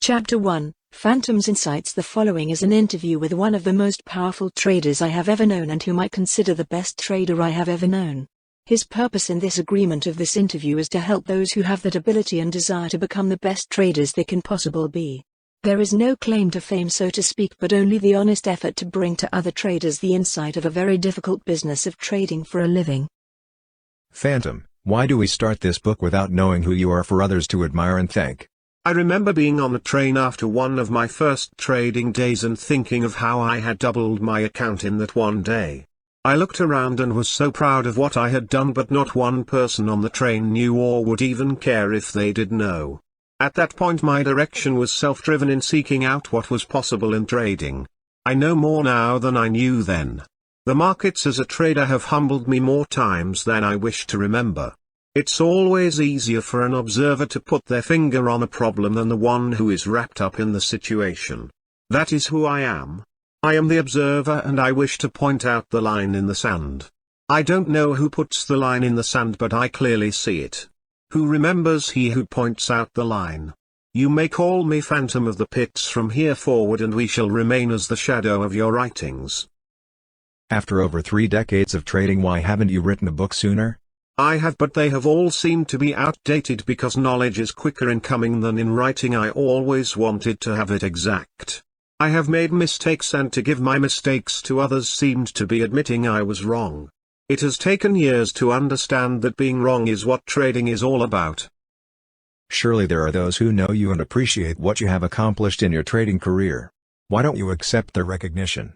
Chapter 1, Phantom's Insights. The following is an interview with one of the most powerful traders I have ever known and whom I consider the best trader I have ever known. His purpose in this agreement of this interview is to help those who have that ability and desire to become the best traders they can possibly be. There is no claim to fame, so to speak, but only the honest effort to bring to other traders the insight of a very difficult business of trading for a living. Phantom, why do we start this book without knowing who you are for others to admire and thank? I remember being on the train after one of my first trading days and thinking of how I had doubled my account in that one day. I looked around and was so proud of what I had done, but not one person on the train knew or would even care if they did know. At that point my direction was self-driven in seeking out what was possible in trading. I know more now than I knew then. The markets as a trader have humbled me more times than I wish to remember. It's always easier for an observer to put their finger on a problem than the one who is wrapped up in the situation. That is who I am. I am the observer, and I wish to point out the line in the sand. I don't know who puts the line in the sand, but I clearly see it. Who remembers he who points out the line? You may call me Phantom of the Pits from here forward, and we shall remain as the shadow of your writings. After over 3 decades of trading, why haven't you written a book sooner? I have, but they have all seemed to be outdated because knowledge is quicker in coming than in writing. I always wanted to have it exact. I have made mistakes, and to give my mistakes to others seemed to be admitting I was wrong. It has taken years to understand that being wrong is what trading is all about. Surely there are those who know you and appreciate what you have accomplished in your trading career. Why don't you accept their recognition?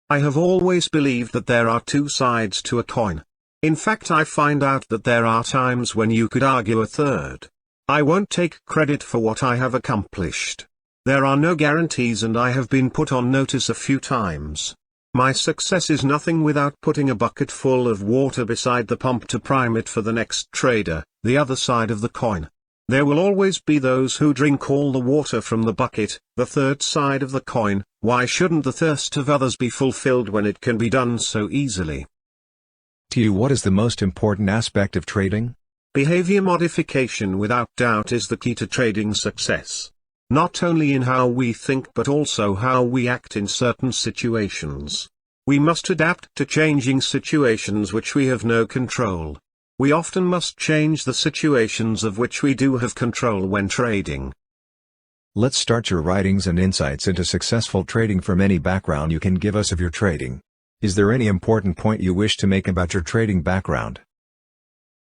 I have always believed that there are 2 sides to a coin. In fact, I find out that there are times when you could argue a third. I won't take credit for what I have accomplished. There are no guarantees, and I have been put on notice a few times. My success is nothing without putting a bucket full of water beside the pump to prime it for the next trader, the other side of the coin. There will always be those who drink all the water from the bucket, the third side of the coin. Why shouldn't the thirst of others be fulfilled when it can be done so easily? To you, what is the most important aspect of trading? Behavior modification without doubt is the key to trading success. Not only in how we think but also how we act in certain situations. We must adapt to changing situations which we have no control. We often must change the situations of which we do have control when trading. Let's start your writings and insights into successful trading from any background you can give us of your trading. Is there any important point you wish to make about your trading background?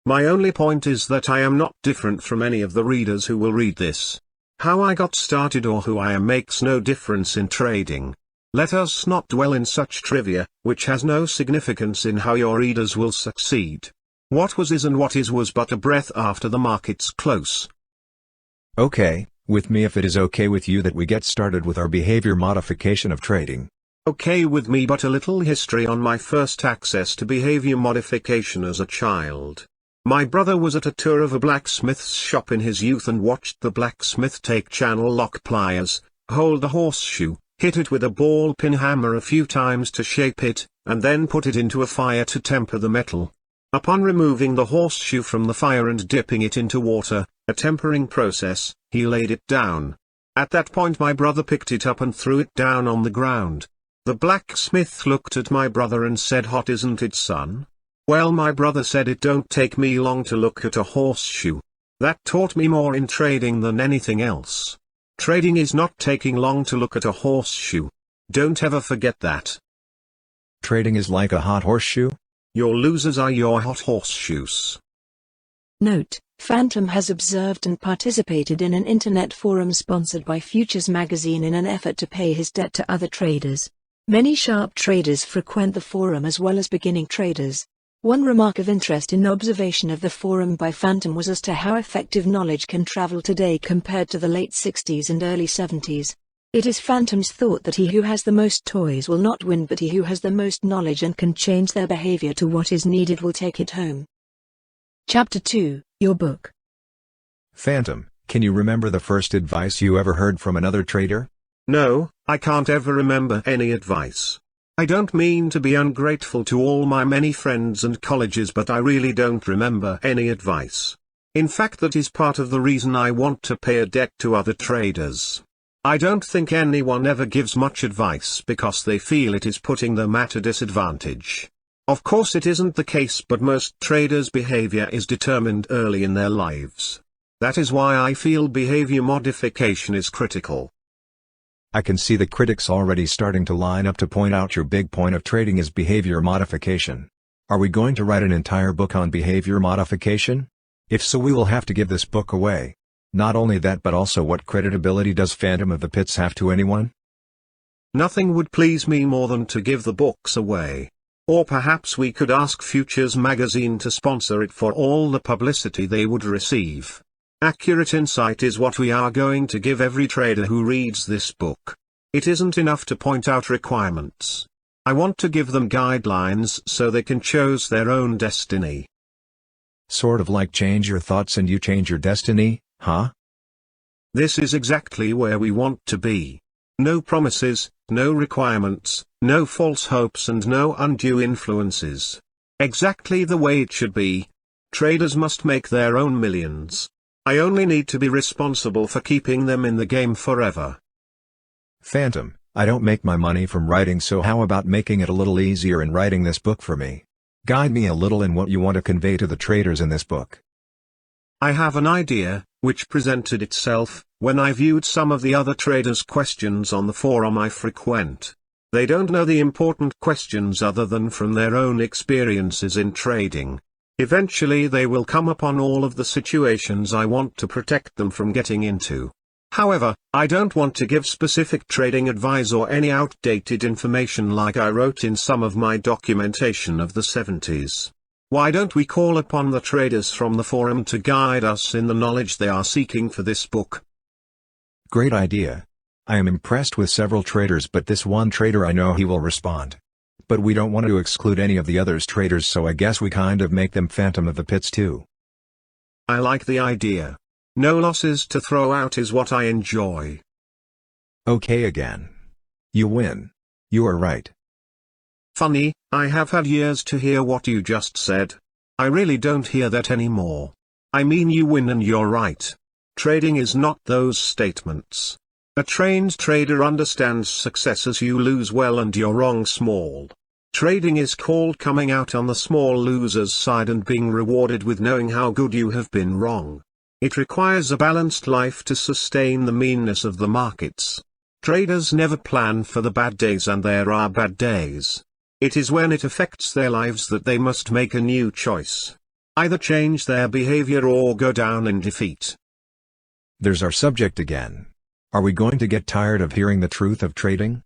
My only point is that I am not different from any of the readers who will read this. How I got started or who I am makes no difference in trading. Let us not dwell in such trivia, which has no significance in how your readers will succeed. What was is and what is was but a breath after the market's close. Okay, with me if it is okay with you that we get started with our behavior modification of trading. Okay with me, but a little history on my first access to behavior modification as a child. My brother was at a tour of a blacksmith's shop in his youth and watched the blacksmith take channel lock pliers, hold a horseshoe, hit it with a ball pin hammer a few times to shape it, and then put it into a fire to temper the metal. Upon removing the horseshoe from the fire and dipping it into water, a tempering process, he laid it down. At that point my brother picked it up and threw it down on the ground. The blacksmith looked at my brother and said, "Hot, isn't it, son?" Well, my brother said, "It don't take me long to look at a horseshoe." That taught me more in trading than anything else. Trading is not taking long to look at a horseshoe. Don't ever forget that. Trading is like a hot horseshoe? Your losers are your hot horseshoes. Note: Phantom has observed and participated in an internet forum sponsored by Futures magazine in an effort to pay his debt to other traders. Many sharp traders frequent the forum as well as beginning traders. One remark of interest in observation of the forum by Phantom was as to how effective knowledge can travel today compared to the late 60s and early 70s. It is Phantom's thought that he who has the most toys will not win, but he who has the most knowledge and can change their behavior to what is needed will take it home. Chapter 2, Your Book. Phantom, can you remember the first advice you ever heard from another trader? No, I can't ever remember any advice. I don't mean to be ungrateful to all my many friends and colleges, but I really don't remember any advice. In fact, that is part of the reason I want to pay a debt to other traders. I don't think anyone ever gives much advice because they feel it is putting them at a disadvantage. Of course it isn't the case, but most traders' behavior is determined early in their lives. That is why I feel behavior modification is critical. I can see the critics already starting to line up to point out your big point of trading is behavior modification. Are we going to write an entire book on behavior modification? If so, we will have to give this book away. Not only that, but also, what credibility does Phantom of the Pits have to anyone? Nothing would please me more than to give the books away. Or perhaps we could ask Futures magazine to sponsor it for all the publicity they would receive. Accurate insight is what we are going to give every trader who reads this book. It isn't enough to point out requirements. I want to give them guidelines so they can choose their own destiny. Sort of like change your thoughts and you change your destiny, huh? This is exactly where we want to be. No promises, no requirements, no false hopes and no undue influences. Exactly the way it should be. Traders must make their own millions. I only need to be responsible for keeping them in the game forever. Phantom, I don't make my money from writing, so how about making it a little easier in writing this book for me? Guide me a little in what you want to convey to the traders in this book. I have an idea, which presented itself, when I viewed some of the other traders' questions on the forum I frequent. They don't know the important questions other than from their own experiences in trading. Eventually they will come upon all of the situations I want to protect them from getting into. However, I don't want to give specific trading advice or any outdated information like I wrote in some of my documentation of the 70s. Why don't we call upon the traders from the forum to guide us in the knowledge they are seeking for this book? Great idea. I am impressed with several traders, but this one trader I know he will respond. But we don't want to exclude any of the others traders, so I guess we kind of make them Phantom of the Pits too. I like the idea. No losses to throw out is what I enjoy. Okay again. You win. You are right. Funny, I have had years to hear what you just said. I really don't hear that anymore. I mean, you win and you're right. Trading is not those statements. A trained trader understands success as you lose well and you're wrong small. Trading is called coming out on the small loser's side and being rewarded with knowing how good you have been wrong. It requires a balanced life to sustain the meanness of the markets. Traders never plan for the bad days, and there are bad days. It is when it affects their lives that they must make a new choice. Either change their behavior or go down in defeat. There's our subject again. Are we going to get tired of hearing the truth of trading?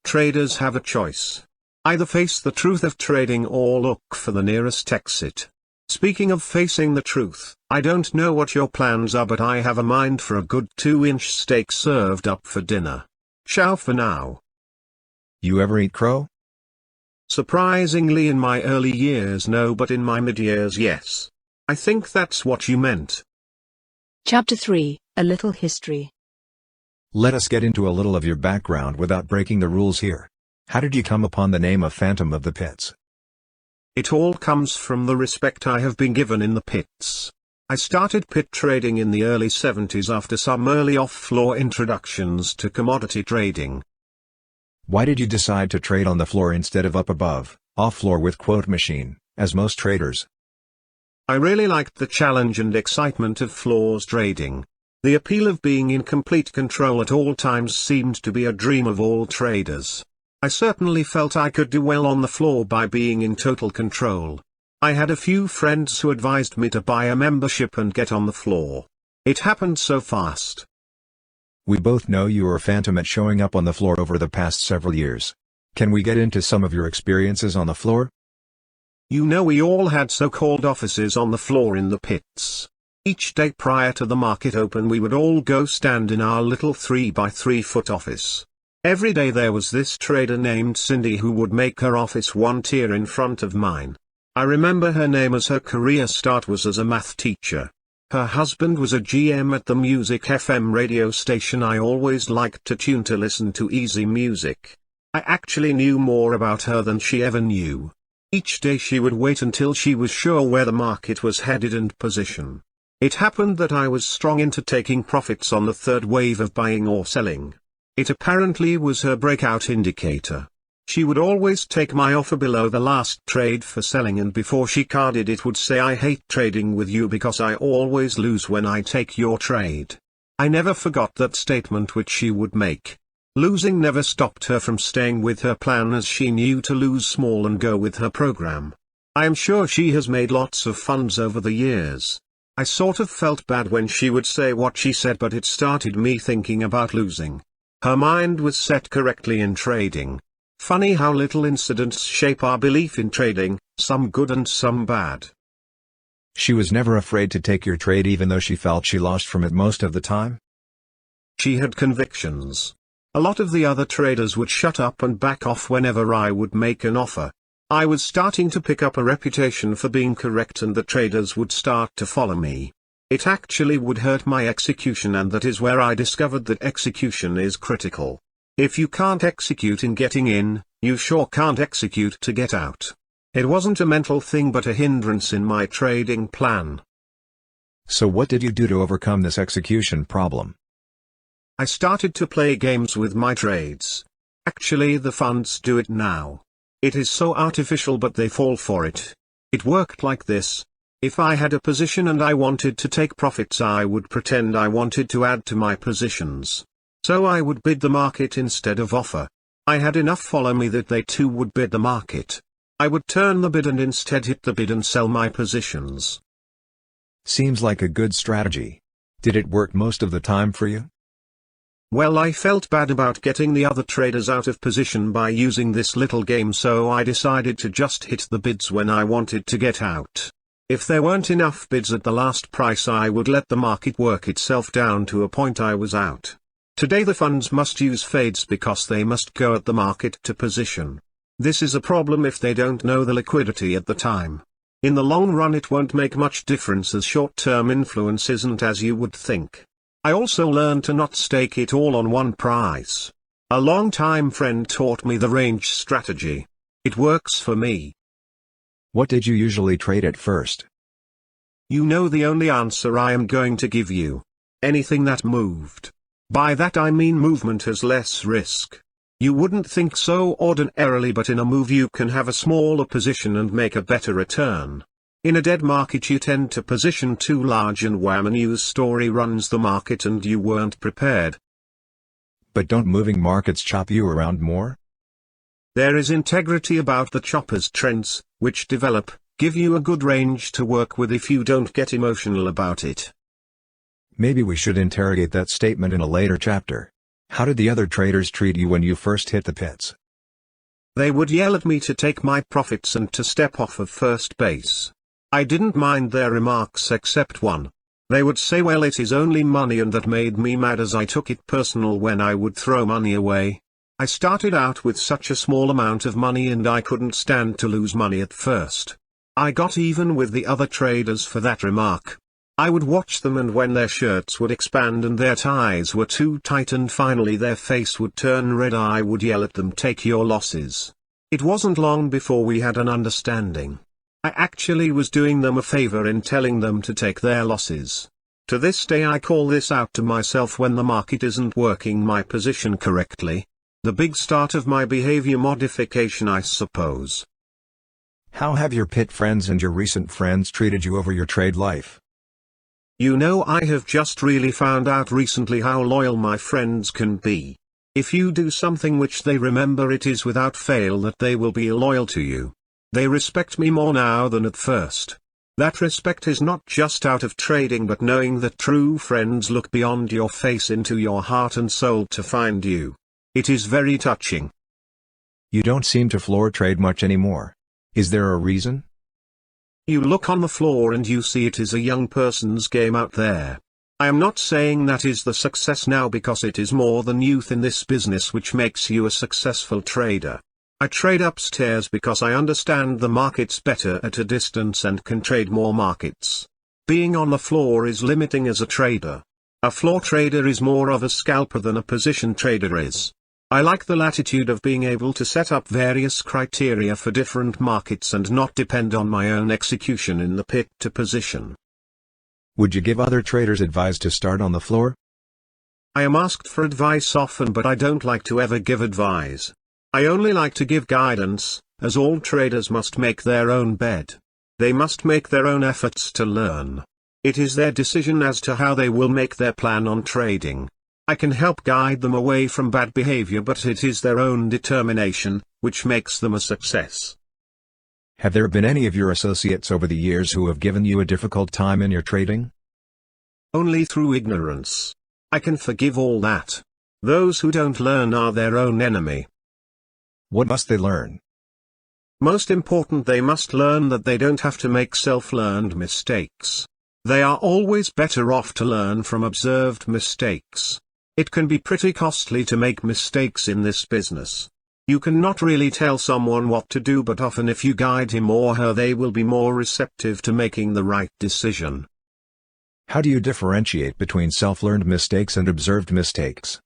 Traders have a choice. Either face the truth of trading or look for the nearest exit. Speaking of facing the truth, I don't know what your plans are, but I have a mind for a good 2-inch steak served up for dinner. Ciao for now. You ever eat crow? Surprisingly, in my early years no, but in my mid-years yes. I think that's what you meant. Chapter 3, A Little History. Let us get into a little of your background without breaking the rules here. How did you come upon the name of Phantom of the Pits? It all comes from the respect I have been given in the pits. I started pit trading in the early 70s after some early off-floor introductions to commodity trading. Why did you decide to trade on the floor instead of up above, off-floor with quote machine, as most traders? I really liked the challenge and excitement of floors trading. The appeal of being in complete control at all times seemed to be a dream of all traders. I certainly felt I could do well on the floor by being in total control. I had a few friends who advised me to buy a membership and get on the floor. It happened so fast. We both know you are a phantom at showing up on the floor over the past several years. Can we get into some of your experiences on the floor? You know, we all had so-called offices on the floor in the pits. Each day prior to the market open we would all go stand in our little 3x3-foot office. Every day there was this trader named Cindy who would make her office one tier in front of mine. I remember her name as her career start was as a math teacher. Her husband was a GM at the Music FM radio station I always liked to tune to listen to easy music. I actually knew more about her than she ever knew. Each day she would wait until she was sure where the market was headed and position. It happened that I was strong into taking profits on the third wave of buying or selling. It apparently was her breakout indicator. She would always take my offer below the last trade for selling, and before she carded it would say, "I hate trading with you because I always lose when I take your trade." I never forgot that statement which she would make. Losing never stopped her from staying with her plan, as she knew to lose small and go with her program. I am sure she has made lots of funds over the years. I sort of felt bad when she would say what she said, but it started me thinking about losing. Her mind was set correctly in trading. Funny how little incidents shape our belief in trading, some good and some bad. She was never afraid to take your trade even though she felt she lost from it most of the time? She had convictions. A lot of the other traders would shut up and back off whenever I would make an offer. I was starting to pick up a reputation for being correct, and the traders would start to follow me. It actually would hurt my execution, and that is where I discovered that execution is critical. If you can't execute in getting in, you sure can't execute to get out. It wasn't a mental thing but a hindrance in my trading plan. So what did you do to overcome this execution problem? I started to play games with my trades. Actually, the funds do it now. It is so artificial, but they fall for it. It worked like this. If I had a position and I wanted to take profits, I would pretend I wanted to add to my positions. So I would bid the market instead of offer. I had enough follow me that they too would bid the market. I would turn the bid and instead hit the bid and sell my positions. Seems like a good strategy. Did it work most of the time for you? Well, I felt bad about getting the other traders out of position by using this little game, so I decided to just hit the bids when I wanted to get out. If there weren't enough bids at the last price, I would let the market work itself down to a point I was out. Today the funds must use fades because they must go at the market to position. This is a problem if they don't know the liquidity at the time. In the long run it won't make much difference, as short-term influence isn't as you would think. I also learned to not stake it all on one price. A long-time friend taught me the range strategy. It works for me. What did you usually trade at first? You know the only answer I am going to give you. Anything that moved. By that I mean movement has less risk. You wouldn't think so ordinarily, but in a move you can have a smaller position and make a better return. In a dead market you tend to position too large, and wham, a news story runs the market and you weren't prepared. But don't moving markets chop you around more? There is integrity about the choppers. Trends, which develop, give you a good range to work with if you don't get emotional about it. Maybe we should interrogate that statement in a later chapter. How did the other traders treat you when you first hit the pits? They would yell at me to take my profits and to step off of first base. I didn't mind their remarks except one. They would say, "Well, it is only money," and that made me mad as I took it personal when I would throw money away. I started out with such a small amount of money and I couldn't stand to lose money at first. I got even with the other traders for that remark. I would watch them, and when their shirts would expand and their ties were too tight and finally their face would turn red, I would yell at them, "Take your losses." It wasn't long before we had an understanding. I actually was doing them a favor in telling them to take their losses. To this day I call this out to myself when the market isn't working my position correctly. The big start of my behavior modification, I suppose. How have your pit friends and your recent friends treated you over your trade life? You know, I have just really found out recently how loyal my friends can be. If you do something which they remember, it is without fail that they will be loyal to you. They respect me more now than at first. That respect is not just out of trading, but knowing that true friends look beyond your face into your heart and soul to find you. It is very touching. You don't seem to floor trade much anymore. Is there a reason? You look on the floor and you see it is a young person's game out there. I am not saying that is the success now, because it is more than youth in this business which makes you a successful trader. I trade upstairs because I understand the markets better at a distance and can trade more markets. Being on the floor is limiting as a trader. A floor trader is more of a scalper than a position trader is. I like the latitude of being able to set up various criteria for different markets and not depend on my own execution in the pit to position. Would you give other traders advice to start on the floor? I am asked for advice often, but I don't like to ever give advice. I only like to give guidance, as all traders must make their own bed. They must make their own efforts to learn. It is their decision as to how they will make their plan on trading. I can help guide them away from bad behavior, but it is their own determination, which makes them a success. Have there been any of your associates over the years who have given you a difficult time in your trading? Only through ignorance. I can forgive all that. Those who don't learn are their own enemy. What must they learn? Most important, they must learn that they don't have to make self-learned mistakes. They are always better off to learn from observed mistakes. It can be pretty costly to make mistakes in this business. You cannot really tell someone what to do, but often if you guide him or her, they will be more receptive to making the right decision. How do you differentiate between self-learned mistakes and observed mistakes?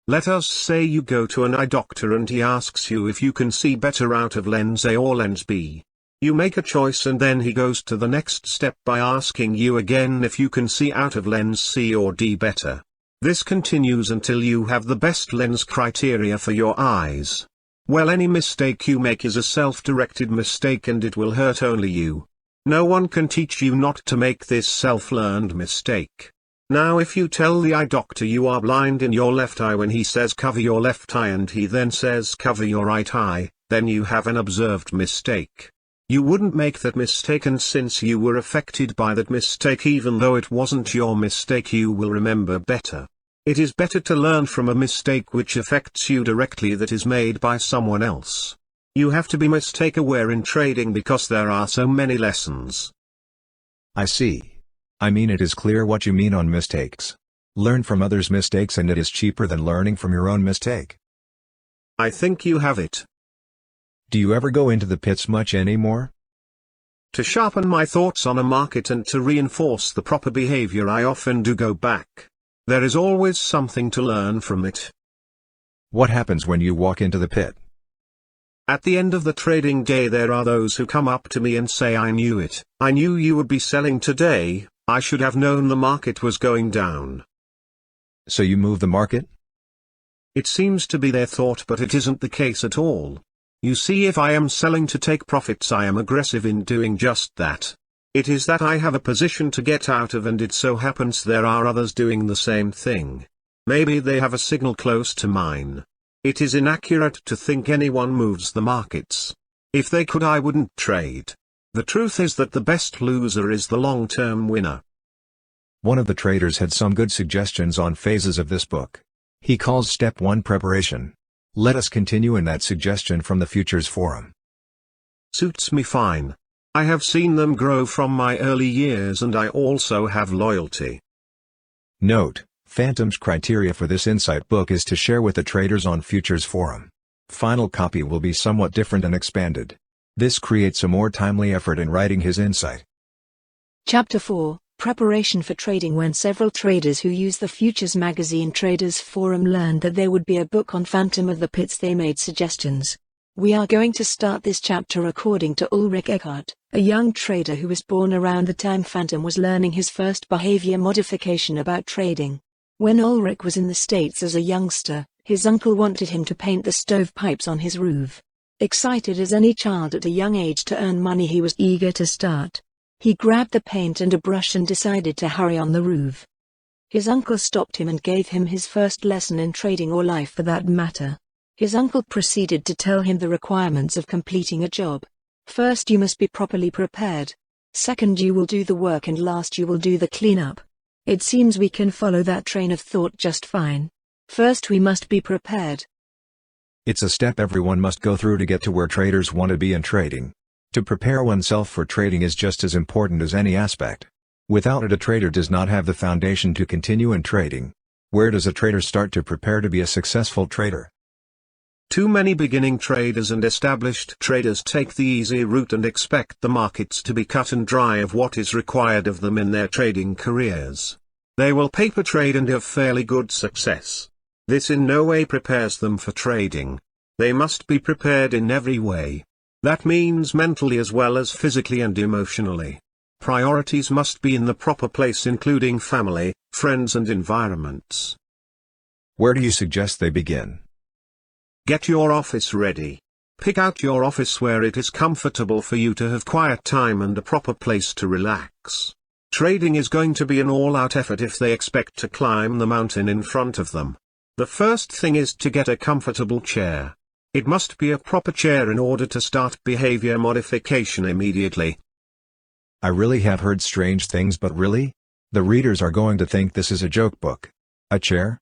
Let us say you go to an eye doctor and he asks you if you can see better out of lens A or lens B. You make a choice and then he goes to the next step by asking you again if you can see out of lens C or D better. This continues until you have the best lens criteria for your eyes. Well, any mistake you make is a self-directed mistake and it will hurt only you. No one can teach you not to make this self-learned mistake. Now if you tell the eye doctor you are blind in your left eye when he says cover your left eye and he then says cover your right eye, then you have an observed mistake. You wouldn't make that mistake, and since you were affected by that mistake even though it wasn't your mistake, you will remember better. It is better to learn from a mistake which affects you directly that is made by someone else. You have to be mistake aware in trading because there are so many lessons. I see. I mean, it is clear what you mean on mistakes. Learn from others' mistakes and it is cheaper than learning from your own mistake. I think you have it. Do you ever go into the pits much anymore? To sharpen my thoughts on a market and to reinforce the proper behavior, I often do go back. There is always something to learn from it. What happens when you walk into the pit? At the end of the trading day, there are those who come up to me and say, I knew it. I knew you would be selling today. I should have known the market was going down. So you move the market? It seems to be their thought, but it isn't the case at all. You see, if I am selling to take profits, I am aggressive in doing just that. It is that I have a position to get out of, and it so happens there are others doing the same thing. Maybe they have a signal close to mine. It is inaccurate to think anyone moves the markets. If they could, I wouldn't trade. The truth is that the best loser is the long-term winner. One of the traders had some good suggestions on phases of this book. He calls Step 1 preparation. Let us continue in that suggestion from the Futures Forum. Suits me fine. I have seen them grow from my early years, and I also have loyalty. Note: Phantom's criteria for this insight book is to share with the traders on Futures Forum. Final copy will be somewhat different and expanded. This creates a more timely effort in writing his insight. Chapter 4, Preparation for Trading. When several traders who use the Futures Magazine Traders Forum learned that there would be a book on Phantom of the Pits, they made suggestions. We are going to start this chapter according to Ulrich Eckhardt, a young trader who was born around the time Phantom was learning his first behavior modification about trading. When Ulrich was in the States as a youngster, his uncle wanted him to paint the stovepipes on his roof. Excited as any child at a young age to earn money, he was eager to start. He grabbed the paint and a brush and decided to hurry on the roof. His uncle stopped him and gave him his first lesson in trading, or life for that matter. His uncle proceeded to tell him the requirements of completing a job. First, you must be properly prepared. Second, you will do the work, and last, you will do the cleanup. It seems we can follow that train of thought just fine. First, we must be prepared. It's a step everyone must go through to get to where traders want to be in trading. To prepare oneself for trading is just as important as any aspect. Without it, a trader does not have the foundation to continue in trading. Where does a trader start to prepare to be a successful trader? Too many beginning traders and established traders take the easy route and expect the markets to be cut and dry of what is required of them in their trading careers. They will paper trade and have fairly good success. This in no way prepares them for trading. They must be prepared in every way. That means mentally as well as physically and emotionally. Priorities must be in the proper place, including family, friends and environments. Where do you suggest they begin? Get your office ready. Pick out your office where it is comfortable for you to have quiet time and a proper place to relax. Trading is going to be an all-out effort if they expect to climb the mountain in front of them. The first thing is to get a comfortable chair. It must be a proper chair in order to start behavior modification immediately. I really have heard strange things, but really? The readers are going to think this is a joke book. A chair?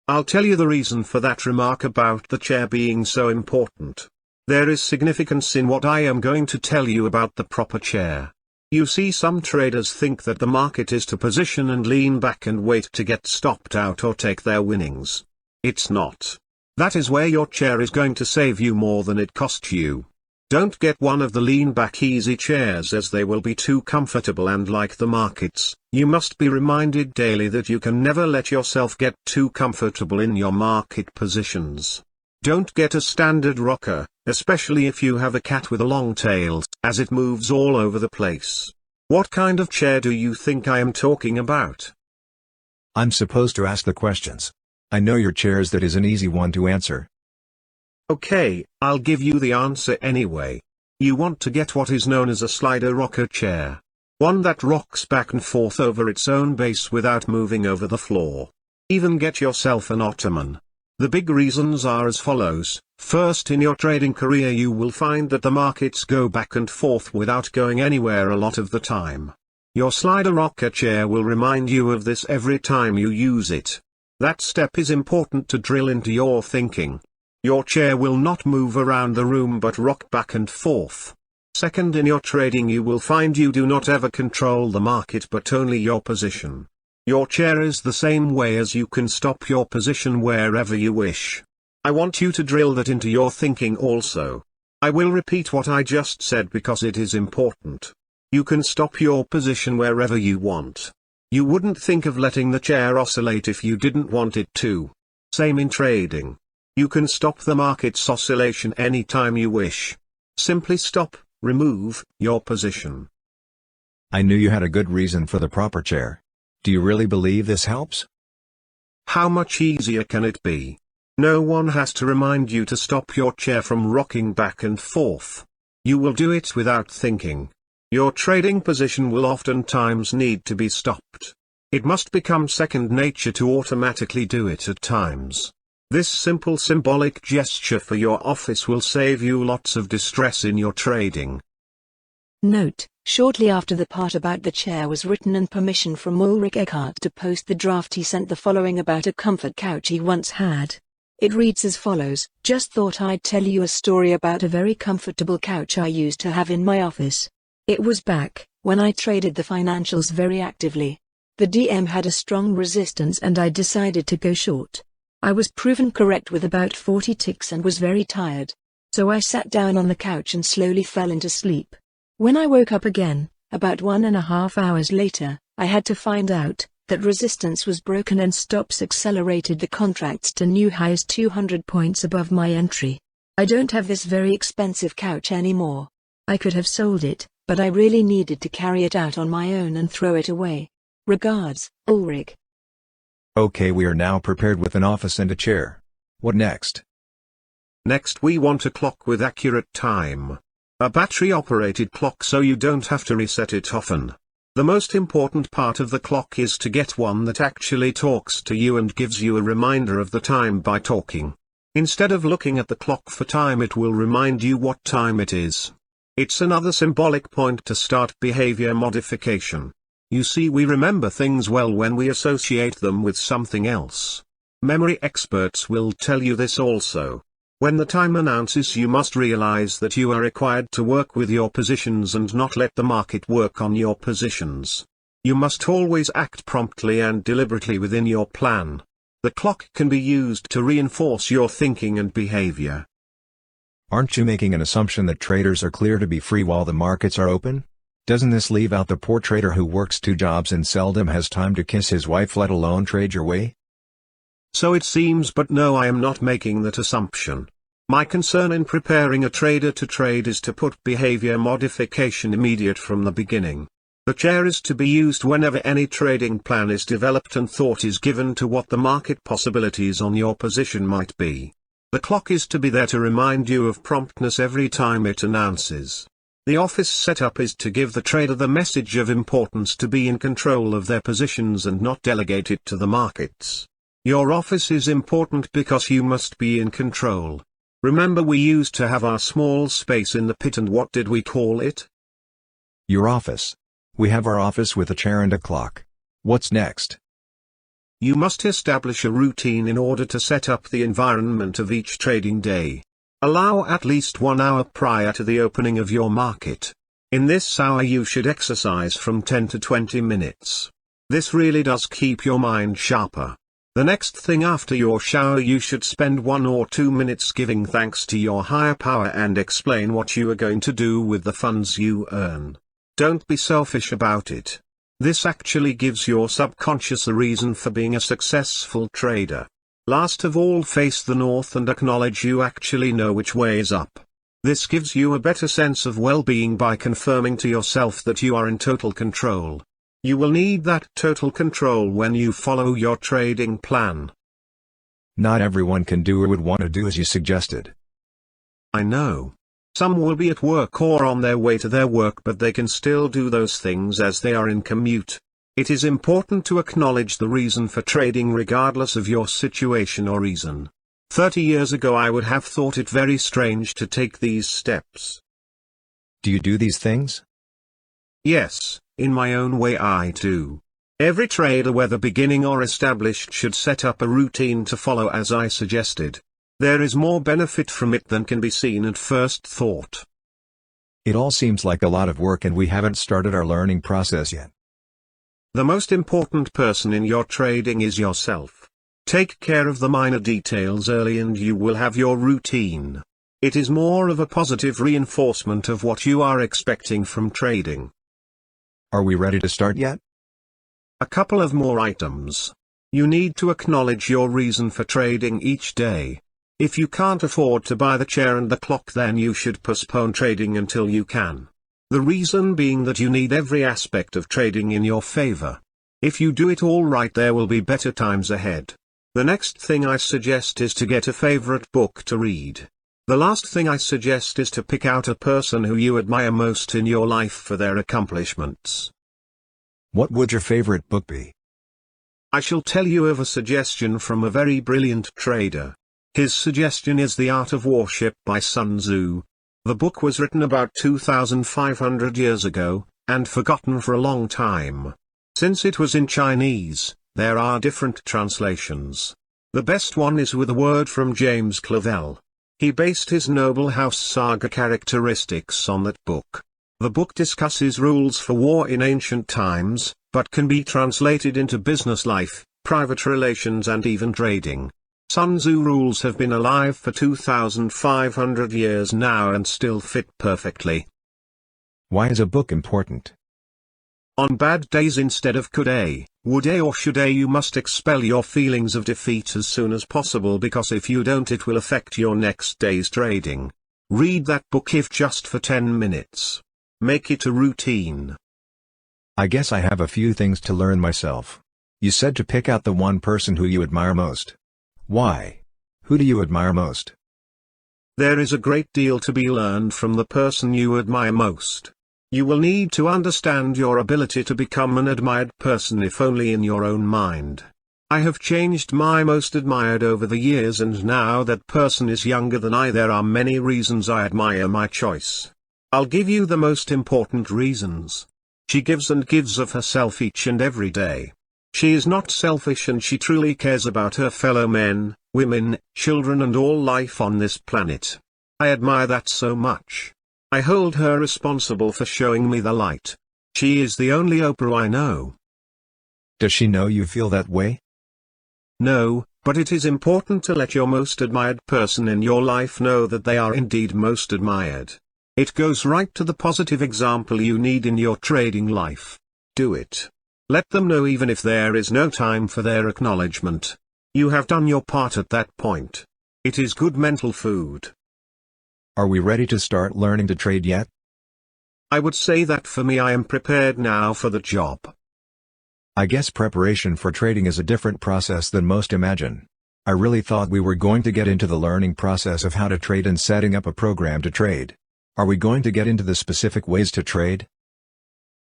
I'll tell you the reason for that remark about the chair being so important. There is significance in what I am going to tell you about the proper chair. You see, some traders think that the market is to position and lean back and wait to get stopped out or take their winnings. It's not. That is where your chair is going to save you more than it cost you. Don't get one of the lean-back easy chairs, as they will be too comfortable, and like the markets, you must be reminded daily that you can never let yourself get too comfortable in your market positions. Don't get a standard rocker, especially if you have a cat with a long tail, as it moves all over the place. What kind of chair do you think I am talking about? I'm supposed to ask the questions. I know your chairs, that is an easy one to answer. Okay, I'll give you the answer anyway. You want to get what is known as a slider rocker chair. One that rocks back and forth over its own base without moving over the floor. Even get yourself an ottoman. The big reasons are as follows. First, in your trading career you will find that the markets go back and forth without going anywhere a lot of the time. Your slider rocker chair will remind you of this every time you use it. That step is important to drill into your thinking. Your chair will not move around the room but rock back and forth. Second, in your trading you will find you do not ever control the market but only your position. Your chair is the same way as you can stop your position wherever you wish. I want you to drill that into your thinking also. I will repeat what I just said because it is important. You can stop your position wherever you want. You wouldn't think of letting the chair oscillate if you didn't want it to. Same in trading. You can stop the market's oscillation anytime you wish. Simply stop, remove, your position. I knew you had a good reason for the proper chair. Do you really believe this helps? How much easier can it be? No one has to remind you to stop your chair from rocking back and forth. You will do it without thinking. Your trading position will oftentimes need to be stopped. It must become second nature to automatically do it at times. This simple symbolic gesture for your office will save you lots of distress in your trading. Note: shortly after the part about the chair was written and permission from Ulrich Eckhardt to post the draft, he sent the following about a comfort couch he once had. It reads as follows: "Just thought I'd tell you a story about a very comfortable couch I used to have in my office. It was back when I traded the financials very actively. The DM had a strong resistance and I decided to go short. I was proven correct with about 40 ticks and was very tired. So I sat down on the couch and slowly fell into sleep. When I woke up again, about 1.5 hours later, I had to find out that resistance was broken and stops accelerated the contracts to new highs 200 points above my entry. I don't have this very expensive couch anymore. I could have sold it, but I really needed to carry it out on my own and throw it away. Regards, Ulrich." Okay, we are now prepared with an office and a chair. What next? Next we want a clock with accurate time. A battery-operated clock so you don't have to reset it often. The most important part of the clock is to get one that actually talks to you and gives you a reminder of the time by talking. Instead of looking at the clock for time, it will remind you what time it is. It's another symbolic point to start behavior modification. You see, we remember things well when we associate them with something else. Memory experts will tell you this also. When the time announces, you must realize that you are required to work with your positions and not let the market work on your positions. You must always act promptly and deliberately within your plan. The clock can be used to reinforce your thinking and behavior. Aren't you making an assumption that traders are clear to be free while the markets are open? Doesn't this leave out the poor trader who works 2 jobs and seldom has time to kiss his wife, let alone trade your way? So it seems, but no, I am not making that assumption. My concern in preparing a trader to trade is to put behavior modification immediate from the beginning. The chair is to be used whenever any trading plan is developed and thought is given to what the market possibilities on your position might be. The clock is to be there to remind you of promptness every time it announces. The office setup is to give the trader the message of importance to be in control of their positions and not delegate it to the markets. Your office is important because you must be in control. Remember, we used to have our small space in the pit, and what did we call it? Your office. We have our office with a chair and a clock. What's next? You must establish a routine in order to set up the environment of each trading day. Allow at least 1 hour prior to the opening of your market. In this hour you should exercise from 10 to 20 minutes. This really does keep your mind sharper. The next thing after your shower, you should spend 1 or 2 minutes giving thanks to your higher power and explain what you are going to do with the funds you earn. Don't be selfish about it. This actually gives your subconscious a reason for being a successful trader. Last of all, face the north and acknowledge you actually know which way is up. This gives you a better sense of well-being by confirming to yourself that you are in total control. You will need that total control when you follow your trading plan. Not everyone can do or would want to do as you suggested. I know. Some will be at work or on their way to their work, but they can still do those things as they are in commute. It is important to acknowledge the reason for trading regardless of your situation or reason. 30 years ago I would have thought it very strange to take these steps. Do you do these things? Yes, in my own way I do. Every trader, whether beginning or established, should set up a routine to follow as I suggested. There is more benefit from it than can be seen at first thought. It all seems like a lot of work and we haven't started our learning process yet. The most important person in your trading is yourself. Take care of the minor details early and you will have your routine. It is more of a positive reinforcement of what you are expecting from trading. Are we ready to start yet? A couple of more items. You need to acknowledge your reason for trading each day. If you can't afford to buy the chair and the clock, then you should postpone trading until you can. The reason being that you need every aspect of trading in your favor. If you do it all right, there will be better times ahead. The next thing I suggest is to get a favorite book to read. The last thing I suggest is to pick out a person who you admire most in your life for their accomplishments. What would your favorite book be? I shall tell you of a suggestion from a very brilliant trader. His suggestion is The Art of Warship by Sun Tzu. The book was written about 2,500 years ago, and forgotten for a long time. Since it was in Chinese, there are different translations. The best one is with a word from James Clavell. He based his Noble House saga characteristics on that book. The book discusses rules for war in ancient times, but can be translated into business life, private relations and even trading. Sun Tzu rules have been alive for 2,500 years now and still fit perfectly. Why is a book important? On bad days, instead of could a, would a or should a, you must expel your feelings of defeat as soon as possible, because if you don't it will affect your next day's trading. Read that book if just for 10 minutes. Make it a routine. I guess I have a few things to learn myself. You said to pick out the one person who you admire most. Why? Who do you admire most? There is a great deal to be learned from the person you admire most. You will need to understand your ability to become an admired person, if only in your own mind. I have changed my most admired over the years, and now that person is younger than I. There are many reasons I admire my choice. I'll give you the most important reasons. She gives and gives of herself each and every day. She is not selfish and she truly cares about her fellow men, women, children and all life on this planet. I admire that so much. I hold her responsible for showing me the light. She is the only Oprah I know. Does she know you feel that way? No, but it is important to let your most admired person in your life know that they are indeed most admired. It goes right to the positive example you need in your trading life. Do it. Let them know even if there is no time for their acknowledgement. You have done your part at that point. It is good mental food. Are we ready to start learning to trade yet? I would say that for me, I am prepared now for the job. I guess preparation for trading is a different process than most imagine. I really thought we were going to get into the learning process of how to trade and setting up a program to trade. Are we going to get into the specific ways to trade?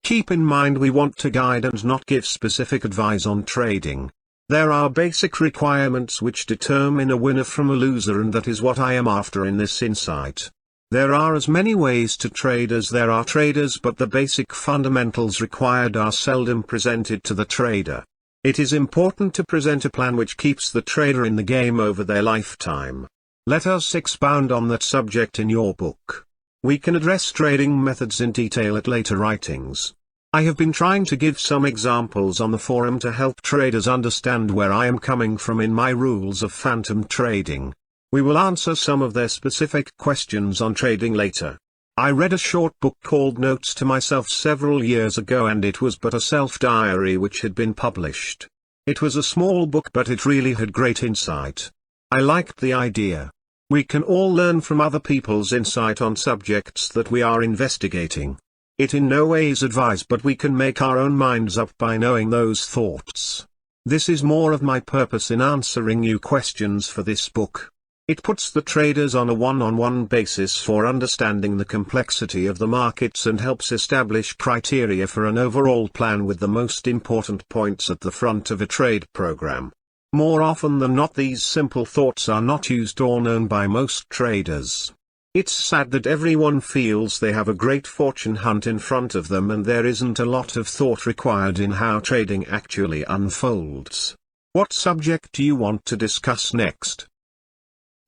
Keep in mind, we want to guide and not give specific advice on trading. There are basic requirements which determine a winner from a loser, and that is what I am after in this insight. There are as many ways to trade as there are traders, but the basic fundamentals required are seldom presented to the trader. It is important to present a plan which keeps the trader in the game over their lifetime. Let us expound on that subject in your book. We can address trading methods in detail at later writings. I have been trying to give some examples on the forum to help traders understand where I am coming from in my rules of phantom trading. We will answer some of their specific questions on trading later. I read a short book called Notes to Myself several years ago, and it was but a self-diary which had been published. It was a small book, but it really had great insight. I liked the idea. We can all learn from other people's insight on subjects that we are investigating. It in no way is advice, but we can make our own minds up by knowing those thoughts. This is more of my purpose in answering you questions for this book. It puts the traders on a one-on-one basis for understanding the complexity of the markets and helps establish criteria for an overall plan with the most important points at the front of a trade program. More often than not, these simple thoughts are not used or known by most traders. It's sad that everyone feels they have a great fortune hunt in front of them, and there isn't a lot of thought required in how trading actually unfolds. What subject do you want to discuss next?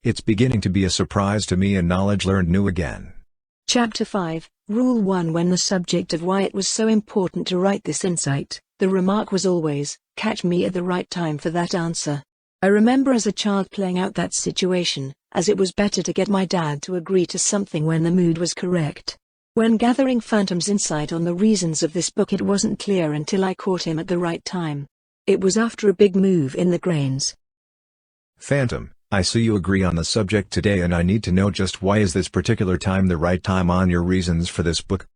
It's beginning to be a surprise to me and knowledge learned new again. Chapter 5, Rule 1. When the subject of why it was so important to write this insight, the remark was always, "Catch me at the right time for that answer." I remember as a child playing out that situation, as it was better to get my dad to agree to something when the mood was correct. When gathering Phantom's insight on the reasons of this book, it wasn't clear until I caught him at the right time. It was after a big move in the grains. Phantom, I see you agree on the subject today, and I need to know just why is this particular time the right time on your reasons for this book?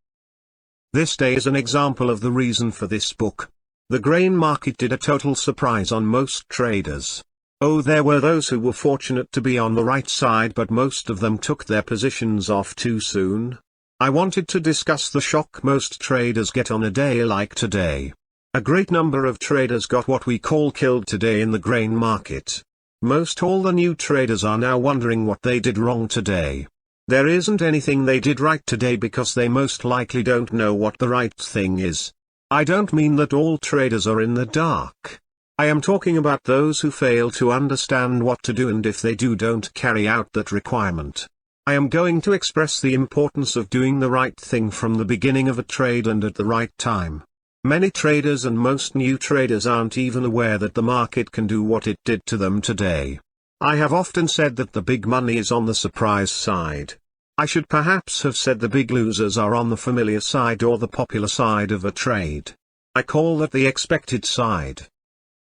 This day is an example of the reason for this book. The grain market did a total surprise on most traders. Oh, there were those who were fortunate to be on the right side, but most of them took their positions off too soon. I wanted to discuss the shock most traders get on a day like today. A great number of traders got what we call killed today in the grain market. Most all the new traders are now wondering what they did wrong today. There isn't anything they did right today, because they most likely don't know what the right thing is. I don't mean that all traders are in the dark. I am talking about those who fail to understand what to do, and if they do, don't carry out that requirement. I am going to express the importance of doing the right thing from the beginning of a trade and at the right time. Many traders and most new traders aren't even aware that the market can do what it did to them today. I have often said that the big money is on the surprise side. I should perhaps have said the big losers are on the familiar side or the popular side of a trade. I call that the expected side.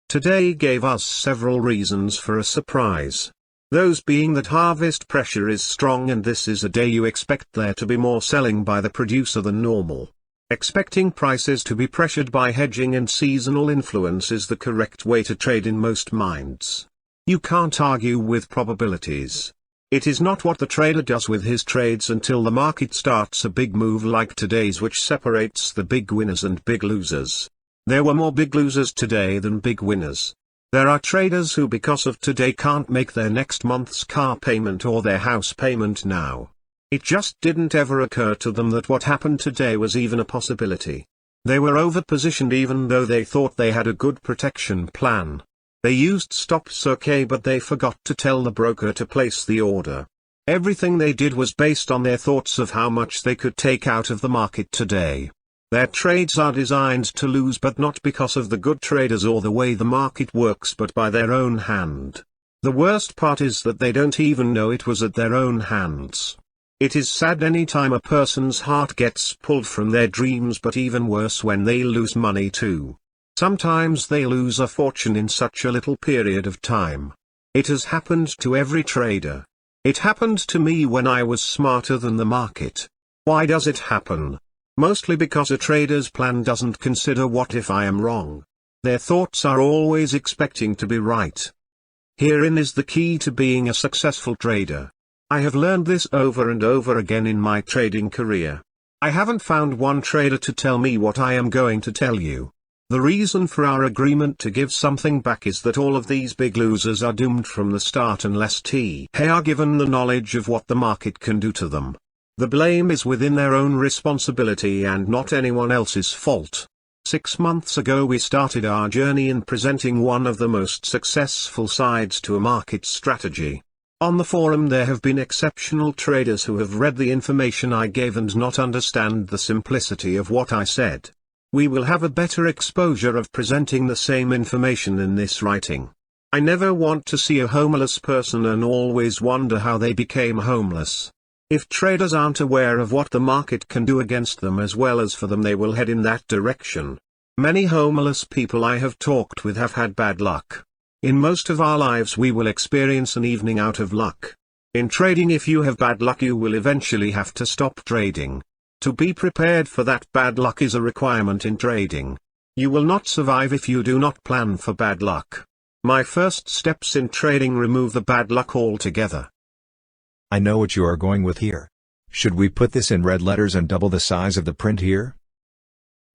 Today gave us several reasons for a surprise. Those being that harvest pressure is strong, and this is a day you expect there to be more selling by the producer than normal. Expecting prices to be pressured by hedging and seasonal influence is the correct way to trade in most minds. You can't argue with probabilities. It is not what the trader does with his trades until the market starts a big move like today's, which separates the big winners and big losers. There were more big losers today than big winners. There are traders who because of today can't make their next month's car payment or their house payment now. It just didn't ever occur to them that what happened today was even a possibility. They were overpositioned even though they thought they had a good protection plan. They used stops okay, but they forgot to tell the broker to place the order. Everything they did was based on their thoughts of how much they could take out of the market today. Their trades are designed to lose, but not because of the good traders or the way the market works, but by their own hand. The worst part is that they don't even know it was at their own hands. It is sad any time a person's heart gets pulled from their dreams, but even worse when they lose money too. Sometimes they lose a fortune in such a little period of time. It has happened to every trader. It happened to me when I was smarter than the market. Why does it happen? Mostly because a trader's plan doesn't consider what if I am wrong. Their thoughts are always expecting to be right. Herein is the key to being a successful trader. I have learned this over and over again in my trading career. I haven't found one trader to tell me what I am going to tell you. The reason for our agreement to give something back is that all of these big losers are doomed from the start unless they are given the knowledge of what the market can do to them. The blame is within their own responsibility and not anyone else's fault. 6 months ago we started our journey in presenting one of the most successful sides to a market strategy. On the forum there have been exceptional traders who have read the information I gave and not understand the simplicity of what I said. We will have a better exposure of presenting the same information in this writing. I never want to see a homeless person and always wonder how they became homeless. If traders aren't aware of what the market can do against them as well as for them, they will head in that direction. Many homeless people I have talked with have had bad luck. In most of our lives we will experience an evening out of luck. In trading, if you have bad luck you will eventually have to stop trading. To be prepared for that bad luck is a requirement in trading. You will not survive if you do not plan for bad luck. My first steps in trading remove the bad luck altogether. I know what you are going with here. Should we put this in red letters and double the size of the print here?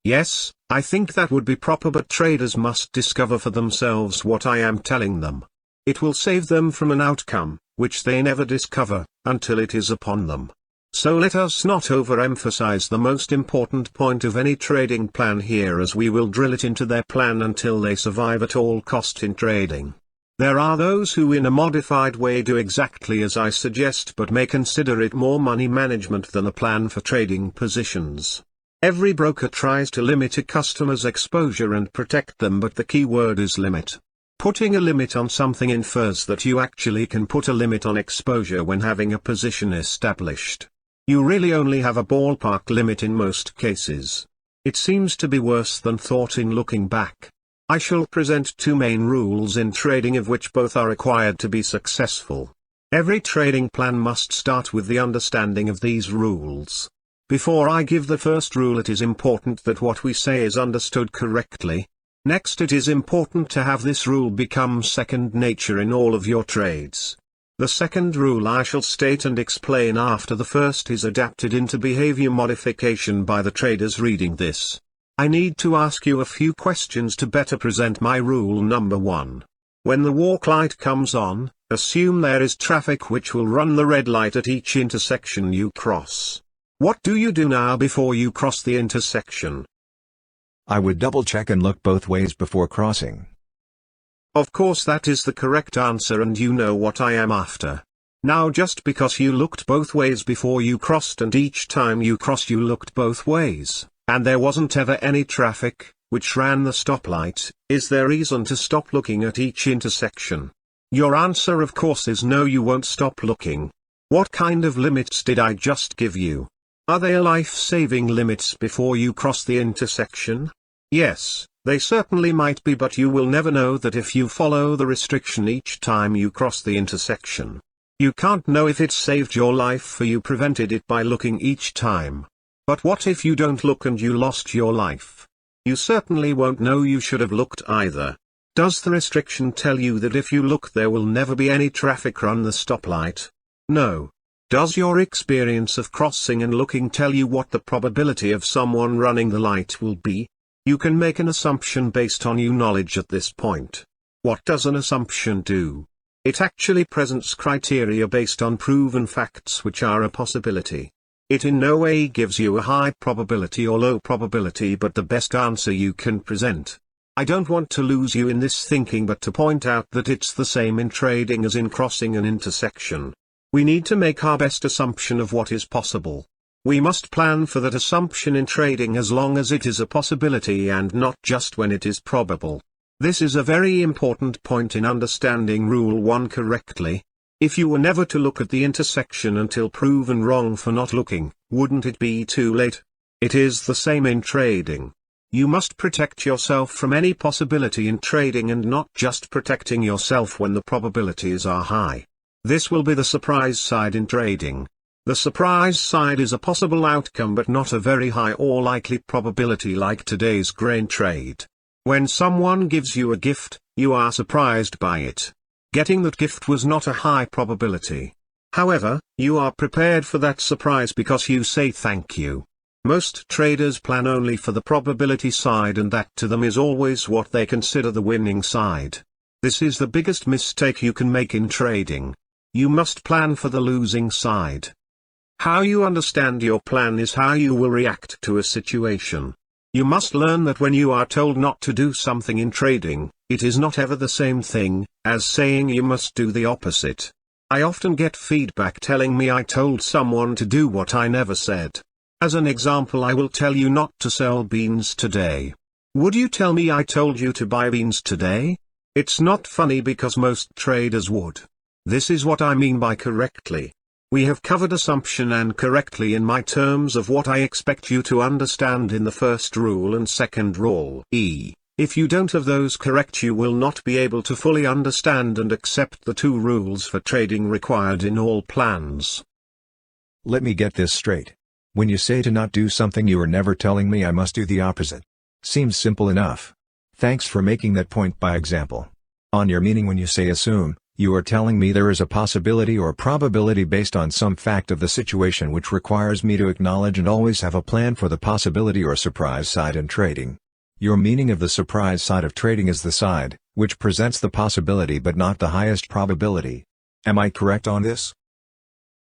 Yes, I think that would be proper, but traders must discover for themselves what I am telling them. It will save them from an outcome, which they never discover, until it is upon them. So let us not overemphasize the most important point of any trading plan here, as we will drill it into their plan until they survive at all cost in trading. There are those who in a modified way do exactly as I suggest but may consider it more money management than a plan for trading positions. Every broker tries to limit a customer's exposure and protect them, but the key word is limit. Putting a limit on something infers that you actually can put a limit on exposure when having a position established. You really only have a ballpark limit in most cases. It seems to be worse than thought in looking back. I shall present 2 main rules in trading, of which both are required to be successful. Every trading plan must start with the understanding of these rules. Before I give the first rule, it is important that what we say is understood correctly. Next, it is important to have this rule become second nature in all of your trades. The second rule I shall state and explain after the first is adapted into behavior modification by the traders reading this. I need to ask you a few questions to better present my rule number 1. When the walk light comes on, assume there is traffic which will run the red light at each intersection you cross. What do you do now before you cross the intersection? I would double check and look both ways before crossing. Of course, that is the correct answer, and you know what I am after. Now, just because you looked both ways before you crossed and each time you crossed you looked both ways, and there wasn't ever any traffic, which ran the stoplight, is there reason to stop looking at each intersection? Your answer of course is no, you won't stop looking. What kind of limits did I just give you? Are they life-saving limits before you cross the intersection? Yes, they certainly might be, but you will never know that if you follow the restriction each time you cross the intersection. You can't know if it saved your life, for you prevented it by looking each time. But what if you don't look and you lost your life? You certainly won't know, you should have looked either. Does the restriction tell you that if you look there will never be any traffic run the stoplight? No. Does your experience of crossing and looking tell you what the probability of someone running the light will be? You can make an assumption based on your knowledge at this point. What does an assumption do? It actually presents criteria based on proven facts which are a possibility. It in no way gives you a high probability or low probability, but the best answer you can present. I don't want to lose you in this thinking, but to point out that it's the same in trading as in crossing an intersection. We need to make our best assumption of what is possible. We must plan for that assumption in trading as long as it is a possibility and not just when it is probable. This is a very important point in understanding Rule 1 correctly. If you were never to look at the intersection until proven wrong for not looking, wouldn't it be too late? It is the same in trading. You must protect yourself from any possibility in trading and not just protecting yourself when the probabilities are high. This will be the surprise side in trading. The surprise side is a possible outcome but not a very high or likely probability like today's grain trade. When someone gives you a gift, you are surprised by it. Getting that gift was not a high probability. However, you are prepared for that surprise because you say thank you. Most traders plan only for the probability side, and that to them is always what they consider the winning side. This is the biggest mistake you can make in trading. You must plan for the losing side. How you understand your plan is how you will react to a situation. You must learn that when you are told not to do something in trading, it is not ever the same thing as saying you must do the opposite. I often get feedback telling me I told someone to do what I never said. As an example, I will tell you not to sell beans today. Would you tell me I told you to buy beans today? It's not funny because most traders would. This is what I mean by correctly. We have covered assumption and correctly in my terms of what I expect you to understand in the first rule and second rule. If you don't have those correct, you will not be able to fully understand and accept the two rules for trading required in all plans. Let me get this straight. When you say to not do something, you are never telling me I must do the opposite. Seems simple enough. Thanks for making that point by example. On your meaning, when you say assume, you are telling me there is a possibility or probability based on some fact of the situation which requires me to acknowledge and always have a plan for the possibility or surprise side in trading. Your meaning of the surprise side of trading is the side which presents the possibility but not the highest probability. Am I correct on this?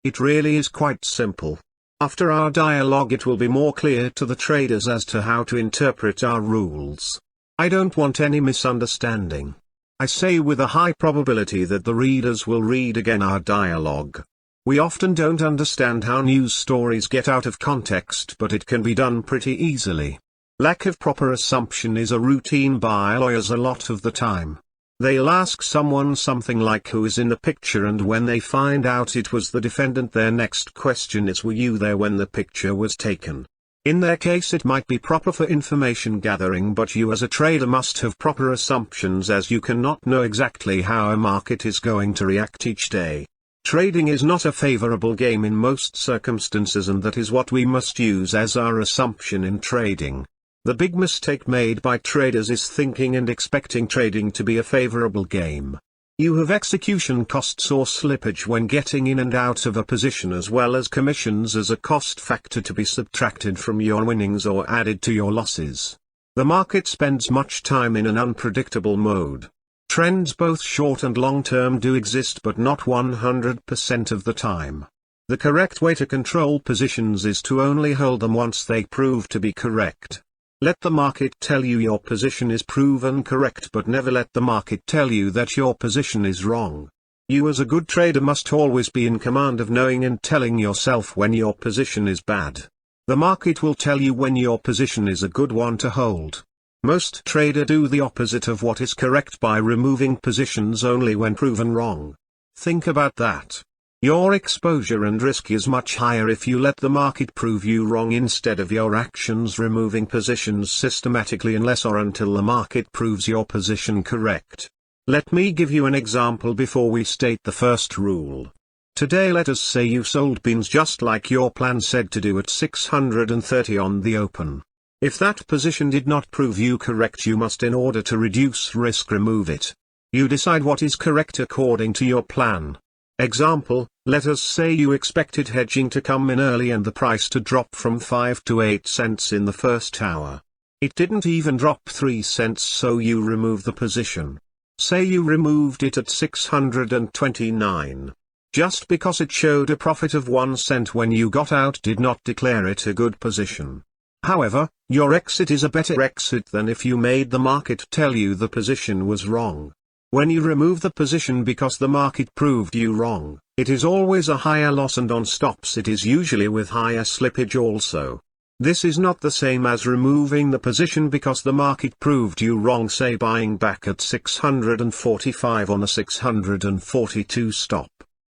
It really is quite simple. After our dialogue, it will be more clear to the traders as to how to interpret our rules. I don't want any misunderstanding. I say with a high probability that the readers will read again our dialogue. We often don't understand how news stories get out of context, but it can be done pretty easily. Lack of proper assumption is a routine by lawyers a lot of the time. They'll ask someone something like who is in the picture, and when they find out it was the defendant, their next question is were you there when the picture was taken? In their case it might be proper for information gathering, but you as a trader must have proper assumptions, as you cannot know exactly how a market is going to react each day. Trading is not a favorable game in most circumstances, and that is what we must use as our assumption in trading. The big mistake made by traders is thinking and expecting trading to be a favorable game. You have execution costs or slippage when getting in and out of a position, as well as commissions as a cost factor to be subtracted from your winnings or added to your losses. The market spends much time in an unpredictable mode. Trends both short and long term do exist, but not 100% of the time. The correct way to control positions is to only hold them once they prove to be correct. Let the market tell you your position is proven correct, but never let the market tell you that your position is wrong. You as a good trader must always be in command of knowing and telling yourself when your position is bad. The market will tell you when your position is a good one to hold. Most traders do the opposite of what is correct by removing positions only when proven wrong. Think about that. Your exposure and risk is much higher if you let the market prove you wrong instead of your actions removing positions systematically unless or until the market proves your position correct. Let me give you an example before we state the first rule. Today let us say you sold beans just like your plan said to do at 630 on the open. If that position did not prove you correct, you must, in order to reduce risk, remove it. You decide what is correct according to your plan. Example, let us say you expected hedging to come in early and the price to drop from 5 to 8 cents in the first hour. It didn't even drop 3 cents, so you remove the position. Say you removed it at 629. Just because it showed a profit of 1 cent when you got out did not declare it a good position. However, your exit is a better exit than if you made the market tell you the position was wrong. When you remove the position because the market proved you wrong, it is always a higher loss, and on stops it is usually with higher slippage also. This is not the same as removing the position because the market proved you wrong, say buying back at 645 on a 642 stop.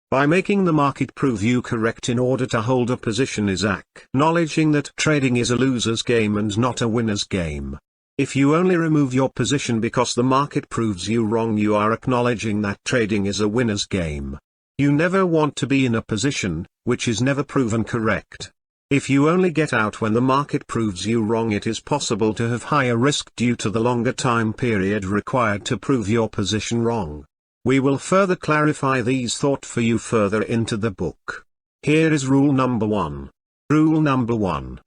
By making the market prove you correct in order to hold a position is acknowledging that trading is a loser's game and not a winner's game. If you only remove your position because the market proves you wrong, you are acknowledging that trading is a winner's game. You never want to be in a position which is never proven correct. If you only get out when the market proves you wrong, it is possible to have higher risk due to the longer time period required to prove your position wrong. We will further clarify these thoughts for you further into the book. Here is rule number 1. Rule number 1.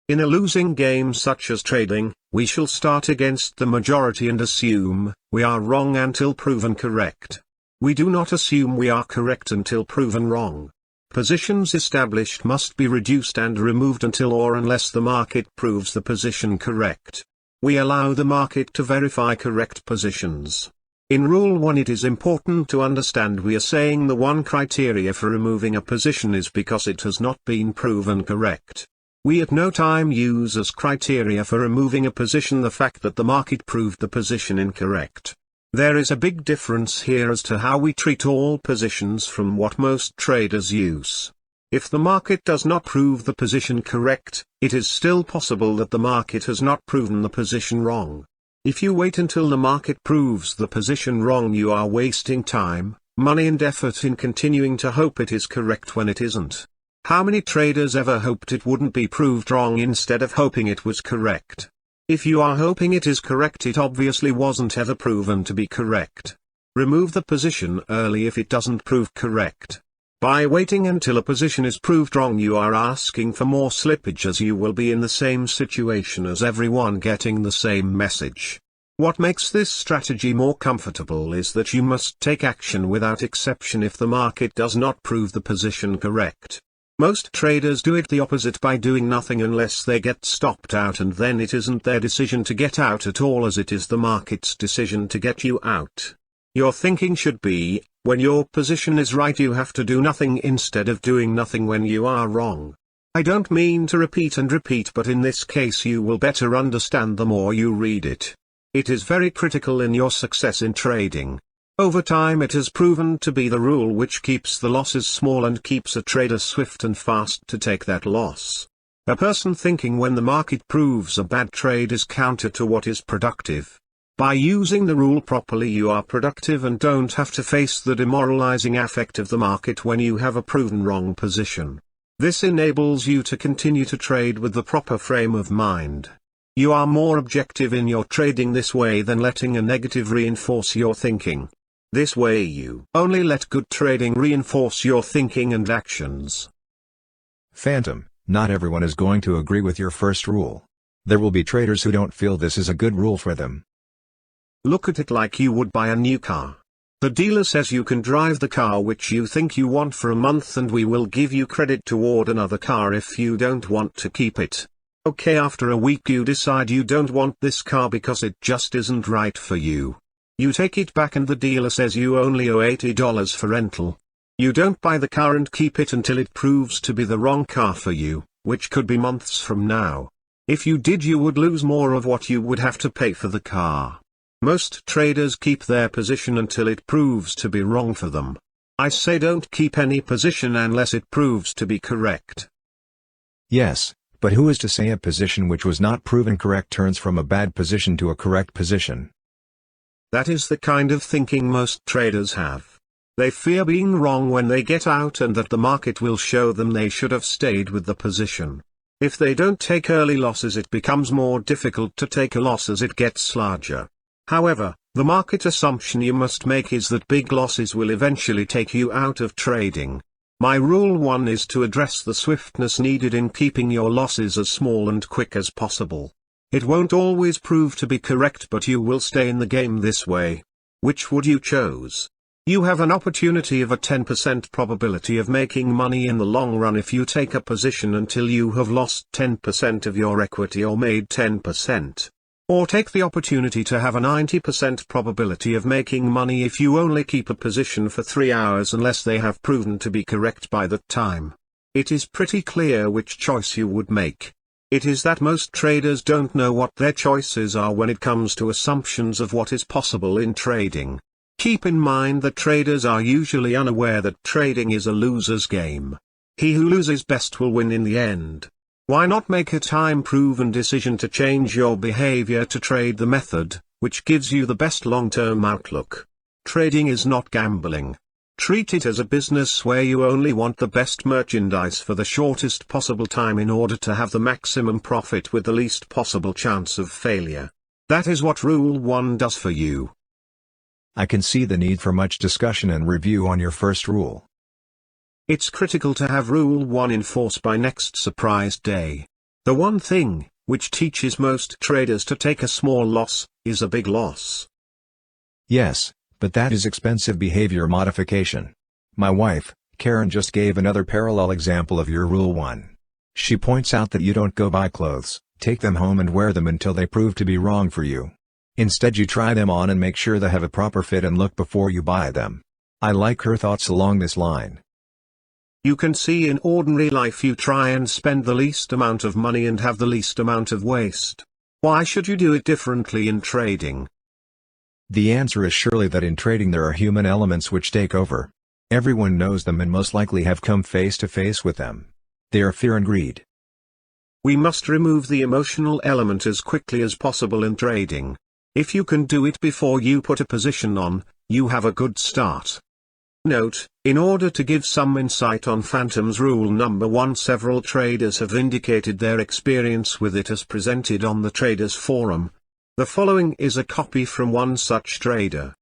In a losing game such as trading, we shall start against the majority and assume we are wrong until proven correct. We do not assume we are correct until proven wrong. Positions established must be reduced and removed until or unless the market proves the position correct. We allow the market to verify correct positions. In Rule 1 it is important to understand we are saying the one criteria for removing a position is because it has not been proven correct. We at no time use as criteria for removing a position the fact that the market proved the position incorrect. There is a big difference here as to how we treat all positions from what most traders use. If the market does not prove the position correct, it is still possible that the market has not proven the position wrong. If you wait until the market proves the position wrong, you are wasting time, money and effort in continuing to hope it is correct when it isn't. How many traders ever hoped it wouldn't be proved wrong instead of hoping it was correct? If you are hoping it is correct, it obviously wasn't ever proven to be correct. Remove the position early if it doesn't prove correct. By waiting until a position is proved wrong, you are asking for more slippage, as you will be in the same situation as everyone getting the same message. What makes this strategy more comfortable is that you must take action without exception if the market does not prove the position correct. Most traders do it the opposite by doing nothing unless they get stopped out, and then it isn't their decision to get out at all as it is the market's decision to get you out. Your thinking should be, when your position is right you have to do nothing instead of doing nothing when you are wrong. I don't mean to repeat and repeat, but in this case you will better understand the more you read it. It is very critical in your success in trading. Over time it has proven to be the rule which keeps the losses small and keeps a trader swift and fast to take that loss. A person thinking when the market proves a bad trade is counter to what is productive. By using the rule properly you are productive and don't have to face the demoralizing effect of the market when you have a proven wrong position. This enables you to continue to trade with the proper frame of mind. You are more objective in your trading this way than letting a negative reinforce your thinking. This way you only let good trading reinforce your thinking and actions. Phantom, not everyone is going to agree with your first rule. There will be traders who don't feel this is a good rule for them. Look at it like you would buy a new car. The dealer says you can drive the car which you think you want for a month and we will give you credit toward another car if you don't want to keep it. Okay, after a week you decide you don't want this car because it just isn't right for you. You take it back and the dealer says you only owe $80 for rental. You don't buy the car and keep it until it proves to be the wrong car for you, which could be months from now. If you did, you would lose more of what you would have to pay for the car. Most traders keep their position until it proves to be wrong for them. I say don't keep any position unless it proves to be correct. Yes, but who is to say a position which was not proven correct turns from a bad position to a correct position? That is the kind of thinking most traders have. They fear being wrong when they get out and that the market will show them they should have stayed with the position. If they don't take early losses, it becomes more difficult to take a loss as it gets larger. However, the market assumption you must make is that big losses will eventually take you out of trading. My rule 1 is to address the swiftness needed in keeping your losses as small and quick as possible. It won't always prove to be correct, but you will stay in the game this way. Which would you choose? You have an opportunity of a 10% probability of making money in the long run if you take a position until you have lost 10% of your equity or made 10%. Or take the opportunity to have a 90% probability of making money if you only keep a position for 3 hours unless they have proven to be correct by that time. It is pretty clear which choice you would make. It is that most traders don't know what their choices are when it comes to assumptions of what is possible in trading. Keep in mind that traders are usually unaware that trading is a loser's game. He who loses best will win in the end. Why not make a time-proven decision to change your behavior to trade the method, which gives you the best long-term outlook? Trading is not gambling. Treat it as a business where you only want the best merchandise for the shortest possible time in order to have the maximum profit with the least possible chance of failure. That is what Rule 1 does for you. I can see the need for much discussion and review on your first rule. It's critical to have Rule 1 in force by next surprise day. The one thing, which teaches most traders to take a small loss, is a big loss. Yes, but that is expensive behavior modification. My wife, Karen, just gave another parallel example of your Rule 1. She points out that you don't go buy clothes, take them home and wear them until they prove to be wrong for you. Instead you try them on and make sure they have a proper fit and look before you buy them. I like her thoughts along this line. You can see in ordinary life you try and spend the least amount of money and have the least amount of waste. Why should you do it differently in trading? The answer is surely that in trading there are human elements which take over. Everyone knows them and most likely have come face to face with them. They are fear and greed. We must remove the emotional element as quickly as possible in trading. If you can do it before you put a position on, you have a good start. Note, in order to give some insight on Phantom's Rule number 1, several traders have indicated their experience with it as presented on the Traders Forum. The following is a copy from one such trader.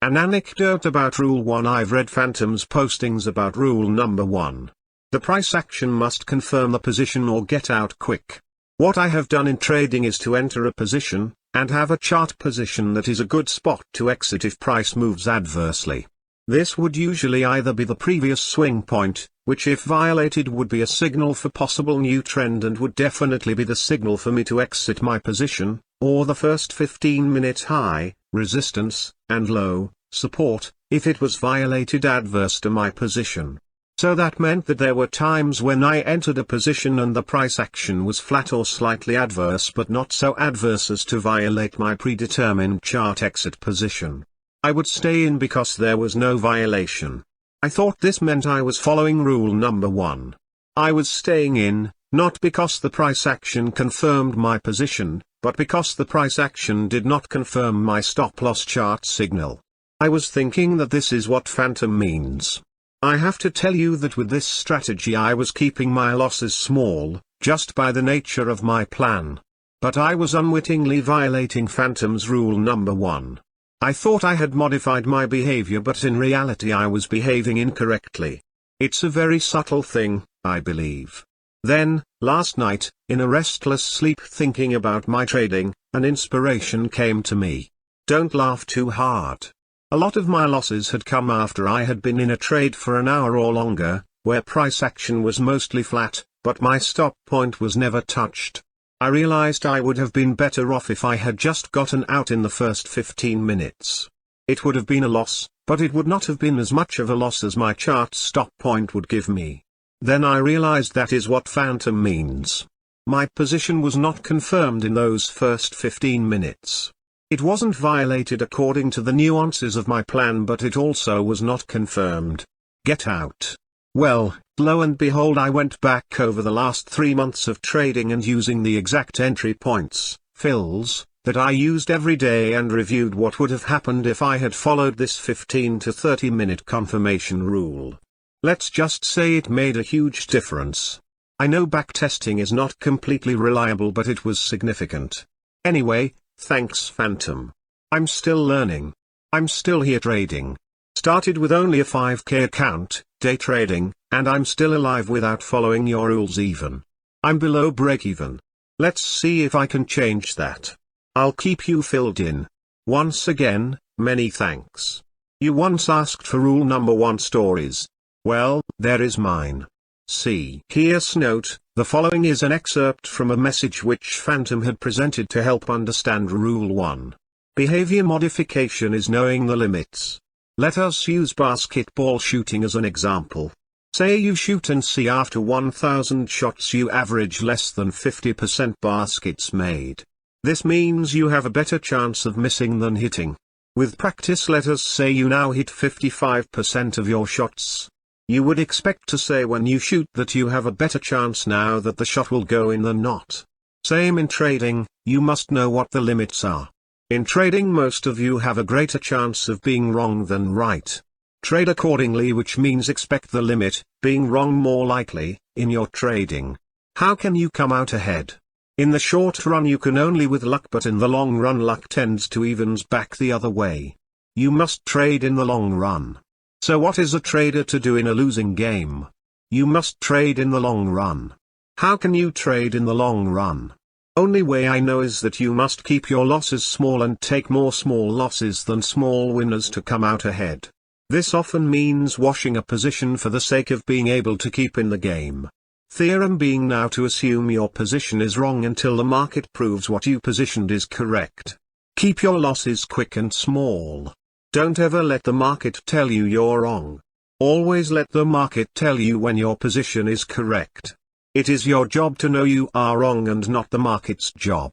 An anecdote about Rule 1. I've read Phantom's postings about Rule number 1. The price action must confirm the position or get out quick. What I have done in trading is to enter a position, and have a chart position that is a good spot to exit if price moves adversely. This would usually either be the previous swing point, which if violated would be a signal for possible new trend and would definitely be the signal for me to exit my position, or the first 15-minute high, resistance, and low, support, if it was violated adverse to my position. So that meant that there were times when I entered a position and the price action was flat or slightly adverse but not so adverse as to violate my predetermined chart exit position. I would stay in because there was no violation. I thought this meant I was following Rule number 1. I was staying in, not because the price action confirmed my position, but because the price action did not confirm my stop-loss chart signal. I was thinking that this is what Phantom means. I have to tell you that with this strategy I was keeping my losses small, just by the nature of my plan. But I was unwittingly violating Phantom's Rule number 1. I thought I had modified my behavior, but in reality I was behaving incorrectly. It's a very subtle thing, I believe. Then, last night, in a restless sleep thinking about my trading, an inspiration came to me. Don't laugh too hard. A lot of my losses had come after I had been in a trade for an hour or longer, where price action was mostly flat, but my stop point was never touched. I realized I would have been better off if I had just gotten out in the first 15 minutes. It would have been a loss, but it would not have been as much of a loss as my chart stop point would give me. Then I realized that is what Phantom means. My position was not confirmed in those first 15 minutes. It wasn't violated according to the nuances of my plan, but it also was not confirmed. Get out. Well, lo and behold, I went back over the last 3 months of trading and using the exact entry points, fills, that I used every day and reviewed what would have happened if I had followed this 15 to 30 minute confirmation rule. Let's just say it made a huge difference. I know backtesting is not completely reliable, but it was significant. Anyway, thanks Phantom. I'm still learning. I'm still here trading. Started with only a 5k account, day trading, and I'm still alive without following your rules even. I'm below break even. Let's see if I can change that. I'll keep you filled in. Once again, many thanks. You once asked for Rule number 1 stories. Well, there is mine. See. Here's note, the following is an excerpt from a message which Phantom had presented to help understand Rule 1. Behavior modification is knowing the limits. Let us use basketball shooting as an example. Say you shoot and see after 1,000 shots you average less than 50% baskets made. This means you have a better chance of missing than hitting. With practice, let us say you now hit 55% of your shots. You would expect to say when you shoot that you have a better chance now that the shot will go in than not. Same in trading, you must know what the limits are. In trading, most of you have a greater chance of being wrong than right. Trade accordingly, which means expect the limit, being wrong more likely, in your trading. How can you come out ahead? In the short run you can only with luck, but in the long run luck tends to evens back the other way. You must trade in the long run. So what is a trader to do in a losing game? You must trade in the long run. How can you trade in the long run? Only way I know is that you must keep your losses small and take more small losses than small winners to come out ahead. This often means washing a position for the sake of being able to keep in the game. Theorem being now to assume your position is wrong until the market proves what you positioned is correct. Keep your losses quick and small. Don't ever let the market tell you you're wrong. Always let the market tell you when your position is correct. It is your job to know you are wrong and not the market's job.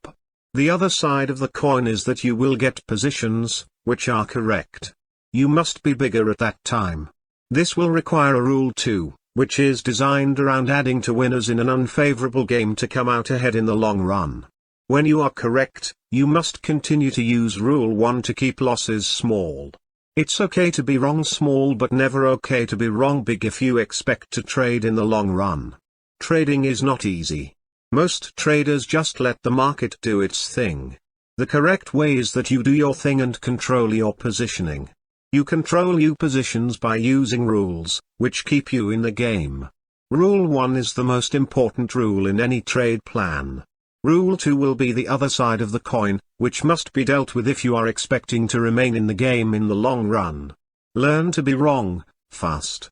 The other side of the coin is that you will get positions, which are correct. You must be bigger at that time. This will require a rule 2. Which is designed around adding to winners in an unfavorable game to come out ahead in the long run. When you are correct, you must continue to use Rule 1 to keep losses small. It's okay to be wrong small, but never okay to be wrong big if you expect to trade in the long run. Trading is not easy. Most traders just let the market do its thing. The correct way is that you do your thing and control your positioning. You control your positions by using rules, which keep you in the game. Rule 1 is the most important rule in any trade plan. Rule 2 will be the other side of the coin, which must be dealt with if you are expecting to remain in the game in the long run. Learn to be wrong, fast.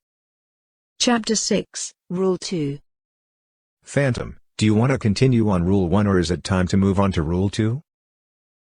Chapter 6, Rule 2. Phantom, do you want to continue on Rule 1 or is it time to move on to Rule 2?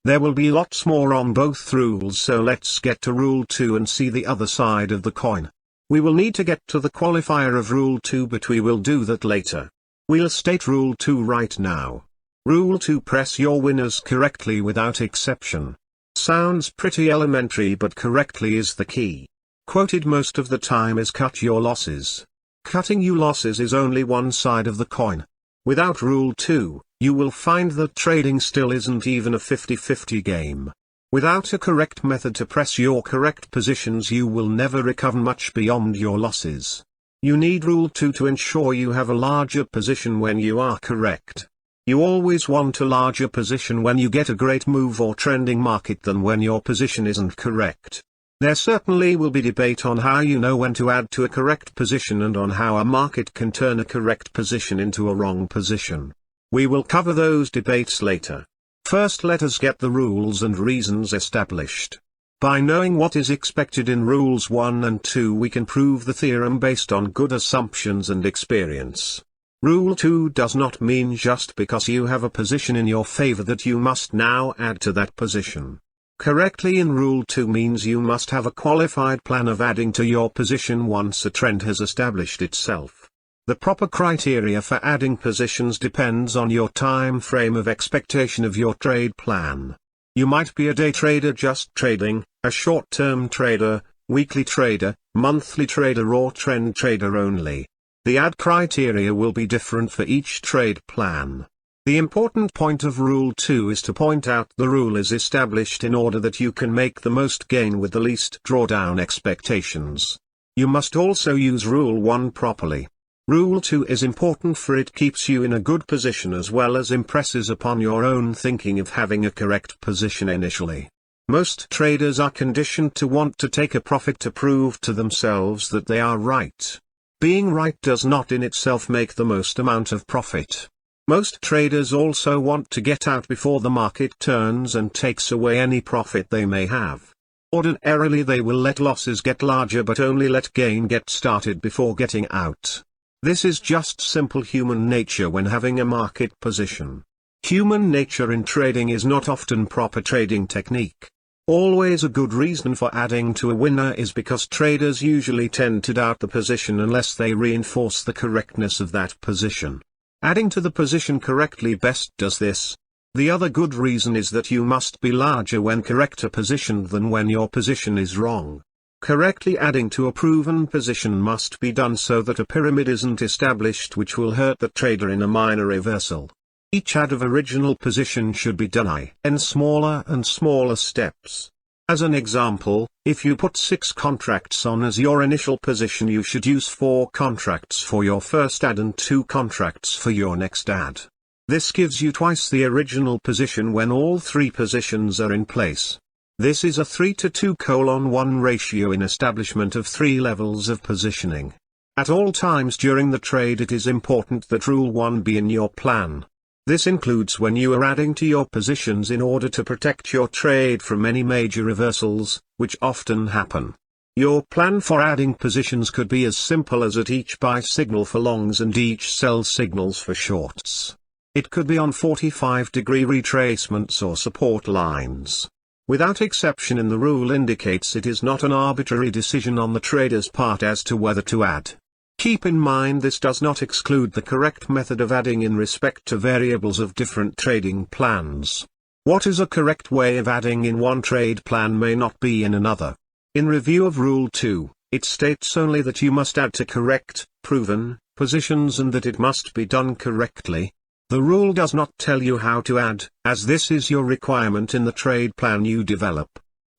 There will be lots more on both rules, so let's get to Rule 2 and see the other side of the coin. We will need to get to the qualifier of Rule 2, but we will do that later. We'll state Rule 2 right now. Rule 2: press your winners correctly without exception. Sounds pretty elementary, but correctly is the key. Quoted most of the time is cut your losses. Cutting your losses is only one side of the coin. Without Rule 2, you will find that trading still isn't even a 50-50 game. Without a correct method to press your correct positions, you will never recover much beyond your losses. You need Rule 2 to ensure you have a larger position when you are correct. You always want a larger position when you get a great move or trending market than when your position isn't correct. There certainly will be debate on how you know when to add to a correct position and on how a market can turn a correct position into a wrong position. We will cover those debates later. First, let us get the rules and reasons established. By knowing what is expected in Rules 1 and 2, we can prove the theorem based on good assumptions and experience. Rule 2 does not mean just because you have a position in your favor that you must now add to that position. Correctly in Rule 2 means you must have a qualified plan of adding to your position once a trend has established itself. The proper criteria for adding positions depends on your time frame of expectation of your trade plan. You might be a day trader just trading, a short-term trader, weekly trader, monthly trader, or trend trader only. The add criteria will be different for each trade plan. The important point of Rule 2 is to point out the rule is established in order that you can make the most gain with the least drawdown expectations. You must also use Rule 1 properly. Rule 2 is important for it keeps you in a good position as well as impresses upon your own thinking of having a correct position initially. Most traders are conditioned to want to take a profit to prove to themselves that they are right. Being right does not in itself make the most amount of profit. Most traders also want to get out before the market turns and takes away any profit they may have. Ordinarily they will let losses get larger but only let gain get started before getting out. This is just simple human nature when having a market position. Human nature in trading is not often proper trading technique. Always a good reason for adding to a winner is because traders usually tend to doubt the position unless they reinforce the correctness of that position. Adding to the position correctly best does this. The other good reason is that you must be larger when correctly positioned than when your position is wrong. Correctly adding to a proven position must be done so that a pyramid isn't established which will hurt the trader in a minor reversal. Each add of original position should be done in smaller and smaller steps. As an example, if you put 6 contracts on as your initial position, you should use 4 contracts for your first add and 2 contracts for your next add. This gives you twice the original position when all 3 positions are in place. This is a 3:2:1 ratio in establishment of 3 levels of positioning. At all times during the trade it is important that Rule 1 be in your plan. This includes when you are adding to your positions in order to protect your trade from any major reversals, which often happen. Your plan for adding positions could be as simple as at each buy signal for longs and each sell signals for shorts. It could be on 45-degree retracements or support lines. Without exception, in the rule indicates it is not an arbitrary decision on the trader's part as to whether to add. Keep in mind this does not exclude the correct method of adding in respect to variables of different trading plans. What is a correct way of adding in one trade plan may not be in another. In review of Rule 2, it states only that you must add to correct, proven, positions and that it must be done correctly. The rule does not tell you how to add, as this is your requirement in the trade plan you develop.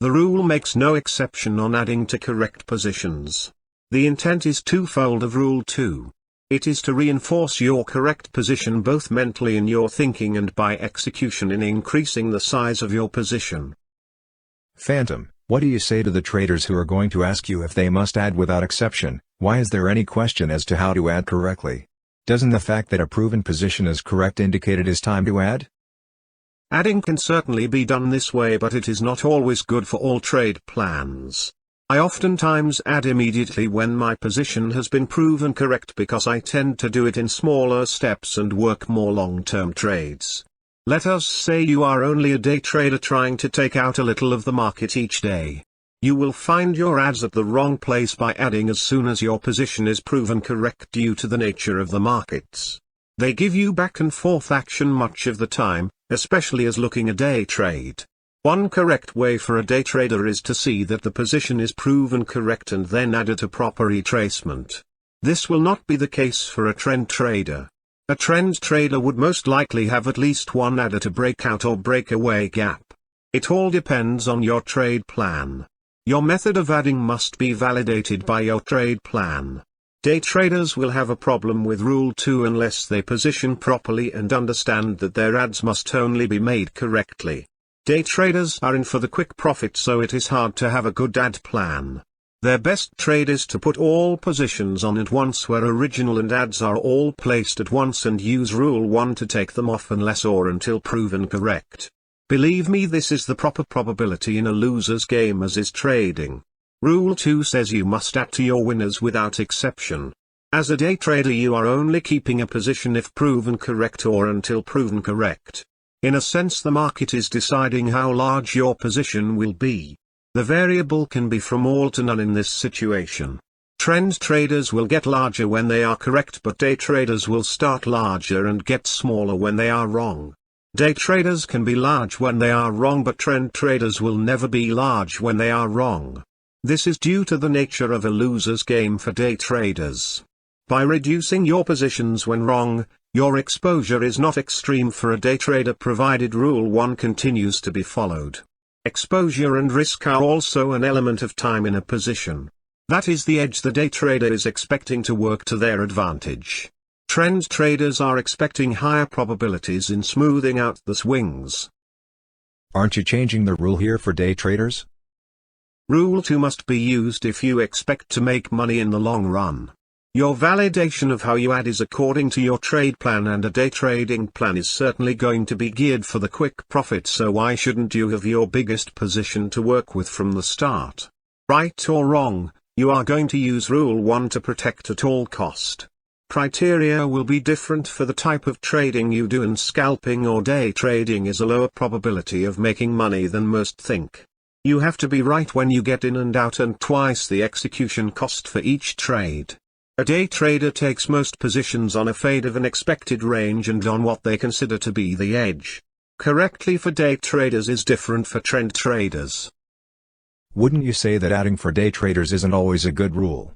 The rule makes no exception on adding to correct positions. The intent is twofold of Rule 2. It is to reinforce your correct position both mentally in your thinking and by execution in increasing the size of your position. Phantom, what do you say to the traders who are going to ask you if they must add without exception? Why is there any question as to how to add correctly? Doesn't the fact that a proven position is correct indicate it is time to add? Adding can certainly be done this way, but it is not always good for all trade plans. I oftentimes add immediately when my position has been proven correct because I tend to do it in smaller steps and work more long-term trades. Let us say you are only a day trader trying to take out a little of the market each day. You will find your adds at the wrong place by adding as soon as your position is proven correct due to the nature of the markets. They give you back and forth action much of the time, especially as looking a day trade. One correct way for a day trader is to see that the position is proven correct and then add at a proper retracement. This will not be the case for a trend trader. A trend trader would most likely have at least one add at a breakout or breakaway gap. It all depends on your trade plan. Your method of adding must be validated by your trade plan. Day traders will have a problem with Rule 2 unless they position properly and understand that their adds must only be made correctly. Day traders are in for the quick profit, so it is hard to have a good add plan. Their best trade is to put all positions on at once where original and adds are all placed at once and use Rule 1 to take them off unless or until proven correct. Believe me, this is the proper probability in a loser's game as is trading. Rule 2 says you must add to your winners without exception. As a day trader you are only keeping a position if proven correct or until proven correct. In a sense the market is deciding how large your position will be. The variable can be from all to none in this situation. Trend traders will get larger when they are correct, but day traders will start larger and get smaller when they are wrong. Day traders can be large when they are wrong, but trend traders will never be large when they are wrong. This is due to the nature of a loser's game for day traders. By reducing your positions when wrong, your exposure is not extreme for a day trader provided Rule 1 continues to be followed. Exposure and risk are also an element of time in a position. That is the edge the day trader is expecting to work to their advantage. Trend traders are expecting higher probabilities in smoothing out the swings. Aren't you changing the rule here for day traders? Rule 2 must be used if you expect to make money in the long run. Your validation of how you add is according to your trade plan, and a day trading plan is certainly going to be geared for the quick profit, so why shouldn't you have your biggest position to work with from the start? Right or wrong, you are going to use Rule 1 to protect at all cost. Criteria will be different for the type of trading you do, and scalping or day trading is a lower probability of making money than most think. You have to be right when you get in and out, and twice the execution cost for each trade. A day trader takes most positions on a fade of an expected range and on what they consider to be the edge. correctly for day traders is different for trend traders. Wouldn't you say that adding for day traders isn't always a good rule?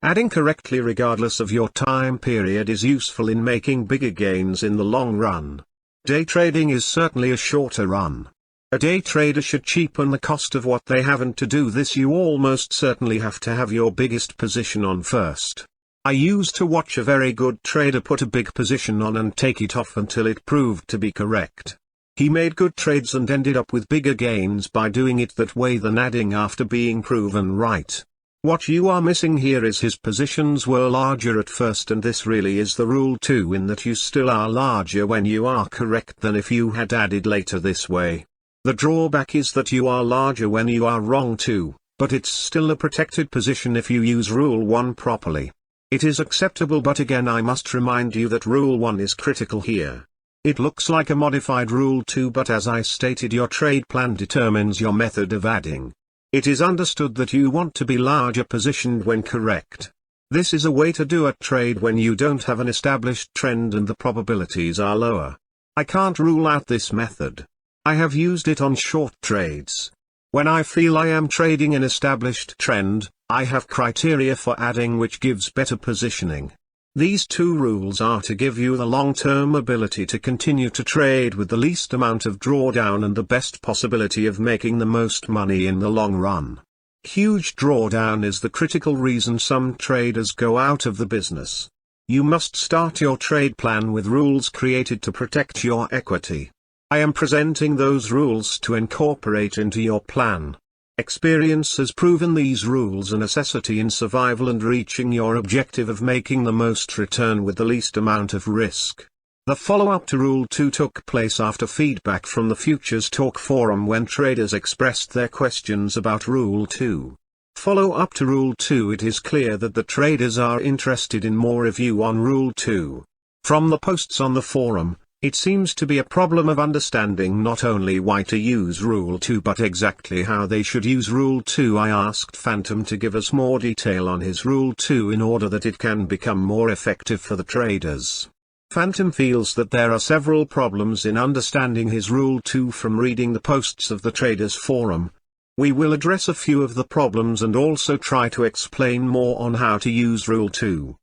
Adding correctly regardless of your time period is useful in making bigger gains in the long run. Day trading is certainly a shorter run. A day trader should cheapen the cost of what they have, and to do this you almost certainly have to have your biggest position on first. I used to watch a very good trader put a big position on and take it off until it proved to be correct. He made good trades and ended up with bigger gains by doing it that way than adding after being proven right. What you are missing here is his positions were larger at first, and this really is the rule too, in that you still are larger when you are correct than if you had added later this way. The drawback is that you are larger when you are wrong too, but it's still a protected position if you use Rule 1 properly. It is acceptable, but again I must remind you that Rule 1 is critical here. It looks like a modified Rule 2, but as I stated, your trade plan determines your method of adding. It is understood that you want to be larger positioned when correct. This is a way to do a trade when you don't have an established trend and the probabilities are lower. I can't rule out this method. I have used it on short trades. When I feel I am trading an established trend, I have criteria for adding which gives better positioning. These two rules are to give you the long-term ability to continue to trade with the least amount of drawdown and the best possibility of making the most money in the long run. Huge drawdown is the critical reason some traders go out of the business. You must start your trade plan with rules created to protect your equity. I am presenting those rules to incorporate into your plan. Experience has proven these rules a necessity in survival and reaching your objective of making the most return with the least amount of risk. The follow-up to Rule 2 took place after feedback from the Futures Talk forum when traders expressed their questions about Rule 2. Follow-up to Rule 2. It is clear that the traders are interested in more review on Rule 2. From the posts on the forum, it seems to be a problem of understanding not only why to use Rule 2 but exactly how they should use Rule 2. I asked Phantom to give us more detail on his Rule 2 in order that it can become more effective for the traders. Phantom feels that there are several problems in understanding his Rule 2 from reading the posts of the traders forum. We will address a few of the problems and also try to explain more on how to use Rule 2.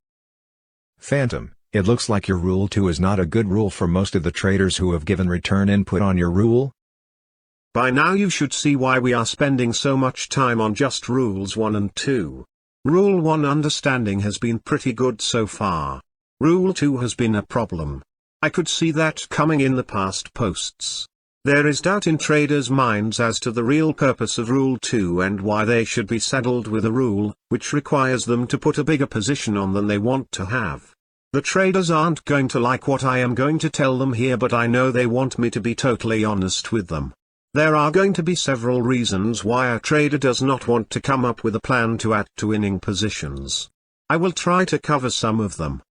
Phantom, it looks like your Rule 2 is not a good rule for most of the traders who have given return input on your rule. By now you should see why we are spending so much time on just Rules 1 and 2. Rule 1 understanding has been pretty good so far. Rule 2 has been a problem. I could see that coming in the past posts. There is doubt in traders' minds as to the real purpose of Rule 2 and why they should be saddled with a rule, which requires them to put a bigger position on than they want to have. The traders aren't going to like what I am going to tell them here, but I know they want me to be totally honest with them. There are going to be several reasons why a trader does not want to come up with a plan to add to winning positions. I will try to cover some of them.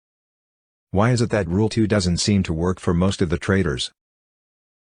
Why is it that Rule 2 doesn't seem to work for most of the traders?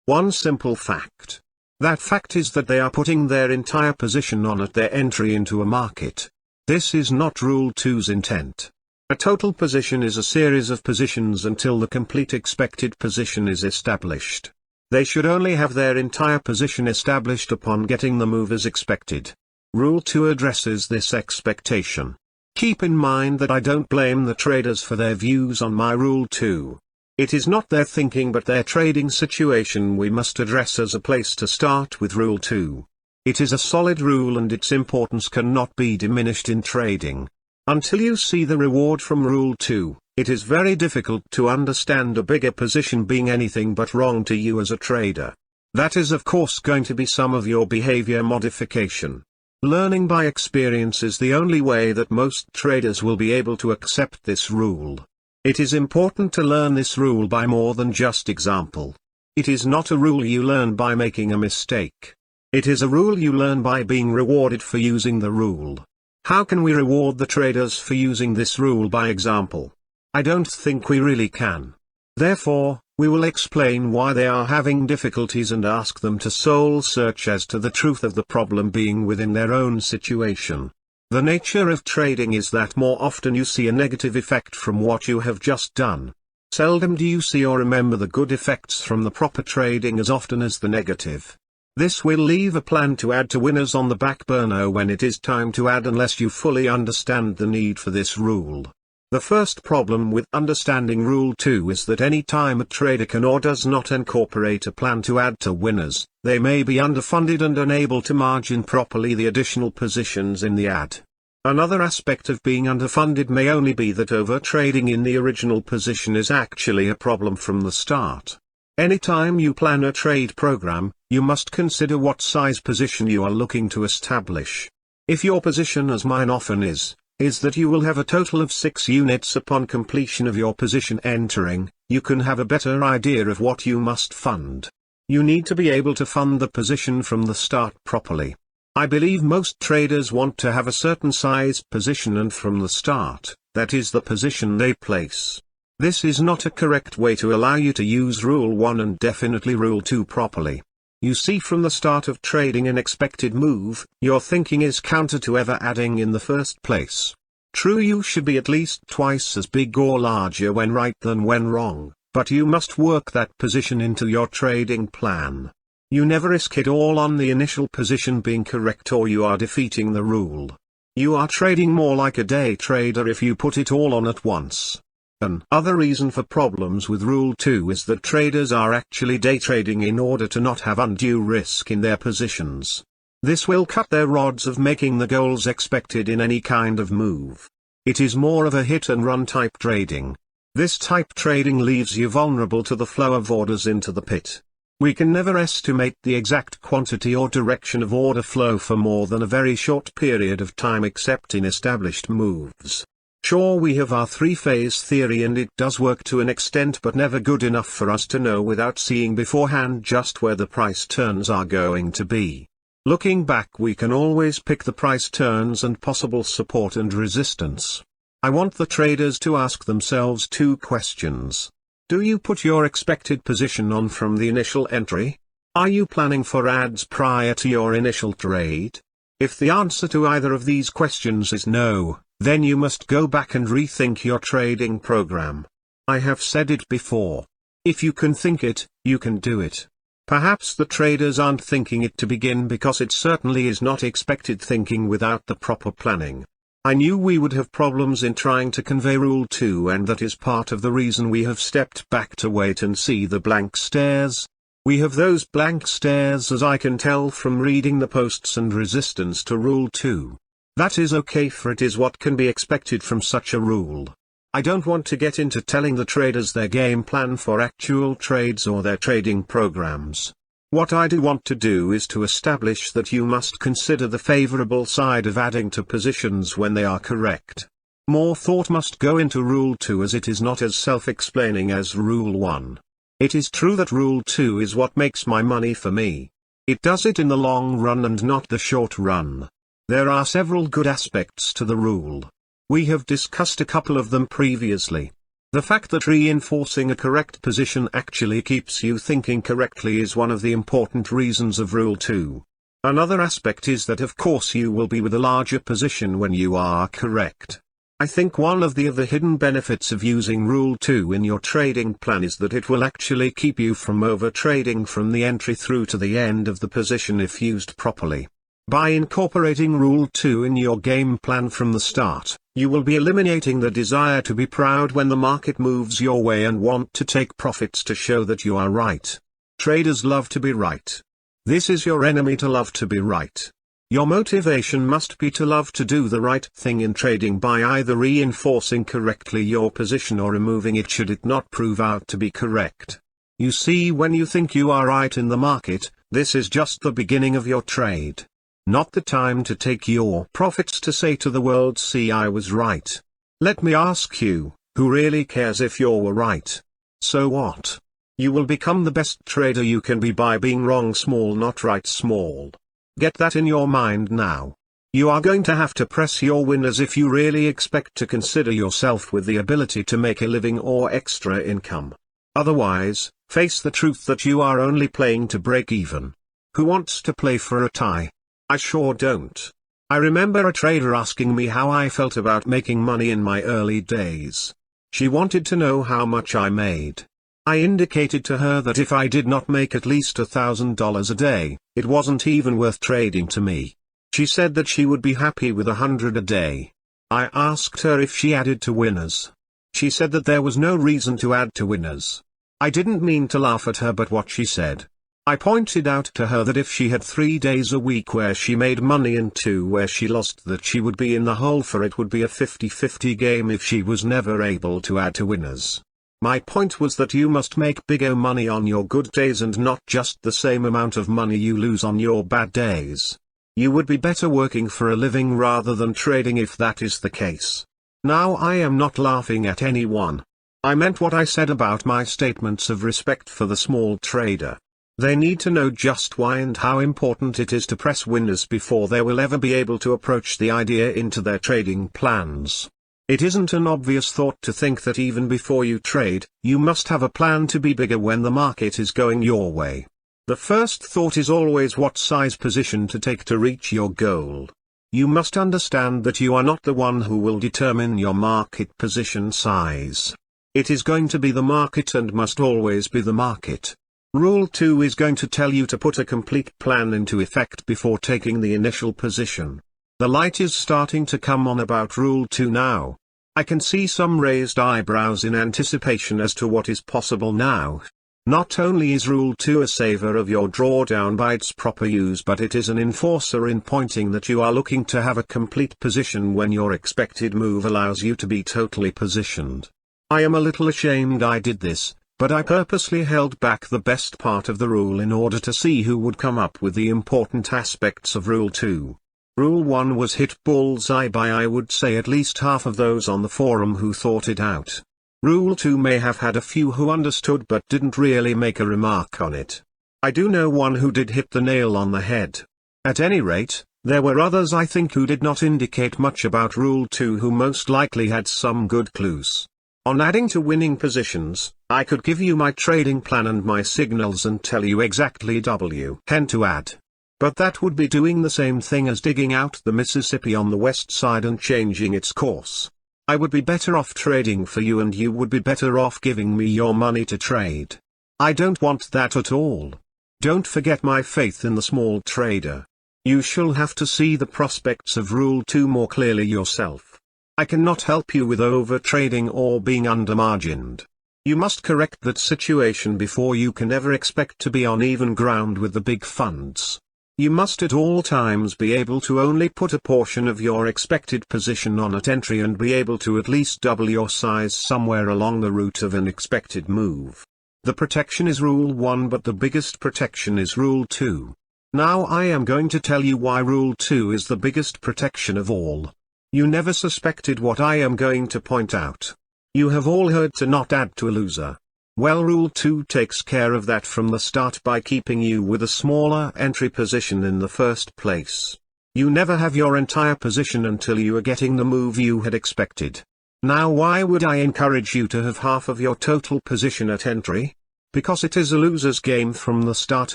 One simple fact. That fact is that they are putting their entire position on at their entry into a market. This is not Rule 2's intent. A total position is a series of positions until the complete expected position is established. They should only have their entire position established upon getting the move as expected. Rule 2 addresses this expectation. Keep in mind that I don't blame the traders for their views on my Rule 2. It is not their thinking but their trading situation we must address as a place to start with Rule 2. It is a solid rule and its importance cannot be diminished in trading. Until you see the reward from Rule 2, it is very difficult to understand a bigger position being anything but wrong to you as a trader. That is of course going to be some of your behavior modification. Learning by experience is the only way that most traders will be able to accept this rule. It is important to learn this rule by more than just example. It is not a rule you learn by making a mistake. It is a rule you learn by being rewarded for using the rule. How can we reward the traders for using this rule by example? I don't think we really can. Therefore, we will explain why they are having difficulties and ask them to soul search as to the truth of the problem being within their own situation. The nature of trading is that more often you see a negative effect from what you have just done. Seldom do you see or remember the good effects from the proper trading as often as the negative. This will leave a plan to add to winners on the back burner when it is time to add, unless you fully understand the need for this rule. The first problem with understanding Rule 2 is that any time a trader can or does not incorporate a plan to add to winners, they may be underfunded and unable to margin properly the additional positions in the ad. Another aspect of being underfunded may only be that overtrading in the original position is actually a problem from the start. Anytime you plan a trade program, you must consider what size position you are looking to establish. If your position, as mine often is that you will have a total of 6 units upon completion of your position entering, you can have a better idea of what you must fund. You need to be able to fund the position from the start properly. I believe most traders want to have a certain size position and from the start, that is the position they place. This is not a correct way to allow you to use Rule 1 and definitely Rule 2 properly. You see, from the start of trading an expected move, your thinking is counter to ever adding in the first place. True, you should be at least twice as big or larger when right than when wrong, but you must work that position into your trading plan. You never risk it all on the initial position being correct, or you are defeating the rule. You are trading more like a day trader if you put it all on at once. Another reason for problems with Rule 2 is that traders are actually day trading in order to not have undue risk in their positions. This will cut their odds of making the goals expected in any kind of move. It is more of a hit and run type trading. This type trading leaves you vulnerable to the flow of orders into the pit. We can never estimate the exact quantity or direction of order flow for more than a very short period of time except in established moves. Sure, we have our three-phase theory and it does work to an extent, but never good enough for us to know without seeing beforehand just where the price turns are going to be. Looking back, we can always pick the price turns and possible support and resistance. I want the traders to ask themselves 2 questions. Do you put your expected position on from the initial entry? Are you planning for ads prior to your initial trade? If the answer to either of these questions is no, then you must go back and rethink your trading program. I have said it before. If you can think it, you can do it. Perhaps the traders aren't thinking it to begin, because it certainly is not expected thinking without the proper planning. I knew we would have problems in trying to convey Rule 2, and that is part of the reason we have stepped back to wait and see the blank stares. We have those blank stares, as I can tell from reading the posts and resistance to Rule 2. That is okay, for it is what can be expected from such a rule. I don't want to get into telling the traders their game plan for actual trades or their trading programs. What I do want to do is to establish that you must consider the favorable side of adding to positions when they are correct. More thought must go into Rule 2, as it is not as self-explaining as Rule 1. It is true that Rule 2 is what makes my money for me. It does it in the long run and not the short run. There are several good aspects to the rule. We have discussed a couple of them previously. The fact that reinforcing a correct position actually keeps you thinking correctly is one of the important reasons of Rule 2. Another aspect is that of course you will be with a larger position when you are correct. I think one of the other hidden benefits of using Rule 2 in your trading plan is that it will actually keep you from overtrading from the entry through to the end of the position if used properly. By incorporating Rule 2 in your game plan from the start, you will be eliminating the desire to be proud when the market moves your way and want to take profits to show that you are right. Traders love to be right. This is your enemy, to love to be right. Your motivation must be to love to do the right thing in trading by either reinforcing correctly your position or removing it should it not prove out to be correct. You see, when you think you are right in the market, this is just the beginning of your trade. Not the time to take your profits to say to the world, see, I was right. Let me ask you, who really cares if you were right? So what? You will become the best trader you can be by being wrong small, not right small. Get that in your mind now. You are going to have to press your winners if you really expect to consider yourself with the ability to make a living or extra income. Otherwise, face the truth that you are only playing to break even. Who wants to play for a tie? I sure don't. I remember a trader asking me how I felt about making money in my early days. She wanted to know how much I made. I indicated to her that if I did not make at least $1,000 a day, it wasn't even worth trading to me. She said that she would be happy with $100 a day. I asked her if she added to winners. She said that there was no reason to add to winners. I didn't mean to laugh at her, but what she said. I pointed out to her that if she had 3 days a week where she made money and 2 where she lost, that she would be in the hole, for it would be a 50-50 game if she was never able to add to winners. My point was that you must make bigger money on your good days and not just the same amount of money you lose on your bad days. You would be better working for a living rather than trading if that is the case. Now I am not laughing at anyone. I meant what I said about my statements of respect for the small trader. They need to know just why and how important it is to press winners before they will ever be able to approach the idea into their trading plans. It isn't an obvious thought to think that even before you trade, you must have a plan to be bigger when the market is going your way. The first thought is always what size position to take to reach your goal. You must understand that you are not the one who will determine your market position size. It is going to be the market and must always be the market. Rule 2 is going to tell you to put a complete plan into effect before taking the initial position. The light is starting to come on about Rule 2 now. I can see some raised eyebrows in anticipation as to what is possible now. Not only is Rule 2 a saver of your drawdown by its proper use, but it is an enforcer in pointing that you are looking to have a complete position when your expected move allows you to be totally positioned. I am a little ashamed I did this, but I purposely held back the best part of the rule in order to see who would come up with the important aspects of Rule 2. Rule 1 was hit bullseye by, I would say, at least half of those on the forum who thought it out. Rule 2 may have had a few who understood but didn't really make a remark on it. I do know one who did hit the nail on the head. At any rate, there were others I think who did not indicate much about Rule 2 who most likely had some good clues. On adding to winning positions, I could give you my trading plan and my signals and tell you exactly when to add. But that would be doing the same thing as digging out the Mississippi on the west side and changing its course. I would be better off trading for you and you would be better off giving me your money to trade. I don't want that at all. Don't forget my faith in the small trader. You shall have to see the prospects of Rule 2 more clearly yourself. I cannot help you with overtrading or being undermargined. You must correct that situation before you can ever expect to be on even ground with the big funds. You must at all times be able to only put a portion of your expected position on at entry and be able to at least double your size somewhere along the route of an expected move. The protection is Rule 1, but the biggest protection is Rule 2. Now I am going to tell you why Rule 2 is the biggest protection of all. You never suspected what I am going to point out. You have all heard to not add to a loser. Well, Rule 2 takes care of that from the start by keeping you with a smaller entry position in the first place. You never have your entire position until you are getting the move you had expected. Now why would I encourage you to have half of your total position at entry? Because it is a loser's game from the start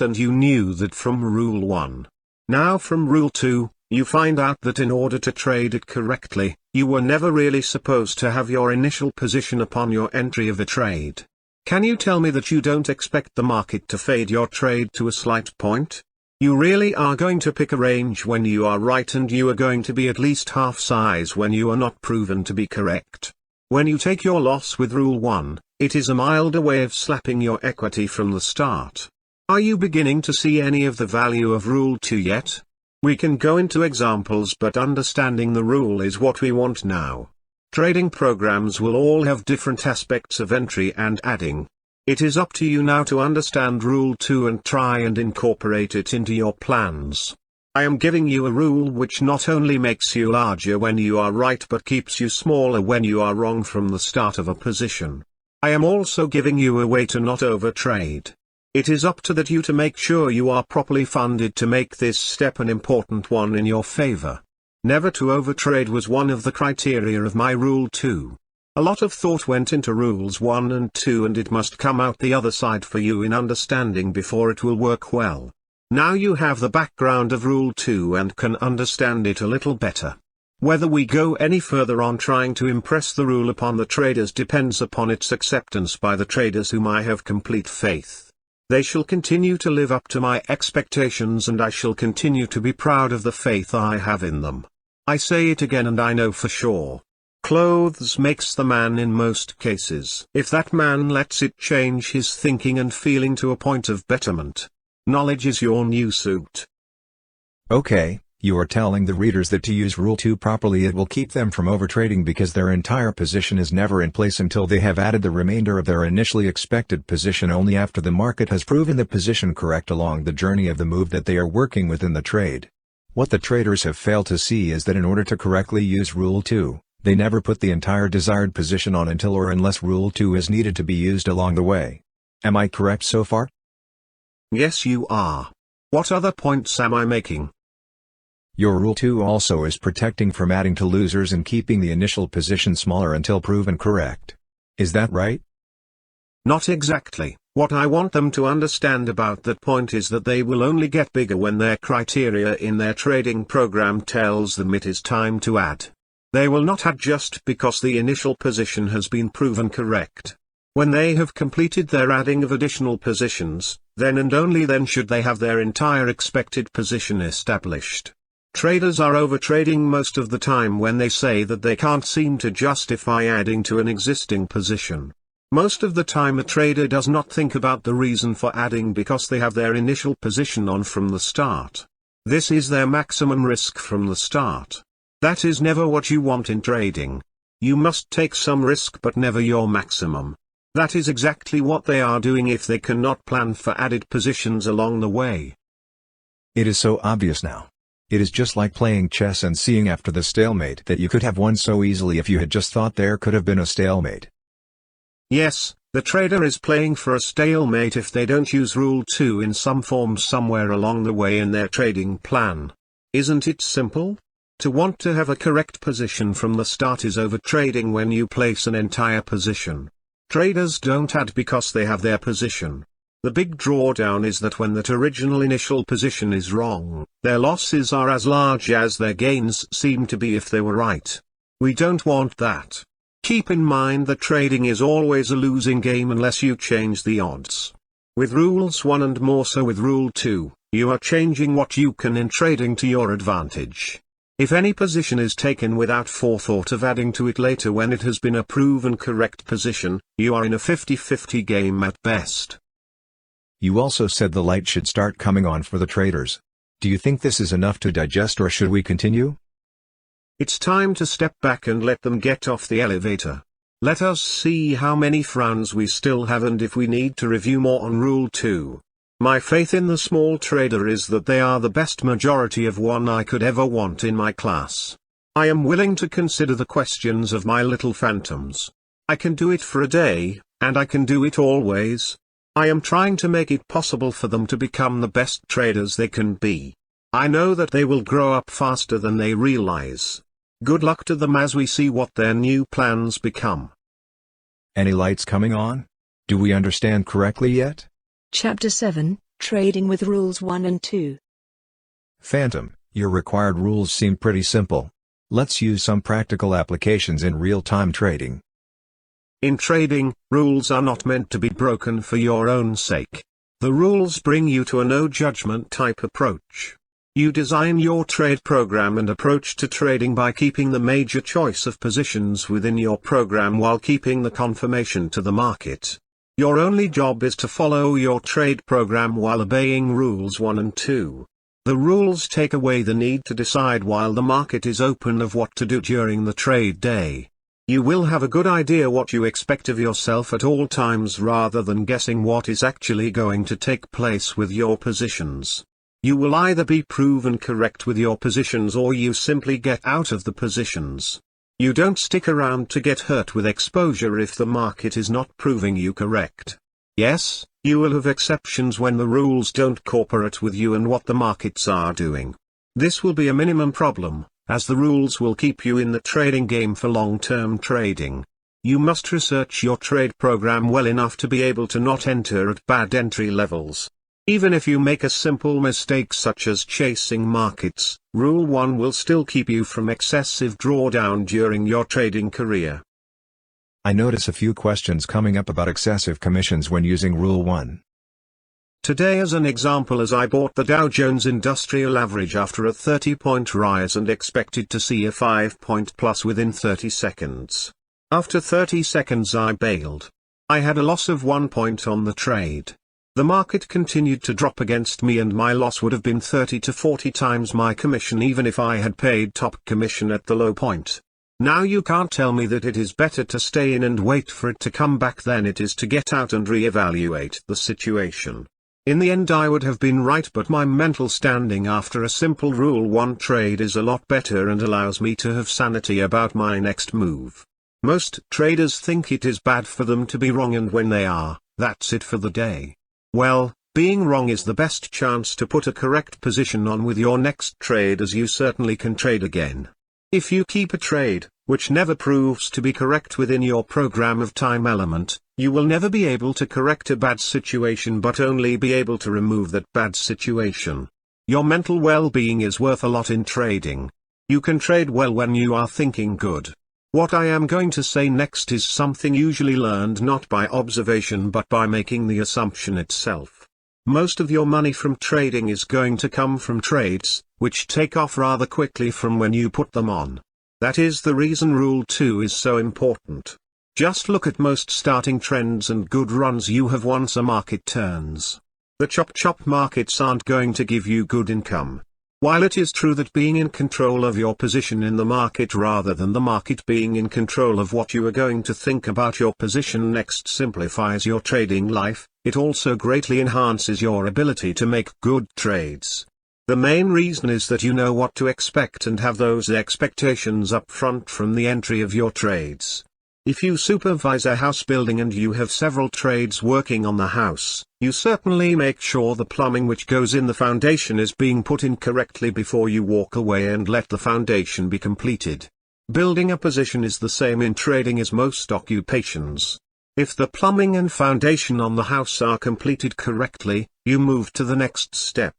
and you knew that from Rule 1. Now from Rule 2, you find out that in order to trade it correctly, you were never really supposed to have your initial position upon your entry of a trade. Can you tell me that you don't expect the market to fade your trade to a slight point? You really are going to pick a range when you are right, and you are going to be at least half size when you are not proven to be correct. When you take your loss with Rule 1, it is a milder way of slapping your equity from the start. Are you beginning to see any of the value of Rule 2 yet? We can go into examples, but understanding the rule is what we want now. Trading programs will all have different aspects of entry and adding. It is up to you now to understand Rule 2 and try and incorporate it into your plans. I am giving you a rule which not only makes you larger when you are right but keeps you smaller when you are wrong from the start of a position. I am also giving you a way to not overtrade. It is up to you to make sure you are properly funded to make this step an important one in your favor. Never to overtrade was one of the criteria of my Rule 2. A lot of thought went into Rules 1 and 2, and it must come out the other side for you in understanding before it will work well. Now you have the background of Rule 2 and can understand it a little better. Whether we go any further on trying to impress the rule upon the traders depends upon its acceptance by the traders, whom I have complete faith. They shall continue to live up to my expectations, and I shall continue to be proud of the faith I have in them. I say it again, and I know for sure. Clothes makes the man in most cases. If that man lets it change his thinking and feeling to a point of betterment, knowledge is your new suit. Okay, you are telling the readers that to use Rule 2 properly it will keep them from overtrading because their entire position is never in place until they have added the remainder of their initially expected position only after the market has proven the position correct along the journey of the move that they are working within the trade. What the traders have failed to see is that in order to correctly use Rule 2, they never put the entire desired position on until or unless Rule 2 is needed to be used along the way. Am I correct so far? Yes, you are. What other points am I making? Your Rule 2 also is protecting from adding to losers and keeping the initial position smaller until proven correct. Is that right? Not exactly. What I want them to understand about that point is that they will only get bigger when their criteria in their trading program tells them it is time to add. They will not add just because the initial position has been proven correct. When they have completed their adding of additional positions, then and only then should they have their entire expected position established. Traders are overtrading most of the time when they say that they can't seem to justify adding to an existing position. Most of the time a trader does not think about the reason for adding because they have their initial position on from the start. This is their maximum risk from the start. That is never what you want in trading. You must take some risk but never your maximum. That is exactly what they are doing if they cannot plan for added positions along the way. It is so obvious now. It is just like playing chess and seeing after the stalemate that you could have won so easily if you had just thought there could have been a stalemate. Yes, the trader is playing for a stalemate if they don't use Rule 2 in some form somewhere along the way in their trading plan. Isn't it simple? To want to have a correct position from the start is overtrading when you place an entire position. Traders don't add because they have their position. The big drawdown is that when that original initial position is wrong, their losses are as large as their gains seem to be if they were right. We don't want that. Keep in mind that trading is always a losing game unless you change the odds. With Rules 1 and more so with Rule 2, you are changing what you can in trading to your advantage. If any position is taken without forethought of adding to it later when it has been a proven correct position, you are in a 50-50 game at best. You also said the light should start coming on for the traders. Do you think this is enough to digest or should we continue? It's time to step back and let them get off the elevator. Let us see how many frowns we still have and if we need to review more on Rule 2. My faith in the small trader is that they are the best majority of one I could ever want in my class. I am willing to consider the questions of my little phantoms. I can do it for a day, and I can do it always. I am trying to make it possible for them to become the best traders they can be. I know that they will grow up faster than they realize. Good luck to them as we see what their new plans become. Any lights coming on? Do we understand correctly yet? Chapter 7, Trading with Rules 1 and 2. Phantom, your required rules seem pretty simple. Let's use some practical applications in real-time trading. In trading, rules are not meant to be broken for your own sake. The rules bring you to a no-judgment type approach. You design your trade program and approach to trading by keeping the major choice of positions within your program while keeping the confirmation to the market. Your only job is to follow your trade program while obeying Rules 1 and 2. The rules take away the need to decide while the market is open of what to do during the trade day. You will have a good idea what you expect of yourself at all times rather than guessing what is actually going to take place with your positions. You will either be proven correct with your positions or you simply get out of the positions. You don't stick around to get hurt with exposure if the market is not proving you correct. Yes, you will have exceptions when the rules don't cooperate with you and what the markets are doing. This will be a minimum problem, as the rules will keep you in the trading game for long-term trading. You must research your trade program well enough to be able to not enter at bad entry levels. Even if you make a simple mistake such as chasing markets, Rule 1 will still keep you from excessive drawdown during your trading career. I notice a few questions coming up about excessive commissions when using Rule 1. Today as an example, as I bought the Dow Jones Industrial Average after a 30-point rise and expected to see a 5-point plus within 30 seconds. After 30 seconds I bailed. I had a loss of 1 point on the trade. The market continued to drop against me and my loss would have been 30 to 40 times my commission even if I had paid top commission at the low point. Now you can't tell me that it is better to stay in and wait for it to come back than it is to get out and re-evaluate the situation. In the end I would have been right, but my mental standing after a simple Rule 1 trade is a lot better and allows me to have sanity about my next move. Most traders think it is bad for them to be wrong, and when they are, that's it for the day. Well, being wrong is the best chance to put a correct position on with your next trade, as you certainly can trade again. If you keep a trade, which never proves to be correct within your program of time element, you will never be able to correct a bad situation but only be able to remove that bad situation. Your mental well-being is worth a lot in trading. You can trade well when you are thinking good. What I am going to say next is something usually learned not by observation but by making the assumption itself. Most of your money from trading is going to come from trades, which take off rather quickly from when you put them on. That is the reason Rule 2 is so important. Just look at most starting trends and good runs you have once a market turns. The chop markets aren't going to give you good income. While it is true that being in control of your position in the market rather than the market being in control of what you are going to think about your position next simplifies your trading life, it also greatly enhances your ability to make good trades. The main reason is that you know what to expect and have those expectations up front from the entry of your trades. If you supervise a house building and you have several trades working on the house, you certainly make sure the plumbing which goes in the foundation is being put in correctly before you walk away and let the foundation be completed. Building a position is the same in trading as most occupations. If the plumbing and foundation on the house are completed correctly, you move to the next step.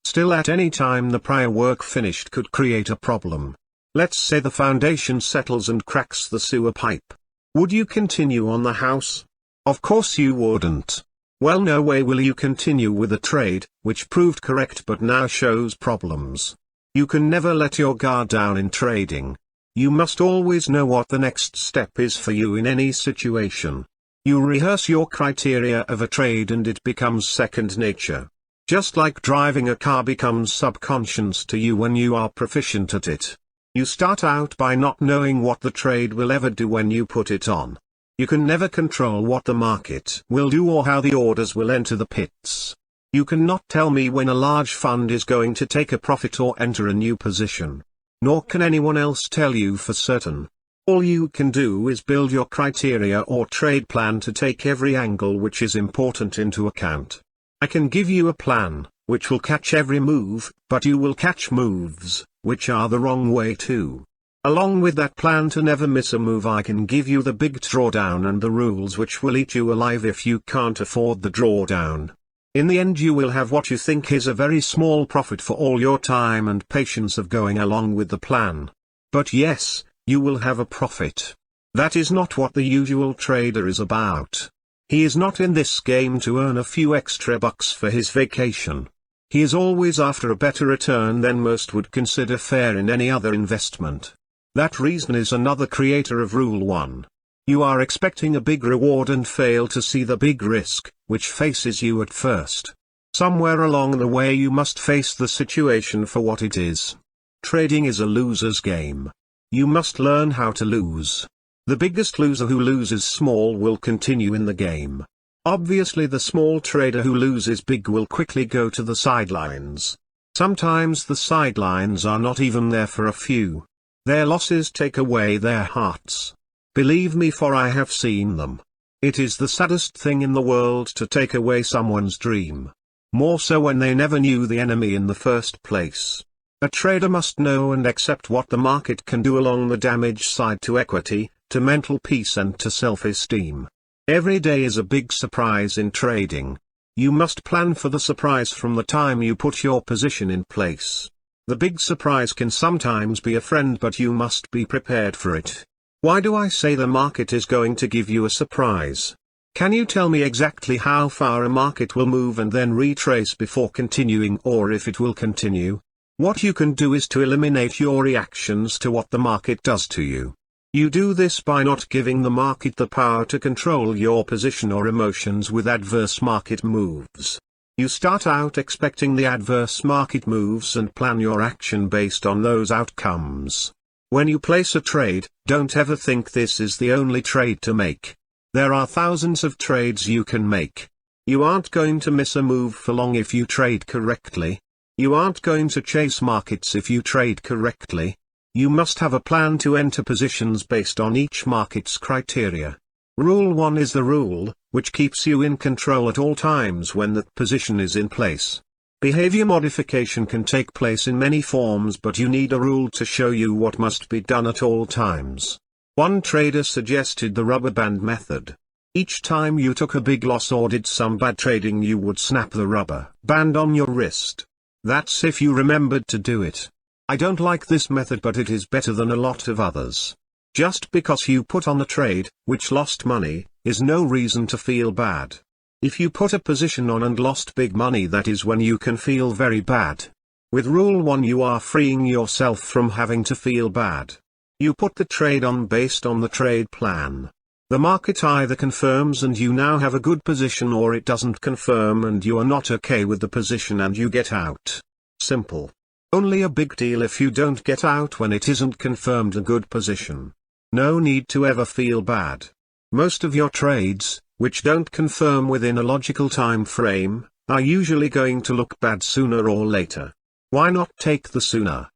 Still, at any time the prior work finished could create a problem. Let's say the foundation settles and cracks the sewer pipe. Would you continue on the house? Of course you wouldn't. Well, no way will you continue with a trade, which proved correct but now shows problems. You can never let your guard down in trading. You must always know what the next step is for you in any situation. You rehearse your criteria of a trade and it becomes second nature. Just like driving a car becomes subconscious to you when you are proficient at it. You start out by not knowing what the trade will ever do when you put it on. You can never control what the market will do or how the orders will enter the pits. You cannot tell me when a large fund is going to take a profit or enter a new position. Nor can anyone else tell you for certain. All you can do is build your criteria or trade plan to take every angle which is important into account. I can give you a plan, which will catch every move, but you will catch moves, which are the wrong way too. Along with that plan to never miss a move, I can give you the big drawdown and the rules which will eat you alive if you can't afford the drawdown. In the end you will have what you think is a very small profit for all your time and patience of going along with the plan. But yes, you will have a profit. That is not what the usual trader is about. He is not in this game to earn a few extra bucks for his vacation. He is always after a better return than most would consider fair in any other investment. That reason is another creator of Rule 1. You are expecting a big reward and fail to see the big risk, which faces you at first. Somewhere along the way you must face the situation for what it is. Trading is a loser's game. You must learn how to lose. The biggest loser who loses small will continue in the game. Obviously the small trader who loses big will quickly go to the sidelines. Sometimes the sidelines are not even there for a few. Their losses take away their hearts. Believe me, for I have seen them. It is the saddest thing in the world to take away someone's dream. More so when they never knew the enemy in the first place. A trader must know and accept what the market can do along the damage side to equity, to mental peace and to self-esteem. Every day is a big surprise in trading. You must plan for the surprise from the time you put your position in place. The big surprise can sometimes be a friend, but you must be prepared for it. Why do I say the market is going to give you a surprise? Can you tell me exactly how far a market will move and then retrace before continuing, or if it will continue? What you can do is to eliminate your reactions to what the market does to you. You do this by not giving the market the power to control your position or emotions with adverse market moves. You start out expecting the adverse market moves and plan your action based on those outcomes. When you place a trade, don't ever think this is the only trade to make. There are thousands of trades you can make. You aren't going to miss a move for long if you trade correctly. You aren't going to chase markets if you trade correctly. You must have a plan to enter positions based on each market's criteria. Rule 1 is the rule, which keeps you in control at all times when that position is in place. Behavior modification can take place in many forms, but you need a rule to show you what must be done at all times. One trader suggested the rubber band method. Each time you took a big loss or did some bad trading, you would snap the rubber band on your wrist. That's if you remembered to do it. I don't like this method, but it is better than a lot of others. Just because you put on a trade, which lost money, is no reason to feel bad. If you put a position on and lost big money, that is when you can feel very bad. With Rule 1 you are freeing yourself from having to feel bad. You put the trade on based on the trade plan. The market either confirms and you now have a good position, or it doesn't confirm and you are not okay with the position and you get out. Simple. Only a big deal if you don't get out when it isn't confirmed a good position. No need to ever feel bad. Most of your trades, which don't confirm within a logical time frame, are usually going to look bad sooner or later. Why not take the sooner?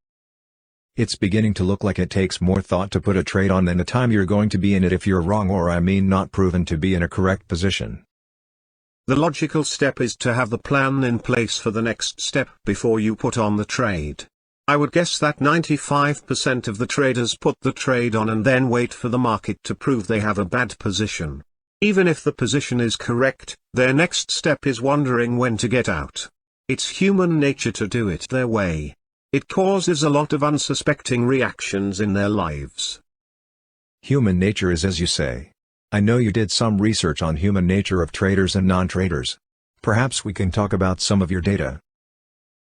It's beginning to look like it takes more thought to put a trade on than the time you're going to be in it if you're wrong, or I mean not proven to be in a correct position. The logical step is to have the plan in place for the next step before you put on the trade. I would guess that 95% of the traders put the trade on and then wait for the market to prove they have a bad position. Even if the position is correct, their next step is wondering when to get out. It's human nature to do it their way. It causes a lot of unsuspecting reactions in their lives. Human nature is as you say. I know you did some research on human nature of traders and non-traders. Perhaps we can talk about some of your data.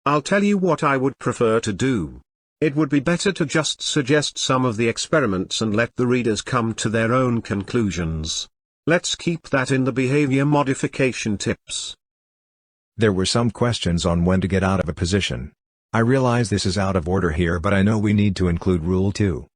I'll tell you what I would prefer to do. It would be better to just suggest some of the experiments and let the readers come to their own conclusions. Let's keep that in the behavior modification tips. There were some questions on when to get out of a position. I realize this is out of order here, but I know we need to include Rule 2.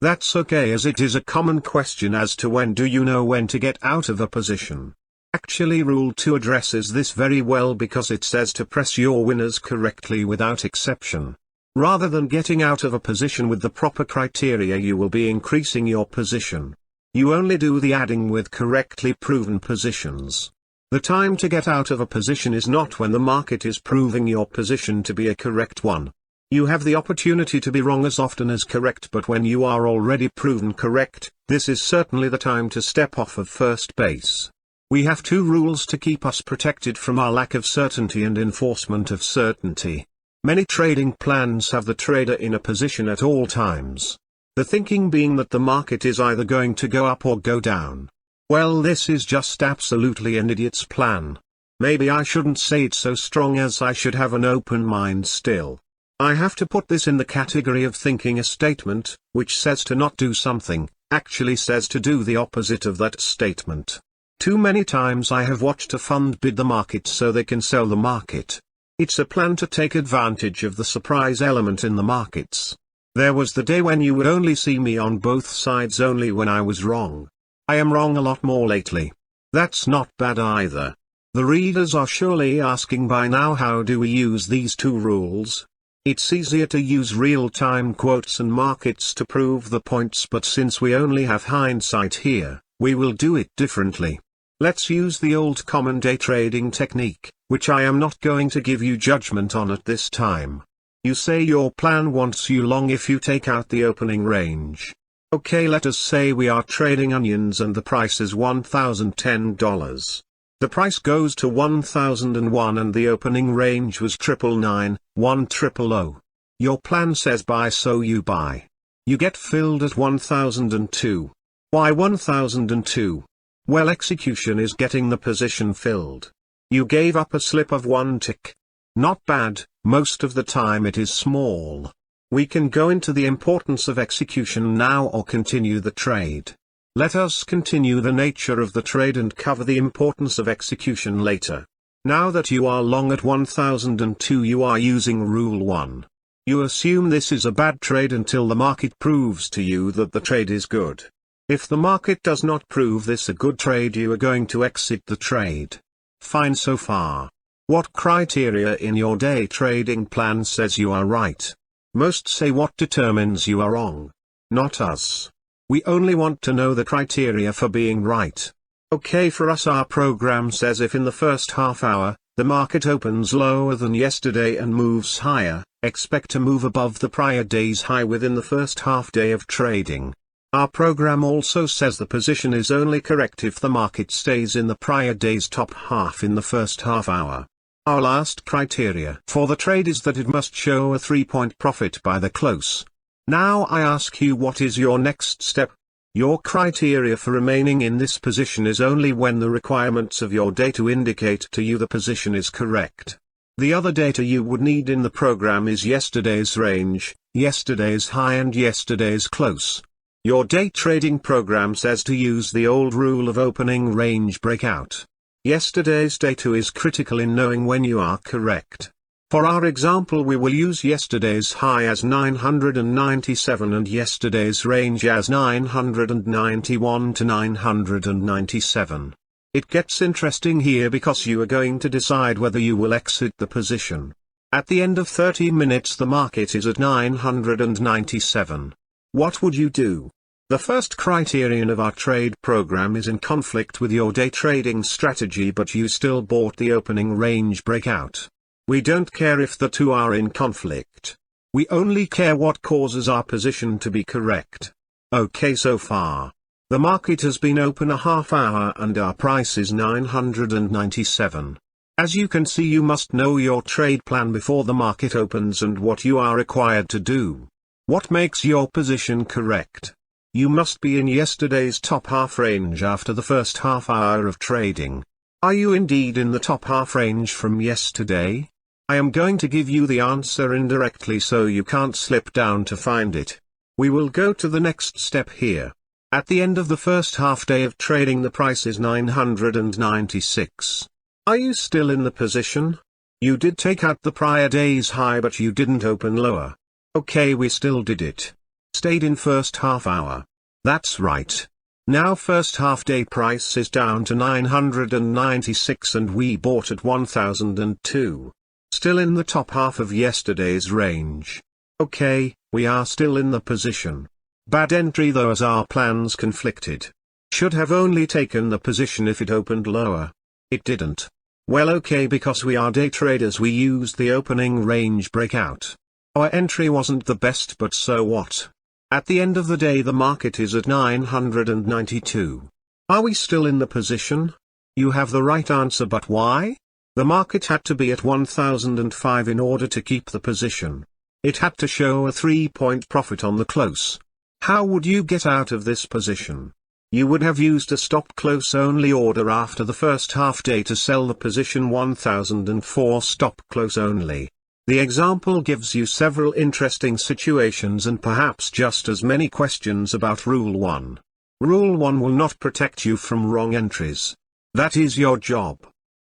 That's okay, as it is a common question as to when do you know when to get out of a position. Actually, Rule 2 addresses this very well because it says to press your winners correctly without exception. Rather than getting out of a position with the proper criteria, you will be increasing your position. You only do the adding with correctly proven positions. The time to get out of a position is not when the market is proving your position to be a correct one. You have the opportunity to be wrong as often as correct, but when you are already proven correct, this is certainly the time to step off of first base. We have two rules to keep us protected from our lack of certainty and enforcement of certainty. Many trading plans have the trader in a position at all times. The thinking being that the market is either going to go up or go down. Well, this is just absolutely an idiot's plan. Maybe I shouldn't say it so strong, as I should have an open mind still. I have to put this in the category of thinking a statement, which says to not do something, actually says to do the opposite of that statement. Too many times I have watched a fund bid the market so they can sell the market. It's a plan to take advantage of the surprise element in the markets. There was the day when you would only see me on both sides only when I was wrong. I am wrong a lot more lately. That's not bad either. The readers are surely asking by now, how do we use these two rules? It's easier to use real-time quotes and markets to prove the points, but since we only have hindsight here, we will do it differently. Let's use the old common day trading technique, which I am not going to give you judgment on at this time. You say your plan wants you long if you take out the opening range. Okay, let us say we are trading onions and the price is $1,010. The price goes to 1001 and the opening range was 999, 1000. Your plan says buy, so you buy. You get filled at 1002. Why 1002? Well, execution is getting the position filled. You gave up a slip of 1 tick. Not bad, most of the time it is small. We can go into the importance of execution now or continue the trade. Let us continue the nature of the trade and cover the importance of execution later. Now that you are long at 1002, you are using Rule 1. You assume this is a bad trade until the market proves to you that the trade is good. If the market does not prove this a good trade, you are going to exit the trade. Fine so far. What criteria in your day trading plan says you are right? Most say what determines you are wrong. Not us. We only want to know the criteria for being right. Okay, for us our program says if in the first half hour, the market opens lower than yesterday and moves higher, expect to move above the prior day's high within the first half day of trading. Our program also says the position is only correct if the market stays in the prior day's top half in the first half hour. Our last criteria for the trade is that it must show a 3-point profit by the close. Now I ask you, what is your next step? Your criteria for remaining in this position is only when the requirements of your day to indicate to you the position is correct. The other data you would need in the program is yesterday's range, yesterday's high and yesterday's close. Your day trading program says to use the old rule of opening range breakout. Yesterday's data is critical in knowing when you are correct. For our example, we will use yesterday's high as 997 and yesterday's range as 991 to 997. It gets interesting here because you are going to decide whether you will exit the position. At the end of 30 minutes the market is at 997. What would you do? The first criterion of our trade program is in conflict with your day trading strategy, but you still bought the opening range breakout. We don't care if the two are in conflict. We only care what causes our position to be correct. Okay, so far. The market has been open a half hour and our price is 997. As you can see, you must know your trade plan before the market opens and what you are required to do. What makes your position correct? You must be in yesterday's top half range after the first half hour of trading. Are you indeed in the top half range from yesterday? I am going to give you the answer indirectly so you can't slip down to find it. We will go to the next step here. At the end of the first half day of trading the price is 996. Are you still in the position? You did take out the prior day's high but you didn't open lower. Okay, we still did it. Stayed in first half hour. That's right. Now first half day price is down to 996 and we bought at 1002. Still in the top half of yesterday's range. Okay, we are still in the position. Bad entry though, as our plans conflicted. Should have only taken the position if it opened lower. It didn't. Well, okay, because we are day traders we used the opening range breakout. Our entry wasn't the best, but so what? At the end of the day the market is at 992. Are we still in the position? You have the right answer, but why? The market had to be at 1005 in order to keep the position. It had to show a 3-point profit on the close. How would you get out of this position? You would have used a stop close only order after the first half day to sell the position 1004 stop close only. The example gives you several interesting situations and perhaps just as many questions about Rule 1. Rule 1 will not protect you from wrong entries. That is your job.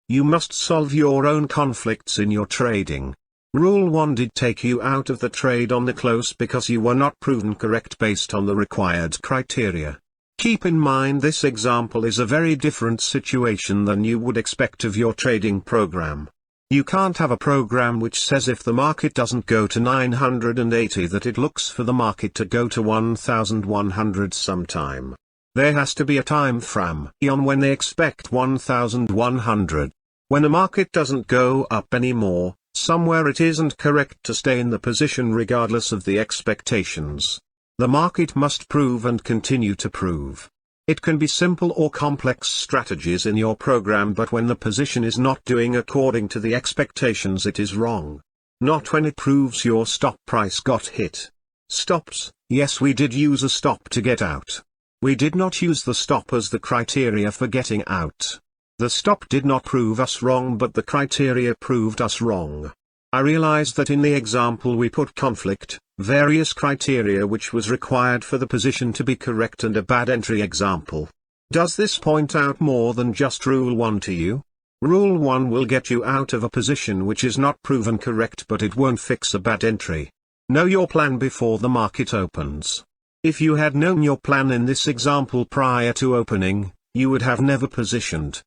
You must solve your own conflicts in your trading. Rule 1 did take you out of the trade on the close because you were not proven correct based on the required criteria. Keep in mind this example is a very different situation than you would expect of your trading program. You can't have a program which says if the market doesn't go to 980 that it looks for the market to go to 1100 sometime. There has to be a time frame on when they expect 1100. When a market doesn't go up anymore, somewhere it isn't correct to stay in the position regardless of the expectations. The market must prove and continue to prove. It can be simple or complex strategies in your program, but when the position is not doing according to the expectations, it is wrong. Not when it proves your stop price got hit. Stops: yes, we did use a stop to get out. We did not use the stop as the criteria for getting out. The stop did not prove us wrong, but the criteria proved us wrong. I realized that in the example we put conflict, various criteria which was required for the position to be correct, and a bad entry example. Does this point out more than just Rule 1 to you? Rule 1 will get you out of a position which is not proven correct, but it won't fix a bad entry. Know your plan before the market opens. If you had known your plan in this example prior to opening, you would have never positioned.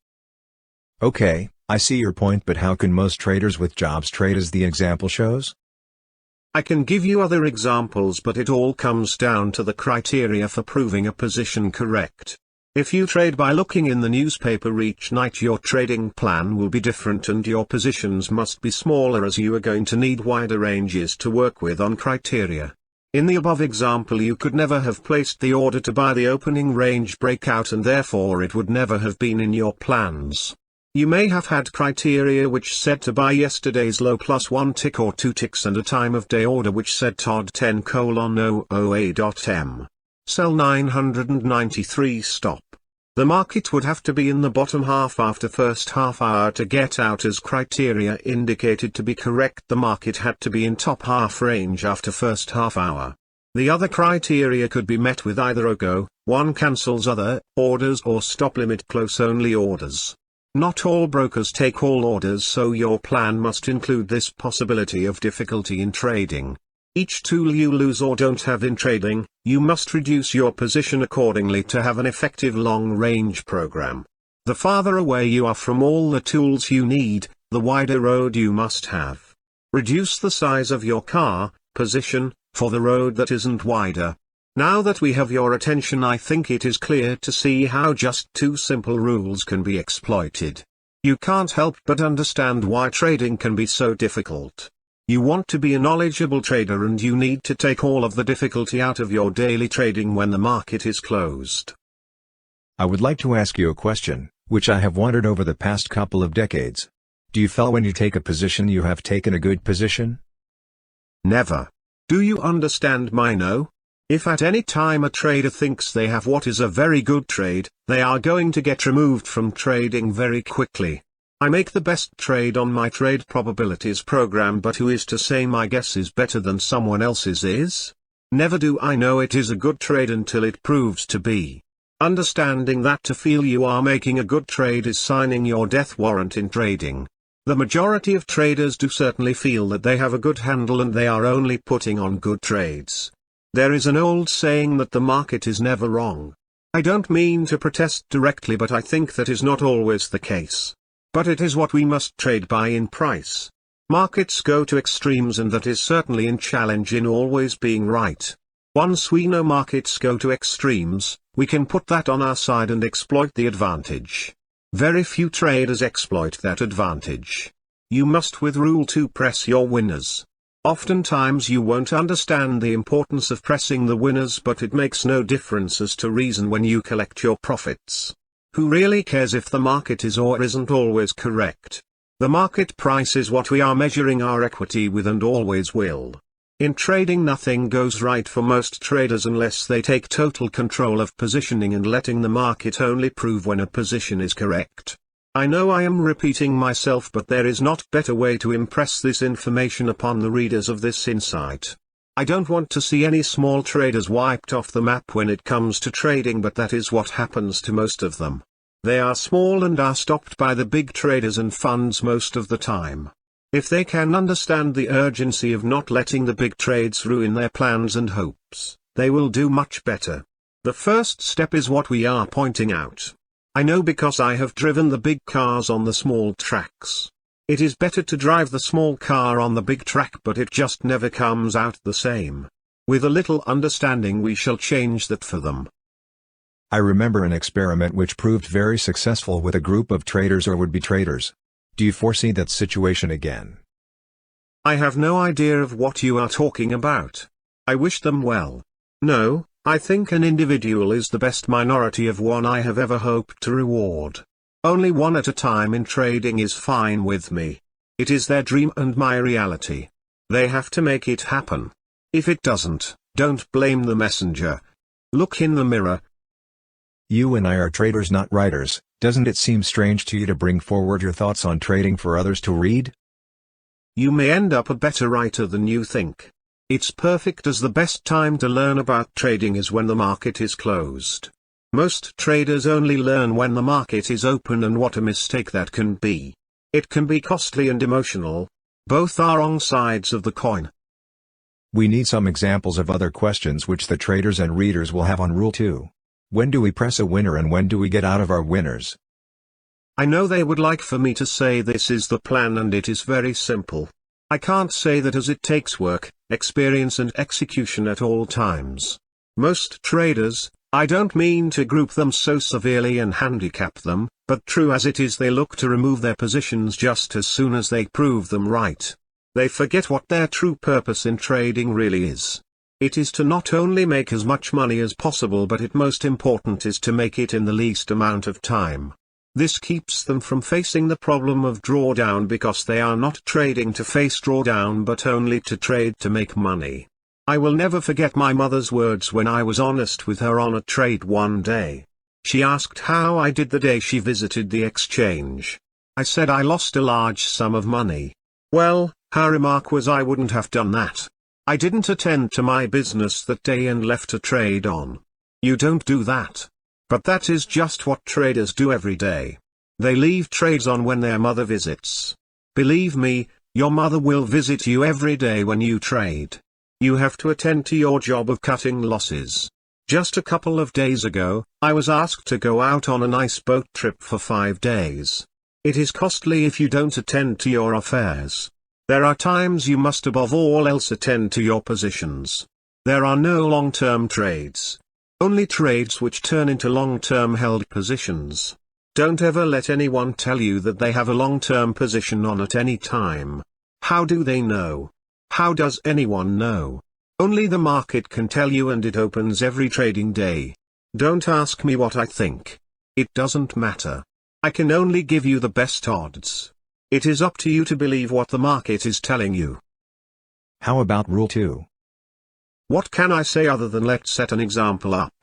Okay, I see your point, but how can most traders with jobs trade as the example shows? I can give you other examples, but it all comes down to the criteria for proving a position correct. If you trade by looking in the newspaper each night, your trading plan will be different and your positions must be smaller, as you are going to need wider ranges to work with on criteria. In the above example, you could never have placed the order to buy the opening range breakout, and therefore it would never have been in your plans. You may have had criteria which said to buy yesterday's low plus 1 tick or 2 ticks, and a time of day order which said TOD 10:00A.M. Sell 993 stop. The market would have to be in the bottom half after first half hour to get out, as criteria indicated to be correct. The market had to be in top half range after first half hour. The other criteria could be met with either a go, one cancels other orders, or stop limit close only orders. Not all brokers take all orders, so your plan must include this possibility of difficulty in trading. Each tool you lose or don't have in trading, you must reduce your position accordingly to have an effective long-range program. The farther away you are from all the tools you need, the wider road you must have. Reduce the size of your car position for the road that isn't wider. Now that we have your attention, I think it is clear to see how just two simple rules can be exploited. You can't help but understand why trading can be so difficult. You want to be a knowledgeable trader, and you need to take all of the difficulty out of your daily trading when the market is closed. I would like to ask you a question, which I have wondered over the past couple of decades. Do you feel when you take a position you have taken a good position? Never. Do you understand my no? If at any time a trader thinks they have what is a very good trade, they are going to get removed from trading very quickly. I make the best trade on my trade probabilities program, but who is to say my guess is better than someone else's is? Never do I know it is a good trade until it proves to be. Understanding that to feel you are making a good trade is signing your death warrant in trading. The majority of traders do certainly feel that they have a good handle and they are only putting on good trades. There is an old saying that the market is never wrong. I don't mean to protest directly, but I think that is not always the case. But it is what we must trade by in price. Markets go to extremes, and that is certainly in challenge in always being right. Once we know markets go to extremes, we can put that on our side and exploit the advantage. Very few traders exploit that advantage. You must with Rule 2 press your winners. Oftentimes you won't understand the importance of pressing the winners, but it makes no difference as to reason when you collect your profits. Who really cares if the market is or isn't always correct? The market price is what we are measuring our equity with, and always will. In trading, nothing goes right for most traders unless they take total control of positioning and letting the market only prove when a position is correct. I know I am repeating myself, but there is not better way to impress this information upon the readers of this insight. I don't want to see any small traders wiped off the map when it comes to trading, but that is what happens to most of them. They are small and are stopped by the big traders and funds most of the time. If they can understand the urgency of not letting the big trades ruin their plans and hopes, they will do much better. The first step is what we are pointing out. I know because I have driven the big cars on the small tracks. It is better to drive the small car on the big track, but it just never comes out the same. With a little understanding we shall change that for them. I remember an experiment which proved very successful with a group of traders or would-be traders. Do you foresee that situation again? I have no idea of what you are talking about. I wish them well. No, I think an individual is the best minority of one I have ever hoped to reward. Only one at a time in trading is fine with me. It is their dream and my reality. They have to make it happen. If it doesn't, don't blame the messenger. Look in the mirror. You and I are traders, not writers. Doesn't it seem strange to you to bring forward your thoughts on trading for others to read? You may end up a better writer than you think. It's perfect, as the best time to learn about trading is when the market is closed. Most traders only learn when the market is open, and what a mistake that can be. It can be costly and emotional. Both are wrong sides of the coin. We need some examples of other questions which the traders and readers will have on Rule 2. When do we press a winner and when do we get out of our winners? I know they would like for me to say this is the plan, and it is very simple. I can't say that, as it takes work, experience and execution at all times. Most traders, I don't mean to group them so severely and handicap them, but true as it is, they look to remove their positions just as soon as they prove them right. They forget what their true purpose in trading really is. It is to not only make as much money as possible, but most important is to make it in the least amount of time. This keeps them from facing the problem of drawdown, because they are not trading to face drawdown but only to trade to make money. I will never forget my mother's words when I was honest with her on a trade one day. She asked how I did the day she visited the exchange. I said I lost a large sum of money. Well, her remark was, I wouldn't have done that. I didn't attend to my business that day and left a trade on. You don't do that. But that is just what traders do every day. They leave trades on when their mother visits. Believe me, your mother will visit you every day when you trade. You have to attend to your job of cutting losses. Just a couple of days ago, I was asked to go out on a nice boat trip for 5 days. It is costly if you don't attend to your affairs. There are times you must above all else attend to your positions. There are no long-term trades. Only trades which turn into long-term held positions. Don't ever let anyone tell you that they have a long-term position on at any time. How do they know? How does anyone know? Only the market can tell you, and it opens every trading day. Don't ask me what I think. It doesn't matter. I can only give you the best odds. It is up to you to believe what the market is telling you. How about Rule 2? What can I say other than let's set an example up?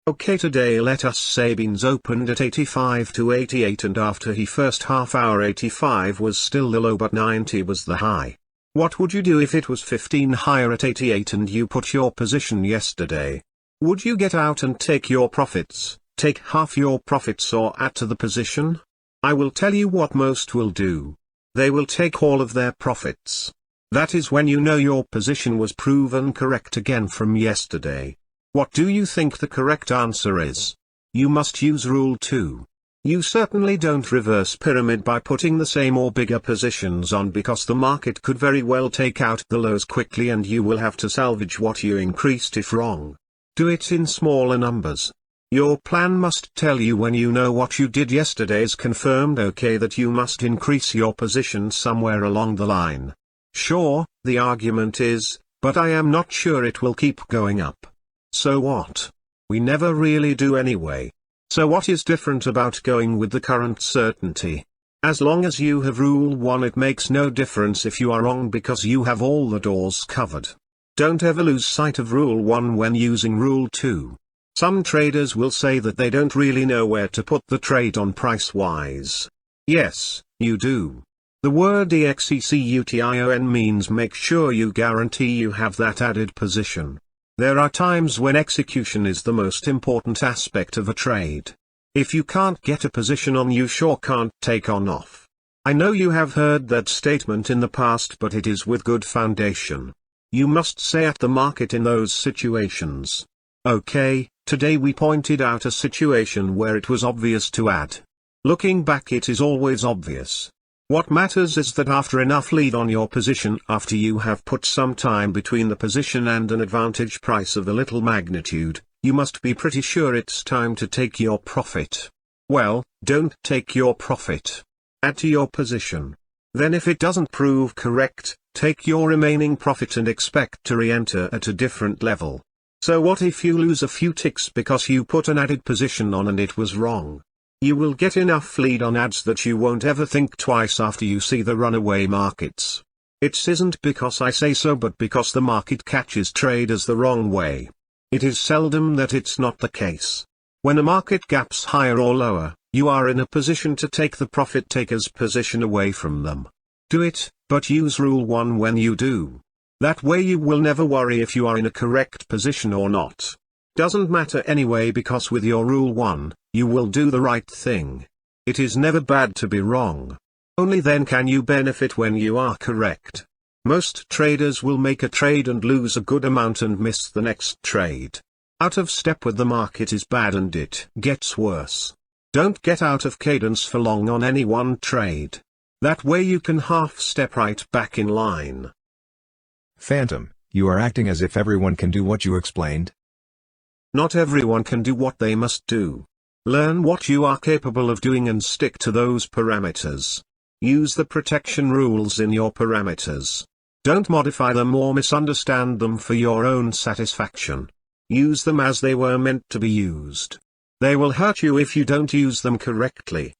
Okay, today let us say beans opened at 85 to 88, and after he first half hour 85 was still the low but 90 was the high. What would you do if it was 15 higher at 88 and you put your position yesterday? Would you get out and take your profits, take half your profits, or add to the position? I will tell you what most will do. They will take all of their profits. That is when you know your position was proven correct again from yesterday. What do you think the correct answer is? You must use Rule 2. You certainly don't reverse pyramid by putting the same or bigger positions on, because the market could very well take out the lows quickly and you will have to salvage what you increased if wrong. Do it in smaller numbers. Your plan must tell you, when you know what you did yesterday is confirmed okay, that you must increase your position somewhere along the line. Sure, the argument is, but I am not sure it will keep going up. So what? We never really do anyway. So what is different about going with the current certainty? As long as you have Rule 1, it makes no difference if you are wrong, because you have all the doors covered. Don't ever lose sight of Rule 1 when using Rule 2. Some traders will say that they don't really know where to put the trade on price-wise. Yes, you do. The word execution means make sure you guarantee you have that added position. There are times when execution is the most important aspect of a trade. If you can't get a position on, you sure can't take on off. I know you have heard that statement in the past, but it is with good foundation. You must say at the market in those situations. Okay, today we pointed out a situation where it was obvious to add. Looking back, it is always obvious. What matters is that after enough lead on your position, after you have put some time between the position and an advantage price of a little magnitude, you must be pretty sure it's time to take your profit. Well, don't take your profit. Add to your position. Then if it doesn't prove correct, take your remaining profit and expect to re-enter at a different level. So what if you lose a few ticks because you put an added position on and it was wrong? You will get enough lead on ads that you won't ever think twice after you see the runaway markets. It isn't because I say so but because the market catches traders the wrong way. It is seldom that it's not the case. When a market gaps higher or lower, you are in a position to take the profit taker's position away from them. Do it, but use Rule 1 when you do. That way you will never worry if you are in a correct position or not. Doesn't matter anyway because with your Rule 1, you will do the right thing. It is never bad to be wrong. Only then can you benefit when you are correct. Most traders will make a trade and lose a good amount and miss the next trade. Out of step with the market is bad and it gets worse. Don't get out of cadence for long on any one trade. That way you can half step right back in line. Phantom, you are acting as if everyone can do what you explained. Not everyone can do what they must do. Learn what you are capable of doing and stick to those parameters. Use the protection rules in your parameters. Don't modify them or misunderstand them for your own satisfaction. Use them as they were meant to be used. They will hurt you if you don't use them correctly.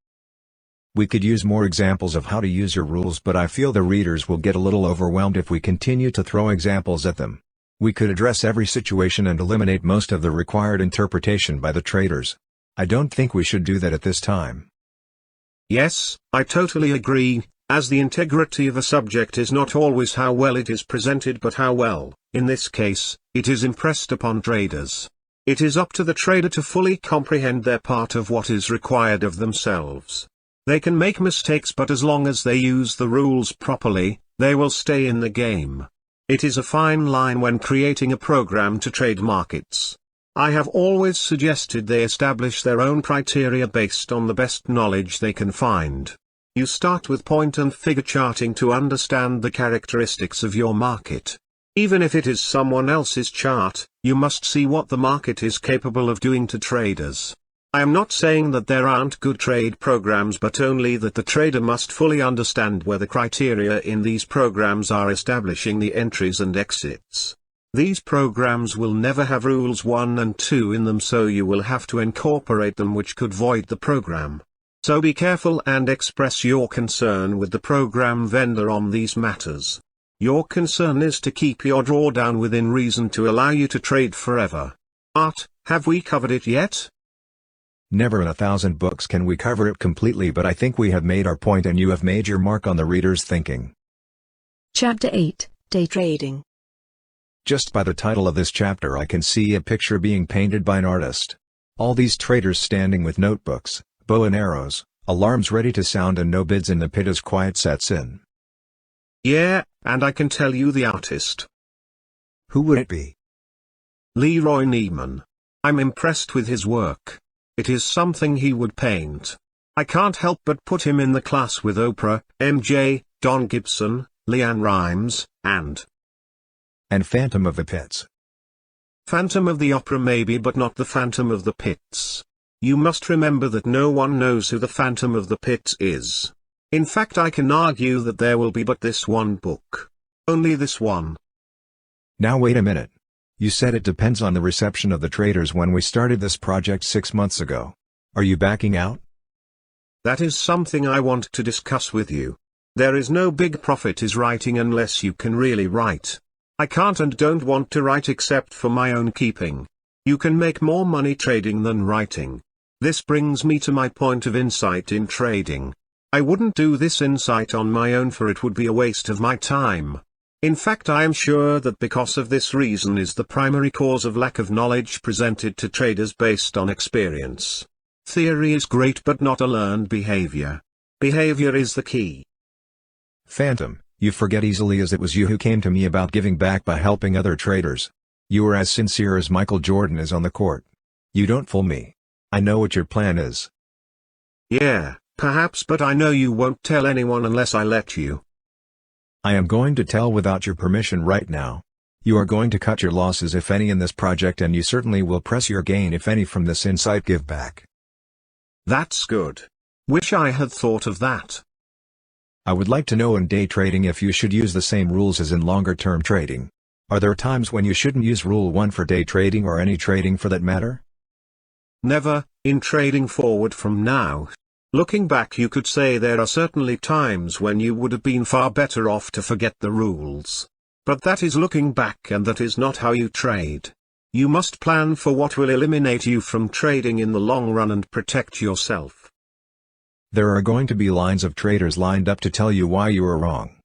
We could use more examples of how to use your rules, but I feel the readers will get a little overwhelmed if we continue to throw examples at them. We could address every situation and eliminate most of the required interpretation by the traders. I don't think we should do that at this time. Yes, I totally agree, as the integrity of a subject is not always how well it is presented but how well, in this case, it is impressed upon traders. It is up to the trader to fully comprehend their part of what is required of themselves. They can make mistakes but as long as they use the rules properly, they will stay in the game. It is a fine line when creating a program to trade markets. I have always suggested they establish their own criteria based on the best knowledge they can find. You start with point and figure charting to understand the characteristics of your market. Even if it is someone else's chart, you must see what the market is capable of doing to traders. I am not saying that there aren't good trade programs but only that the trader must fully understand where the criteria in these programs are establishing the entries and exits. These programs will never have rules 1 and 2 in them, so you will have to incorporate them, which could void the program. So be careful and express your concern with the program vendor on these matters. Your concern is to keep your drawdown within reason to allow you to trade forever. Art, have we covered it yet? Never in 1,000 books can we cover it completely, but I think we have made our point and you have made your mark on the reader's thinking. Chapter 8, Day Trading. Just by the title of this chapter I can see a picture being painted by an artist. All these traders standing with notebooks, bow and arrows, alarms ready to sound, and no bids in the pit as quiet sets in. Yeah, and I can tell you the artist. Who would it be? Leroy Neiman. I'm impressed with his work. It is something he would paint. I can't help but put him in the class with Oprah, MJ, Don Gibson, Leanne Rimes, and Phantom of the Pits. Phantom of the Opera maybe, but not the Phantom of the Pits. You must remember that no one knows who the Phantom of the Pits is. In fact, I can argue that there will be but this one book. Only this one. Now wait a minute. You said it depends on the reception of the traders when we started this project 6 months ago. Are you backing out? That is something I want to discuss with you. There is no big profit is writing unless you can really write. I can't and don't want to write except for my own keeping. You can make more money trading than writing. This brings me to my point of insight in trading. I wouldn't do this insight on my own, for it would be a waste of my time. In fact, I am sure that because of this reason is the primary cause of lack of knowledge presented to traders based on experience. Theory is great but not a learned behavior. Behavior is the key. Phantom, you forget easily as it was you who came to me about giving back by helping other traders. You are as sincere as Michael Jordan is on the court. You don't fool me. I know what your plan is. Yeah, perhaps, but I know you won't tell anyone unless I let you. I am going to tell without your permission right now. You are going to cut your losses if any in this project, and you certainly will press your gain if any from this insight give back. That's good. Wish I had thought of that. I would like to know in day trading if you should use the same rules as in longer term trading. Are there times when you shouldn't use Rule 1 for day trading or any trading for that matter? Never, in trading forward from now. Looking back, you could say there are certainly times when you would have been far better off to forget the rules. But that is looking back, and that is not how you trade. You must plan for what will eliminate you from trading in the long run and protect yourself. There are going to be lines of traders lined up to tell you why you are wrong.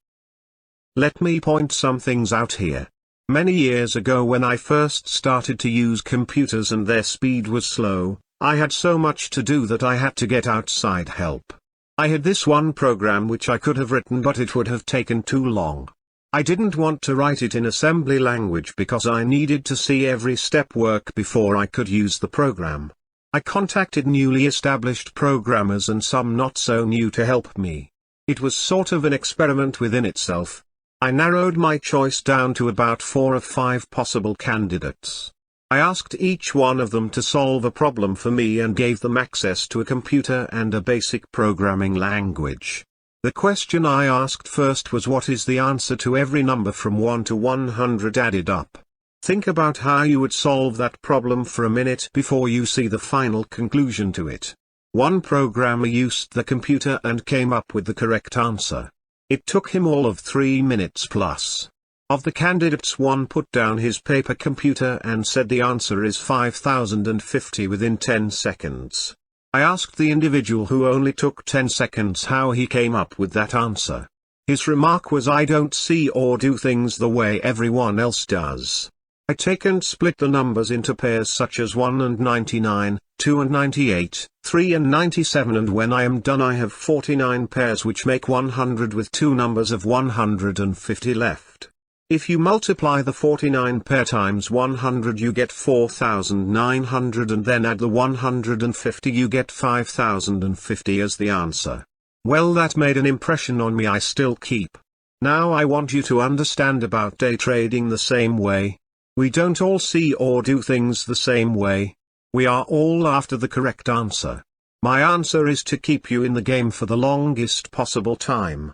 Let me point some things out here. Many years ago, when I first started to use computers and their speed was slow, I had so much to do that I had to get outside help. I had this one program which I could have written, but it would have taken too long. I didn't want to write it in assembly language because I needed to see every step work before I could use the program. I contacted newly established programmers and some not so new to help me. It was sort of an experiment within itself. I narrowed my choice down to about 4 or 5 possible candidates. I asked each one of them to solve a problem for me and gave them access to a computer and a basic programming language. The question I asked first was, what is the answer to every number from 1 to 100 added up? Think about how you would solve that problem for a minute before you see the final conclusion to it. One programmer used the computer and came up with the correct answer. It took him all of 3 minutes plus. Of the candidates, one put down his paper computer and said the answer is 5050 within 10 seconds. I asked the individual who only took 10 seconds how he came up with that answer. His remark was, "I don't see or do things the way everyone else does. I take and split the numbers into pairs such as 1 and 99, 2 and 98, 3 and 97, and when I am done I have 49 pairs which make 100 with 2 numbers of 150 left. If you multiply the 49 pair times 100 you get 4900, and then add the 150 you get 5050 as the answer." Well, that made an impression on me I still keep. Now I want you to understand about day trading the same way. We don't all see or do things the same way. We are all after the correct answer. My answer is to keep you in the game for the longest possible time.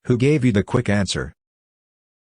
Who gave you the quick answer?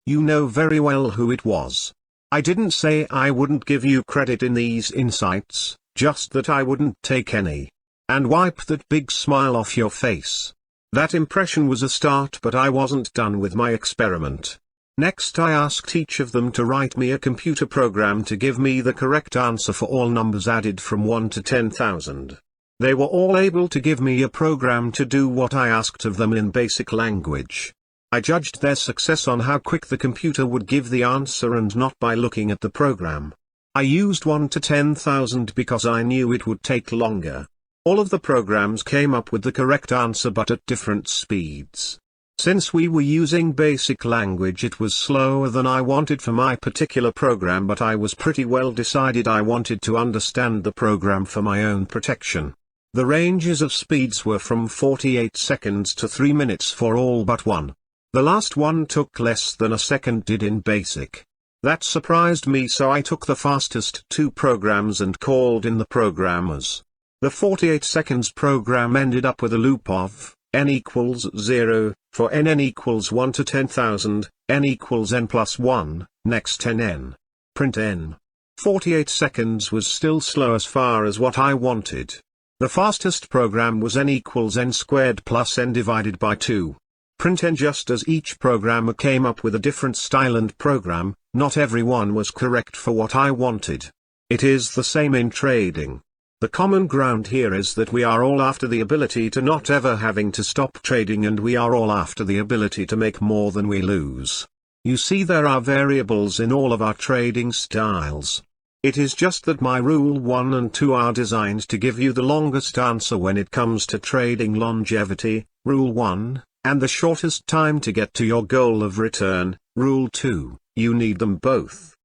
You know very well who it was. I didn't say I wouldn't give you credit in these insights, just that I wouldn't take any. And wipe that big smile off your face. That impression was a start, but I wasn't done with my experiment. Next I asked each of them to write me a computer program to give me the correct answer for all numbers added from 1 to 10,000. They were all able to give me a program to do what I asked of them in basic language. I judged their success on how quick the computer would give the answer and not by looking at the program. I used 1 to 10,000 because I knew it would take longer. All of the programs came up with the correct answer but at different speeds. Since we were using basic language, it was slower than I wanted for my particular program, but I was pretty well decided I wanted to understand the program for my own protection. The ranges of speeds were from 48 seconds to 3 minutes for all but one. The last one took less than a second did in basic. That surprised me, so I took the fastest 2 programs and called in the programmers. The 48 seconds program ended up with a loop of n equals 0, for n equals 1 to 10,000, n equals n plus 1, next n. Print n. 48 seconds was still slow as far as what I wanted. The fastest program was n equals n squared plus n divided by 2. Print n. Just as each programmer came up with a different style and program, not every one was correct for what I wanted. It is the same in trading. The common ground here is that we are all after the ability to not ever having to stop trading, and we are all after the ability to make more than we lose. You see, there are variables in all of our trading styles. It is just that my Rule 1 and 2 are designed to give you the longest answer when it comes to trading longevity, Rule 1, and the shortest time to get to your goal of return, Rule 2. You need them both.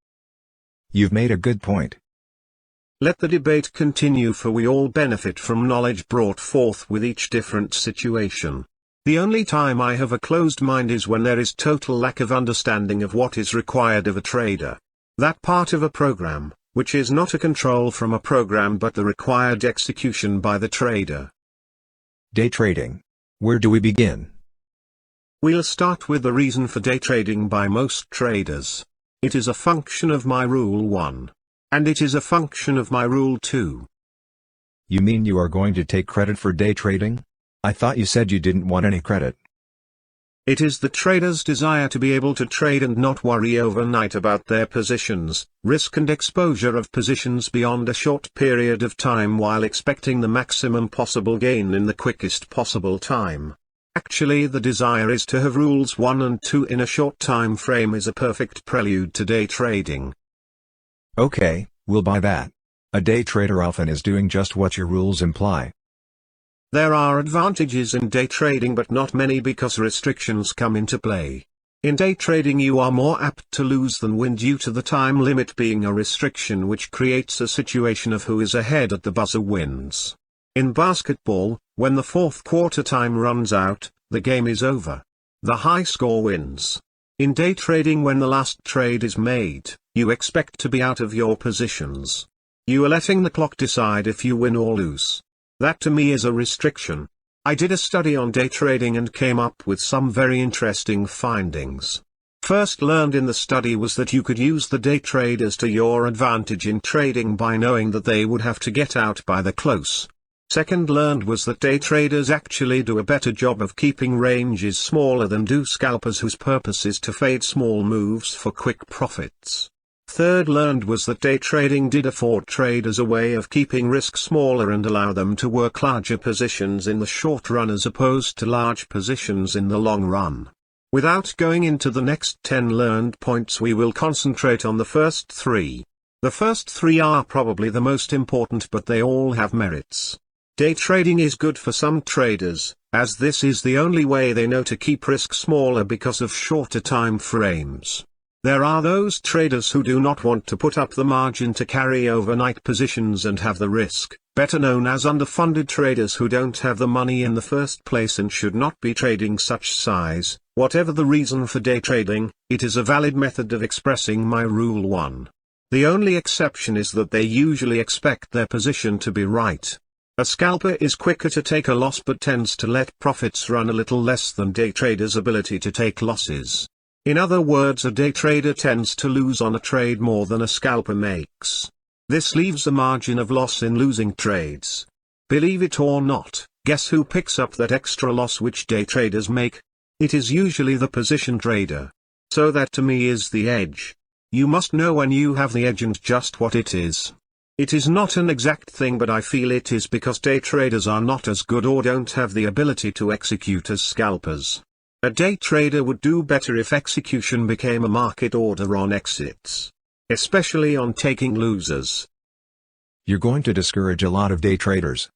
You've made a good point. Let the debate continue, for we all benefit from knowledge brought forth with each different situation. The only time I have a closed mind is when there is total lack of understanding of what is required of a trader. That part of a program, which is not a control from a program but the required execution by the trader. Day trading. Where do we begin? We'll start with the reason for day trading by most traders. It is a function of my rule 1. And it is a function of my rule 2. You mean you are going to take credit for day trading? I thought you said you didn't want any credit. It is the trader's desire to be able to trade and not worry overnight about their positions, risk and exposure of positions beyond a short period of time while expecting the maximum possible gain in the quickest possible time. Actually, the desire is to have rules 1 and 2 in a short time frame is a perfect prelude to day trading. Okay, we'll buy that. A day trader often is doing just what your rules imply. There are advantages in day trading but not many because restrictions come into play. In day trading you are more apt to lose than win due to the time limit being a restriction which creates a situation of who is ahead at the buzzer wins. In basketball, when the fourth quarter time runs out, the game is over. The high score wins. In day trading when the last trade is made, you expect to be out of your positions. You are letting the clock decide if you win or lose. That to me is a restriction. I did a study on day trading and came up with some very interesting findings. First learned in the study was that you could use the day traders to your advantage in trading by knowing that they would have to get out by the close. Second learned was that day traders actually do a better job of keeping ranges smaller than do scalpers whose purpose is to fade small moves for quick profits. Third learned was that day trading did afford traders a way of keeping risk smaller and allow them to work larger positions in the short run as opposed to large positions in the long run. Without going into the next 10 learned points, we will concentrate on the first 3. The first 3 are probably the most important, but they all have merits. Day trading is good for some traders, as this is the only way they know to keep risk smaller because of shorter time frames. There are those traders who do not want to put up the margin to carry overnight positions and have the risk, better known as underfunded traders who don't have the money in the first place and should not be trading such size. Whatever the reason for day trading, it is a valid method of expressing my rule 1. The only exception is that they usually expect their position to be right. A scalper is quicker to take a loss but tends to let profits run a little less than day traders' ability to take losses. In other words, a day trader tends to lose on a trade more than a scalper makes. This leaves a margin of loss in losing trades. Believe it or not, guess who picks up that extra loss which day traders make? It is usually the position trader. So that to me is the edge. You must know when you have the edge and just what it is. It is not an exact thing, but I feel it is because day traders are not as good or don't have the ability to execute as scalpers. A day trader would do better if execution became a market order on exits. Especially on taking losers. You're going to discourage a lot of day traders.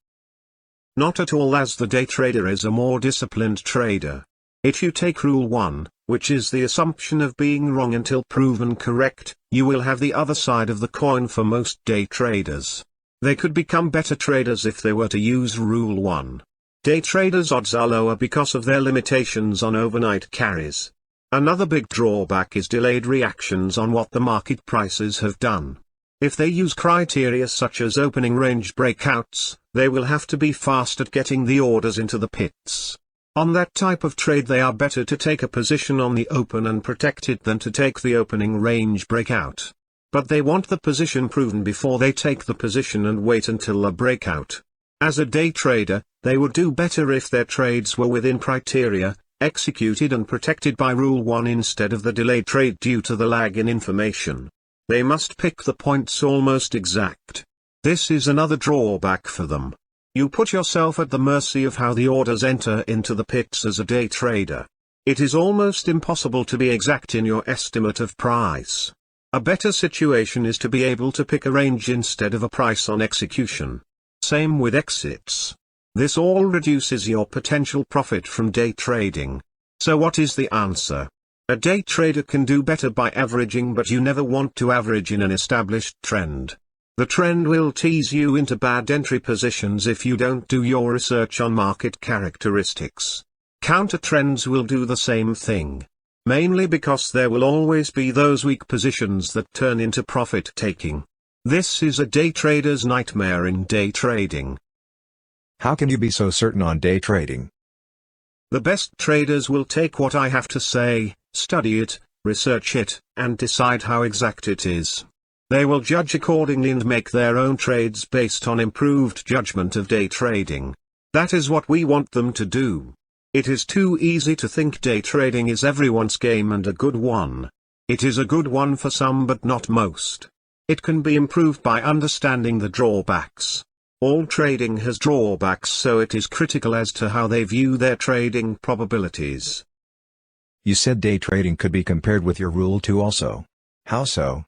Not at all, as the day trader is a more disciplined trader. If you take rule 1, which is the assumption of being wrong until proven correct, you will have the other side of the coin for most day traders. They could become better traders if they were to use rule 1. Day traders' odds are lower because of their limitations on overnight carries. Another big drawback is delayed reactions on what the market prices have done. If they use criteria such as opening range breakouts, they will have to be fast at getting the orders into the pits. On that type of trade, they are better to take a position on the open and protect it than to take the opening range breakout. But they want the position proven before they take the position and wait until a breakout. As a day trader, they would do better if their trades were within criteria, executed and protected by Rule 1 instead of the delayed trade due to the lag in information. They must pick the points almost exact. This is another drawback for them. You put yourself at the mercy of how the orders enter into the pits as a day trader. It is almost impossible to be exact in your estimate of price. A better situation is to be able to pick a range instead of a price on execution. Same with exits. This all reduces your potential profit from day trading. So what is the answer? A day trader can do better by averaging, but you never want to average in an established trend. The trend will tease you into bad entry positions if you don't do your research on market characteristics. Counter trends will do the same thing. Mainly because there will always be those weak positions that turn into profit taking. This is a day trader's nightmare in day trading. How can you be so certain on day trading? The best traders will take what I have to say, study it, research it, and decide how exact it is. They will judge accordingly and make their own trades based on improved judgment of day trading. That is what we want them to do. It is too easy to think day trading is everyone's game and a good one. It is a good one for some but not most. It can be improved by understanding the drawbacks. All trading has drawbacks, so it is critical as to how they view their trading probabilities. You said day trading could be compared with your Rule 2 also. How so?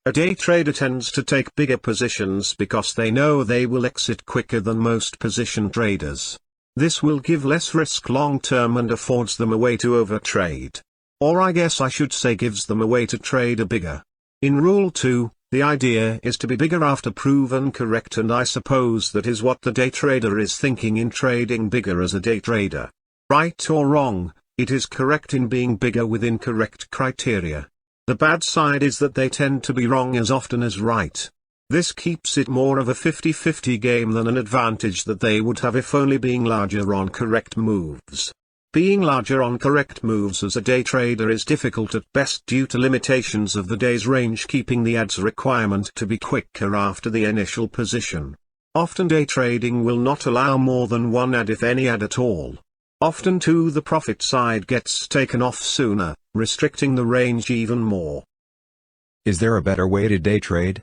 A day trader tends to take bigger positions because they know they will exit quicker than most position traders. This will give less risk long term and affords them a way to overtrade. Or I guess I should say gives them a way to trade a bigger. In Rule 2, the idea is to be bigger after proven correct, and I suppose that is what the day trader is thinking in trading bigger as a day trader. Right or wrong, it is correct in being bigger within correct criteria. The bad side is that they tend to be wrong as often as right. This keeps it more of a 50-50 game than an advantage that they would have if only being larger on correct moves. Being larger on correct moves as a day trader is difficult at best due to limitations of the day's range, keeping the odds requirement to be quicker after the initial position. Often day trading will not allow more than one ad, if any ad at all. Often too the profit side gets taken off sooner, restricting the range even more. Is there a better way to day trade?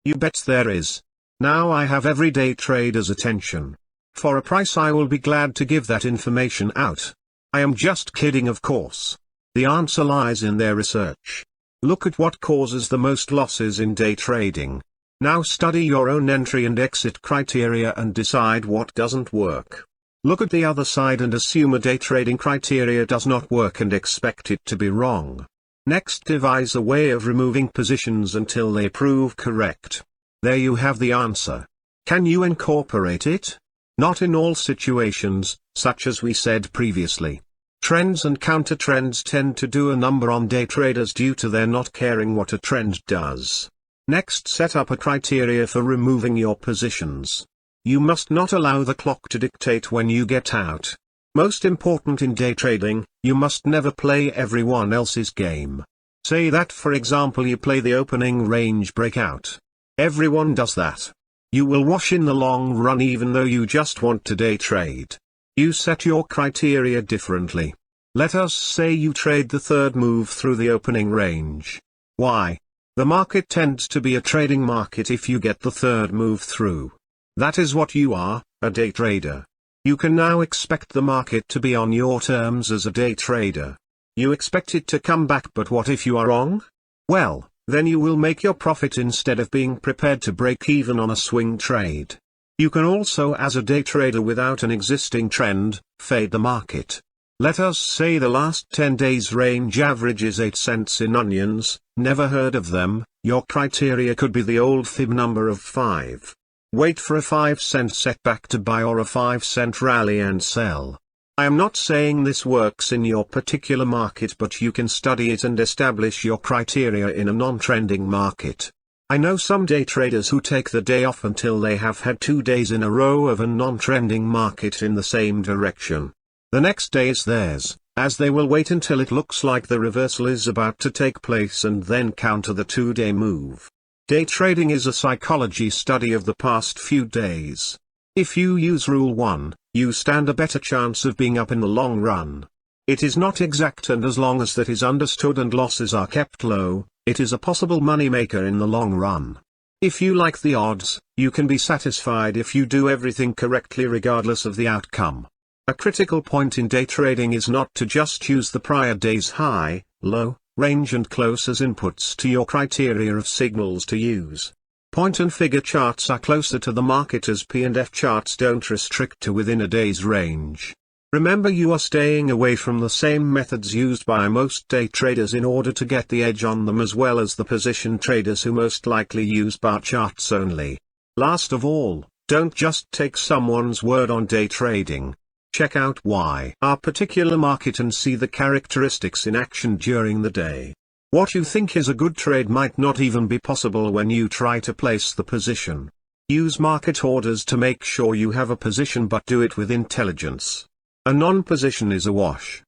You bet there is. Now I have every day trader's attention. For a price I will be glad to give that information out. I am just kidding, of course. The answer lies in their research. Look at what causes the most losses in day trading. Now study your own entry and exit criteria and decide what doesn't work. Look at the other side and assume a day trading criteria does not work and expect it to be wrong. Next, devise a way of removing positions until they prove correct. There you have the answer. Can you incorporate it? Not in all situations, such as we said previously. Trends and counter-trends tend to do a number on day traders due to their not caring what a trend does. Next, set up a criteria for removing your positions. You must not allow the clock to dictate when you get out. Most important in day trading, you must never play everyone else's game. Say that for example you play the opening range breakout. Everyone does that. You will wash in the long run even though you just want to day trade. You set your criteria differently. Let us say you trade the third move through the opening range. Why? The market tends to be a trading market if you get the third move through. That is what you are, a day trader. You can now expect the market to be on your terms as a day trader. You expect it to come back, but what if you are wrong? Well, then you will make your profit instead of being prepared to break even on a swing trade. You can also, as a day trader without an existing trend, fade the market. Let us say the last 10 days range average is 8 cents in onions. Never heard of them. Your criteria could be the old fib number of 5. Wait for a 5-cent setback to buy or a 5-cent rally and sell. I am not saying this works in your particular market, but you can study it and establish your criteria in a non-trending market. I know some day traders who take the day off until they have had 2 days in a row of a non-trending market in the same direction. The next day is theirs, as they will wait until it looks like the reversal is about to take place and then counter the 2-day move. Day trading is a psychology study of the past few days. If you use Rule 1, you stand a better chance of being up in the long run. It is not exact, and as long as that is understood and losses are kept low, it is a possible moneymaker in the long run. If you like the odds, you can be satisfied if you do everything correctly regardless of the outcome. A critical point in day trading is not to just use the prior day's high, low, range and close as inputs to your criteria of signals to use. Point and figure charts are closer to the market, as P and F charts don't restrict to within a day's range. Remember, you are staying away from the same methods used by most day traders in order to get the edge on them, as well as the position traders who most likely use bar charts only. Last of all, don't just take someone's word on day trading. Check out why our particular market and see the characteristics in action during the day. What you think is a good trade might not even be possible when you try to place the position. Use market orders to make sure you have a position, but do it with intelligence. A non-position is a wash.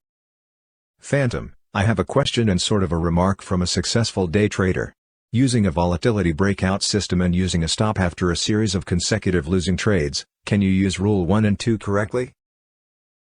Phantom, I have a question and sort of a remark from a successful day trader. Using a volatility breakout system and using a stop after a series of consecutive losing trades, can you use Rule 1 and 2 correctly?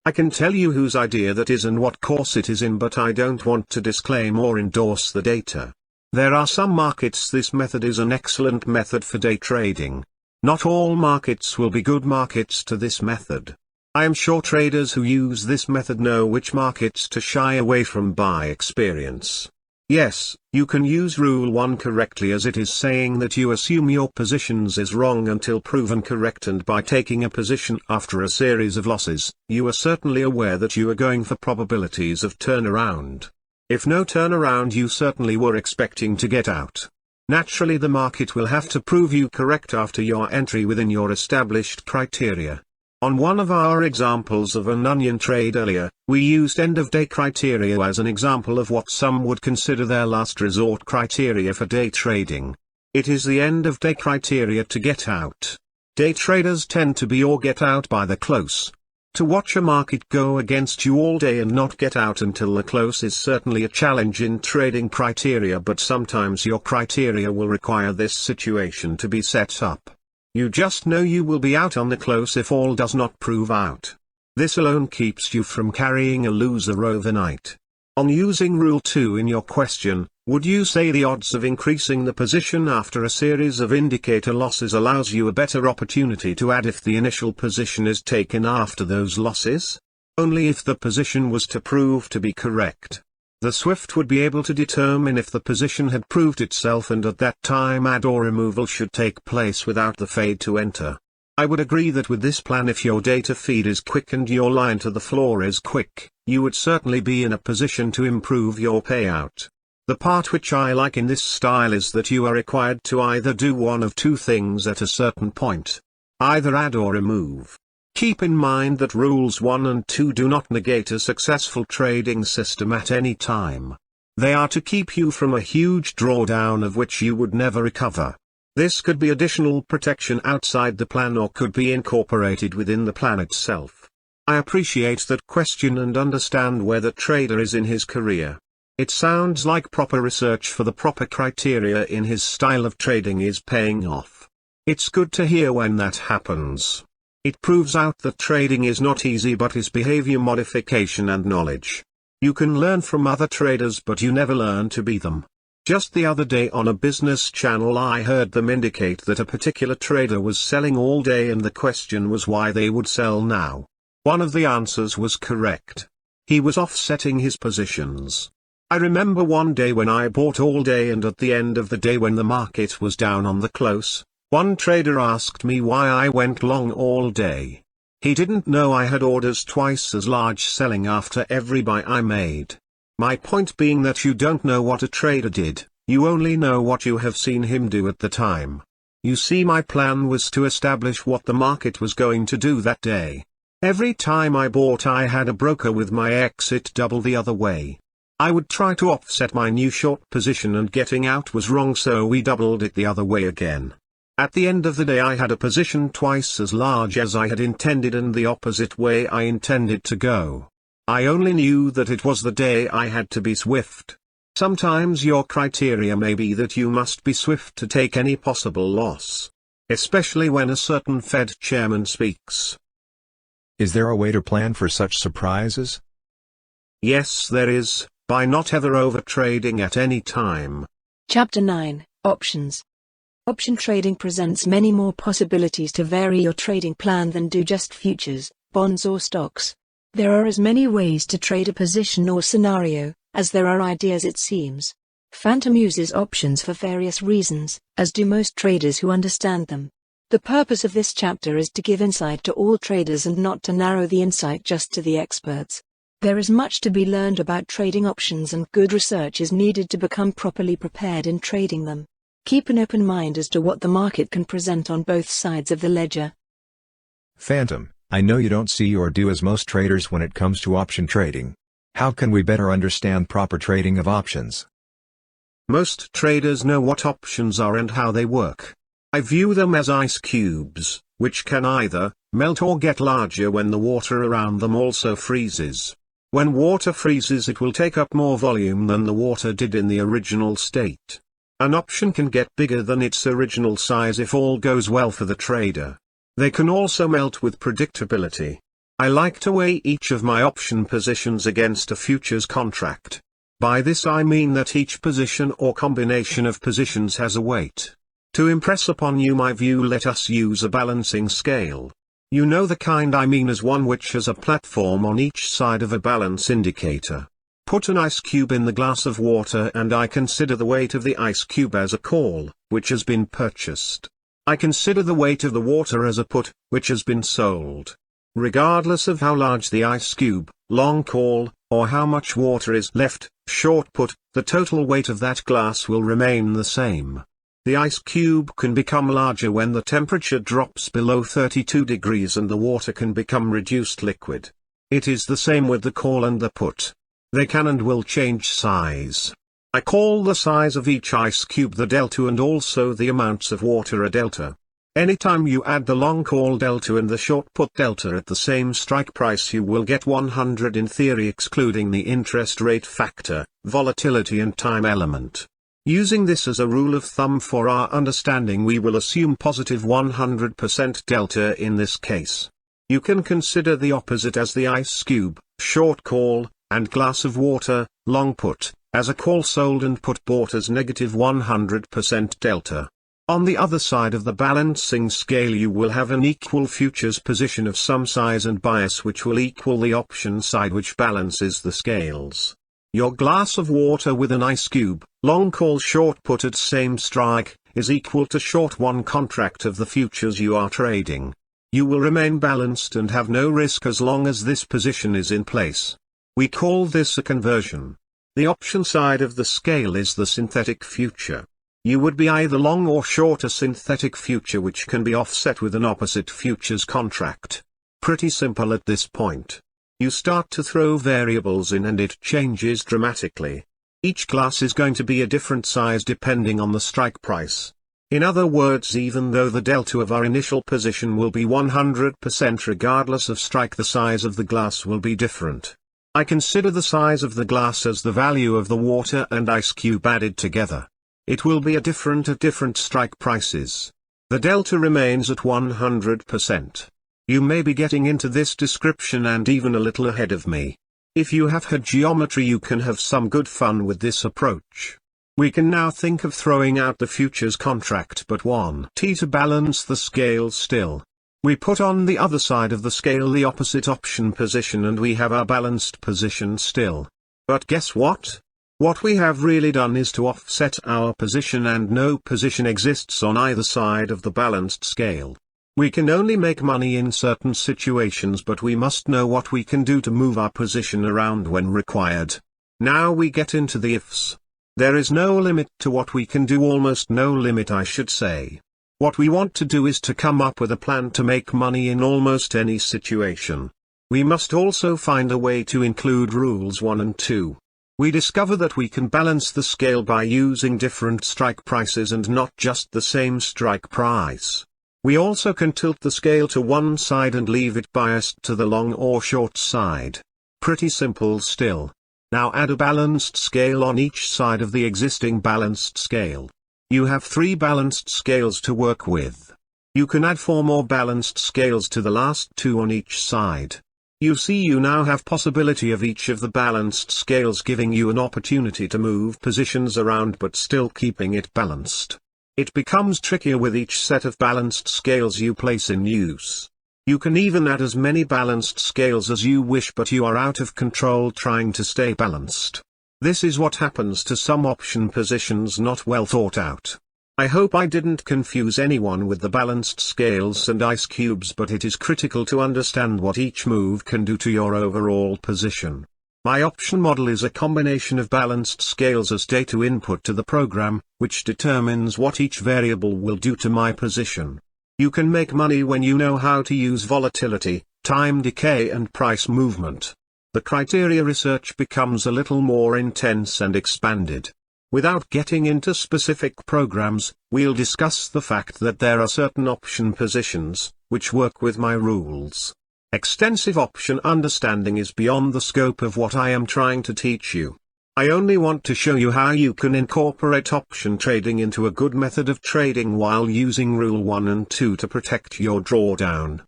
I can tell you whose idea that is and what course it is in, but I don't want to disclaim or endorse the data. There are some markets this method is an excellent method for day trading. Not all markets will be good markets to this method. I am sure traders who use this method know which markets to shy away from by experience. Yes, you can use Rule 1 correctly, as it is saying that you assume your positions is wrong until proven correct, and by taking a position after a series of losses, you are certainly aware that you are going for probabilities of turnaround. If no turnaround, you certainly were expecting to get out. Naturally, the market will have to prove you correct after your entry within your established criteria. On one of our examples of an onion trade earlier, we used end-of-day criteria as an example of what some would consider their last resort criteria for day trading. It is the end-of-day criteria to get out. Day traders tend to be or get out by the close. To watch a market go against you all day and not get out until the close is certainly a challenge in trading criteria, but sometimes your criteria will require this situation to be set up. You just know you will be out on the close if all does not prove out. This alone keeps you from carrying a loser overnight. On using Rule 2 in your question, would you say the odds of increasing the position after a series of indicator losses allows you a better opportunity to add if the initial position is taken after those losses? Only if the position was to prove to be correct. The Swift would be able to determine if the position had proved itself, and at that time add or removal should take place without the fade to enter. I would agree that with this plan, if your data feed is quick and your line to the floor is quick, you would certainly be in a position to improve your payout. The part which I like in this style is that you are required to either do one of two things at a certain point. Either add or remove. Keep in mind that Rules 1 and 2 do not negate a successful trading system at any time. They are to keep you from a huge drawdown of which you would never recover. This could be additional protection outside the plan or could be incorporated within the plan itself. I appreciate that question and understand where the trader is in his career. It sounds like proper research for the proper criteria in his style of trading is paying off. It's good to hear when that happens. It proves out that trading is not easy but is behavior modification and knowledge. You can learn from other traders but you never learn to be them. Just the other day on a business channel I heard them indicate that a particular trader was selling all day and the question was why they would sell now. One of the answers was correct. He was offsetting his positions. I remember one day when I bought all day and at the end of the day when the market was down on the close, one trader asked me why I went long all day. He didn't know I had orders twice as large selling after every buy I made. My point being that you don't know what a trader did, you only know what you have seen him do at the time. You see, my plan was to establish what the market was going to do that day. Every time I bought I had a broker with my exit double the other way. I would try to offset my new short position and getting out was wrong, so we doubled it the other way again. At the end of the day I had a position twice as large as I had intended and the opposite way I intended to go. I only knew that it was the day I had to be swift. Sometimes your criteria may be that you must be swift to take any possible loss. Especially when a certain Fed chairman speaks. Is there a way to plan for such surprises? Yes, there is, by not ever overtrading at any time. Chapter 9, Options. Option trading presents many more possibilities to vary your trading plan than do just futures, bonds or stocks. There are as many ways to trade a position or scenario, as there are ideas it seems. Phantom uses options for various reasons, as do most traders who understand them. The purpose of this chapter is to give insight to all traders and not to narrow the insight just to the experts. There is much to be learned about trading options and good research is needed to become properly prepared in trading them. Keep an open mind as to what the market can present on both sides of the ledger. Phantom, I know you don't see or do as most traders when it comes to option trading. How can we better understand proper trading of options? Most traders know what options are and how they work. I view them as ice cubes, which can either melt or get larger when the water around them also freezes. When water freezes, it will take up more volume than the water did in the original state. An option can get bigger than its original size if all goes well for the trader. They can also melt with predictability. I like to weigh each of my option positions against a futures contract. By this I mean that each position or combination of positions has a weight. To impress upon you my view, let us use a balancing scale. You know the kind I mean, as one which has a platform on each side of a balance indicator. Put an ice cube in the glass of water and I consider the weight of the ice cube as a call, which has been purchased. I consider the weight of the water as a put, which has been sold. Regardless of how large the ice cube, long call, or how much water is left, short put, the total weight of that glass will remain the same. The ice cube can become larger when the temperature drops below 32 degrees and the water can become reduced liquid. It is the same with the call and the put. They can and will change size. I call the size of each ice cube the delta and also the amounts of water a delta. Anytime you add the long call delta and the short put delta at the same strike price, you will get 100 in theory, excluding the interest rate factor, volatility and time element. Using this as a rule of thumb for our understanding, we will assume positive 100% delta in this case. You can consider the opposite as the ice cube, short call, and glass of water, long put, as a call sold and put bought as negative 100% delta. On the other side of the balancing scale you will have an equal futures position of some size and bias which will equal the option side, which balances the scales. Your glass of water with an ice cube, long call short put at same strike, is equal to short one contract of the futures you are trading. You will remain balanced and have no risk as long as this position is in place. We call this a conversion. The option side of the scale is the synthetic future. You would be either long or short a synthetic future which can be offset with an opposite futures contract. Pretty simple at this point. You start to throw variables in and it changes dramatically. Each glass is going to be a different size depending on the strike price. In other words, even though the delta of our initial position will be 100% regardless of strike, the size of the glass will be different. I consider the size of the glass as the value of the water and ice cube added together. It will be different at different strike prices. The delta remains at 100%. You may be getting into this description and even a little ahead of me. If you have had geometry, you can have some good fun with this approach. We can now think of throwing out the futures contract but one T to balance the scale still. We put on the other side of the scale the opposite option position and we have our balanced position still. But guess what? What we have really done is to offset our position and no position exists on either side of the balanced scale. We can only make money in certain situations, but we must know what we can do to move our position around when required. Now we get into the ifs. There is no limit to what we can do, almost no limit I should say. What we want to do is to come up with a plan to make money in almost any situation. We must also find a way to include rules 1 and 2. We discover that we can balance the scale by using different strike prices and not just the same strike price. We also can tilt the scale to one side and leave it biased to the long or short side. Pretty simple still. Now add a balanced scale on each side of the existing balanced scale. You have 3 balanced scales to work with. You can add 4 more balanced scales to the last 2 on each side. You see, you now have possibility of each of the balanced scales, giving you an opportunity to move positions around but still keeping it balanced. It becomes trickier with each set of balanced scales you place in use. You can even add as many balanced scales as you wish, but you are out of control trying to stay balanced. This is what happens to some option positions not well thought out. I hope I didn't confuse anyone with the balanced scales and ice cubes, but it is critical to understand what each move can do to your overall position. My option model is a combination of balanced scales as data input to the program, which determines what each variable will do to my position. You can make money when you know how to use volatility, time decay and price movement. The criteria research becomes a little more intense and expanded. Without getting into specific programs, we'll discuss the fact that there are certain option positions, which work with my rules. Extensive option understanding is beyond the scope of what I am trying to teach you. I only want to show you how you can incorporate option trading into a good method of trading while using Rule 1 and 2 to protect your drawdown.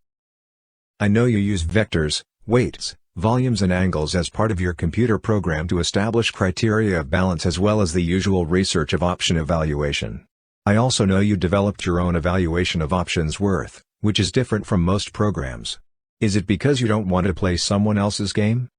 I know you use vectors, weights, volumes and angles as part of your computer program to establish criteria of balance as well as the usual research of option evaluation. I also know you developed your own evaluation of options worth, which is different from most programs. Is it because you don't want to play someone else's game?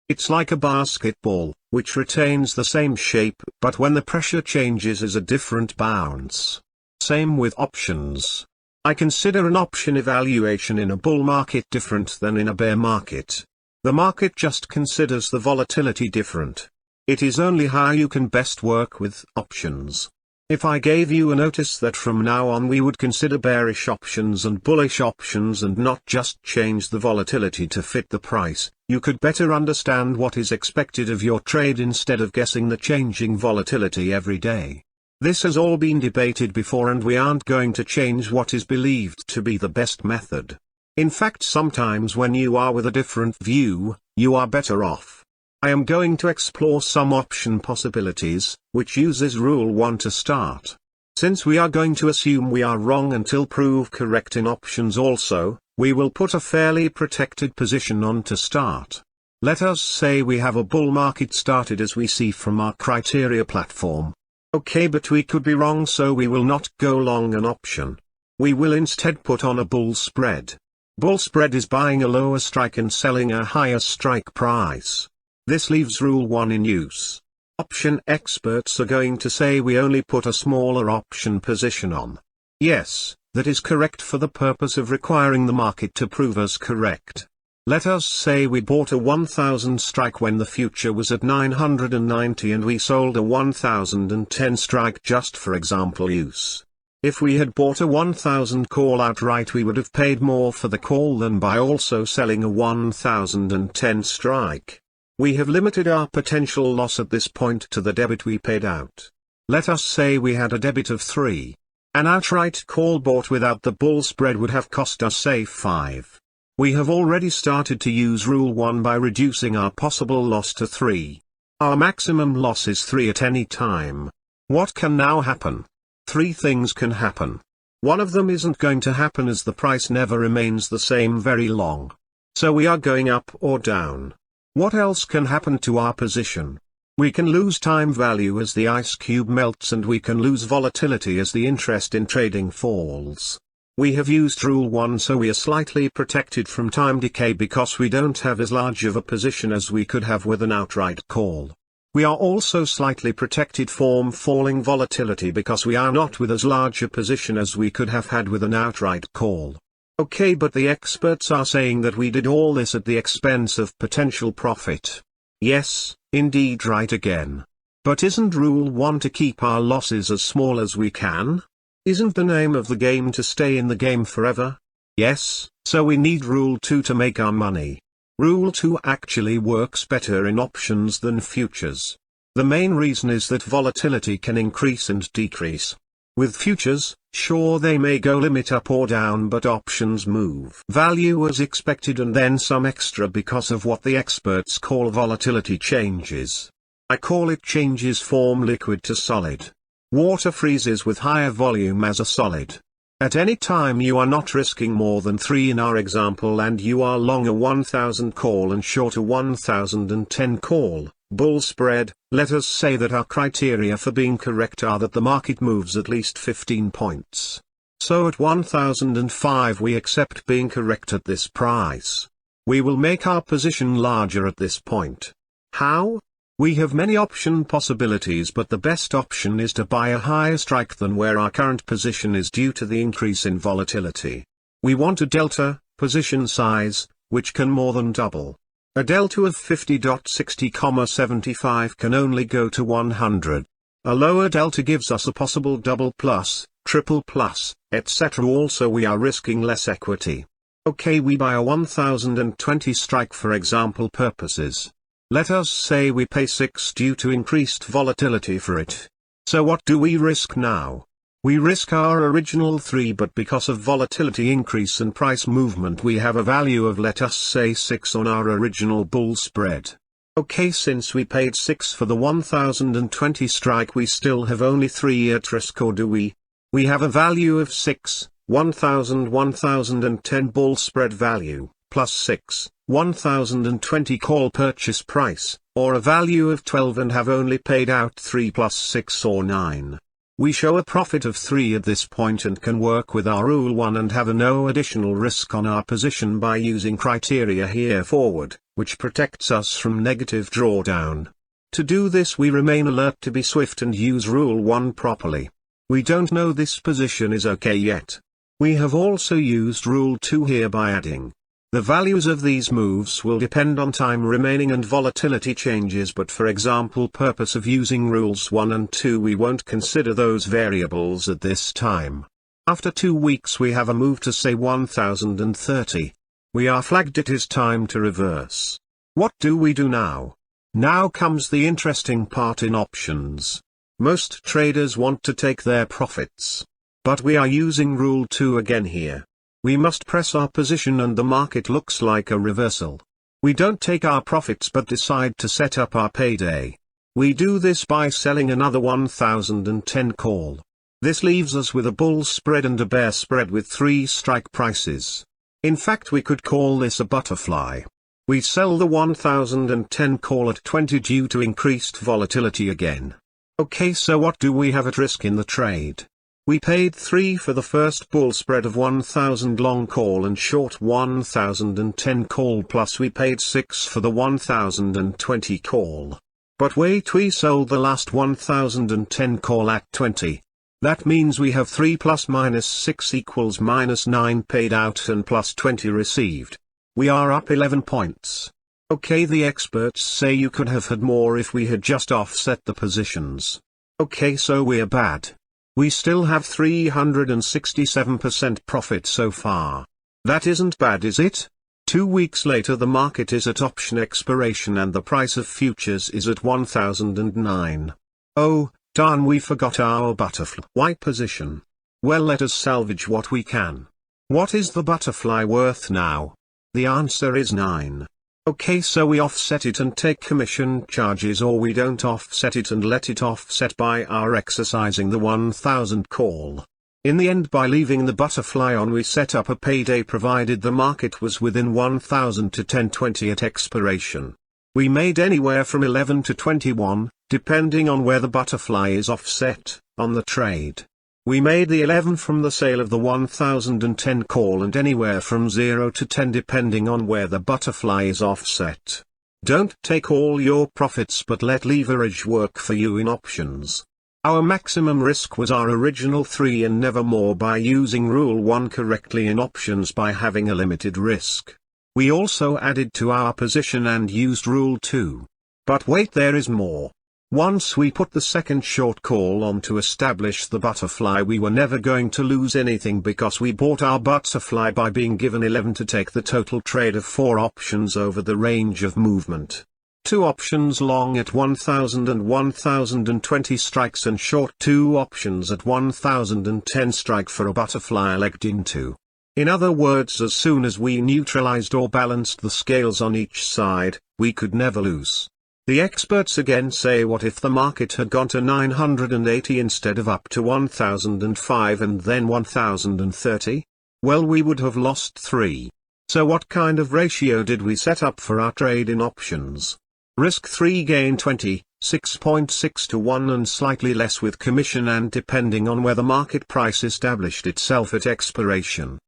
It's like a basketball, which retains the same shape but when the pressure changes is a different bounce. Same with options. I consider an option evaluation in a bull market different than in a bear market. The market just considers the volatility different. It is only how you can best work with options. If I gave you a notice that from now on we would consider bearish options and bullish options and not just change the volatility to fit the price, you could better understand what is expected of your trade instead of guessing the changing volatility every day. This has all been debated before and we aren't going to change what is believed to be the best method. In fact, sometimes when you are with a different view, you are better off. I am going to explore some option possibilities, which uses Rule 1 to start. Since we are going to assume we are wrong until proved correct in options also, we will put a fairly protected position on to start. Let us say we have a bull market started as we see from our criteria platform. Okay, but we could be wrong, so we will not go long an option. We will instead put on a bull spread. Bull spread is buying a lower strike and selling a higher strike price. This leaves Rule 1 in use. Option experts are going to say we only put a smaller option position on. Yes, that is correct for the purpose of requiring the market to prove us correct. Let us say we bought a 1000 strike when the future was at 990 and we sold a 1010 strike just for example use. If we had bought a 1000 call outright, we would have paid more for the call than by also selling a 1010 strike. We have limited our potential loss at this point to the debit we paid out. Let us say we had a debit of 3. An outright call bought without the bull spread would have cost us say 5. We have already started to use Rule 1 by reducing our possible loss to 3. Our maximum loss is 3 at any time. What can now happen? 3 things can happen. One of them isn't going to happen as the price never remains the same very long. So we are going up or down. What else can happen to our position? We can lose time value as the ice cube melts and we can lose volatility as the interest in trading falls. We have used Rule 1 so we are slightly protected from time decay because we don't have as large of a position as we could have with an outright call. We are also slightly protected from falling volatility because we are not with as large a position as we could have had with an outright call. Okay, but the experts are saying that we did all this at the expense of potential profit. Yes, indeed, right again. But isn't Rule 1 to keep our losses as small as we can? Isn't the name of the game to stay in the game forever? Yes, so we need Rule 2 to make our money. Rule 2 actually works better in options than futures. The main reason is that volatility can increase and decrease. With futures, sure they may go limit up or down, but options move value as expected and then some extra because of what the experts call volatility changes. I call it changes from liquid to solid. Water freezes with higher volume as a solid. At any time you are not risking more than 3 in our example and you are long a 1000 call and short a 1010 call, bull spread. Let us say that our criteria for being correct are that the market moves at least 15 points. So at 1005 we accept being correct at this price. We will make our position larger at this point. How? We have many option possibilities, but the best option is to buy a higher strike than where our current position is due to the increase in volatility. We want a delta, position size, which can more than double. A delta of 50.60,75 can only go to 100. A lower delta gives us a possible double plus, triple plus, etc. Also we are risking less equity. Okay, we buy a 1020 strike for example purposes. Let us say we pay 6 due to increased volatility for it. So what do we risk now? We risk our original 3, but because of volatility increase and price movement we have a value of, let us say, 6 on our original bull spread. Okay, since we paid 6 for the 1020 strike, we still have only 3 at risk, or do we? We have a value of 6, 1010 bull spread value, plus 6, 1020 call purchase price, or a value of 12, and have only paid out 3 plus 6, or 9. We show a profit of 3 at this point and can work with our Rule 1 and have no additional risk on our position by using criteria here forward, which protects us from negative drawdown. To do this we remain alert to be swift and use Rule 1 properly. We don't know this position is okay yet. We have also used Rule 2 here by adding. The values of these moves will depend on time remaining and volatility changes, but for example purpose of using Rules 1 and 2 we won't consider those variables at this time. After 2 weeks we have a move to say 1030. We are flagged it is time to reverse. What do we do now? Now comes the interesting part in options. Most traders want to take their profits. But we are using Rule 2 again here. We must press our position and the market looks like a reversal. We don't take our profits but decide to set up our payday. We do this by selling another 1010 call. This leaves us with a bull spread and a bear spread with 3 strike prices. In fact we could call this a butterfly. We sell the 1010 call at 20 due to increased volatility again. Okay, so what do we have at risk in the trade? We paid 3 for the first bull spread of 1000 long call and short 1010 call, plus we paid 6 for the 1020 call. But wait, we sold the last 1010 call at 20. That means we have 3 plus minus 6 equals minus 9 paid out and plus 20 received. We are up 11 points. Okay, the experts say you could have had more if we had just offset the positions. Okay, so we're bad. We still have 367% profit so far. That isn't bad, is it? 2 weeks later the market is at option expiration and the price of futures is at 1009. Oh, darn, we forgot our butterfly position. Well, let us salvage what we can. What is the butterfly worth now? The answer is 9. Okay, so we offset it and take commission charges, or we don't offset it and let it offset by our exercising the 1000 call. In the end, by leaving the butterfly on, we set up a payday provided the market was within 1000 to 1020 at expiration. We made anywhere from 11 to 21, depending on where the butterfly is offset, on the trade. We made the 11 from the sale of the 1010 call and anywhere from 0 to 10 depending on where the butterfly is offset. Don't take all your profits but let leverage work for you in options. Our maximum risk was our original 3 and never more by using Rule 1 correctly in options by having a limited risk. We also added to our position and used Rule 2. But wait, there is more. Once we put the second short call on to establish the butterfly, we were never going to lose anything because we bought our butterfly by being given 11 to take the total trade of 4 options over the range of movement. 2 options long at 1000 and 1020 strikes and short 2 options at 1010 strike for a butterfly legged into. In other words, as soon as we neutralized or balanced the scales on each side, we could never lose. The experts again say, what if the market had gone to 980 instead of up to 1005 and then 1030? Well, we would have lost 3. So what kind of ratio did we set up for our trade in options? Risk 3, gain 20, 6.6 to 1 and slightly less with commission and depending on where the market price established itself at expiration.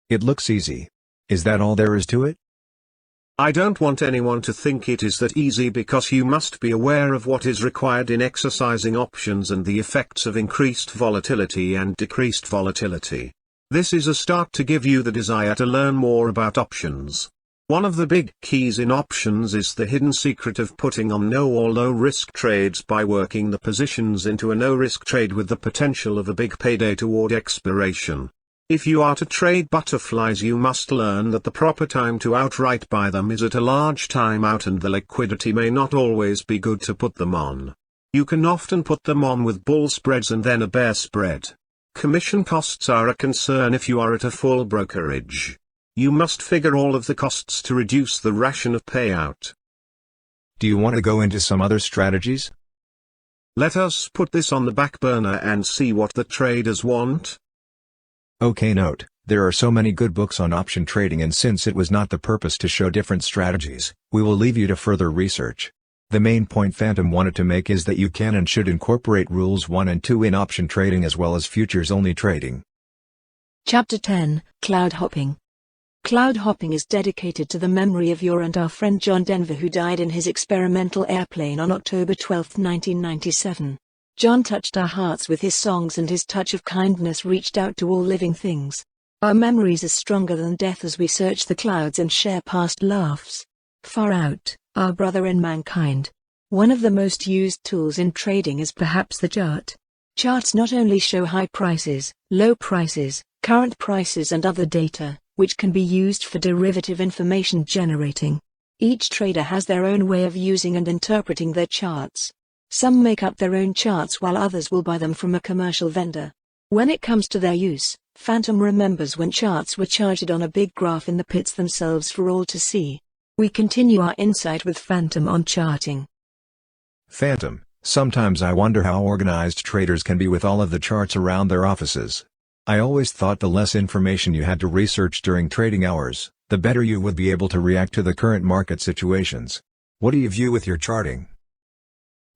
It looks easy. Is that all there is to it? I don't want anyone to think it is that easy, because you must be aware of what is required in exercising options and the effects of increased volatility and decreased volatility. This is a start to give you the desire to learn more about options. One of the big keys in options is the hidden secret of putting on no or low risk trades by working the positions into a no risk trade with the potential of a big payday toward expiration. If you are to trade butterflies, you must learn that the proper time to outright buy them is at a large timeout and the liquidity may not always be good to put them on. You can often put them on with bull spreads and then a bear spread. Commission costs are a concern if you are at a full brokerage. You must figure all of the costs to reduce the ration of payout. Do you want to go into some other strategies? Let us put this on the back burner and see what the traders want. Okay, note, there are so many good books on option trading, and since it was not the purpose to show different strategies, we will leave you to further research. The main point Phantom wanted to make is that you can and should incorporate rules 1 and 2 in option trading as well as futures-only trading. Chapter 10, Cloud Hopping. Cloud hopping is dedicated to the memory of your and our friend John Denver, who died in his experimental airplane on October 12, 1997. John touched our hearts with his songs, and his touch of kindness reached out to all living things. Our memories are stronger than death as we search the clouds and share past laughs. Far Out, our brother in mankind. One of the most used tools in trading is perhaps the chart. Charts not only show high prices, low prices, current prices and other data, which can be used for derivative information generating. Each trader has their own way of using and interpreting their charts. Some make up their own charts while others will buy them from a commercial vendor. When it comes to their use, Phantom remembers when charts were charted on a big graph in the pits themselves for all to see. We continue our insight with Phantom on charting. Phantom, sometimes I wonder how organized traders can be with all of the charts around their offices. I always thought the less information you had to research during trading hours, the better you would be able to react to the current market situations. What do you view with your charting?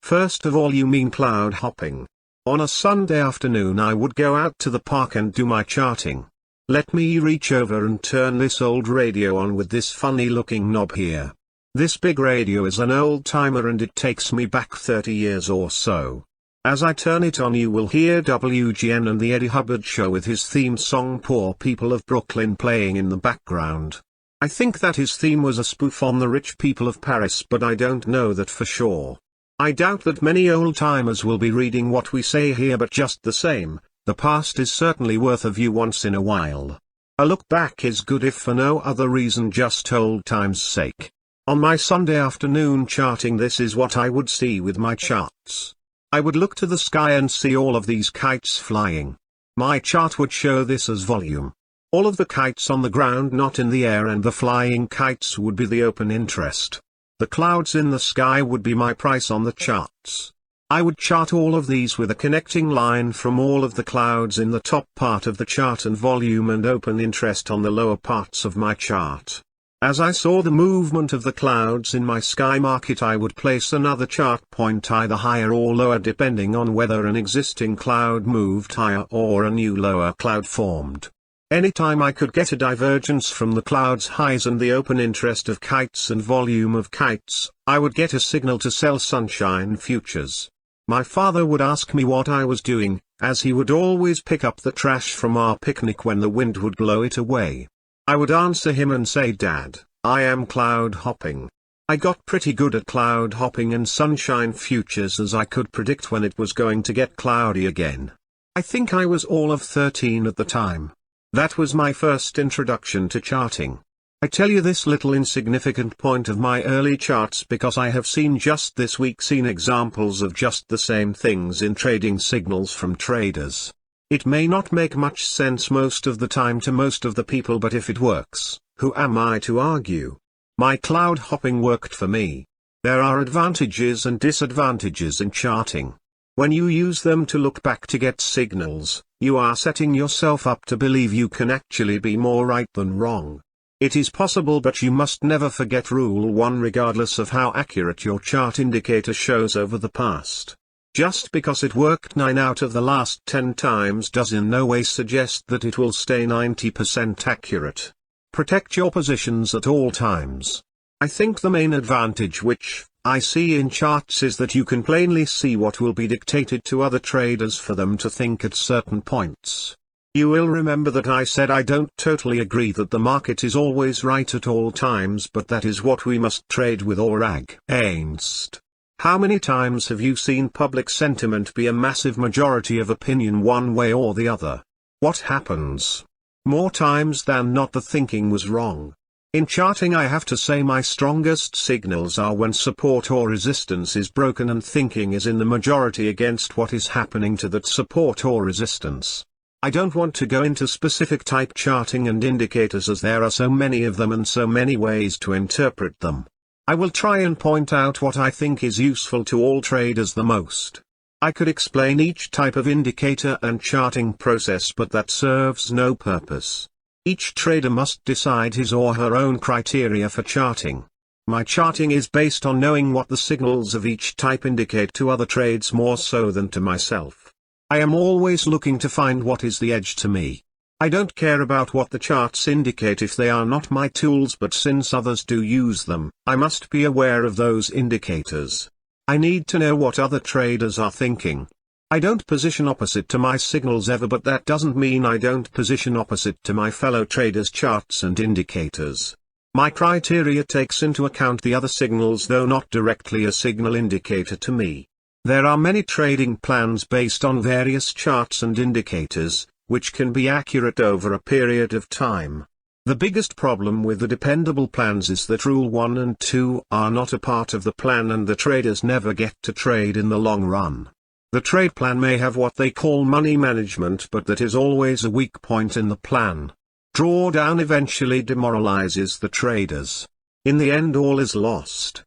First of all, you mean cloud hopping. On a Sunday afternoon I would go out to the park and do my charting. Let me reach over and turn this old radio on with this funny looking knob here. This big radio is an old timer and it takes me back 30 years or so. As I turn it on, you will hear WGN and the Eddie Hubbard Show with his theme song Poor People of Brooklyn playing in the background. I think that his theme was a spoof on the rich people of Paris, but I don't know that for sure. I doubt that many old-timers will be reading what we say here, but just the same, the past is certainly worth a view once in a while. A look back is good if for no other reason, just old time's sake. On my Sunday afternoon charting, this is what I would see with my charts. I would look to the sky and see all of these kites flying. My chart would show this as volume. All of the kites on the ground, not in the air, and the flying kites would be the open interest. The clouds in the sky would be my price on the charts. I would chart all of these with a connecting line from all of the clouds in the top part of the chart and volume and open interest on the lower parts of my chart. As I saw the movement of the clouds in my sky market, I would place another chart point either higher or lower depending on whether an existing cloud moved higher or a new lower cloud formed. Anytime I could get a divergence from the cloud's highs and the open interest of kites and volume of kites, I would get a signal to sell sunshine futures. My father would ask me what I was doing, as he would always pick up the trash from our picnic when the wind would blow it away. I would answer him and say, "Dad, I am cloud hopping." I got pretty good at cloud hopping and sunshine futures, as I could predict when it was going to get cloudy again. I think I was all of 13 at the time. That was my first introduction to charting. I tell you this little insignificant point of my early charts because I have just this week seen examples of just the same things in trading signals from traders. It may not make much sense most of the time to most of the people, but if it works, who am I to argue? My cloud hopping worked for me. There are advantages and disadvantages in charting. When you use them to look back to get signals, you are setting yourself up to believe you can actually be more right than wrong. It is possible, but you must never forget Rule 1 regardless of how accurate your chart indicator shows over the past. Just because it worked 9 out of the last 10 times does in no way suggest that it will stay 90% accurate. Protect your positions at all times. I think the main advantage which I see in charts is that you can plainly see what will be dictated to other traders for them to think at certain points. You will remember that I said I don't totally agree that the market is always right at all times, but that is what we must trade with or against. How many times have you seen public sentiment be a massive majority of opinion one way or the other? What happens? More times than not the thinking was wrong. In charting I have to say my strongest signals are when support or resistance is broken and thinking is in the majority against what is happening to that support or resistance. I don't want to go into specific type charting and indicators as there are so many of them and so many ways to interpret them. I will try and point out what I think is useful to all traders the most. I could explain each type of indicator and charting process, but that serves no purpose. Each trader must decide his or her own criteria for charting. My charting is based on knowing what the signals of each type indicate to other trades more so than to myself. I am always looking to find what is the edge to me. I don't care about what the charts indicate if they are not my tools, but since others do use them, I must be aware of those indicators. I need to know what other traders are thinking. I don't position opposite to my signals ever, but that doesn't mean I don't position opposite to my fellow traders' charts and indicators. My criteria takes into account the other signals, though not directly a signal indicator to me. There are many trading plans based on various charts and indicators, which can be accurate over a period of time. The biggest problem with the dependable plans is that Rule 1 and 2 are not a part of the plan and the traders never get to trade in the long run. The trade plan may have what they call money management, but that is always a weak point in the plan. Drawdown eventually demoralizes the traders. In the end, all is lost.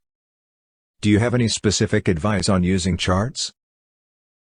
Do you have any specific advice on using charts?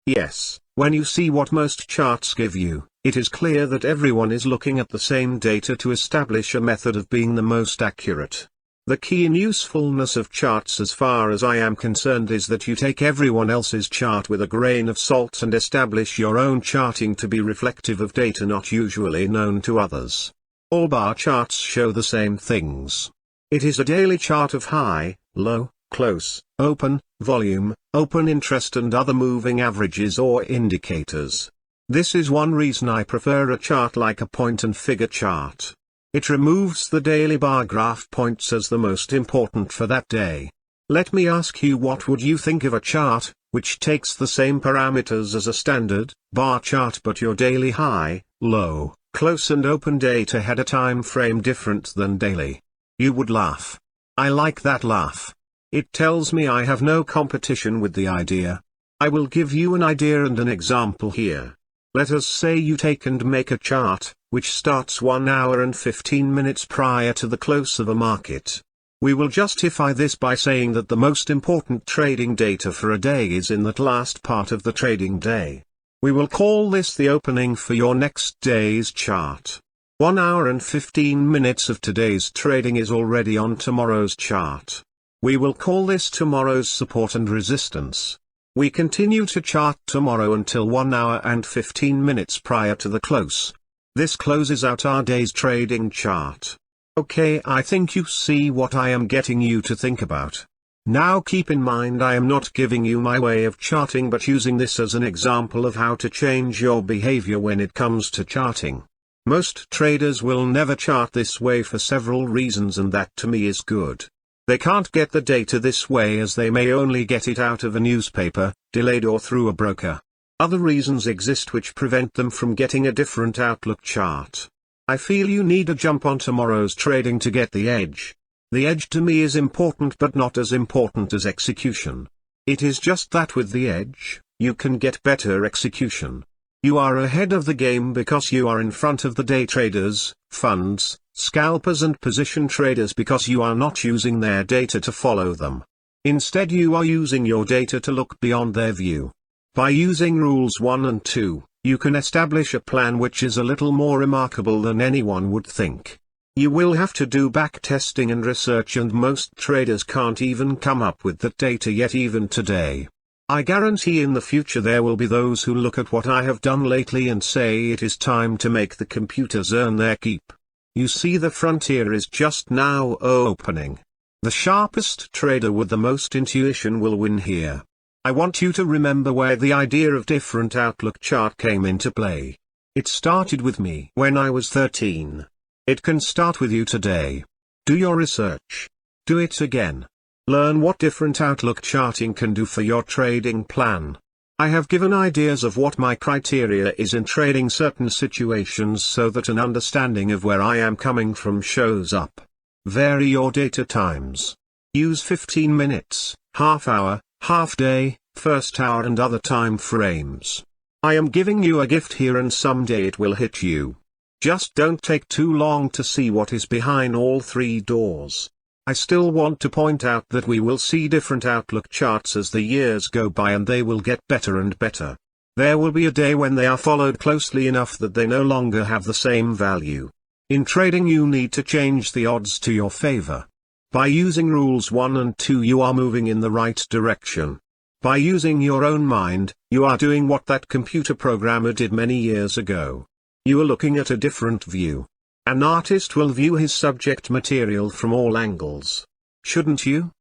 Yes, when you see what most charts give you, it is clear that everyone is looking at the same data to establish a method of being the most accurate. The key in usefulness of charts as far as I am concerned is that you take everyone else's chart with a grain of salt and establish your own charting to be reflective of data not usually known to others. All bar charts show the same things. It is a daily chart of high, low, close, open, volume, open interest and other moving averages or indicators. This is one reason I prefer a chart like a point and figure chart. It removes the daily bar graph points as the most important for that day. Let me ask you, what would you think of a chart, which takes the same parameters as a standard bar chart, but your daily high, low, close and open data had a time frame different than daily? You would laugh. I like that laugh. It tells me I have no competition with the idea. I will give you an idea and an example here. Let us say you take and make a chart, which starts 1 hour and 15 minutes prior to the close of a market. We will justify this by saying that the most important trading data for a day is in that last part of the trading day. We will call this the opening for your next day's chart. 1 hour and 15 minutes of today's trading is already on tomorrow's chart. We will call this tomorrow's support and resistance. We continue to chart tomorrow until 1 hour and 15 minutes prior to the close. This closes out our day's trading chart. Okay, I think you see what I am getting you to think about. Now keep in mind, I am not giving you my way of charting but using this as an example of how to change your behavior when it comes to charting. Most traders will never chart this way for several reasons, and that to me is good. They can't get the data this way as they may only get it out of a newspaper, delayed or through a broker. Other reasons exist which prevent them from getting a different outlook chart. I feel you need a jump on tomorrow's trading to get the edge. The edge to me is important, but not as important as execution. It is just that with the edge, you can get better execution. You are ahead of the game because you are in front of the day traders, funds, scalpers and position traders because you are not using their data to follow them. Instead, you are using your data to look beyond their view. By using rules 1 and 2, you can establish a plan which is a little more remarkable than anyone would think. You will have to do back testing and research, and most traders can't even come up with that data yet even today. I guarantee in the future there will be those who look at what I have done lately and say it is time to make the computers earn their keep. You see, the frontier is just now opening. The sharpest trader with the most intuition will win here. I want you to remember where the idea of different outlook chart came into play. It started with me when I was 13. It can start with you today. Do your research. Do it again. Learn what different outlook charting can do for your trading plan. I have given ideas of what my criteria is in trading certain situations so that an understanding of where I am coming from shows up. Vary your data times. Use 15 minutes, half hour, half day, first hour and other time frames. I am giving you a gift here and someday it will hit you. Just don't take too long to see what is behind all three doors. I still want to point out that we will see different outlook charts as the years go by and they will get better and better. There will be a day when they are followed closely enough that they no longer have the same value. In trading you need to change the odds to your favor. By using rules 1 and 2 you are moving in the right direction. By using your own mind, you are doing what that computer programmer did many years ago. You are looking at a different view. An artist will view his subject material from all angles. Shouldn't you?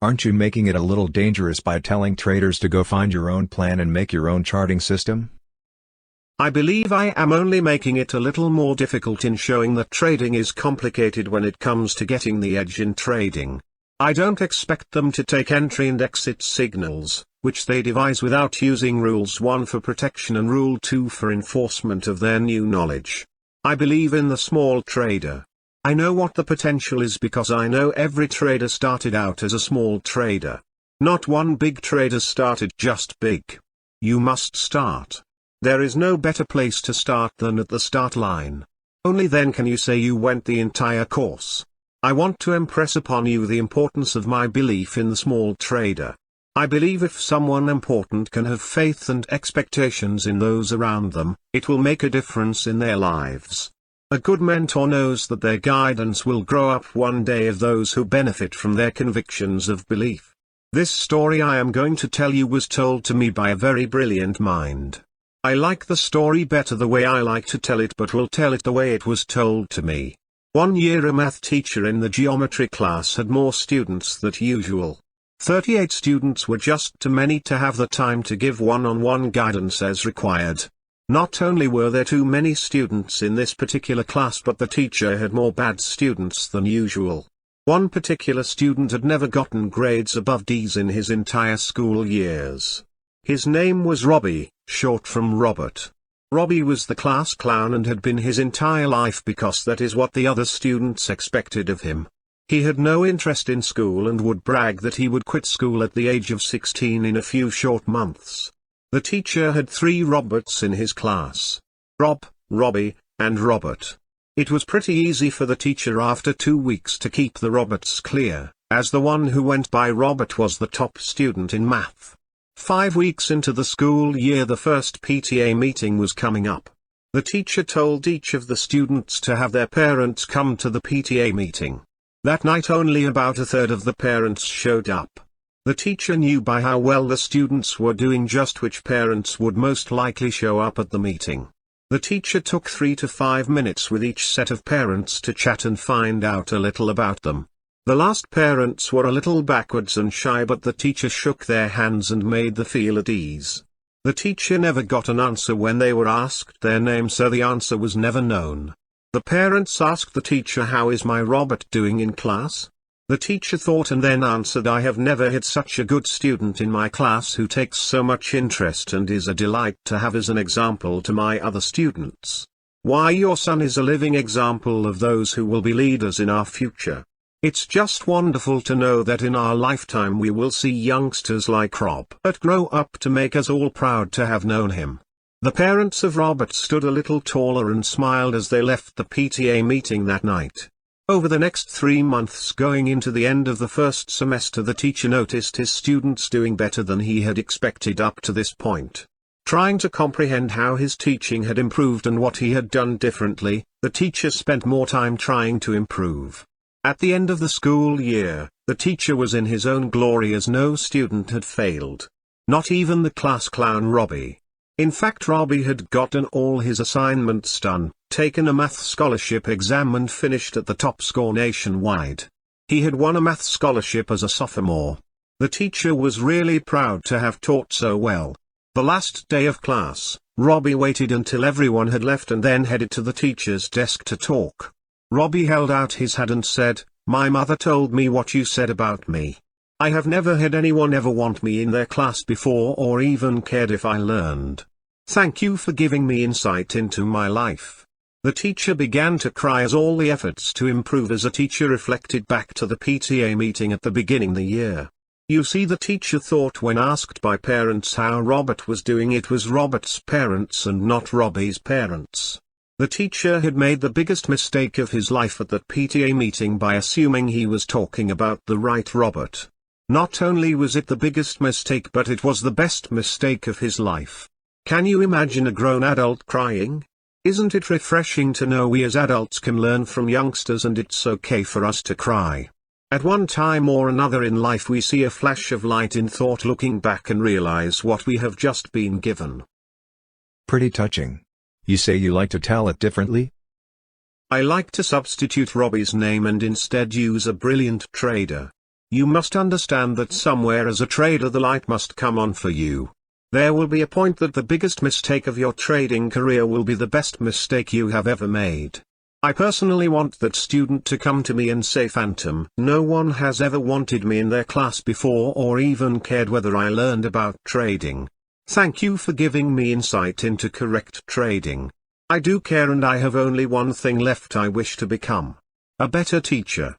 Aren't you making it a little dangerous by telling traders to go find your own plan and make your own charting system? I believe I am only making it a little more difficult in showing that trading is complicated when it comes to getting the edge in trading. I don't expect them to take entry and exit signals, which they devise without using rules 1 for protection and rule 2 for enforcement of their new knowledge. I believe in the small trader. I know what the potential is because I know every trader started out as a small trader. Not one big trader started just big. You must start. There is no better place to start than at the start line. Only then can you say you went the entire course. I want to impress upon you the importance of my belief in the small trader. I believe if someone important can have faith and expectations in those around them, it will make a difference in their lives. A good mentor knows that their guidance will grow up one day of those who benefit from their convictions of belief. This story I am going to tell you was told to me by a very brilliant mind. I like the story better the way I like to tell it, but will tell it the way it was told to me. One year a math teacher in the geometry class had more students than usual. 38 students were just too many to have the time to give one-on-one guidance as required. Not only were there too many students in this particular class, but the teacher had more bad students than usual. One particular student had never gotten grades above D's in his entire school years. His name was Robbie, short from Robert. Robbie was the class clown and had been his entire life because that is what the other students expected of him. He had no interest in school and would brag that he would quit school at the age of 16 in a few short months. The teacher had 3 Roberts in his class. Rob, Robbie, and Robert. It was pretty easy for the teacher after 2 weeks to keep the Roberts clear, as the one who went by Robert was the top student in math. 5 weeks into the school year the first PTA meeting was coming up. The teacher told each of the students to have their parents come to the PTA meeting. That night only about a third of the parents showed up. The teacher knew by how well the students were doing just which parents would most likely show up at the meeting. The teacher took 3 to 5 minutes with each set of parents to chat and find out a little about them. The last parents were a little backwards and shy, but the teacher shook their hands and made them feel at ease. The teacher never got an answer when they were asked their name, so the answer was never known. The parents asked the teacher, "How is my Robert doing in class?" The teacher thought and then answered, "I have never had such a good student in my class who takes so much interest and is a delight to have as an example to my other students. Why, your son is a living example of those who will be leaders in our future. It's just wonderful to know that in our lifetime we will see youngsters like Robert grow up to make us all proud to have known him." The parents of Robert stood a little taller and smiled as they left the PTA meeting that night. Over the next 3 months going into the end of the first semester, the teacher noticed his students doing better than he had expected up to this point. Trying to comprehend how his teaching had improved and what he had done differently, the teacher spent more time trying to improve. At the end of the school year, the teacher was in his own glory as no student had failed. Not even the class clown Robbie. In fact, Robbie had gotten all his assignments done, taken a math scholarship exam and finished at the top score nationwide. He had won a math scholarship as a sophomore. The teacher was really proud to have taught so well. The last day of class, Robbie waited until everyone had left and then headed to the teacher's desk to talk. Robbie held out his hand and said, "My mother told me what you said about me. I have never had anyone ever want me in their class before or even cared if I learned. Thank you for giving me insight into my life. The teacher began to cry as all the efforts to improve as a teacher reflected back to the PTA meeting at the beginning of the year. You see, the teacher thought when asked by parents how Robert was doing, it was Robert's parents and not Robbie's parents. The teacher had made the biggest mistake of his life at that PTA meeting by assuming he was talking about the right Robert. Not only was it the biggest mistake, but it was the best mistake of his life. Can you imagine a grown adult crying? Isn't it refreshing to know we as adults can learn from youngsters and it's okay for us to cry? At one time or another in life we see a flash of light in thought, looking back and realize what we have just been given. Pretty touching. You say you like to tell it differently? I like to substitute Robbie's name and instead use a brilliant trader. You must understand that somewhere as a trader the light must come on for you. There will be a point that the biggest mistake of your trading career will be the best mistake you have ever made. I personally want that student to come to me and say, Phantom, no one has ever wanted me in their class before or even cared whether I learned about trading. Thank you for giving me insight into correct trading. I do care, and I have only one thing left: I wish to become a better teacher.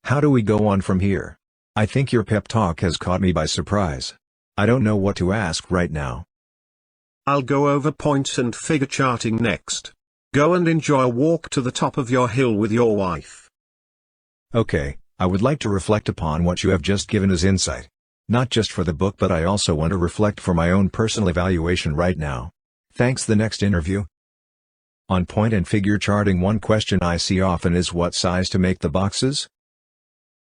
How do we go on from here? I think your pep talk has caught me by surprise. I don't know what to ask right now. I'll go over points and figure charting next. Go and enjoy a walk to the top of your hill with your wife. Okay, I would like to reflect upon what you have just given as insight. Not just for the book, but I also want to reflect for my own personal evaluation right now. Thanks. The next interview. On point and figure charting, one question I see often is what size to make the boxes?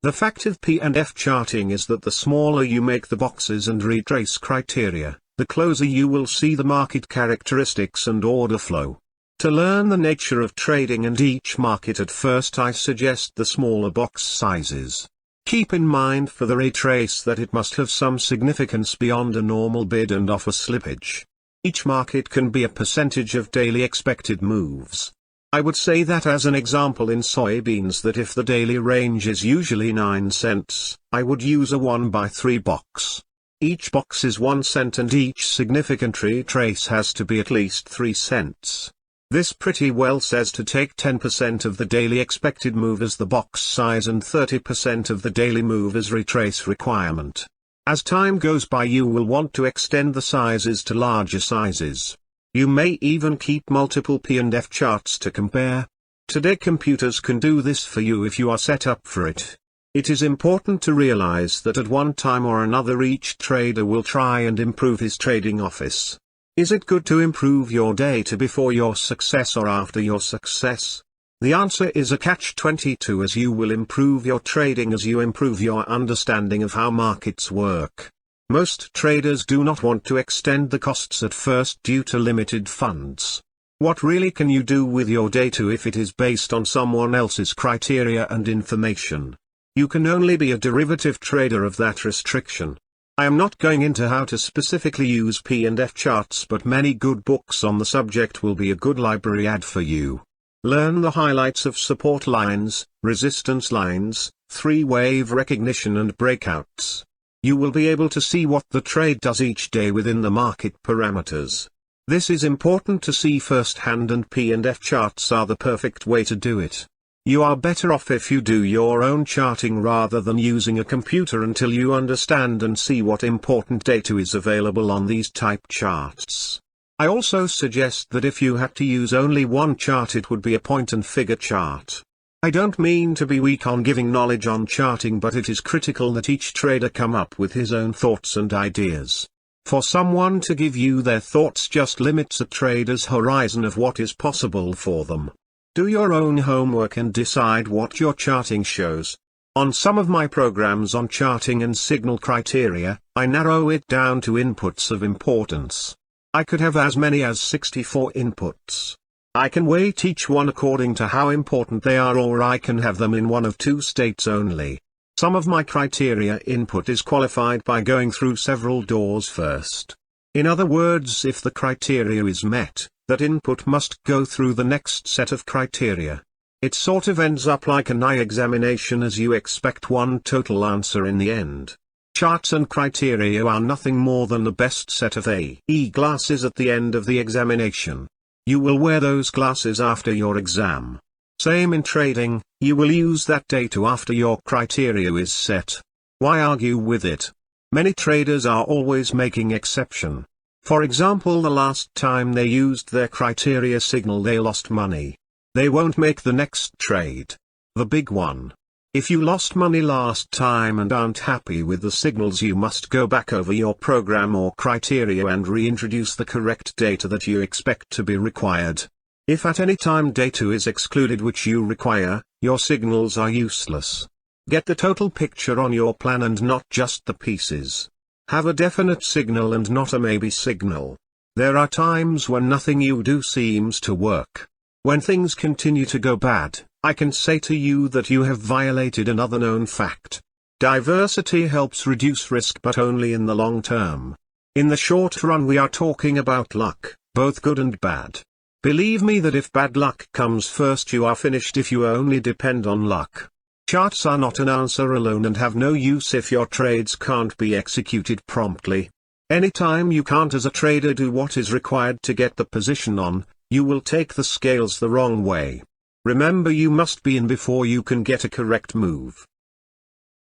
The fact of P and F charting is that the smaller you make the boxes and retrace criteria, the closer you will see the market characteristics and order flow. To learn the nature of trading and each market at first, I suggest the smaller box sizes. Keep in mind for the retrace that it must have some significance beyond a normal bid and offer slippage. Each market can be a percentage of daily expected moves. I would say that as an example in soybeans, that if the daily range is usually 9 cents, I would use a 1/3 box. Each box is 1 cent and each significant retrace has to be at least 3 cents. This pretty well says to take 10% of the daily expected move as the box size and 30% of the daily move as retrace requirement. As time goes by, you will want to extend the sizes to larger sizes. You may even keep multiple P and F charts to compare. Today computers can do this for you if you are set up for it. It is important to realize that at one time or another each trader will try and improve his trading office. Is it good to improve your data before your success or after your success? The answer is a catch-22, as you will improve your trading as you improve your understanding of how markets work. Most traders do not want to extend the costs at first due to limited funds. What really can you do with your data if it is based on someone else's criteria and information? You can only be a derivative trader of that restriction. I am not going into how to specifically use P and F charts, but many good books on the subject will be a good library add for you. Learn the highlights of support lines, resistance lines, three-wave recognition and breakouts. You will be able to see what the trade does each day within the market parameters. This is important to see firsthand, and P and F charts are the perfect way to do it. You are better off if you do your own charting rather than using a computer until you understand and see what important data is available on these type charts. I also suggest that if you had to use only one chart, it would be a point and figure chart. I don't mean to be weak on giving knowledge on charting, but it is critical that each trader come up with his own thoughts and ideas. For someone to give you their thoughts just limits a trader's horizon of what is possible for them. Do your own homework and decide what your charting shows. On some of my programs on charting and signal criteria, I narrow it down to inputs of importance. I could have as many as 64 inputs. I can weight each one according to how important they are, or I can have them in one of two states only. Some of my criteria input is qualified by going through several doors first. In other words, if the criteria is met, that input must go through the next set of criteria. It sort of ends up like an eye examination, as you expect one total answer in the end. Charts and criteria are nothing more than the best set of AE glasses at the end of the examination. You will wear those glasses after your exam. Same in trading, you will use that data after your criteria is set. Why argue with it? Many traders are always making exception. For example, the last time they used their criteria signal they lost money. They won't make the next trade. The big one. If you lost money last time and aren't happy with the signals, you must go back over your program or criteria and reintroduce the correct data that you expect to be required. If at any time data is excluded which you require, your signals are useless. Get the total picture on your plan and not just the pieces. Have a definite signal and not a maybe signal. There are times when nothing you do seems to work. When things continue to go bad, I can say to you that you have violated another known fact. Diversity helps reduce risk, but only in the long term. In the short run we are talking about luck, both good and bad. Believe me that if bad luck comes first, you are finished if you only depend on luck. Charts are not an answer alone and have no use if your trades can't be executed promptly. Anytime you can't as a trader do what is required to get the position on, you will take the scales the wrong way. Remember, you must be in before you can get a correct move.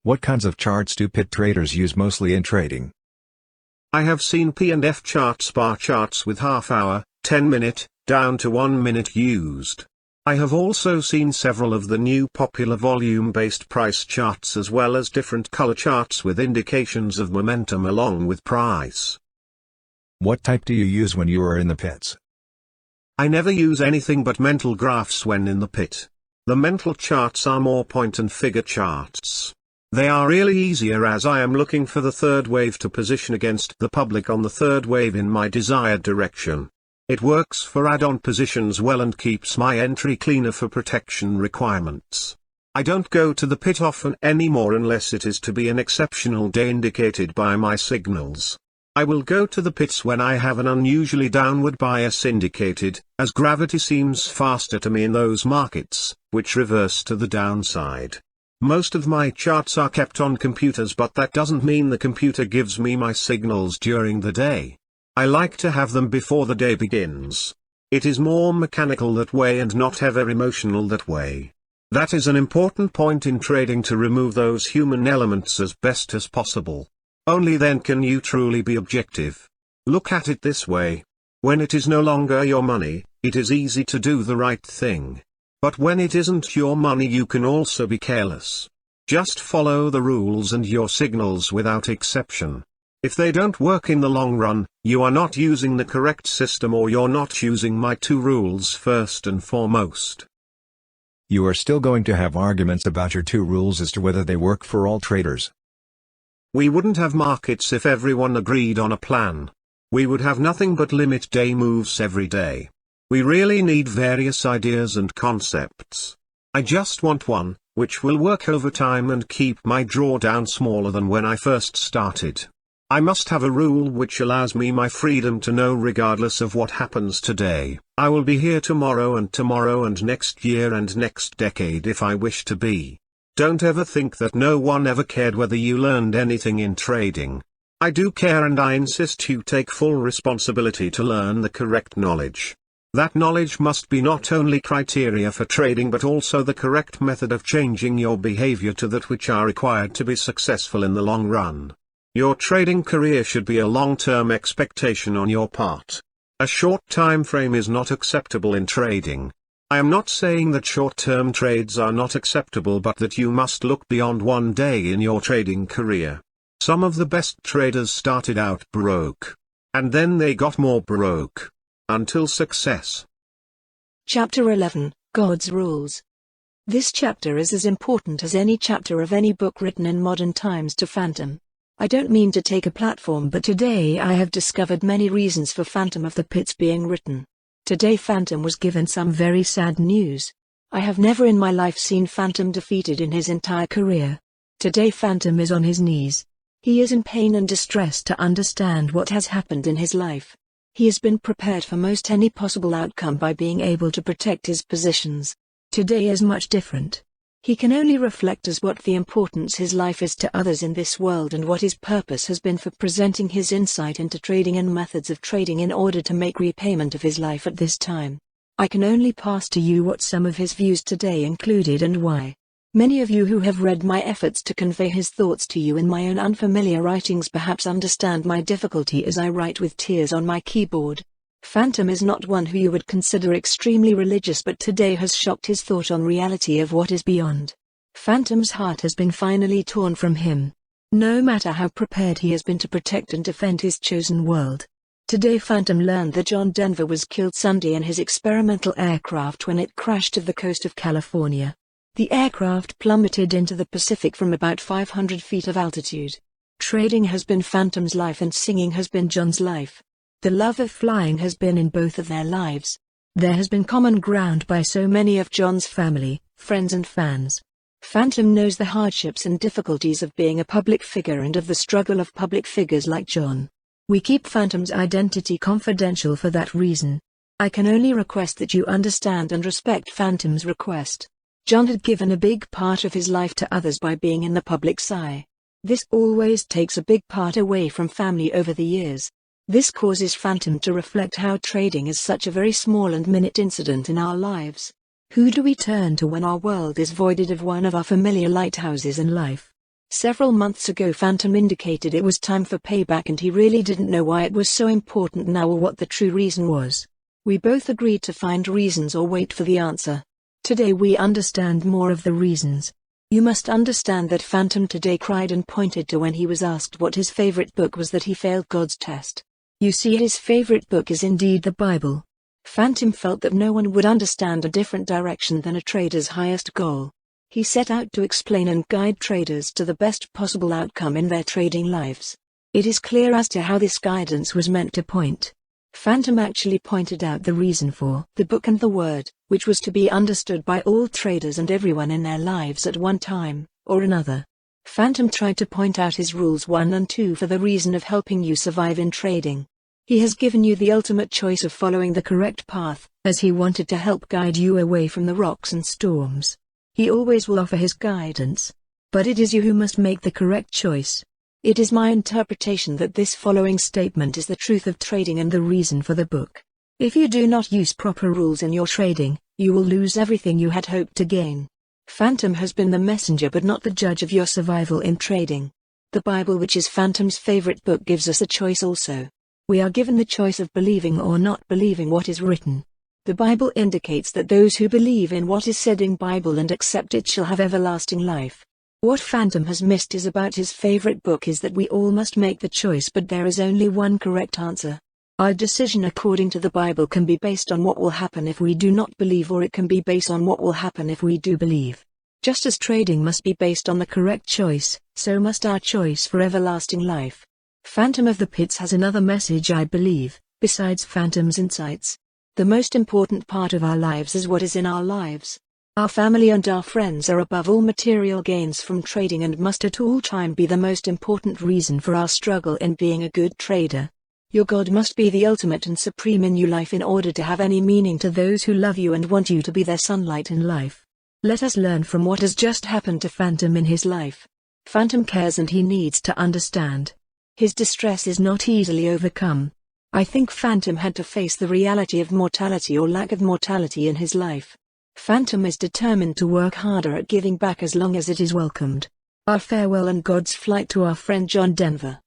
What kinds of charts do pit traders use mostly in trading? I have seen P&F charts, bar charts with half-hour, 10-minute, down to 1 minute used. I have also seen several of the new popular volume-based price charts as well as different color charts with indications of momentum along with price. What type do you use when you are in the pits? I never use anything but mental graphs when in the pit. The mental charts are more point and figure charts. They are really easier as I am looking for the third wave to position against the public on the third wave in my desired direction. It works for add-on positions well and keeps my entry cleaner for protection requirements. I don't go to the pit often anymore unless it is to be an exceptional day indicated by my signals. I will go to the pits when I have an unusually downward bias indicated, as gravity seems faster to me in those markets, which reverse to the downside. Most of my charts are kept on computers, but that doesn't mean the computer gives me my signals during the day. I like to have them before the day begins. It is more mechanical that way and not ever emotional that way. That is an important point in trading, to remove those human elements as best as possible. Only then can you truly be objective. Look at it this way. When it is no longer your money, it is easy to do the right thing. But when it isn't your money, you can also be careless. Just follow the rules and your signals without exception. If they don't work in the long run, you are not using the correct system, or you're not using my 2 rules first and foremost. You are still going to have arguments about your 2 rules as to whether they work for all traders. We wouldn't have markets if everyone agreed on a plan. We would have nothing but limit day moves every day. We really need various ideas and concepts. I just want one, which will work over time and keep my drawdown smaller than when I first started. I must have a rule which allows me my freedom to know, regardless of what happens today, I will be here tomorrow and next year and next decade if I wish to be. Don't ever think that no one ever cared whether you learned anything in trading. I do care, and I insist you take full responsibility to learn the correct knowledge. That knowledge must be not only criteria for trading but also the correct method of changing your behavior to that which are required to be successful in the long run. Your trading career should be a long-term expectation on your part. A short time frame is not acceptable in trading. I am not saying that short-term trades are not acceptable, but that you must look beyond one day in your trading career. Some of the best traders started out broke. And then they got more broke. Until success. Chapter 11, God's Rules. This chapter is as important as any chapter of any book written in modern times to Phantom. I don't mean to take a platform, but today I have discovered many reasons for Phantom of the Pits being written. Today Phantom was given some very sad news. I have never in my life seen Phantom defeated in his entire career. Today Phantom is on his knees. He is in pain and distress to understand what has happened in his life. He has been prepared for most any possible outcome by being able to protect his positions. Today is much different. He can only reflect as what the importance his life is to others in this world and what his purpose has been for presenting his insight into trading and methods of trading in order to make repayment of his life at this time. I can only pass to you what some of his views today included and why. Many of you who have read my efforts to convey his thoughts to you in my own unfamiliar writings perhaps understand my difficulty as I write with tears on my keyboard. Phantom is not one who you would consider extremely religious, but today has shocked his thought on reality of what is beyond. Phantom's heart has been finally torn from him. No matter how prepared he has been to protect and defend his chosen world. Today Phantom learned that John Denver was killed Sunday in his experimental aircraft when it crashed off the coast of California. The aircraft plummeted into the Pacific from about 500 feet of altitude. Trading has been Phantom's life and singing has been John's life. The love of flying has been in both of their lives. There has been common ground by so many of John's family, friends and fans. Phantom knows the hardships and difficulties of being a public figure and of the struggle of public figures like John. We keep Phantom's identity confidential for that reason. I can only request that you understand and respect Phantom's request. John had given a big part of his life to others by being in the public's eye. This always takes a big part away from family over the years. This causes Phantom to reflect how trading is such a very small and minute incident in our lives. Who do we turn to when our world is voided of one of our familiar lighthouses in life? Several months ago Phantom indicated it was time for payback and he really didn't know why it was so important now or what the true reason was. We both agreed to find reasons or wait for the answer. Today we understand more of the reasons. You must understand that Phantom today cried and pointed to when he was asked what his favorite book was that he failed God's test. You see, his favorite book is indeed the Bible. Phantom felt that no one would understand a different direction than a trader's highest goal. He set out to explain and guide traders to the best possible outcome in their trading lives. It is clear as to how this guidance was meant to point. Phantom actually pointed out the reason for the book and the word, which was to be understood by all traders and everyone in their lives at one time or another. Phantom tried to point out his rules 1 and 2 for the reason of helping you survive in trading. He has given you the ultimate choice of following the correct path, as he wanted to help guide you away from the rocks and storms. He always will offer his guidance. But it is you who must make the correct choice. It is my interpretation that this following statement is the truth of trading and the reason for the book. If you do not use proper rules in your trading, you will lose everything you had hoped to gain. Phantom has been the messenger but not the judge of your survival in trading. The Bible, which is Phantom's favorite book, gives us a choice also. We are given the choice of believing or not believing what is written. The Bible indicates that those who believe in what is said in Bible and accept it shall have everlasting life. What Phantom has missed is about his favorite book is that we all must make the choice, but there is only one correct answer. Our decision according to the Bible can be based on what will happen if we do not believe, or it can be based on what will happen if we do believe. Just as trading must be based on the correct choice, so must our choice for everlasting life. Phantom of the Pits has another message, I believe, besides Phantom's insights. The most important part of our lives is what is in our lives. Our family and our friends are above all material gains from trading and must at all time be the most important reason for our struggle in being a good trader. Your God must be the ultimate and supreme in your life in order to have any meaning to those who love you and want you to be their sunlight in life. Let us learn from what has just happened to Phantom in his life. Phantom cares and he needs to understand. His distress is not easily overcome. I think Phantom had to face the reality of mortality or lack of mortality in his life. Phantom is determined to work harder at giving back as long as it is welcomed. Our farewell and God's flight to our friend John Denver.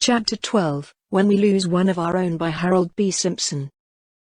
Chapter 12, When We Lose One of Our Own by Harold B. Simpson.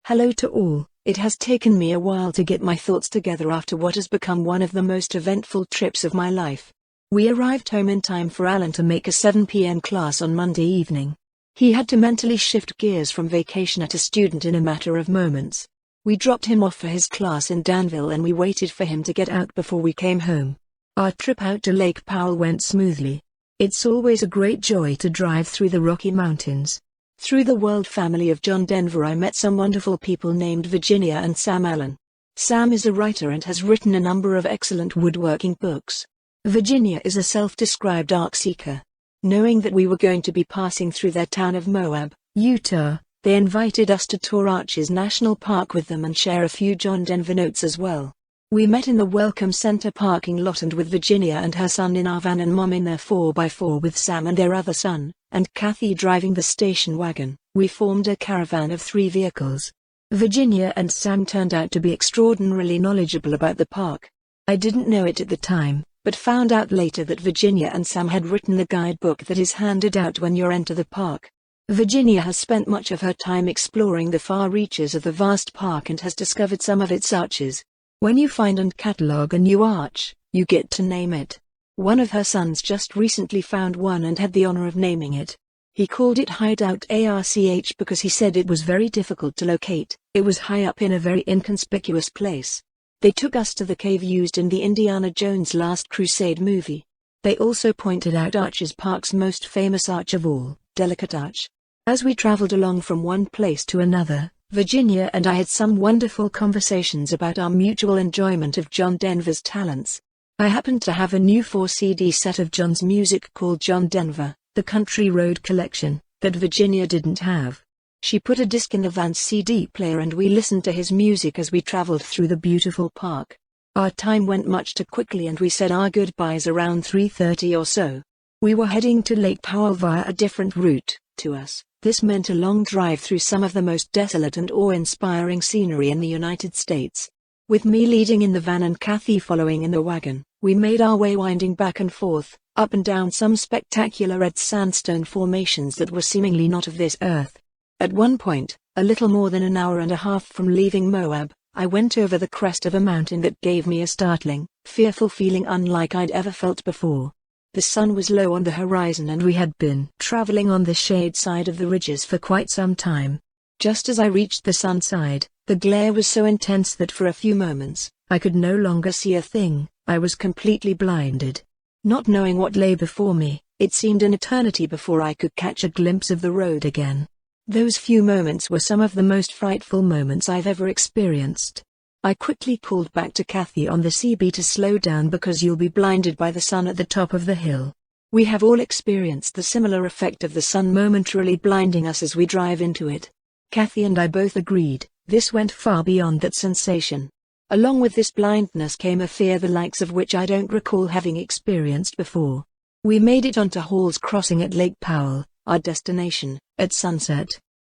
Hello to all. It has taken me a while to get my thoughts together after what has become one of the most eventful trips of my life. We arrived home in time for Alan to make a 7 p.m. class on Monday evening. He had to mentally shift gears from vacation at a student in a matter of moments. We dropped him off for his class in Danville and we waited for him to get out before we came home. Our trip out to Lake Powell went smoothly. It's always a great joy to drive through the Rocky Mountains. Through the world family of John Denver I met some wonderful people named Virginia and Sam Allen. Sam is a writer and has written a number of excellent woodworking books. Virginia is a self-described art seeker. Knowing that we were going to be passing through their town of Moab, Utah, they invited us to tour Arches National Park with them and share a few John Denver notes as well. We met in the Welcome Center parking lot and with Virginia and her son in our van and Mom in their 4x4 with Sam and their other son, and Kathy driving the station wagon. We formed a caravan of 3 vehicles. Virginia and Sam turned out to be extraordinarily knowledgeable about the park. I didn't know it at the time, but found out later that Virginia and Sam had written the guidebook that is handed out when you enter the park. Virginia has spent much of her time exploring the far reaches of the vast park and has discovered some of its arches. When you find and catalog a new arch, you get to name it. One of her sons just recently found one and had the honor of naming it. He called it Hideout Arch because he said it was very difficult to locate. It was high up in a very inconspicuous place. They took us to the cave used in the Indiana Jones Last Crusade movie. They also pointed out Arches Park's most famous arch of all, Delicate Arch. As we traveled along from one place to another, Virginia and I had some wonderful conversations about our mutual enjoyment of John Denver's talents. I happened to have a new 4-CD set of John's music called John Denver, the Country Road Collection, that Virginia didn't have. She put a disc in the van's CD player and we listened to his music as we traveled through the beautiful park. Our time went much too quickly and we said our goodbyes around 3:30 or so. We were heading to Lake Powell via a different route to us. This meant a long drive through some of the most desolate and awe-inspiring scenery in the United States. With me leading in the van and Kathy following in the wagon, we made our way winding back and forth, up and down some spectacular red sandstone formations that were seemingly not of this earth. At one point, a little more than an hour and a half from leaving Moab, I went over the crest of a mountain that gave me a startling, fearful feeling unlike I'd ever felt before. The sun was low on the horizon and we had been traveling on the shade side of the ridges for quite some time. Just as I reached the sun side, the glare was so intense that for a few moments, I could no longer see a thing. I was completely blinded. Not knowing what lay before me, it seemed an eternity before I could catch a glimpse of the road again. Those few moments were some of the most frightful moments I've ever experienced. I quickly called back to Kathy on the CB to slow down because you'll be blinded by the sun at the top of the hill. We have all experienced the similar effect of the sun momentarily blinding us as we drive into it. Kathy and I both agreed, this went far beyond that sensation. Along with this blindness came a fear the likes of which I don't recall having experienced before. We made it onto Hall's Crossing at Lake Powell, our destination, at sunset.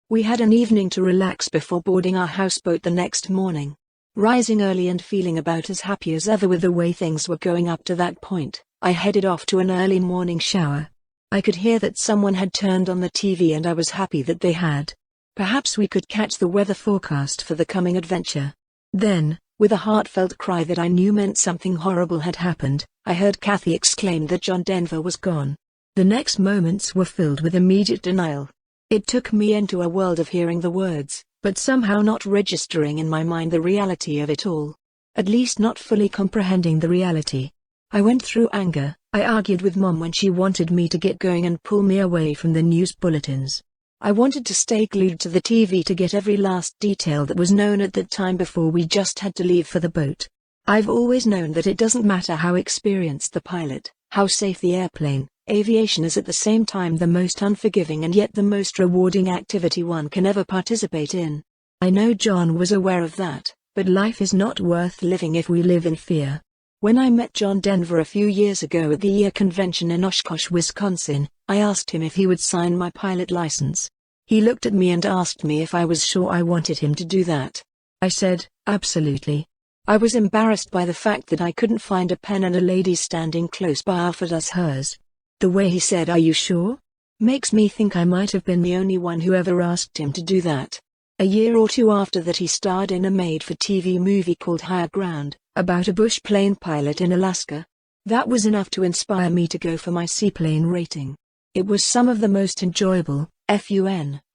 We had an evening to relax before boarding our houseboat the next morning. Rising early and feeling about as happy as ever with the way things were going up to that point, I headed off to an early morning shower. I could hear that someone had turned on the TV and I was happy that they had. Perhaps we could catch the weather forecast for the coming adventure. Then, with a heartfelt cry that I knew meant something horrible had happened, I heard Kathy exclaim that John Denver was gone. The next moments were filled with immediate denial. It took me into a world of hearing the words, but somehow not registering in my mind the reality of it all. At least not fully comprehending the reality. I went through anger. I argued with Mom when she wanted me to get going and pull me away from the news bulletins. I wanted to stay glued to the TV to get every last detail that was known at that time before we just had to leave for the boat. I've always known that it doesn't matter how experienced the pilot, how safe the airplane, aviation is at the same time the most unforgiving and yet the most rewarding activity one can ever participate in. I know John was aware of that, but life is not worth living if we live in fear. When I met John Denver a few years ago at the year convention in Oshkosh, Wisconsin, I asked him if he would sign my pilot license. He looked at me and asked me if I was sure I wanted him to do that. I said, absolutely. I was embarrassed by the fact that I couldn't find a pen and a lady standing close by offered us hers. The way he said, "Are you sure?" makes me think I might have been the only one who ever asked him to do that. A year or two after that he starred in a made-for-TV movie called Higher Ground, about a bush plane pilot in Alaska. That was enough to inspire me to go for my seaplane rating. It was some of the most enjoyable,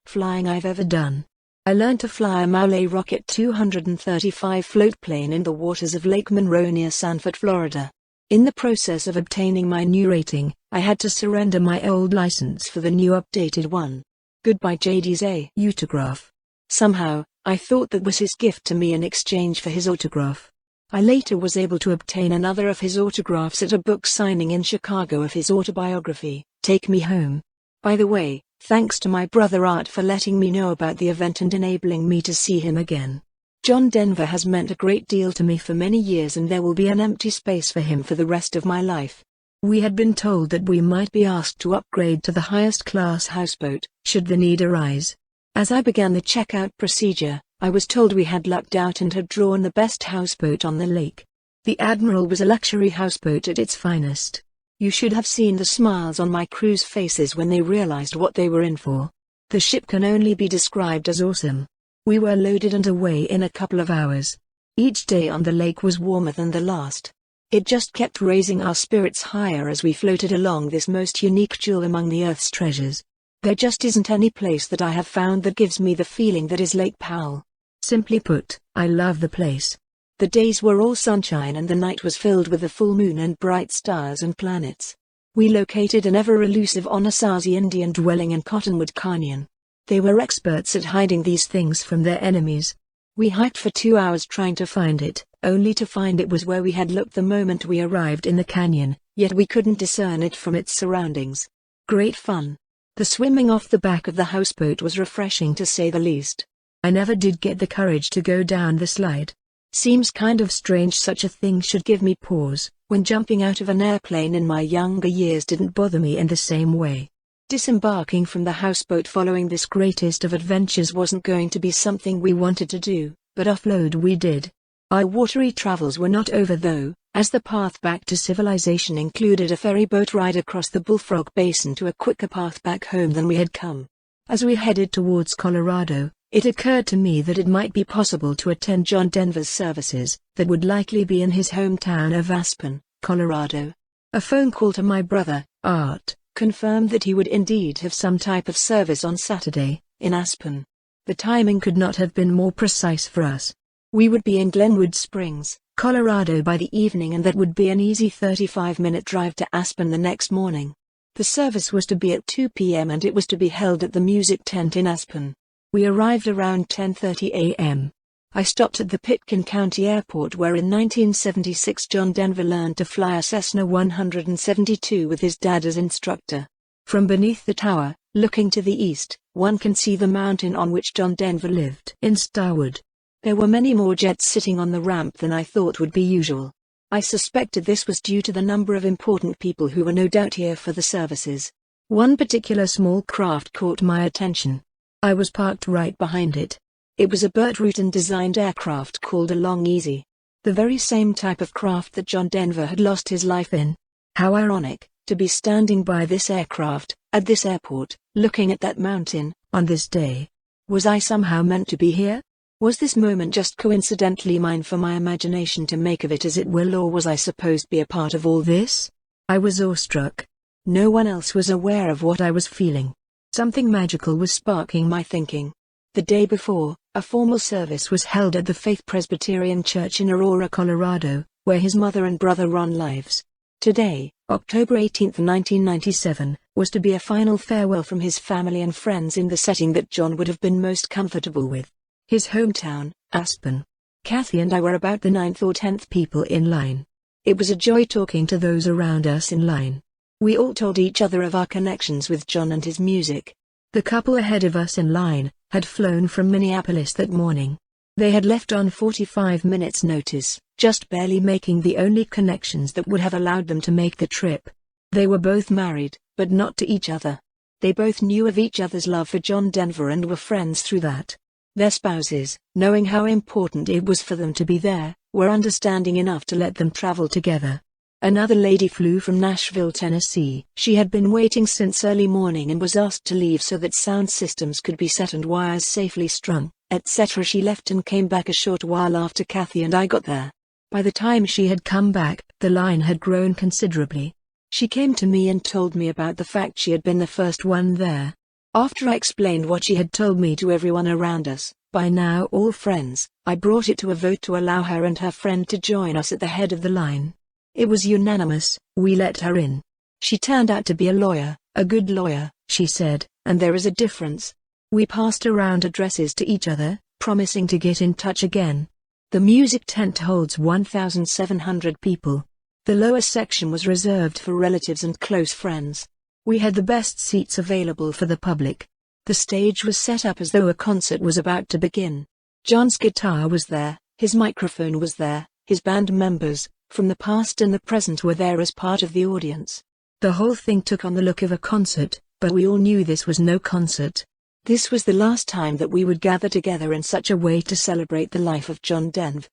flying I've ever done. I learned to fly a Maule Rocket 235 float plane in the waters of Lake Monroe near Sanford, Florida. In the process of obtaining my new rating, I had to surrender my old license for the new updated one. Goodbye JD's autograph. Somehow, I thought that was his gift to me in exchange for his autograph. I later was able to obtain another of his autographs at a book signing in Chicago of his autobiography, Take Me Home. By the way, thanks to my brother Art for letting me know about the event and enabling me to see him again. John Denver has meant a great deal to me for many years, and there will be an empty space for him for the rest of my life. We had been told that we might be asked to upgrade to the highest class houseboat, should the need arise. As I began the checkout procedure, I was told we had lucked out and had drawn the best houseboat on the lake. The Admiral was a luxury houseboat at its finest. You should have seen the smiles on my crew's faces when they realized what they were in for. The ship can only be described as awesome. We were loaded and away in a couple of hours. Each day on the lake was warmer than the last. It just kept raising our spirits higher as we floated along this most unique jewel among the Earth's treasures. There just isn't any place that I have found that gives me the feeling that is Lake Powell. Simply put, I love the place. The days were all sunshine and the night was filled with the full moon and bright stars and planets. We located an ever-elusive Anasazi Indian dwelling in Cottonwood Canyon. They were experts at hiding these things from their enemies. We hiked for 2 hours trying to find it, only to find it was where we had looked the moment we arrived in the canyon, yet we couldn't discern it from its surroundings. Great fun. The swimming off the back of the houseboat was refreshing to say the least. I never did get the courage to go down the slide. Seems kind of strange such a thing should give me pause, when jumping out of an airplane in my younger years didn't bother me in the same way. Disembarking from the houseboat following this greatest of adventures wasn't going to be something we wanted to do, but offload we did. Our watery travels were not over though, as the path back to civilization included a ferry boat ride across the Bullfrog Basin to a quicker path back home than we had come. As we headed towards Colorado, it occurred to me that it might be possible to attend John Denver's services, that would likely be in his hometown of Aspen, Colorado. A phone call to my brother, Art, confirmed that he would indeed have some type of service on Saturday, in Aspen. The timing could not have been more precise for us. We would be in Glenwood Springs, Colorado by the evening, and that would be an easy 35-minute drive to Aspen the next morning. The service was to be at 2 p.m. and it was to be held at the Music Tent in Aspen. We arrived around 10:30 a.m. I stopped at the Pitkin County Airport where in 1976 John Denver learned to fly a Cessna 172 with his dad as instructor. From beneath the tower, looking to the east, one can see the mountain on which John Denver lived in Starwood. There were many more jets sitting on the ramp than I thought would be usual. I suspected this was due to the number of important people who were no doubt here for the services. One particular small craft caught my attention. I was parked right behind it. It was a Burt Rutan-designed aircraft called a Long Easy. The very same type of craft that John Denver had lost his life in. How ironic, to be standing by this aircraft, at this airport, looking at that mountain, on this day. Was I somehow meant to be here? Was this moment just coincidentally mine for my imagination to make of it as it will, or was I supposed to be a part of all this? I was awestruck. No one else was aware of what I was feeling. Something magical was sparking my thinking. The day before, a formal service was held at the Faith Presbyterian Church in Aurora, Colorado, where his mother and brother Ron lives. Today, October 18, 1997, was to be a final farewell from his family and friends in the setting that John would have been most comfortable with. His hometown, Aspen. Kathy and I were about the 9th or 10th people in line. It was a joy talking to those around us in line. We all told each other of our connections with John and his music. The couple ahead of us in line had flown from Minneapolis that morning. They had left on 45 minutes notice, just barely making the only connections that would have allowed them to make the trip. They were both married, but not to each other. They both knew of each other's love for John Denver and were friends through that. Their spouses, knowing how important it was for them to be there, were understanding enough to let them travel together. Another lady flew from Nashville, Tennessee. She had been waiting since early morning and was asked to leave so that sound systems could be set and wires safely strung, etc. She left and came back a short while after Kathy and I got there. By the time she had come back, the line had grown considerably. She came to me and told me about the fact she had been the first one there. After I explained what she had told me to everyone around us, by now all friends, I brought it to a vote to allow her and her friend to join us at the head of the line. It was unanimous, we let her in. She turned out to be a lawyer, a good lawyer, she said, and there is a difference. We passed around addresses to each other, promising to get in touch again. The music tent holds 1,700 people. The lower section was reserved for relatives and close friends. We had the best seats available for the public. The stage was set up as though a concert was about to begin. John's guitar was there, his microphone was there, his band members, from the past and the present, were there as part of the audience. The whole thing took on the look of a concert, but we all knew this was no concert. This was the last time that we would gather together in such a way to celebrate the life of John Denver.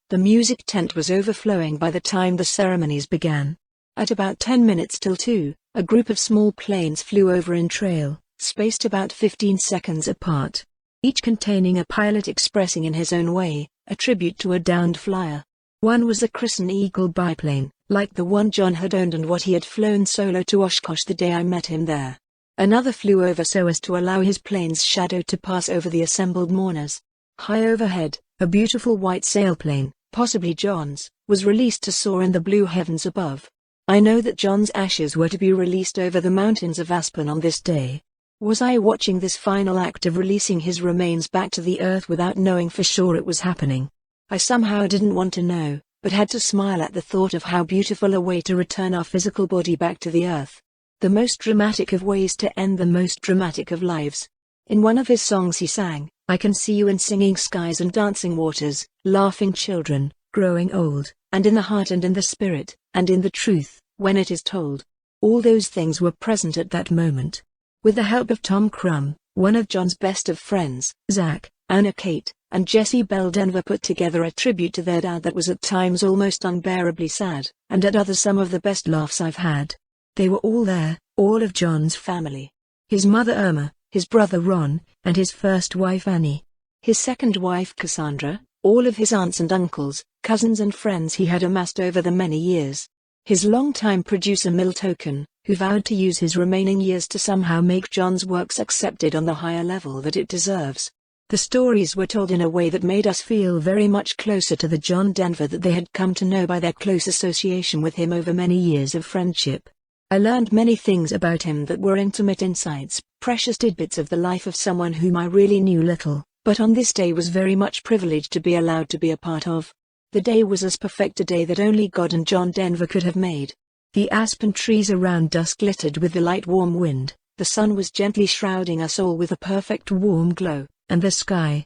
The music tent was overflowing by the time the ceremonies began. At about 10 minutes till 2, a group of small planes flew over in trail, spaced about 15 seconds apart, each containing a pilot expressing in his own way a tribute to a downed flyer. One was a Crescent Eagle biplane, like the one John had owned and what he had flown solo to Oshkosh the day I met him there. Another flew over so as to allow his plane's shadow to pass over the assembled mourners. High overhead, a beautiful white sailplane, possibly John's, was released to soar in the blue heavens above. I know that John's ashes were to be released over the mountains of Aspen on this day. Was I watching this final act of releasing his remains back to the earth without knowing for sure it was happening? I somehow didn't want to know, but had to smile at the thought of how beautiful a way to return our physical body back to the earth. The most dramatic of ways to end the most dramatic of lives. In one of his songs he sang, "I can see you in singing skies and dancing waters, laughing children, growing old, and in the heart and in the spirit, and in the truth, when it is told." All those things were present at that moment. With the help of Tom Crum, one of John's best of friends, Zach, Anna Kate, and Jesse Bell, Denver put together a tribute to their dad that was at times almost unbearably sad, and at others some of the best laughs I've had. They were all there, all of John's family. His mother Irma, his brother Ron, and his first wife Annie. His second wife Cassandra, all of his aunts and uncles, cousins and friends he had amassed over the many years. His longtime producer Mill Token, who vowed to use his remaining years to somehow make John's works accepted on the higher level that it deserves. The stories were told in a way that made us feel very much closer to the John Denver that they had come to know by their close association with him over many years of friendship. I learned many things about him that were intimate insights, precious tidbits of the life of someone whom I really knew little, but on this day was very much privileged to be allowed to be a part of. The day was as perfect a day that only God and John Denver could have made. The aspen trees around us glittered with the light warm wind, the sun was gently shrouding us all with a perfect warm glow, and the sky,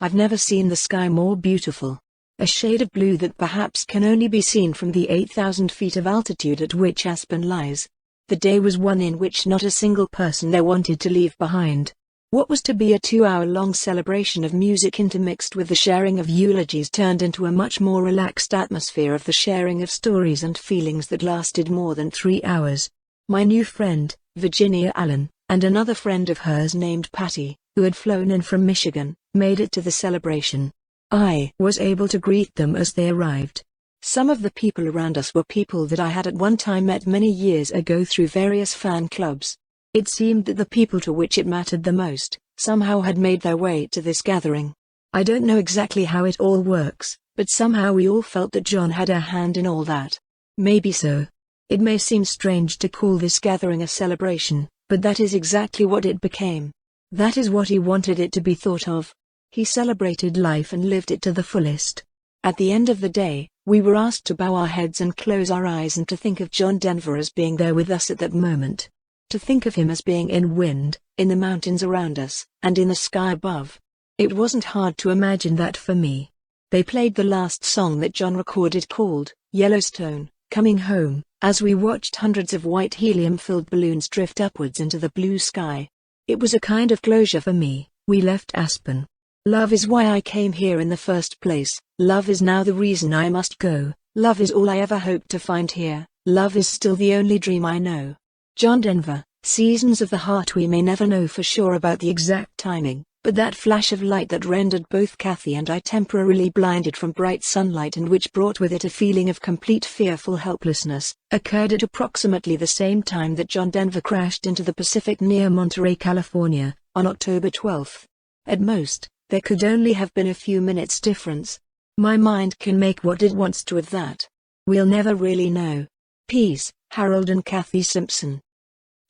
I've never seen the sky more beautiful. A shade of blue that perhaps can only be seen from the 8,000 feet of altitude at which Aspen lies. The day was one in which not a single person there wanted to leave behind. What was to be a 2-hour-long celebration of music intermixed with the sharing of eulogies turned into a much more relaxed atmosphere of the sharing of stories and feelings that lasted more than 3 hours. My new friend, Virginia Allen, and another friend of hers named Patty, who had flown in from Michigan, made it to the celebration. I was able to greet them as they arrived. Some of the people around us were people that I had at one time met many years ago through various fan clubs. It seemed that the people to which it mattered the most, somehow had made their way to this gathering. I don't know exactly how it all works, but somehow we all felt that John had a hand in all that. Maybe so. It may seem strange to call this gathering a celebration, but that is exactly what it became. That is what he wanted it to be thought of. He celebrated life and lived it to the fullest. At the end of the day, we were asked to bow our heads and close our eyes and to think of John Denver as being there with us at that moment. To think of him as being in wind, in the mountains around us, and in the sky above. It wasn't hard to imagine that for me. They played the last song that John recorded called Yellowstone, Coming Home, as we watched hundreds of white helium-filled balloons drift upwards into the blue sky. It was a kind of closure for me. We left Aspen. Love is why I came here in the first place. Love is now the reason I must go. Love is all I ever hoped to find here. Love is still the only dream I know. John Denver. Seasons of the heart. We may never know for sure about the exact timing, but that flash of light that rendered both Kathy and I temporarily blinded from bright sunlight and which brought with it a feeling of complete fearful helplessness, occurred at approximately the same time that John Denver crashed into the Pacific near Monterey, California, on October 12. At most, there could only have been a few minutes difference. My mind can make what it wants to of that. We'll never really know. Peace, Harold and Kathy Simpson.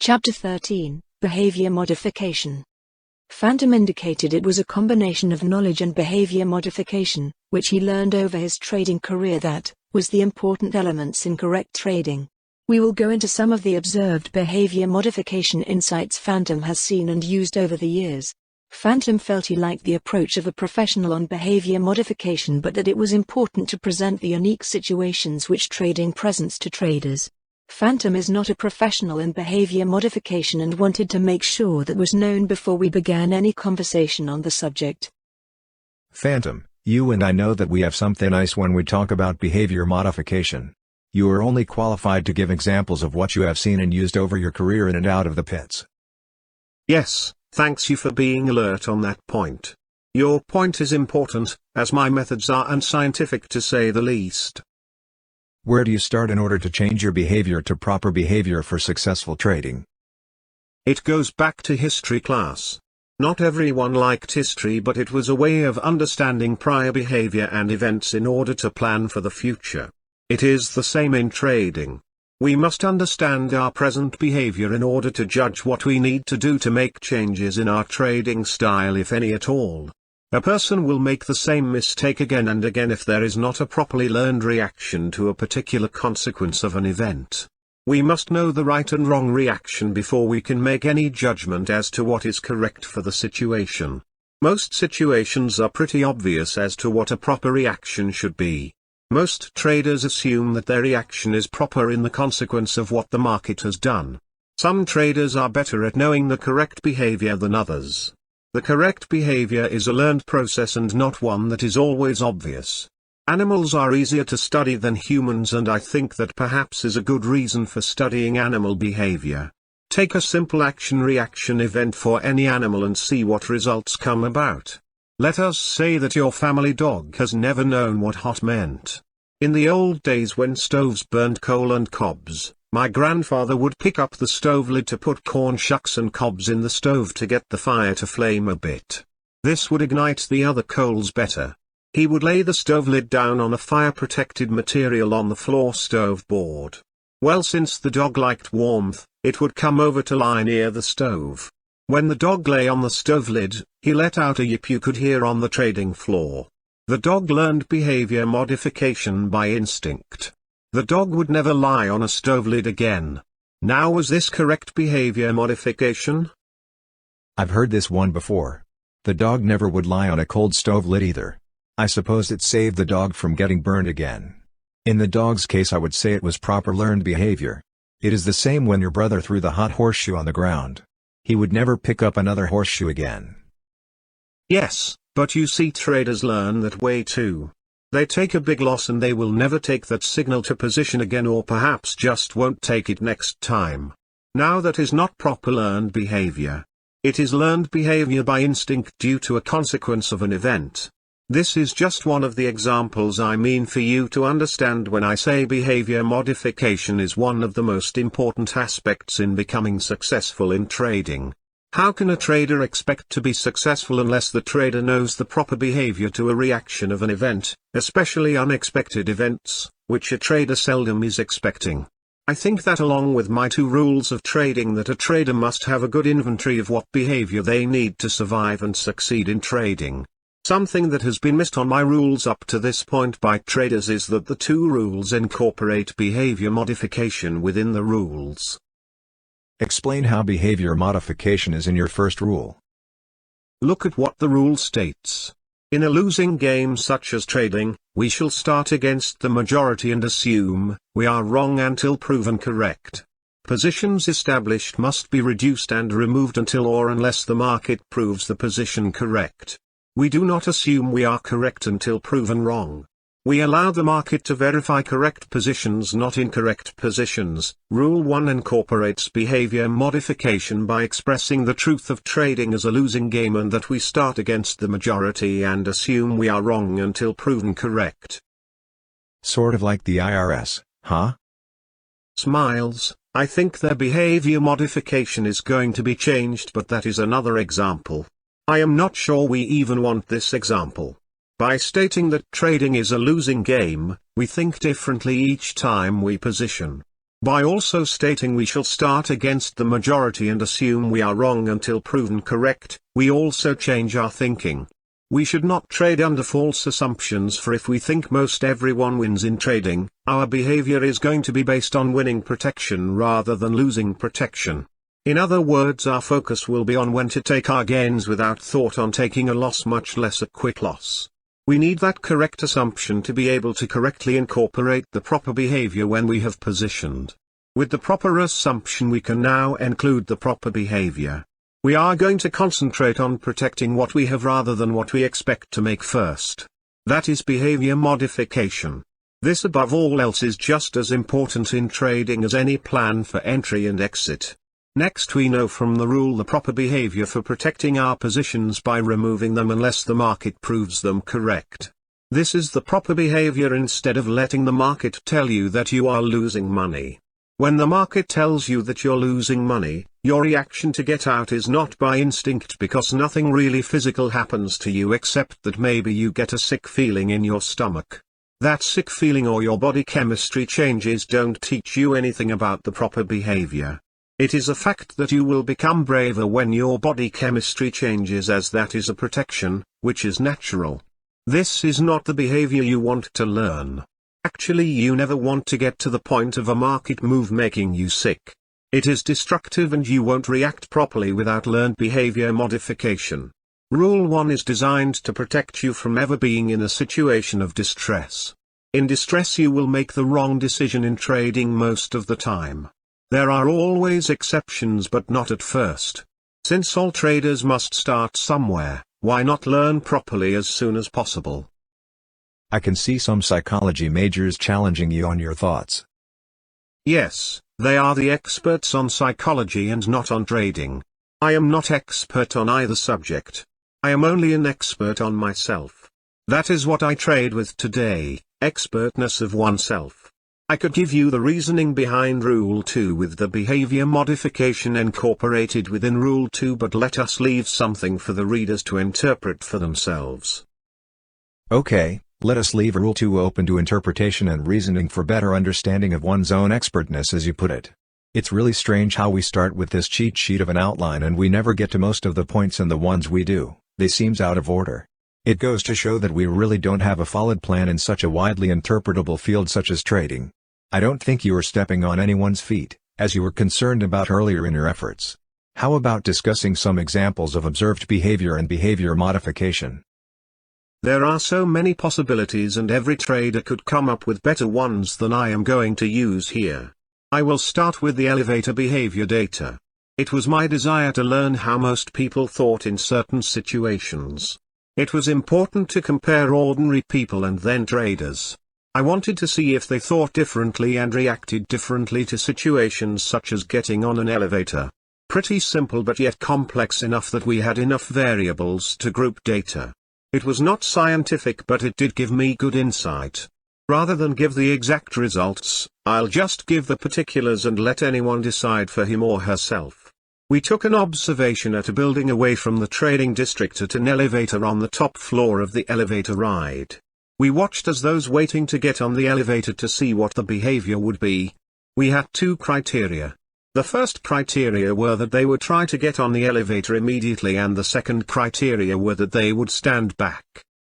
Chapter 13, Behavior Modification. Phantom indicated it was a combination of knowledge and behavior modification, which he learned over his trading career, that was the important elements in correct trading. We will go into some of the observed behavior modification insights Phantom has seen and used over the years. Phantom felt he liked the approach of a professional on behavior modification, but that it was important to present the unique situations which trading presents to traders. Phantom is not a professional in behavior modification and wanted to make sure that was known before we began any conversation on the subject. Phantom, you and I know that we have something nice when we talk about behavior modification. You are only qualified to give examples of what you have seen and used over your career in and out of the pits. Yes, thanks you for being alert on that point. Your point is important, as my methods are unscientific to say the least. Where do you start in order to change your behavior to proper behavior for successful trading? It goes back to history class. Not everyone liked history, but it was a way of understanding prior behavior and events in order to plan for the future. It is the same in trading. We must understand our present behavior in order to judge what we need to do to make changes in our trading style, if any at all. A person will make the same mistake again and again if there is not a properly learned reaction to a particular consequence of an event. We must know the right and wrong reaction before we can make any judgment as to what is correct for the situation. Most situations are pretty obvious as to what a proper reaction should be. Most traders assume that their reaction is proper in the consequence of what the market has done. Some traders are better at knowing the correct behavior than others. The correct behavior is a learned process and not one that is always obvious. Animals are easier to study than humans, and I think that perhaps is a good reason for studying animal behavior. Take a simple action-reaction event for any animal and see what results come about. Let us say that your family dog has never known what hot meant. In the old days when stoves burned coal and cobs, my grandfather would pick up the stove lid to put corn shucks and cobs in the stove to get the fire to flame a bit. This would ignite the other coals better. He would lay the stove lid down on a fire-protected material on the floor stove board. Well, since the dog liked warmth, it would come over to lie near the stove. When the dog lay on the stove lid, he let out a yip you could hear on the trading floor. The dog learned behavior modification by instinct. The dog would never lie on a stove lid again. Now, was this correct behavior modification? I've heard this one before. The dog never would lie on a cold stove lid either. I suppose it saved the dog from getting burned again. In the dog's case, I would say it was proper learned behavior. It is the same when your brother threw the hot horseshoe on the ground. He would never pick up another horseshoe again. Yes, but you see, traders learn that way too. They take a big loss and they will never take that signal to position again, or perhaps just won't take it next time. Now, that is not proper learned behavior. It is learned behavior by instinct due to a consequence of an event. This is just one of the examples I mean for you to understand when I say behavior modification is one of the most important aspects in becoming successful in trading. How can a trader expect to be successful unless the trader knows the proper behavior to a reaction of an event, especially unexpected events, which a trader seldom is expecting? I think that along with my 2 rules of trading, that a trader must have a good inventory of what behavior they need to survive and succeed in trading. Something that has been missed on my rules up to this point by traders is that the 2 rules incorporate behavior modification within the rules. Explain how behavior modification is in your first rule. Look at what the rule states. In a losing game such as trading, we shall start against the majority and assume we are wrong until proven correct. Positions established must be reduced and removed until or unless the market proves the position correct. We do not assume we are correct until proven wrong. We allow the market to verify correct positions, not incorrect positions. Rule 1 incorporates behavior modification by expressing the truth of trading as a losing game and that we start against the majority and assume we are wrong until proven correct. Sort of like the IRS, huh? Smiles, I think their behavior modification is going to be changed, but that is another example. I am not sure we even want this example. By stating that trading is a losing game, we think differently each time we position. By also stating we shall start against the majority and assume we are wrong until proven correct, we also change our thinking. We should not trade under false assumptions, for if we think most everyone wins in trading, our behavior is going to be based on winning protection rather than losing protection. In other words, our focus will be on when to take our gains without thought on taking a loss, much less a quick loss. We need that correct assumption to be able to correctly incorporate the proper behavior when we have positioned. With the proper assumption we can now include the proper behavior. We are going to concentrate on protecting what we have rather than what we expect to make first. That is behavior modification. This above all else is just as important in trading as any plan for entry and exit. Next, we know from the rule the proper behavior for protecting our positions by removing them unless the market proves them correct. This is the proper behavior instead of letting the market tell you that you are losing money. When the market tells you that you're losing money, your reaction to get out is not by instinct because nothing really physical happens to you except that maybe you get a sick feeling in your stomach. That sick feeling or your body chemistry changes don't teach you anything about the proper behavior. It is a fact that you will become braver when your body chemistry changes, as that is a protection, which is natural. This is not the behavior you want to learn. Actually, you never want to get to the point of a market move making you sick. It is destructive and you won't react properly without learned behavior modification. Rule 1 is designed to protect you from ever being in a situation of distress. In distress you will make the wrong decision in trading most of the time. There are always exceptions, but not at first. Since all traders must start somewhere, why not learn properly as soon as possible? I can see some psychology majors challenging you on your thoughts. Yes, they are the experts on psychology and not on trading. I am not expert on either subject. I am only an expert on myself. That is what I trade with today, expertness of oneself. I could give you the reasoning behind Rule 2 with the behavior modification incorporated within Rule 2, but let us leave something for the readers to interpret for themselves. Okay, let us leave Rule 2 open to interpretation and reasoning for better understanding of one's own expertness, as you put it. It's really strange how we start with this cheat sheet of an outline and we never get to most of the points, and the ones we do, they seems out of order. It goes to show that we really don't have a solid plan in such a widely interpretable field such as trading. I don't think you are stepping on anyone's feet, as you were concerned about earlier in your efforts. How about discussing some examples of observed behavior and behavior modification? There are so many possibilities and every trader could come up with better ones than I am going to use here. I will start with the elevator behavior data. It was my desire to learn how most people thought in certain situations. It was important to compare ordinary people and then traders. I wanted to see if they thought differently and reacted differently to situations such as getting on an elevator. Pretty simple, but yet complex enough that we had enough variables to group data. It was not scientific, but it did give me good insight. Rather than give the exact results, I'll just give the particulars and let anyone decide for him or herself. We took an observation at a building away from the trading district at an elevator on the top floor of the elevator ride. We watched as those waiting to get on the elevator to see what the behavior would be. We had two criteria. The first criteria were that they would try to get on the elevator immediately, and the second criteria were that they would stand back.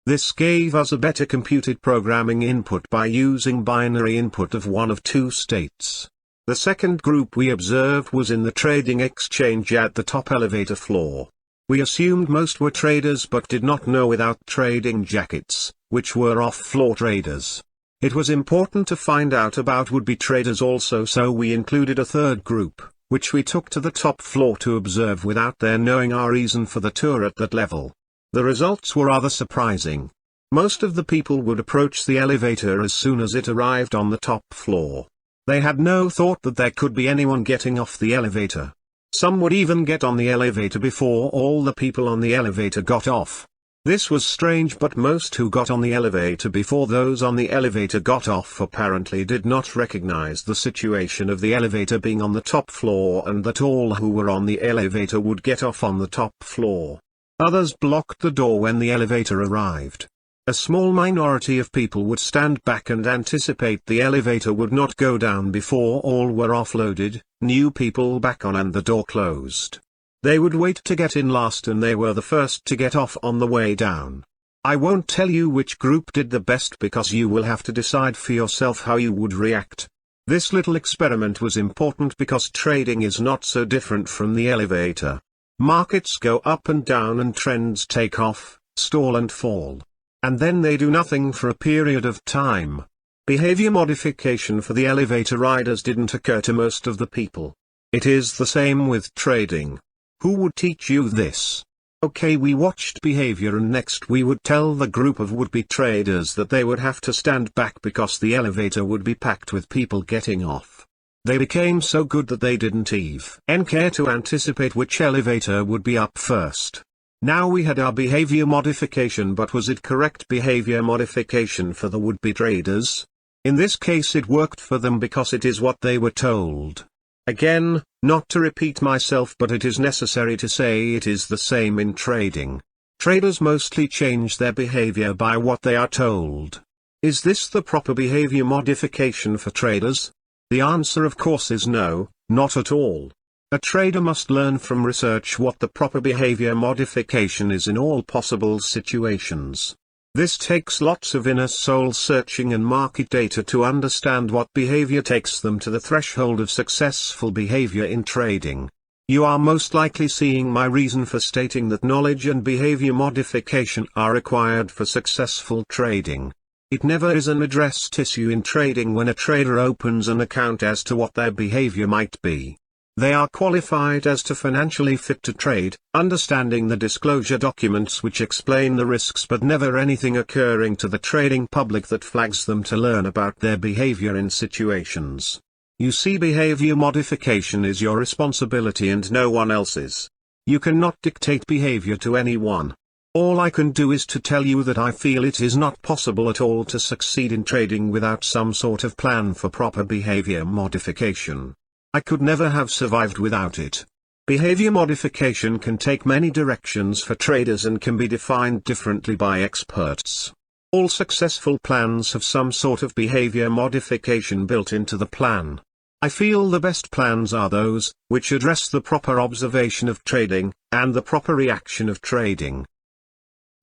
This gave us a better computed programming input by using binary input of one of two states. The second group we observed was in the trading exchange at the top elevator floor. We assumed most were traders but did not know without trading jackets, which were off-floor traders. It was important to find out about would-be traders also, so we included a third group, which we took to the top floor to observe without their knowing our reason for the tour at that level. The results were rather surprising. Most of the people would approach the elevator as soon as it arrived on the top floor. They had no thought that there could be anyone getting off the elevator. Some would even get on the elevator before all the people on the elevator got off. This was strange, but most who got on the elevator before those on the elevator got off apparently did not recognize the situation of the elevator being on the top floor and that all who were on the elevator would get off on the top floor. Others blocked the door when the elevator arrived. A small minority of people would stand back and anticipate the elevator would not go down before all were offloaded, new people back on and the door closed. They would wait to get in last and they were the first to get off on the way down. I won't tell you which group did the best because you will have to decide for yourself how you would react. This little experiment was important because trading is not so different from the elevator. Markets go up and down and trends take off, stall and fall. And then they do nothing for a period of time. Behavior modification for the elevator riders didn't occur to most of the people. It is the same with trading. Who would teach you this? Okay, we watched behavior and next we would tell the group of would-be traders that they would have to stand back because the elevator would be packed with people getting off. They became so good that they didn't even care to anticipate which elevator would be up first. Now we had our behavior modification, but was it correct behavior modification for the would-be traders? In this case it worked for them because it is what they were told. Again, not to repeat myself, but it is necessary to say it is the same in trading. Traders mostly change their behavior by what they are told. Is this the proper behavior modification for traders? The answer of course is no, not at all. A trader must learn from research what the proper behavior modification is in all possible situations. This takes lots of inner soul searching and market data to understand what behavior takes them to the threshold of successful behavior in trading. You are most likely seeing my reason for stating that knowledge and behavior modification are required for successful trading. It never is an addressed issue in trading when a trader opens an account as to what their behavior might be. They are qualified as to financially fit to trade, understanding the disclosure documents which explain the risks, but never anything occurring to the trading public that flags them to learn about their behavior in situations. You see, behavior modification is your responsibility and no one else's. You cannot dictate behavior to anyone. All I can do is to tell you that I feel it is not possible at all to succeed in trading without some sort of plan for proper behavior modification. I could never have survived without it. Behavior modification can take many directions for traders and can be defined differently by experts. All successful plans have some sort of behavior modification built into the plan. I feel the best plans are those which address the proper observation of trading, and the proper reaction of trading.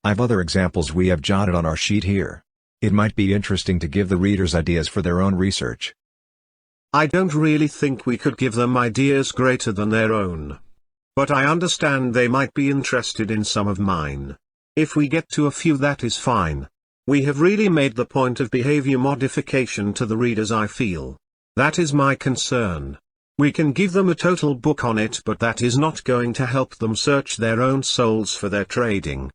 I've other examples we have jotted on our sheet here. It might be interesting to give the readers ideas for their own research. I don't really think we could give them ideas greater than their own. But I understand they might be interested in some of mine. If we get to a few, that is fine. We have really made the point of behavior modification to the readers, I feel. That is my concern. We can give them a total book on it, but that is not going to help them search their own souls for their trading.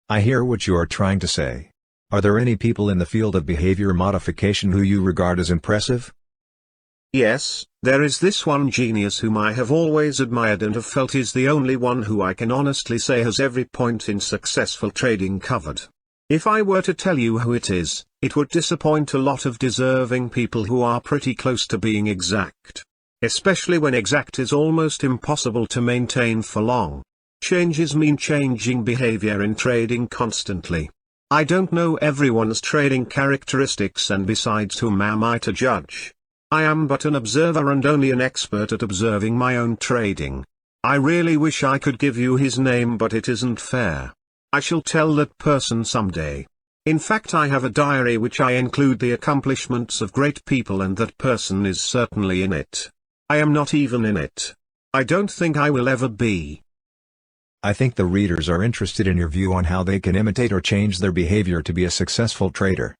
I hear what you are trying to say. Are there any people in the field of behavior modification who you regard as impressive? Yes, there is this one genius whom I have always admired and have felt is the only one who I can honestly say has every point in successful trading covered. If I were to tell you who it is, it would disappoint a lot of deserving people who are pretty close to being exact. Especially when exact is almost impossible to maintain for long. Changes mean changing behavior in trading constantly. I don't know everyone's trading characteristics, and besides, whom am I to judge? I am but an observer and only an expert at observing my own trading. I really wish I could give you his name, but it isn't fair. I shall tell that person someday. In fact, I have a diary which I include the accomplishments of great people, and that person is certainly in it. I am not even in it. I don't think I will ever be. I think the readers are interested in your view on how they can imitate or change their behavior to be a successful trader.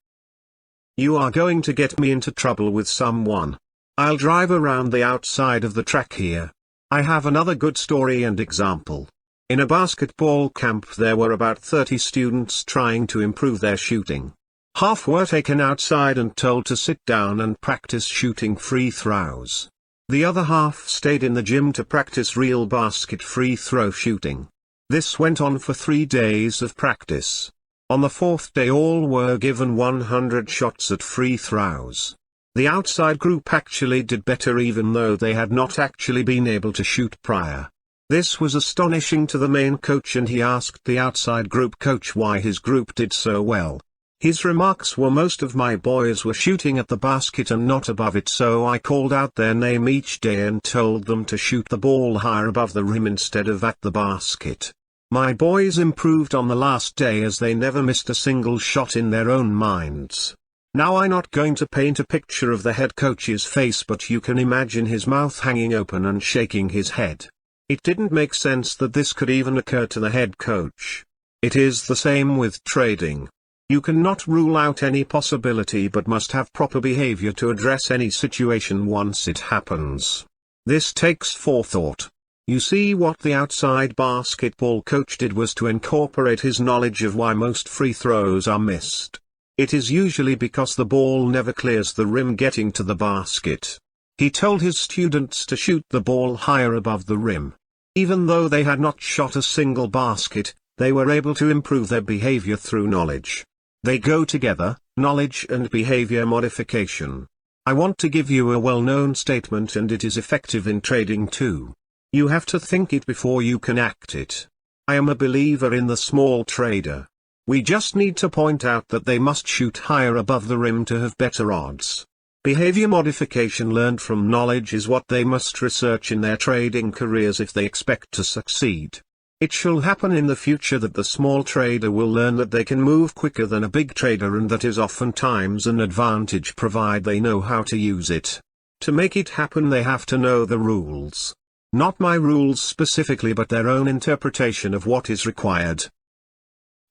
You are going to get me into trouble with someone. I'll drive around the outside of the track here. I have another good story and example. In a basketball camp there were about 30 students trying to improve their shooting. Half were taken outside and told to sit down and practice shooting free throws. The other half stayed in the gym to practice real basket free throw shooting. This went on for 3 days of practice. On the 4th day all were given 100 shots at free throws. The outside group actually did better, even though they had not actually been able to shoot prior. This was astonishing to the main coach, and he asked the outside group coach why his group did so well. His remarks were, most of my boys were shooting at the basket and not above it, so I called out their name each day and told them to shoot the ball higher above the rim instead of at the basket. My boys improved on the last day as they never missed a single shot in their own minds. Now I'm not going to paint a picture of the head coach's face, but you can imagine his mouth hanging open and shaking his head. It didn't make sense that this could even occur to the head coach. It is the same with trading. You cannot rule out any possibility but must have proper behavior to address any situation once it happens. This takes forethought. You see, what the outside basketball coach did was to incorporate his knowledge of why most free throws are missed. It is usually because the ball never clears the rim getting to the basket. He told his students to shoot the ball higher above the rim. Even though they had not shot a single basket, they were able to improve their behavior through knowledge. They go together, knowledge and behavior modification. I want to give you a well-known statement, and it is effective in trading too. You have to think it before you can act it. I am a believer in the small trader. We just need to point out that they must shoot higher above the rim to have better odds. Behavior modification learned from knowledge is what they must research in their trading careers if they expect to succeed. It shall happen in the future that the small trader will learn that they can move quicker than a big trader, and that is oftentimes an advantage provided they know how to use it. To make it happen, they have to know the rules. Not my rules specifically, but their own interpretation of what is required.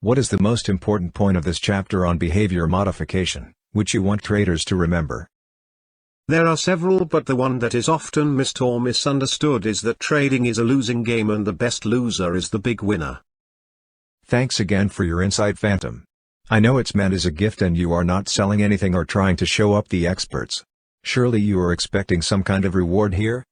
What is the most important point of this chapter on behavior modification, which you want traders to remember? There are several, but the one that is often missed or misunderstood is that trading is a losing game and the best loser is the big winner. Thanks again for your insight, Phantom. I know it's meant as a gift and you are not selling anything or trying to show up the experts. Surely you are expecting some kind of reward here?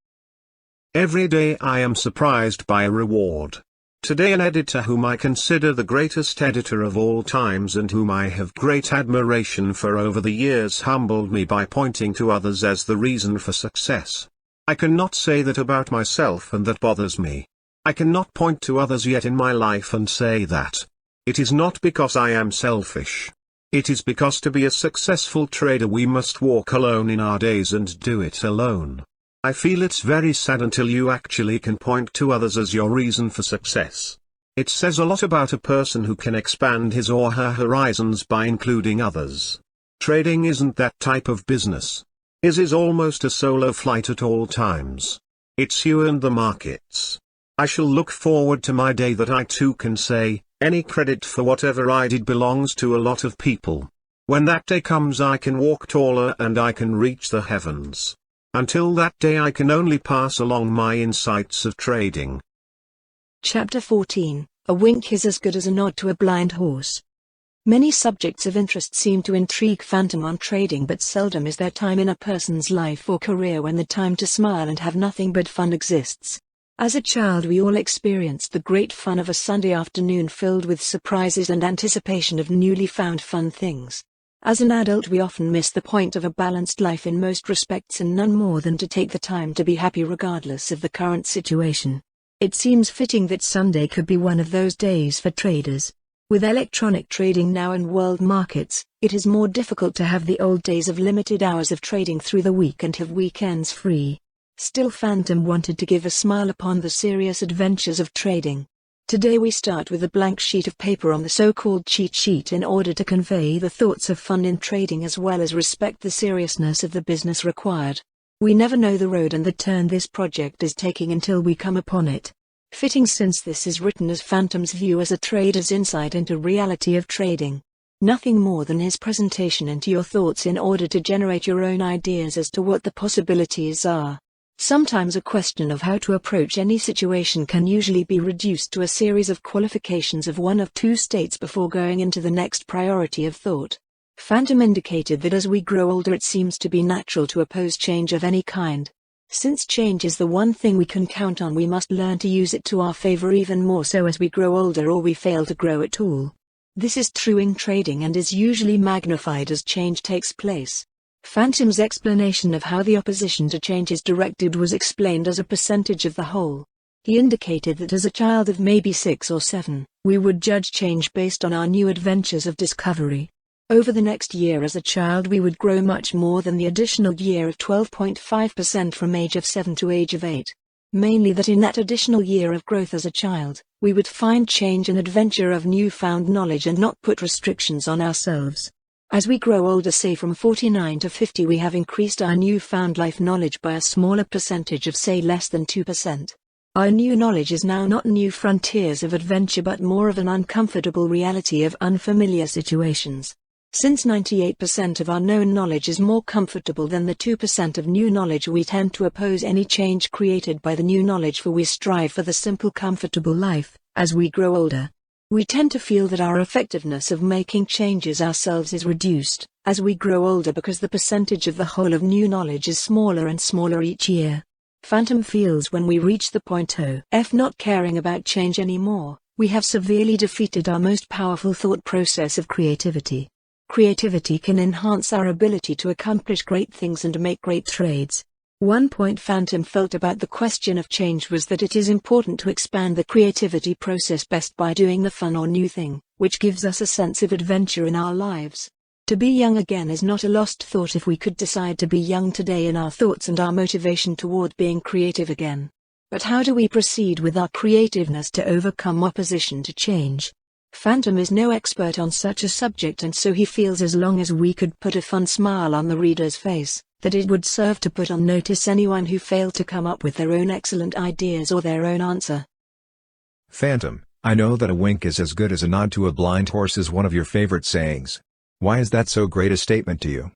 Every day I am surprised by a reward. Today an editor whom I consider the greatest editor of all times and whom I have great admiration for over the years humbled me by pointing to others as the reason for success. I cannot say that about myself, and that bothers me. I cannot point to others yet in my life and say that. It is not because I am selfish. It is because to be a successful trader we must walk alone in our days and do it alone. I feel it's very sad until you actually can point to others as your reason for success. It says a lot about a person who can expand his or her horizons by including others. Trading isn't that type of business. It is almost a solo flight at all times. It's you and the markets. I shall look forward to my day that I too can say, any credit for whatever I did belongs to a lot of people. When that day comes, I can walk taller and I can reach the heavens. Until that day I can only pass along my insights of trading. Chapter 14, A wink is as good as a nod to a blind horse. Many subjects of interest seem to intrigue Phantom on trading, but seldom is there time in a person's life or career when the time to smile and have nothing but fun exists. As a child we all experienced the great fun of a Sunday afternoon filled with surprises and anticipation of newly found fun things. As an adult we often miss the point of a balanced life in most respects, and none more than to take the time to be happy regardless of the current situation. It seems fitting that Sunday could be one of those days for traders. With electronic trading now in world markets, it is more difficult to have the old days of limited hours of trading through the week and have weekends free. Still, Phantom wanted to give a smile upon the serious adventures of trading. Today we start with a blank sheet of paper on the so-called cheat sheet in order to convey the thoughts of fun in trading as well as respect the seriousness of the business required. We never know the road and the turn this project is taking until we come upon it. Fitting since this is written as Phantom's view as a trader's insight into reality of trading. Nothing more than his presentation into your thoughts in order to generate your own ideas as to what the possibilities are. Sometimes a question of how to approach any situation can usually be reduced to a series of qualifications of one of two states before going into the next priority of thought. Phantom indicated that as we grow older it seems to be natural to oppose change of any kind. Since change is the one thing we can count on, we must learn to use it to our favor even more so as we grow older, or we fail to grow at all. This is true in trading and is usually magnified as change takes place. Phantom's explanation of how the opposition to change is directed was explained as a percentage of the whole. He indicated that as a child of maybe 6 or 7, we would judge change based on our new adventures of discovery. Over the next year as a child we would grow much more than the additional year of 12.5% from age of 7 to age of 8. Mainly that in that additional year of growth as a child, we would find change and adventure of newfound knowledge and not put restrictions on ourselves. As we grow older, say from 49 to 50, we have increased our newfound life knowledge by a smaller percentage of, say, less than 2%. Our new knowledge is now not new frontiers of adventure but more of an uncomfortable reality of unfamiliar situations. Since 98% of our known knowledge is more comfortable than the 2% of new knowledge, we tend to oppose any change created by the new knowledge, for we strive for the simple comfortable life. As we grow older, we tend to feel that our effectiveness of making changes ourselves is reduced as we grow older because the percentage of the whole of new knowledge is smaller and smaller each year. Phantom feels when we reach the point of not caring about change anymore, we have severely defeated our most powerful thought process of creativity. Creativity can enhance our ability to accomplish great things and make great trades. One point Phantom felt about the question of change was that it is important to expand the creativity process best by doing the fun or new thing, which gives us a sense of adventure in our lives. To be young again is not a lost thought if we could decide to be young today in our thoughts and our motivation toward being creative again. But how do we proceed with our creativeness to overcome opposition to change? Phantom is no expert on such a subject, and so he feels as long as we could put a fun smile on the reader's face, that it would serve to put on notice anyone who failed to come up with their own excellent ideas or their own answer. Phantom, I know that a wink is as good as a nod to a blind horse is one of your favorite sayings. Why is that so great a statement to you?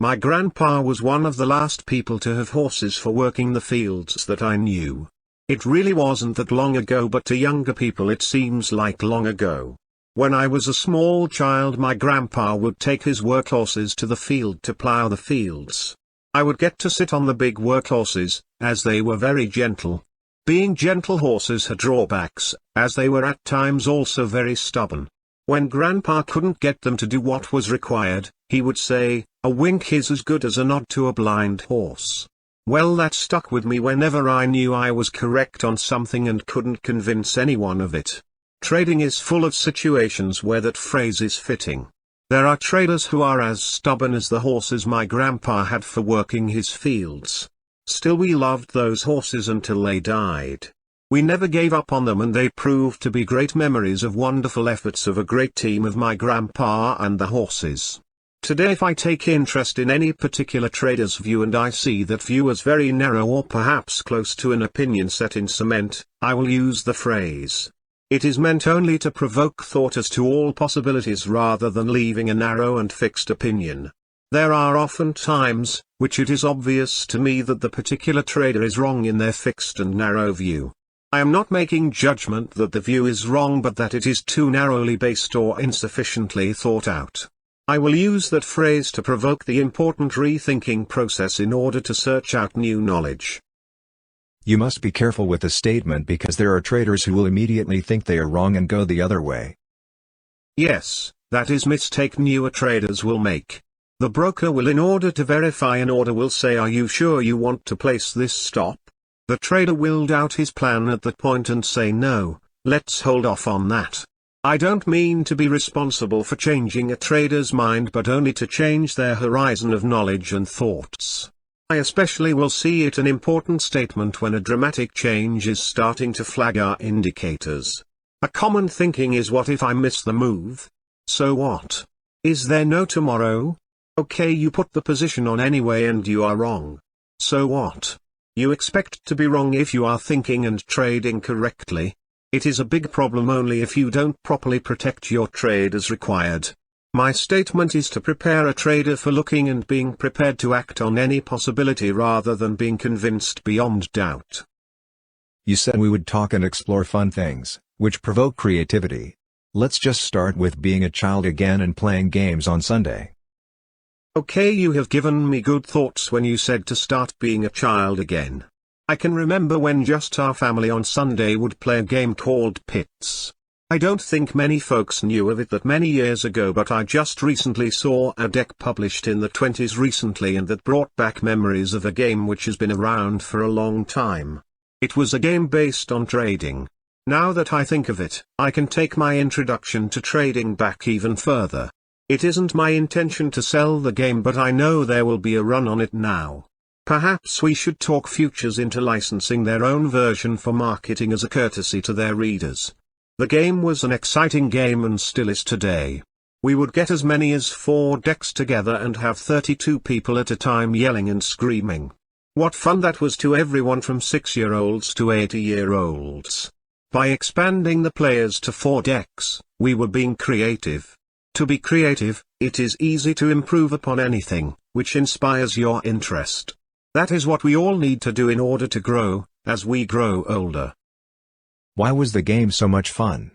My grandpa was one of the last people to have horses for working the fields that I knew. It really wasn't that long ago, but to younger people it seems like long ago. When I was a small child, my grandpa would take his workhorses to the field to plow the fields. I would get to sit on the big workhorses, as they were very gentle. Being gentle horses had drawbacks, as they were at times also very stubborn. When Grandpa couldn't get them to do what was required, he would say, "A wink is as good as a nod to a blind horse." Well, that stuck with me whenever I knew I was correct on something and couldn't convince anyone of it. Trading is full of situations where that phrase is fitting. There are traders who are as stubborn as the horses my grandpa had for working his fields. Still, we loved those horses until they died. We never gave up on them, and they proved to be great memories of wonderful efforts of a great team of my grandpa and the horses. Today, if I take interest in any particular trader's view and I see that view as very narrow or perhaps close to an opinion set in cement, I will use the phrase. It is meant only to provoke thought as to all possibilities rather than leaving a narrow and fixed opinion. There are often times, which it is obvious to me that the particular trader is wrong in their fixed and narrow view. I am not making judgment that the view is wrong, but that it is too narrowly based or insufficiently thought out. I will use that phrase to provoke the important rethinking process in order to search out new knowledge. You must be careful with the statement because there are traders who will immediately think they are wrong and go the other way. Yes, that is mistake newer traders will make. The broker will, in order to verify an order, will say, "Are you sure you want to place this stop?" The trader will doubt his plan at that point and say, "No, let's hold off on that." I don't mean to be responsible for changing a trader's mind, but only to change their horizon of knowledge and thoughts. I especially will see it an important statement when a dramatic change is starting to flag our indicators. A common thinking is, what if I miss the move? So what? Is there no tomorrow? Okay, you put the position on anyway and you are wrong. So what? You expect to be wrong if you are thinking and trading correctly. It is a big problem only if you don't properly protect your trade as required. My statement is to prepare a trader for looking and being prepared to act on any possibility rather than being convinced beyond doubt. You said we would talk and explore fun things, which provoke creativity. Let's just start with being a child again and playing games on Sunday. Okay, you have given me good thoughts when you said to start being a child again. I can remember when just our family on Sunday would play a game called Pits. I don't think many folks knew of it that many years ago, but I just recently saw a deck published in the 20s recently, and that brought back memories of a game which has been around for a long time. It was a game based on trading. Now that I think of it, I can take my introduction to trading back even further. It isn't my intention to sell the game, but I know there will be a run on it now. Perhaps we should talk futures into licensing their own version for marketing as a courtesy to their readers. The game was an exciting game and still is today. We would get as many as 4 decks together and have 32 people at a time yelling and screaming. What fun that was to everyone from 6-year-olds to 80-year-olds. By expanding the players to 4 decks, we were being creative. To be creative, it is easy to improve upon anything, which inspires your interest. That is what we all need to do in order to grow, as we grow older. Why was the game so much fun?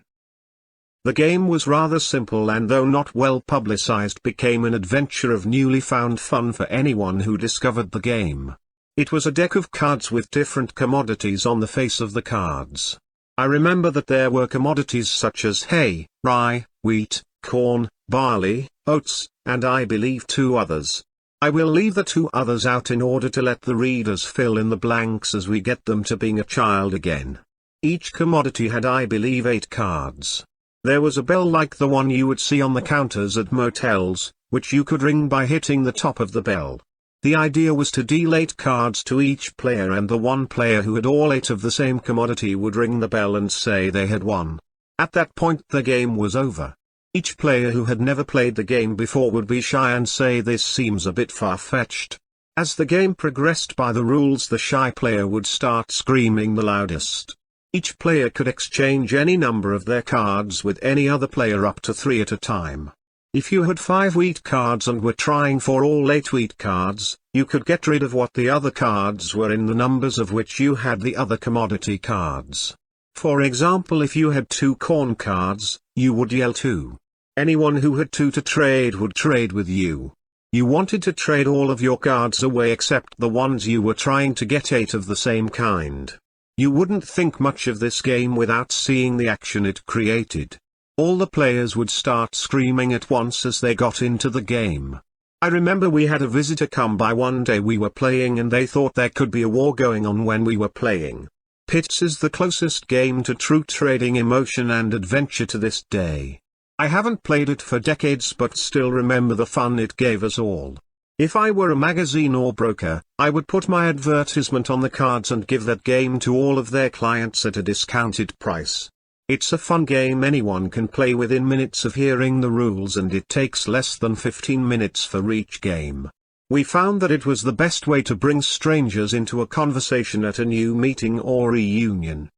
The game was rather simple and though not well publicized became an adventure of newly found fun for anyone who discovered the game. It was a deck of cards with different commodities on the face of the cards. I remember that there were commodities such as hay, rye, wheat, corn, barley, oats, and I believe 2 others. I will leave the 2 others out in order to let the readers fill in the blanks as we get them to being a child again. Each commodity had I believe 8 cards. There was a bell like the one you would see on the counters at motels, which you could ring by hitting the top of the bell. The idea was to deal 8 cards to each player and the one player who had all 8 of the same commodity would ring the bell and say they had won. At that point the game was over. Each player who had never played the game before would be shy and say this seems a bit far-fetched. As the game progressed by the rules the shy player would start screaming the loudest. Each player could exchange any number of their cards with any other player up to 3 at a time. If you had 5 wheat cards and were trying for all 8 wheat cards, you could get rid of what the other cards were in the numbers of which you had the other commodity cards. For example, if you had 2 corn cards, you would yell 2. Anyone who had 2 to trade would trade with you. You wanted to trade all of your cards away except the ones you were trying to get 8 of the same kind. You wouldn't think much of this game without seeing the action it created. All the players would start screaming at once as they got into the game. I remember we had a visitor come by one day we were playing and they thought there could be a war going on when we were playing. Pits is the closest game to true trading emotion and adventure to this day. I haven't played it for decades but still remember the fun it gave us all. If I were a magazine or broker, I would put my advertisement on the cards and give that game to all of their clients at a discounted price. It's a fun game anyone can play within minutes of hearing the rules and it takes less than 15 minutes for each game. We found that it was the best way to bring strangers into a conversation at a new meeting or reunion.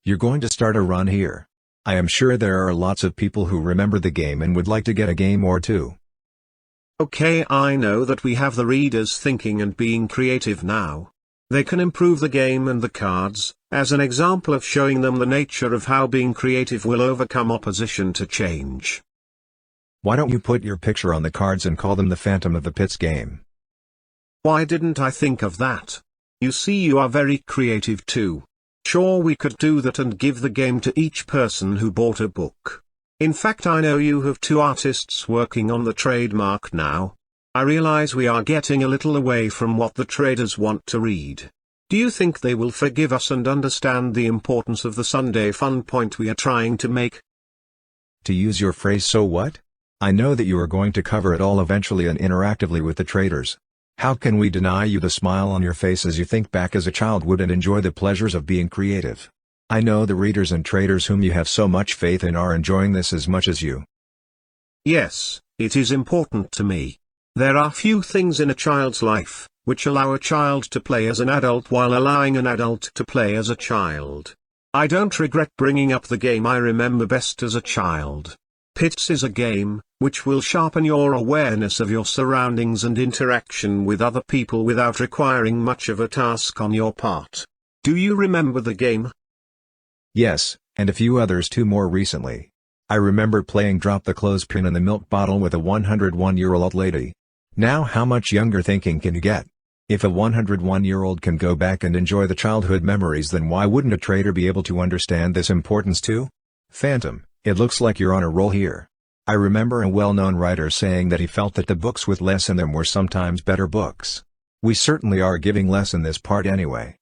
You're going to start a run here. I am sure there are lots of people who remember the game and would like to get a game or 2. Okay, I know that we have the readers thinking and being creative now. They can improve the game and the cards, as an example of showing them the nature of how being creative will overcome opposition to change. Why don't you put your picture on the cards and call them the Phantom of the Pits game? Why didn't I think of that? You see, you are very creative too. Sure, we could do that and give the game to each person who bought a book. In fact, I know you have 2 artists working on the trademark now. I realize we are getting a little away from what the traders want to read. Do you think they will forgive us and understand the importance of the Sunday fun point we are trying to make? To use your phrase, so what? I know that you are going to cover it all eventually and interactively with the traders. How can we deny you the smile on your face as you think back as a child would and enjoy the pleasures of being creative? I know the readers and traders whom you have so much faith in are enjoying this as much as you. Yes, it is important to me. There are few things in a child's life, which allow a child to play as an adult while allowing an adult to play as a child. I don't regret bringing up the game I remember best as a child. Pits is a game, which will sharpen your awareness of your surroundings and interaction with other people without requiring much of a task on your part. Do you remember the game? Yes, and a few others too more recently. I remember playing Drop the Clothespin in the Milk Bottle with a 101-year-old lady. Now how much younger thinking can you get? If a 101-year-old can go back and enjoy the childhood memories, then why wouldn't a trader be able to understand this importance too? Phantom, it looks like you're on a roll here. I remember a well-known writer saying that he felt that the books with less in them were sometimes better books. We certainly are giving less in this part anyway.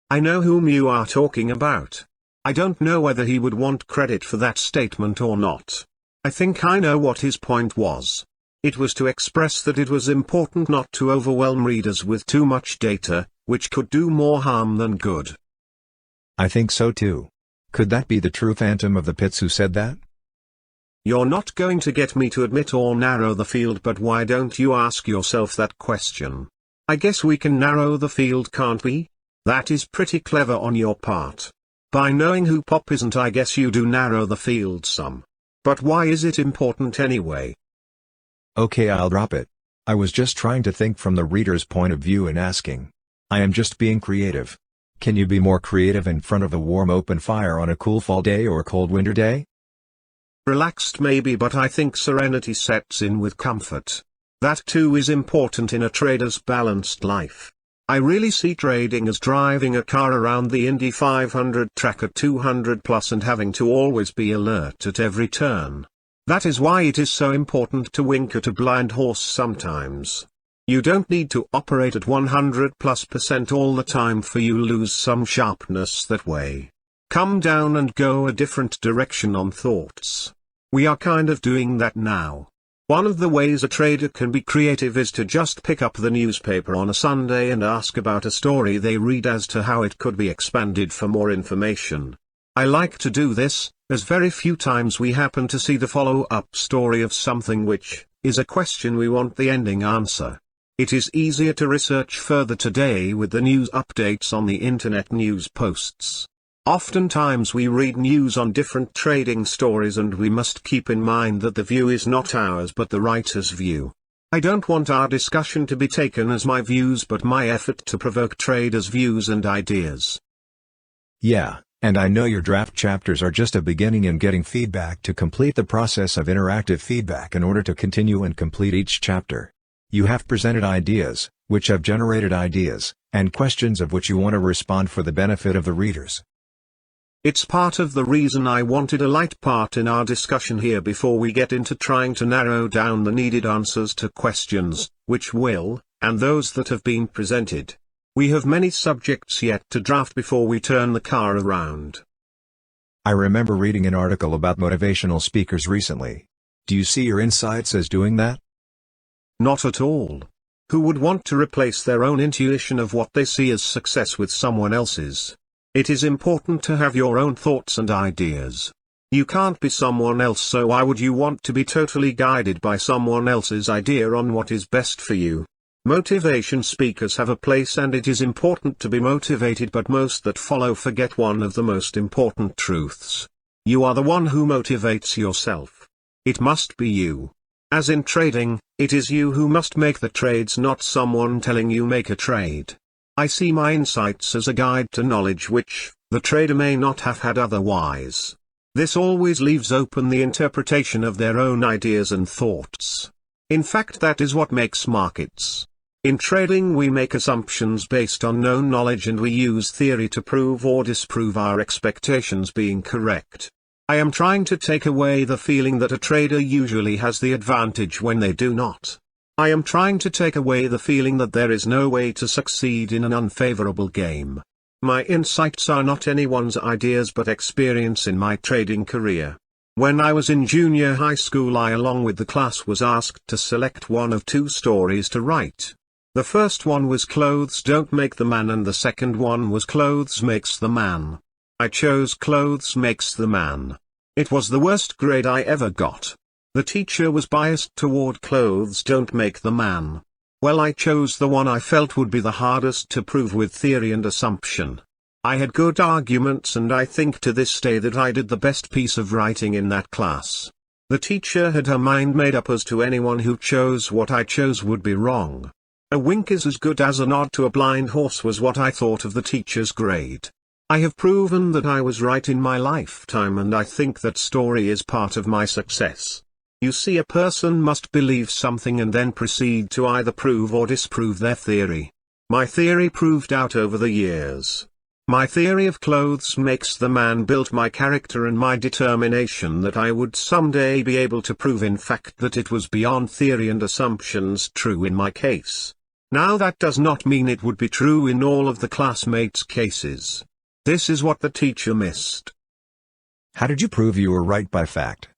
I know whom you are talking about. I don't know whether he would want credit for that statement or not. I think I know what his point was. It was to express that it was important not to overwhelm readers with too much data, which could do more harm than good. I think so too. Could that be the true Phantom of the Pits who said that? You're not going to get me to admit or narrow the field, but why don't you ask yourself that question? I guess we can narrow the field, can't we? That is pretty clever on your part. By knowing who Pop isn't, I guess you do narrow the field some. But why is it important anyway? Okay, I'll drop it. I was just trying to think from the reader's point of view and asking. I am just being creative. Can you be more creative in front of a warm open fire on a cool fall day or cold winter day? Relaxed maybe, but I think serenity sets in with comfort. That too is important in a trader's balanced life. I really see trading as driving a car around the Indy 500 track at 200 plus and having to always be alert at every turn. That is why it is so important to wink at a blind horse sometimes. You don't need to operate at 100+% all the time, for you lose some sharpness that way. Come down and go a different direction on thoughts. We are kind of doing that now. One of the ways a trader can be creative is to just pick up the newspaper on a Sunday and ask about a story they read as to how it could be expanded for more information. I like to do this, as very few times we happen to see the follow-up story of something which is a question we want the ending answer. It is easier to research further today with the news updates on the internet news posts. Oftentimes we read news on different trading stories, and we must keep in mind that the view is not ours but the writer's view. I don't want our discussion to be taken as my views but my effort to provoke traders' views and ideas. Yeah, and I know your draft chapters are just a beginning in getting feedback to complete the process of interactive feedback in order to continue and complete each chapter. You have presented ideas, which have generated ideas, and questions of which you want to respond for the benefit of the readers. It's part of the reason I wanted a light part in our discussion here before we get into trying to narrow down the needed answers to questions, which will, and those that have been presented. We have many subjects yet to draft before we turn the car around. I remember reading an article about motivational speakers recently. Do you see your insights as doing that? Not at all. Who would want to replace their own intuition of what they see as success with someone else's? It is important to have your own thoughts and ideas. You can't be someone else, so why would you want to be totally guided by someone else's idea on what is best for you? Motivation speakers have a place, and it is important to be motivated, but most that follow forget one of the most important truths. You are the one who motivates yourself. It must be you. As in trading, it is you who must make the trades, not someone telling you make a trade. I see my insights as a guide to knowledge which the trader may not have had otherwise. This always leaves open the interpretation of their own ideas and thoughts. In fact, that is what makes markets. In trading we make assumptions based on known knowledge, and we use theory to prove or disprove our expectations being correct. I am trying to take away the feeling that a trader usually has the advantage when they do not. I am trying to take away the feeling that there is no way to succeed in an unfavorable game. My insights are not anyone's ideas but experience in my trading career. When I was in junior high school, I along with the class was asked to select one of two stories to write. The first one was Clothes Don't Make the Man, and the second one was Clothes Makes the Man. I chose Clothes Makes the Man. It was the worst grade I ever got. The teacher was biased toward Clothes Don't Make the Man. Well, I chose the one I felt would be the hardest to prove with theory and assumption. I had good arguments, and I think to this day that I did the best piece of writing in that class. The teacher had her mind made up as to anyone who chose what I chose would be wrong. A wink is as good as a nod to a blind horse was what I thought of the teacher's grade. I have proven that I was right in my lifetime, and I think that story is part of my success. You see, a person must believe something and then proceed to either prove or disprove their theory. My theory proved out over the years. My theory of Clothes Makes the Man built my character and my determination that I would someday be able to prove in fact that it was beyond theory and assumptions true in my case. Now that does not mean it would be true in all of the classmates' cases. This is what the teacher missed. How did you prove you were right by fact?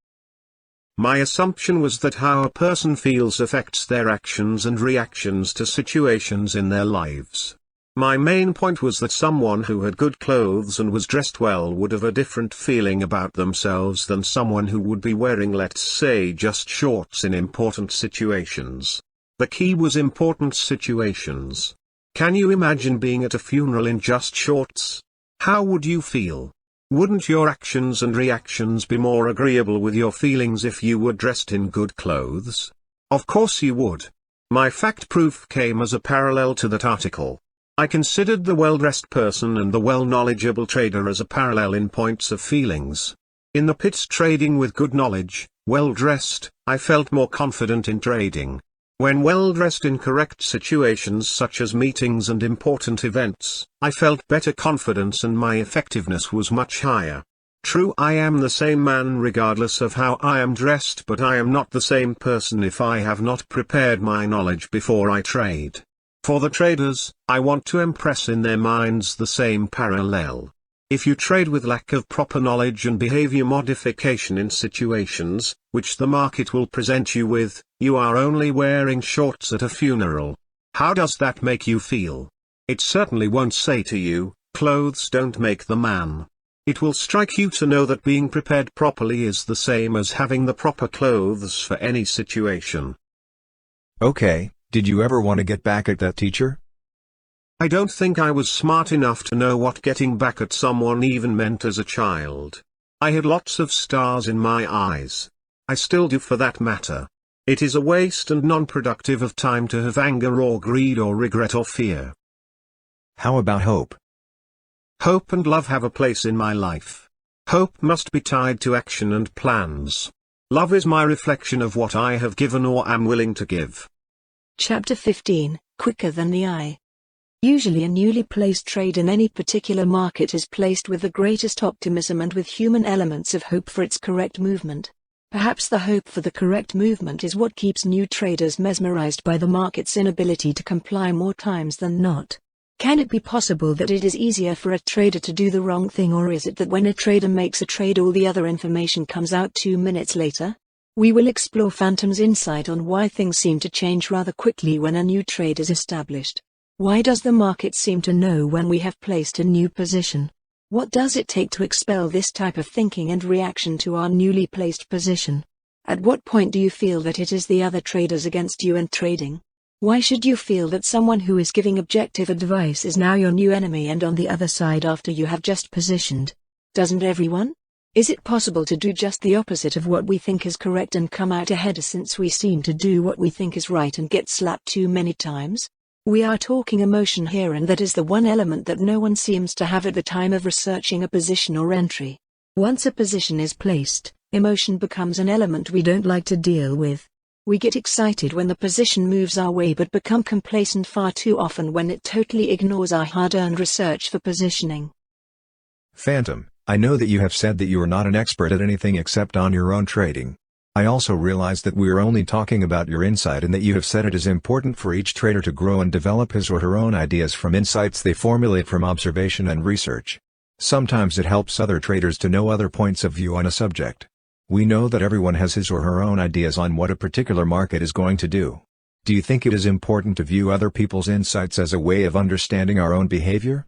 My assumption was that how a person feels affects their actions and reactions to situations in their lives. My main point was that someone who had good clothes and was dressed well would have a different feeling about themselves than someone who would be wearing, let's say, just shorts in important situations. The key was important situations. Can you imagine being at a funeral in just shorts? How would you feel? Wouldn't your actions and reactions be more agreeable with your feelings if you were dressed in good clothes? Of course you would. My fact proof came as a parallel to that article. I considered the well-dressed person and the well-knowledgeable trader as a parallel in points of feelings. In the pits trading with good knowledge, well-dressed, I felt more confident in trading. When well-dressed in correct situations such as meetings and important events, I felt better confidence and my effectiveness was much higher. True, I am the same man regardless of how I am dressed, but I am not the same person if I have not prepared my knowledge before I trade. For the traders, I want to impress in their minds the same parallel. If you trade with lack of proper knowledge and behavior modification in situations, which the market will present you with, you are only wearing shorts at a funeral. How does that make you feel? It certainly won't say to you, clothes don't make the man. It will strike you to know that being prepared properly is the same as having the proper clothes for any situation. Okay, did you ever want to get back at that teacher? I don't think I was smart enough to know what getting back at someone even meant as a child. I had lots of stars in my eyes. I still do for that matter. It is a waste and non-productive of time to have anger or greed or regret or fear. How about hope? Hope and love have a place in my life. Hope must be tied to action and plans. Love is my reflection of what I have given or am willing to give. Chapter 15, Quicker than the Eye. Usually a newly placed trade in any particular market is placed with the greatest optimism and with human elements of hope for its correct movement. Perhaps the hope for the correct movement is what keeps new traders mesmerized by the market's inability to comply more times than not. Can it be possible that it is easier for a trader to do the wrong thing, or is it that when a trader makes a trade all the other information comes out 2 minutes later? We will explore Phantom's insight on why things seem to change rather quickly when a new trade is established. Why does the market seem to know when we have placed a new position? What does it take to expel this type of thinking and reaction to our newly placed position? At what point do you feel that it is the other traders against you and trading? Why should you feel that someone who is giving objective advice is now your new enemy and on the other side after you have just positioned? Doesn't everyone? Is it possible to do just the opposite of what we think is correct and come out ahead, since we seem to do what we think is right and get slapped too many times? We are talking emotion here, and that is the one element that no one seems to have at the time of researching a position or entry. Once a position is placed, emotion becomes an element we don't like to deal with. We get excited when the position moves our way but become complacent far too often when it totally ignores our hard-earned research for positioning. Phantom, I know that you have said that you are not an expert at anything except on your own trading. I also realize that we are only talking about your insight, and that you have said it is important for each trader to grow and develop his or her own ideas from insights they formulate from observation and research. Sometimes it helps other traders to know other points of view on a subject. We know that everyone has his or her own ideas on what a particular market is going to do. Do you think it is important to view other people's insights as a way of understanding our own behavior?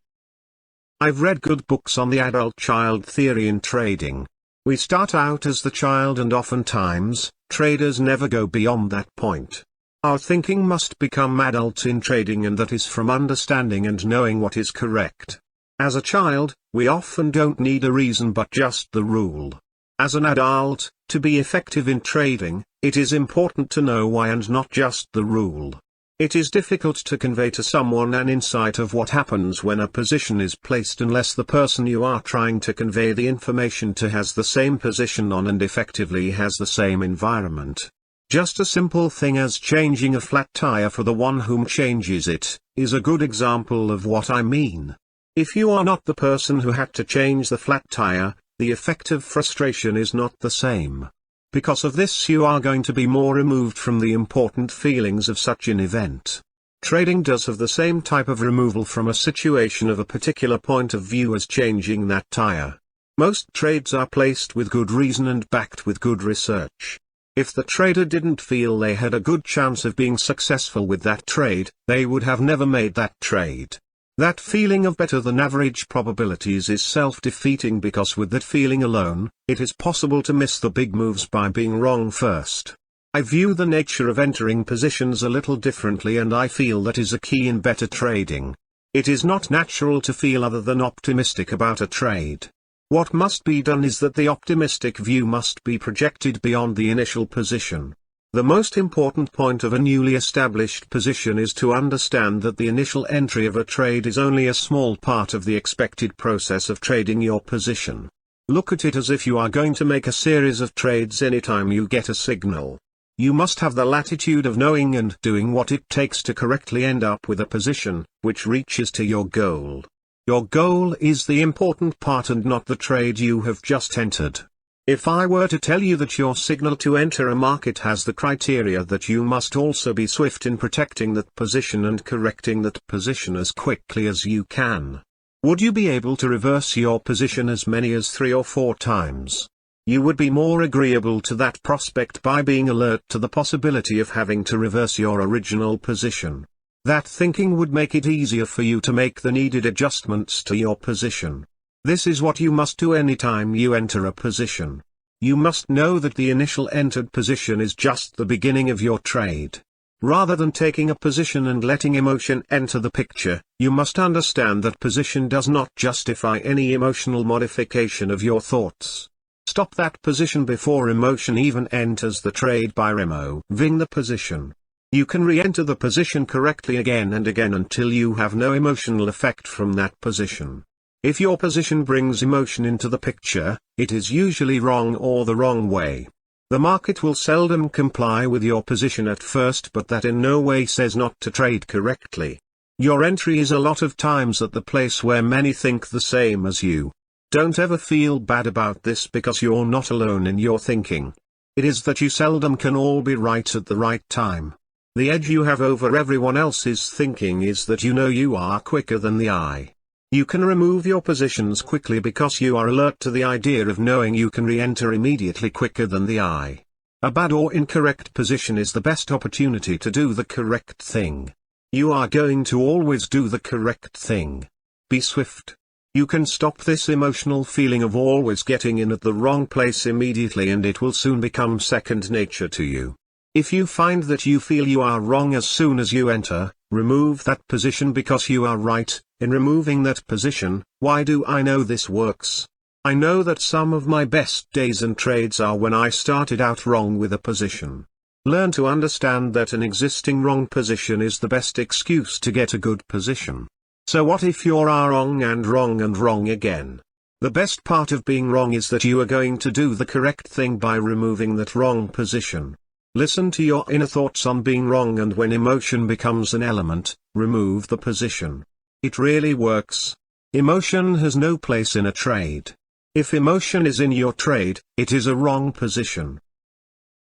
I've read good books on the adult-child theory in trading. We start out as the child, and oftentimes, traders never go beyond that point. Our thinking must become adult in trading, and that is from understanding and knowing what is correct. As a child, we often don't need a reason but just the rule. As an adult, to be effective in trading, it is important to know why and not just the rule. It is difficult to convey to someone an insight of what happens when a position is placed unless the person you are trying to convey the information to has the same position on and effectively has the same environment. Just a simple thing as changing a flat tire for the one whom changes it, is a good example of what I mean. If you are not the person who had to change the flat tire, the effect of frustration is not the same. Because of this, you are going to be more removed from the important feelings of such an event. Trading does have the same type of removal from a situation of a particular point of view as changing that tire. Most trades are placed with good reason and backed with good research. If the trader didn't feel they had a good chance of being successful with that trade, they would have never made that trade. That feeling of better than average probabilities is self-defeating because with that feeling alone, it is possible to miss the big moves by being wrong first. I view the nature of entering positions a little differently, and I feel that is a key in better trading. It is not natural to feel other than optimistic about a trade. What must be done is that the optimistic view must be projected beyond the initial position. The most important point of a newly established position is to understand that the initial entry of a trade is only a small part of the expected process of trading your position. Look at it as if you are going to make a series of trades anytime you get a signal. You must have the latitude of knowing and doing what it takes to correctly end up with a position, which reaches to your goal. Your goal is the important part and not the trade you have just entered. If I were to tell you that your signal to enter a market has the criteria that you must also be swift in protecting that position and correcting that position as quickly as you can, would you be able to reverse your position as many as 3 or 4 times? You would be more agreeable to that prospect by being alert to the possibility of having to reverse your original position. That thinking would make it easier for you to make the needed adjustments to your position. This is what you must do anytime you enter a position. You must know that the initial entered position is just the beginning of your trade. Rather than taking a position and letting emotion enter the picture, you must understand that position does not justify any emotional modification of your thoughts. Stop that position before emotion even enters the trade by removing the position. You can re-enter the position correctly again and again until you have no emotional effect from that position. If your position brings emotion into the picture, it is usually wrong or the wrong way. The market will seldom comply with your position at first, but that in no way says not to trade correctly. Your entry is a lot of times at the place where many think the same as you. Don't ever feel bad about this because you're not alone in your thinking. It is that you seldom can all be right at the right time. The edge you have over everyone else's thinking is that you know you are quicker than the eye. You can remove your positions quickly because you are alert to the idea of knowing you can re-enter immediately quicker than the eye. A bad or incorrect position is the best opportunity to do the correct thing. You are going to always do the correct thing. Be swift. You can stop this emotional feeling of always getting in at the wrong place immediately, and it will soon become second nature to you. If you find that you feel you are wrong as soon as you enter, remove that position because you are right. In removing that position, why do I know this works? I know that some of my best days and trades are when I started out wrong with a position. Learn to understand that an existing wrong position is the best excuse to get a good position. So what if you are wrong and wrong again? The best part of being wrong is that you are going to do the correct thing by removing that wrong position. Listen to your inner thoughts on being wrong, and when emotion becomes an element, remove the position. It really works. Emotion has no place in a trade. If emotion is in your trade, it is a wrong position.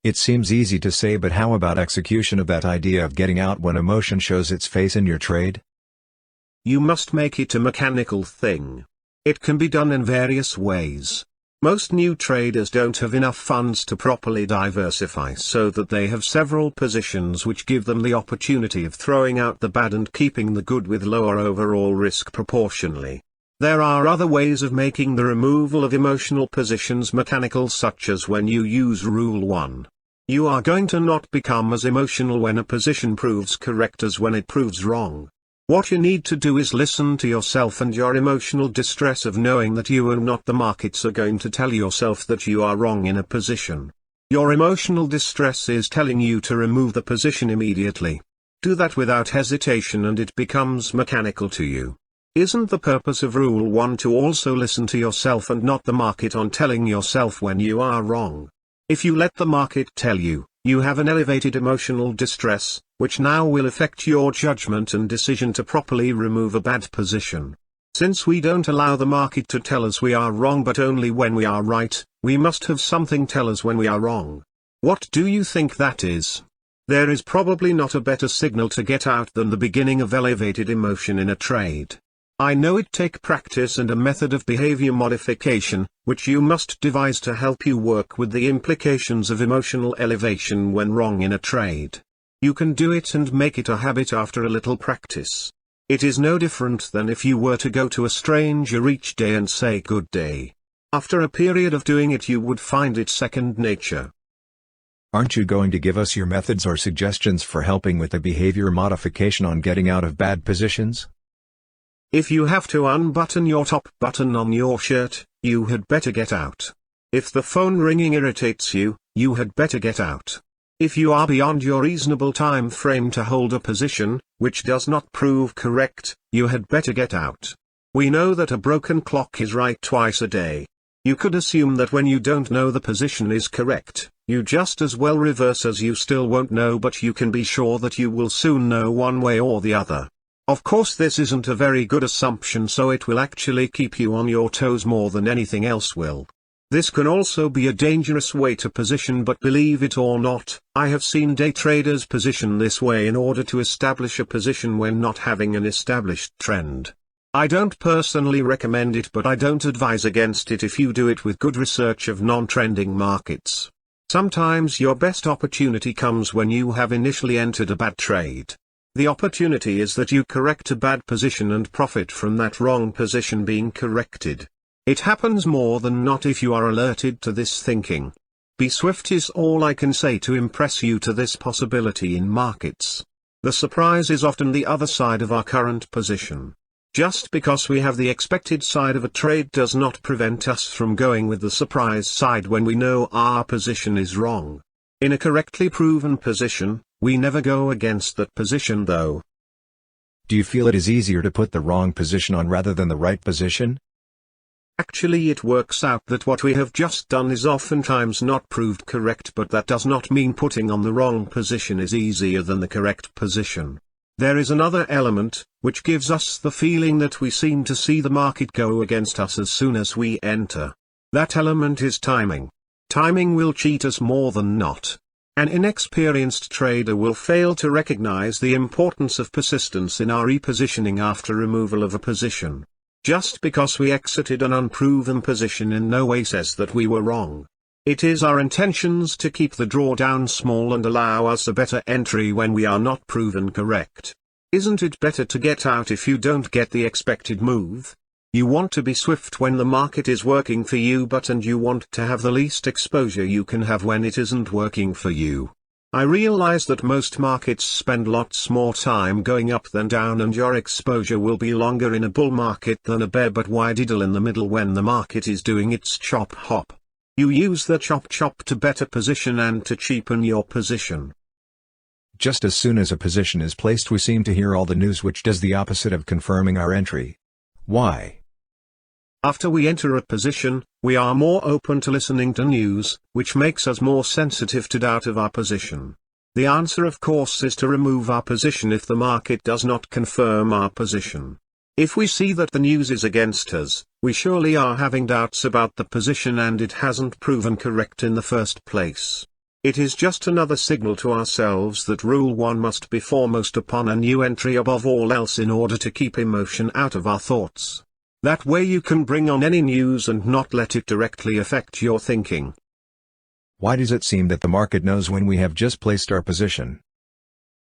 It seems easy to say, but how about execution of that idea of getting out when emotion shows its face in your trade? You must make it a mechanical thing. It can be done in various ways. Most new traders don't have enough funds to properly diversify, so that they have several positions which give them the opportunity of throwing out the bad and keeping the good with lower overall risk proportionally. There are other ways of making the removal of emotional positions mechanical, such as when you use Rule 1. You are going to not become as emotional when a position proves correct as when it proves wrong. What you need to do is listen to yourself, and your emotional distress of knowing that you and not the markets are going to tell yourself that you are wrong in a position. Your emotional distress is telling you to remove the position immediately. Do that without hesitation and it becomes mechanical to you. Isn't the purpose of Rule 1 to also listen to yourself and not the market on telling yourself when you are wrong? If you let the market tell you, you have an elevated emotional distress, which now will affect your judgment and decision to properly remove a bad position. Since we don't allow the market to tell us we are wrong but only when we are right, we must have something tell us when we are wrong. What do you think that is? There is probably not a better signal to get out than the beginning of elevated emotion in a trade. I know it takes practice and a method of behavior modification, which you must devise to help you work with the implications of emotional elevation when wrong in a trade. You can do it and make it a habit after a little practice. It is no different than if you were to go to a stranger each day and say good day. After a period of doing it you would find it second nature. Aren't you going to give us your methods or suggestions for helping with the behavior modification on getting out of bad positions? If you have to unbutton your top button on your shirt, you had better get out. If the phone ringing irritates you, you had better get out. If you are beyond your reasonable time frame to hold a position, which does not prove correct, you had better get out. We know that a broken clock is right twice a day. You could assume that when you don't know the position is correct, you just as well reverse as you still won't know, but you can be sure that you will soon know one way or the other. Of course this isn't a very good assumption, so it will actually keep you on your toes more than anything else will. This can also be a dangerous way to position, but believe it or not, I have seen day traders position this way in order to establish a position when not having an established trend. I don't personally recommend it, but I don't advise against it if you do it with good research of non-trending markets. Sometimes your best opportunity comes when you have initially entered a bad trade. The opportunity is that you correct a bad position and profit from that wrong position being corrected. It happens more than not if you are alerted to this thinking. Be swift is all I can say to impress you to this possibility in markets. The surprise is often the other side of our current position. Just because we have the expected side of a trade does not prevent us from going with the surprise side when we know our position is wrong. In a correctly proven position, we never go against that position though. Do you feel it is easier to put the wrong position on rather than the right position? Actually, it works out that what we have just done is oftentimes not proved correct, but that does not mean putting on the wrong position is easier than the correct position. There is another element, which gives us the feeling that we seem to see the market go against us as soon as we enter. That element is timing. Timing will cheat us more than not. An inexperienced trader will fail to recognize the importance of persistence in our repositioning after removal of a position. Just because we exited an unproven position in no way says that we were wrong. It is our intentions to keep the drawdown small and allow us a better entry when we are not proven correct. Isn't it better to get out if you don't get the expected move? You want to be swift when the market is working for you, and you want to have the least exposure you can have when it isn't working for you. I realize that most markets spend lots more time going up than down, and your exposure will be longer in a bull market than a bear, but why diddle in the middle when the market is doing its chop hop? You use the chop chop to better position and to cheapen your position. Just as soon as a position is placed we seem to hear all the news which does the opposite of confirming our entry. Why? After we enter a position, we are more open to listening to news, which makes us more sensitive to doubt of our position. The answer of course is to remove our position if the market does not confirm our position. If we see that the news is against us, we surely are having doubts about the position and it hasn't proven correct in the first place. It is just another signal to ourselves that Rule 1 must be foremost upon a new entry above all else in order to keep emotion out of our thoughts. That way you can bring on any news and not let it directly affect your thinking. Why does it seem that the market knows when we have just placed our position?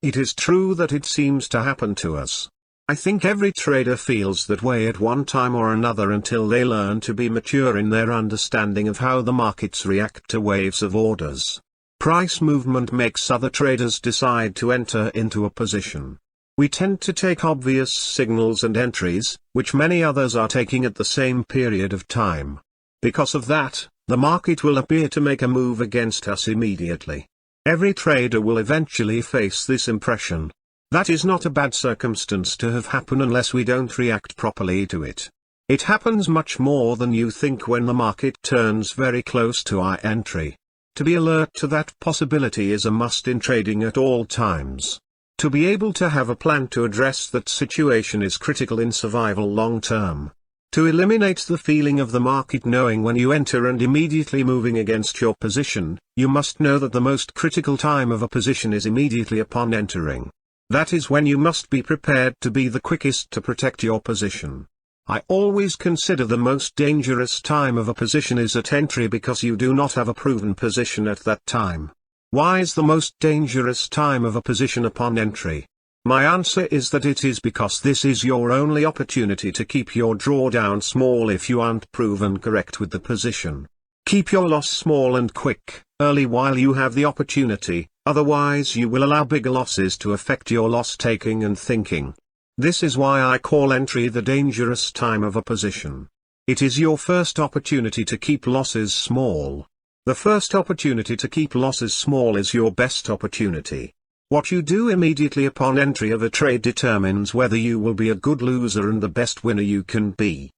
It is true that it seems to happen to us. I think every trader feels that way at one time or another until they learn to be mature in their understanding of how the markets react to waves of orders. Price movement makes other traders decide to enter into a position. We tend to take obvious signals and entries, which many others are taking at the same period of time. Because of that, the market will appear to make a move against us immediately. Every trader will eventually face this impression. That is not a bad circumstance to have happen unless we don't react properly to it. It happens much more than you think when the market turns very close to our entry. To be alert to that possibility is a must in trading at all times. To be able to have a plan to address that situation is critical in survival long term. To eliminate the feeling of the market knowing when you enter and immediately moving against your position, you must know that the most critical time of a position is immediately upon entering. That is when you must be prepared to be the quickest to protect your position. I always consider the most dangerous time of a position is at entry because you do not have a proven position at that time. Why is the most dangerous time of a position upon entry? My answer is that it is because this is your only opportunity to keep your drawdown small if you aren't proven correct with the position. Keep your loss small and quick, early while you have the opportunity, otherwise you will allow bigger losses to affect your loss taking and thinking. This is why I call entry the dangerous time of a position. It is your first opportunity to keep losses small. The first opportunity to keep losses small is your best opportunity. What you do immediately upon entry of a trade determines whether you will be a good loser and the best winner you can be.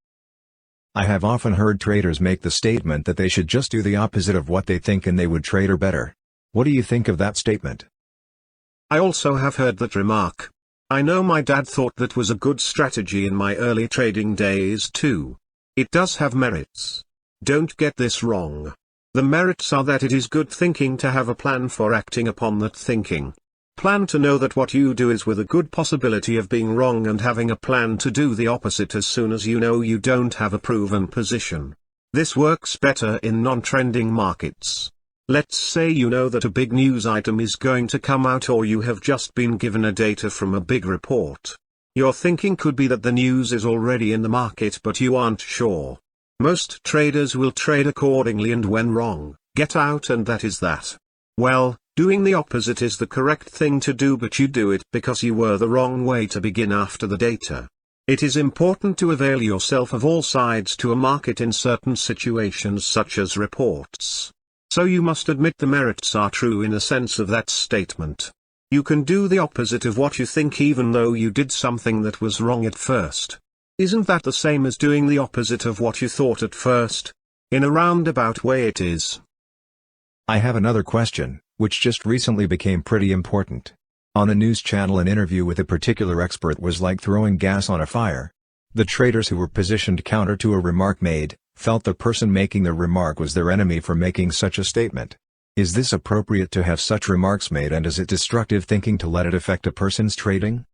I have often heard traders make the statement that they should just do the opposite of what they think and they would trade or better. What do you think of that statement? I also have heard that remark. I know my dad thought that was a good strategy in my early trading days too. It does have merits. Don't get this wrong. The merits are that it is good thinking to have a plan for acting upon that thinking. Plan to know that what you do is with a good possibility of being wrong and having a plan to do the opposite as soon as you know you don't have a proven position. This works better in non-trending markets. Let's say you know that a big news item is going to come out or you have just been given a data from a big report. Your thinking could be that the news is already in the market but you aren't sure. Most traders will trade accordingly and when wrong, get out and that is that. Well, doing the opposite is the correct thing to do but you do it because you were the wrong way to begin after the data. It is important to avail yourself of all sides to a market in certain situations such as reports. So you must admit the merits are true in a sense of that statement. You can do the opposite of what you think even though you did something that was wrong at first. Isn't that the same as doing the opposite of what you thought at first? In a roundabout way it is. I have another question, which just recently became pretty important. On a news channel, an interview with a particular expert was like throwing gas on a fire. The traders who were positioned counter to a remark made, felt the person making the remark was their enemy for making such a statement. Is this appropriate to have such remarks made and is it destructive thinking to let it affect a person's trading?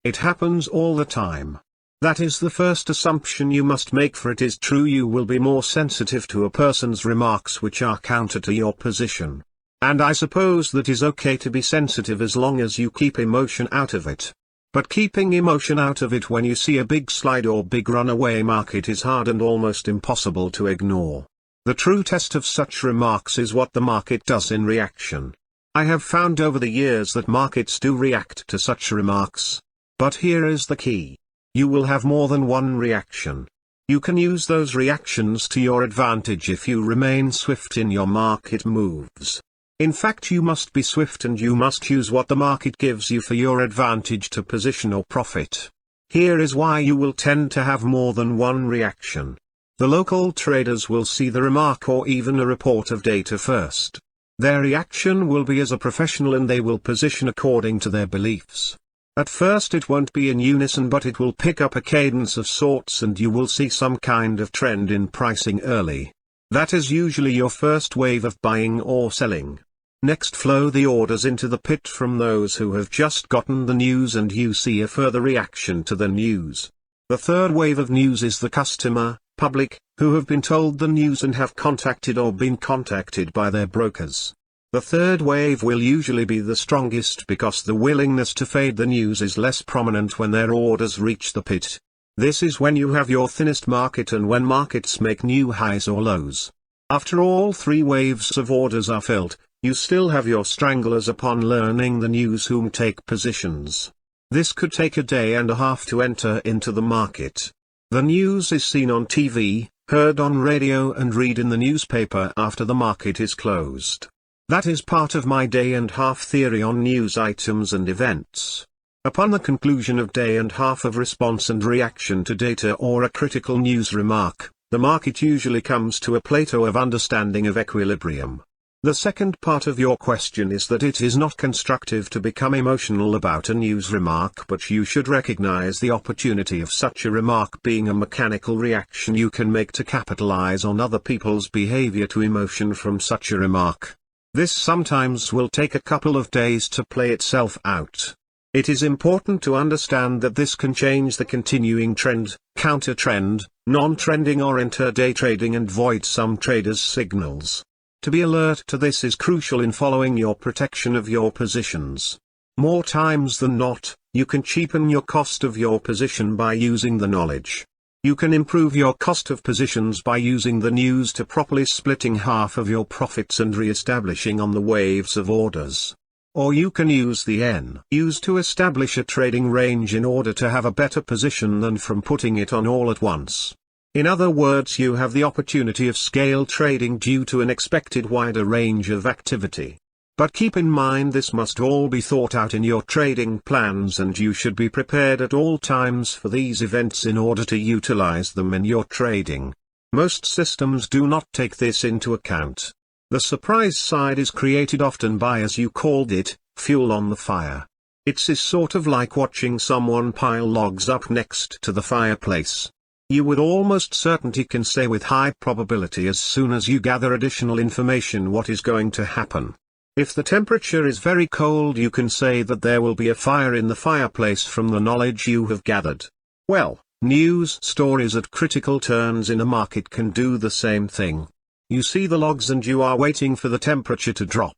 It happens all the time. That is the first assumption you must make, for it is true you will be more sensitive to a person's remarks which are counter to your position. And I suppose that is okay to be sensitive as long as you keep emotion out of it. But keeping emotion out of it when you see a big slide or big runaway market is hard and almost impossible to ignore. The true test of such remarks is what the market does in reaction. I have found over the years that markets do react to such remarks. But here is the key. You will have more than one reaction. You can use those reactions to your advantage if you remain swift in your market moves. In fact, you must be swift and you must use what the market gives you for your advantage to position or profit. Here is why you will tend to have more than one reaction. The local traders will see the remark or even a report of data first. Their reaction will be as a professional and they will position according to their beliefs. At first it won't be in unison but it will pick up a cadence of sorts and you will see some kind of trend in pricing early. That is usually your first wave of buying or selling. Next flow the orders into the pit from those who have just gotten the news and you see a further reaction to the news. The third wave of news is the customer, public, who have been told the news and have contacted or been contacted by their brokers. The third wave will usually be the strongest because the willingness to fade the news is less prominent when their orders reach the pit. This is when you have your thinnest market and when markets make new highs or lows. After all three waves of orders are filled, you still have your stranglers upon learning the news whom take positions. This could take a day and a half to enter into the market. The news is seen on TV, heard on radio and read in the newspaper after the market is closed. That is part of my day and half theory on news items and events. Upon the conclusion of day and half of response and reaction to data or a critical news remark, the market usually comes to a plateau of understanding of equilibrium. The second part of your question is that it is not constructive to become emotional about a news remark, but you should recognize the opportunity of such a remark being a mechanical reaction you can make to capitalize on other people's behavior to emotion from such a remark. This sometimes will take a couple of days to play itself out. It is important to understand that this can change the continuing trend, counter-trend, non-trending or intraday trading and void some traders' signals. To be alert to this is crucial in following your protection of your positions. More times than not, you can cheapen your cost of your position by using the knowledge. You can improve your cost of positions by using the news to properly splitting half of your profits and re-establishing on the waves of orders. Or you can use the N used to establish a trading range in order to have a better position than from putting it on all at once. In other words, you have the opportunity of scale trading due to an expected wider range of activity. But keep in mind this must all be thought out in your trading plans, and you should be prepared at all times for these events in order to utilize them in your trading. Most systems do not take this into account. The surprise side is created often by, as you called it, fuel on the fire. It's sort of like watching someone pile logs up next to the fireplace. You would almost certainty can say with high probability as soon as you gather additional information what is going to happen. If the temperature is very cold, you can say that there will be a fire in the fireplace from the knowledge you have gathered. Well, news stories at critical turns in a market can do the same thing. You see the logs and you are waiting for the temperature to drop.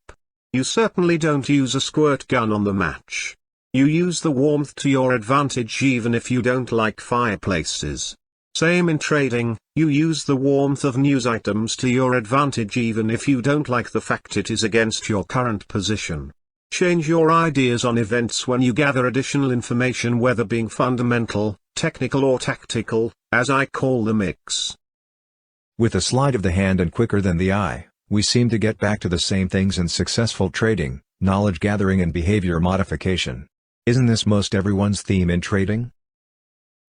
You certainly don't use a squirt gun on the match. You use the warmth to your advantage even if you don't like fireplaces. Same in trading, you use the warmth of news items to your advantage even if you don't like the fact it is against your current position. Change your ideas on events when you gather additional information, whether being fundamental, technical or tactical, as I call the mix. With a sleight of the hand and quicker than the eye, we seem to get back to the same things in successful trading, knowledge gathering and behavior modification. Isn't this most everyone's theme in trading?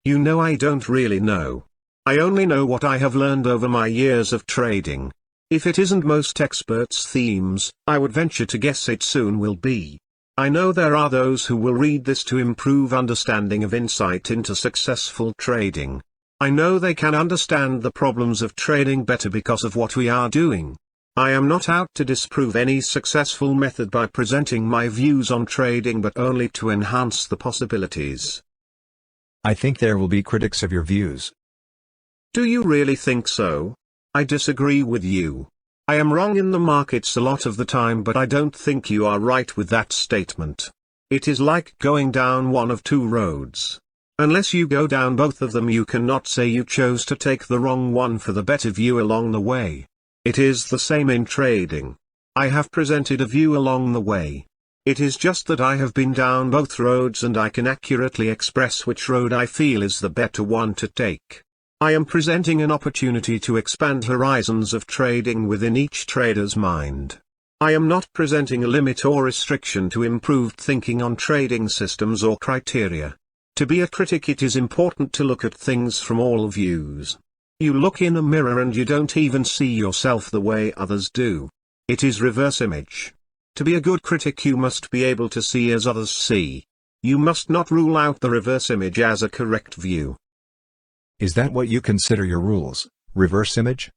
You know, I don't really know. I only know what I have learned over my years of trading. If it isn't most experts' themes, I would venture to guess it soon will be. I know there are those who will read this to improve understanding of insight into successful trading. I know they can understand the problems of trading better because of what we are doing. I am not out to disprove any successful method by presenting my views on trading, but only to enhance the possibilities. I think there will be critics of your views. Do you really think so? I disagree with you. I am wrong in the markets a lot of the time, but I don't think you are right with that statement. It is like going down one of two roads. Unless you go down both of them, you cannot say you chose to take the wrong one for the better view along the way. It is the same in trading. I have presented a view along the way. It is just that I have been down both roads and I can accurately express which road I feel is the better one to take. I am presenting an opportunity to expand horizons of trading within each trader's mind. I am not presenting a limit or restriction to improved thinking on trading systems or criteria. To be a critic, it is important to look at things from all views. You look in a mirror and you don't even see yourself the way others do. It is reverse image. To be a good critic, you must be able to see as others see. You must not rule out the reverse image as a correct view. Is that what you consider your rules, reverse image?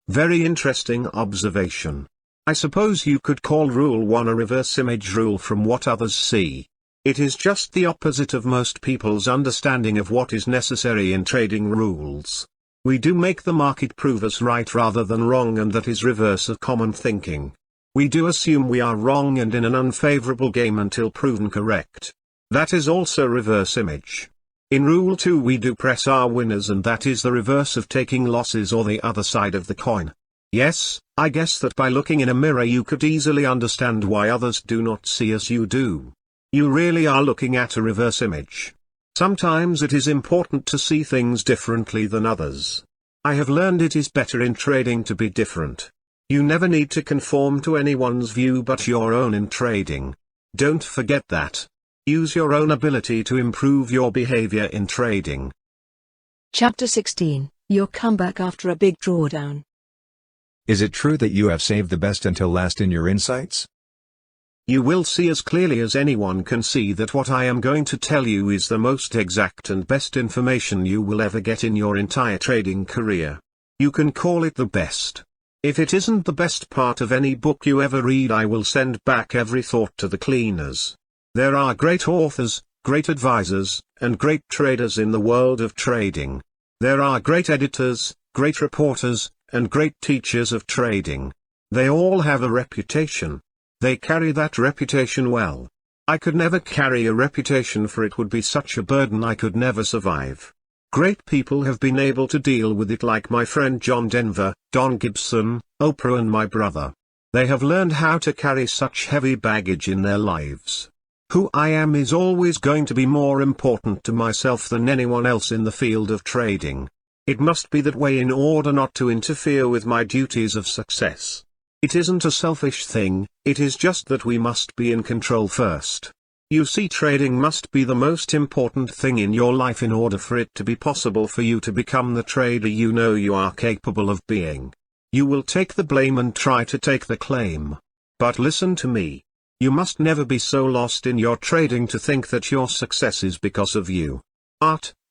Very interesting observation. I suppose you could call Rule 1 a reverse image rule from what others see. It is just the opposite of most people's understanding of what is necessary in trading rules. We do make the market prove us right rather than wrong, and that is reverse of common thinking. We do assume we are wrong and in an unfavorable game until proven correct. That is also reverse image. In Rule 2 we do press our winners, and that is the reverse of taking losses or the other side of the coin. Yes, I guess that by looking in a mirror you could easily understand why others do not see as you do. You really are looking at a reverse image. Sometimes it is important to see things differently than others. I have learned it is better in trading to be different. You never need to conform to anyone's view but your own in trading. Don't forget that. Use your own ability to improve your behavior in trading. Chapter 16, Your Comeback After a Big Drawdown. Is it true that you have saved the best until last in your insights? You will see as clearly as anyone can see that what I am going to tell you is the most exact and best information you will ever get in your entire trading career. You can call it the best. If it isn't the best part of any book you ever read, I will send back every thought to the cleaners. There are great authors, great advisors, and great traders in the world of trading. There are great editors, great reporters, and great teachers of trading. They all have a reputation. They carry that reputation well. I could never carry a reputation, for it would be such a burden I could never survive. Great people have been able to deal with it, like my friend John Denver, Don Gibson, Oprah and my brother. They have learned how to carry such heavy baggage in their lives. Who I am is always going to be more important to myself than anyone else in the field of trading. It must be that way in order not to interfere with my duties of success. It isn't a selfish thing, it is just that we must be in control first. You see, trading must be the most important thing in your life in order for it to be possible for you to become the trader you know you are capable of being. You will take the blame and try to take the claim. But listen to me. You must never be so lost in your trading to think that your success is because of you.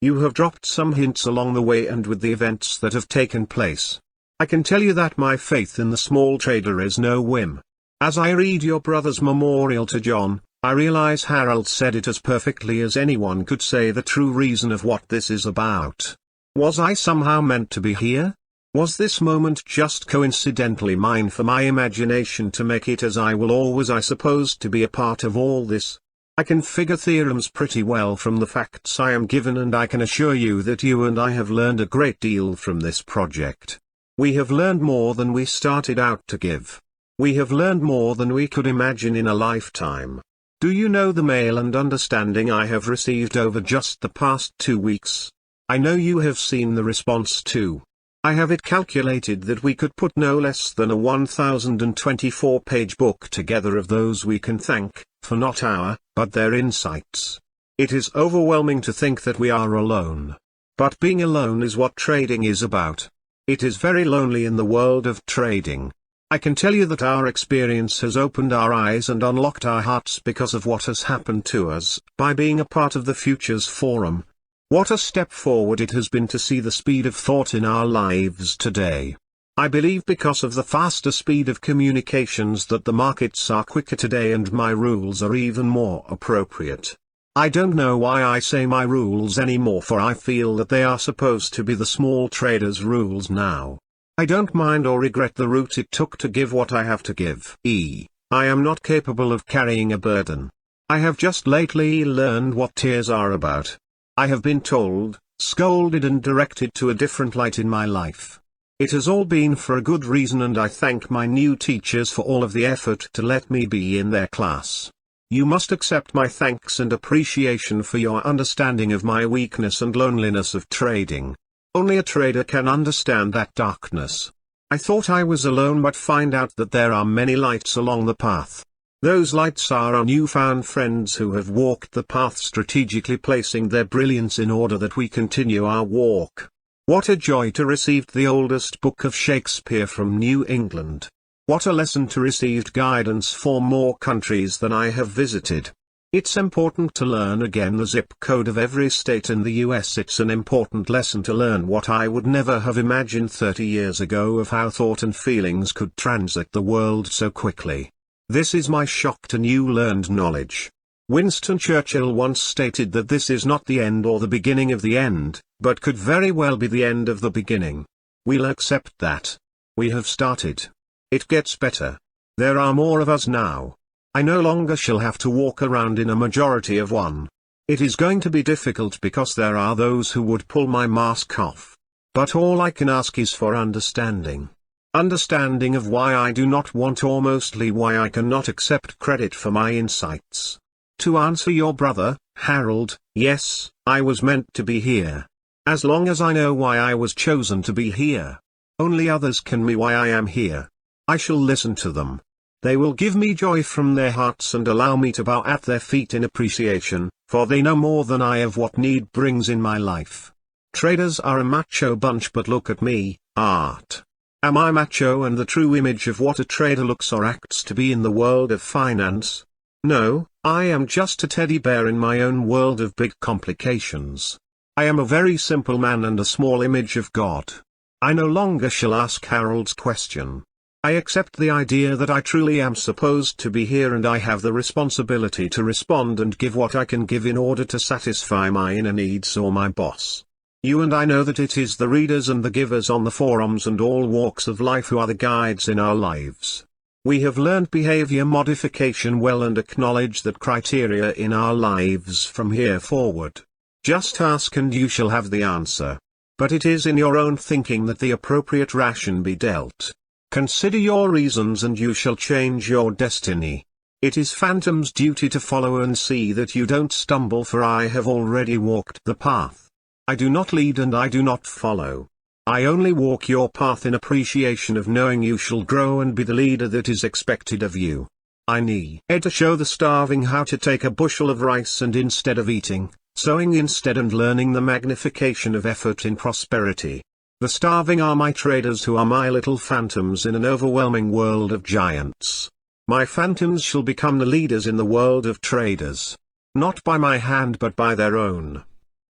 You have dropped some hints along the way and with the events that have taken place. I can tell you that my faith in the small trader is no whim. As I read your brother's memorial to John, I realize Harold said it as perfectly as anyone could say the true reason of what this is about. Was I somehow meant to be here? Was this moment just coincidentally mine for my imagination to make it, as I will always, I suppose, to be a part of all this? I can figure theorems pretty well from the facts I am given, and I can assure you that you and I have learned a great deal from this project. We have learned more than we started out to give. We have learned more than we could imagine in a lifetime. Do you know the mail and understanding I have received over just the past 2 weeks? I know you have seen the response too. I have it calculated that we could put no less than a 1024-page book together of those we can thank, for not our, but their insights. It is overwhelming to think that we are alone. But being alone is what trading is about. It is very lonely in the world of trading. I can tell you that our experience has opened our eyes and unlocked our hearts because of what has happened to us, by being a part of the Futures Forum. What a step forward it has been to see the speed of thought in our lives today. I believe because of the faster speed of communications that the markets are quicker today and my rules are even more appropriate. I don't know why I say my rules anymore, for I feel that they are supposed to be the small traders' rules now. I don't mind or regret the route it took to give what I have to give. I am not capable of carrying a burden. I have just lately learned what tears are about. I have been told, scolded and directed to a different light in my life. It has all been for a good reason, and I thank my new teachers for all of the effort to let me be in their class. You must accept my thanks and appreciation for your understanding of my weakness and loneliness of trading. Only a trader can understand that darkness. I thought I was alone, but find out that there are many lights along the path. Those lights are our newfound friends who have walked the path strategically, placing their brilliance in order that we continue our walk. What a joy to receive the oldest book of Shakespeare from New England. What a lesson to receive guidance for more countries than I have visited. It's important to learn again the zip code of every state in the US. It's an important lesson to learn what I would never have imagined 30 years ago, of how thought and feelings could transit the world so quickly. This is my shock to new learned knowledge. Winston Churchill once stated that this is not the end or the beginning of the end, but could very well be the end of the beginning. We'll accept that. We have started. It gets better. There are more of us now. I no longer shall have to walk around in a majority of one. It is going to be difficult because there are those who would pull my mask off. But all I can ask is for understanding. Understanding of why I do not want, or mostly why I cannot accept credit for my insights. To answer your brother, Harold, yes, I was meant to be here. As long as I know why I was chosen to be here. Only others can me why I am here. I shall listen to them. They will give me joy from their hearts and allow me to bow at their feet in appreciation, for they know more than I of what need brings in my life. Traders are a macho bunch, but look at me, Art. Am I macho and the true image of what a trader looks or acts to be in the world of finance? No, I am just a teddy bear in my own world of big complications. I am a very simple man and a small image of God. I no longer shall ask Harold's question. I accept the idea that I truly am supposed to be here, and I have the responsibility to respond and give what I can give in order to satisfy my inner needs or my boss. You and I know that it is the readers and the givers on the forums and all walks of life who are the guides in our lives. We have learned behavior modification well and acknowledge that criteria in our lives from here forward. Just ask and you shall have the answer. But it is in your own thinking that the appropriate ration be dealt. Consider your reasons and you shall change your destiny. It is Phantom's duty to follow and see that you don't stumble, for I have already walked the path. I do not lead and I do not follow. I only walk your path in appreciation of knowing you shall grow and be the leader that is expected of you. I need to show the starving how to take a bushel of rice and instead of eating, sowing instead and learning the magnification of effort in prosperity. The starving are my traders who are my little phantoms in an overwhelming world of giants. My phantoms shall become the leaders in the world of traders. Not by my hand but by their own.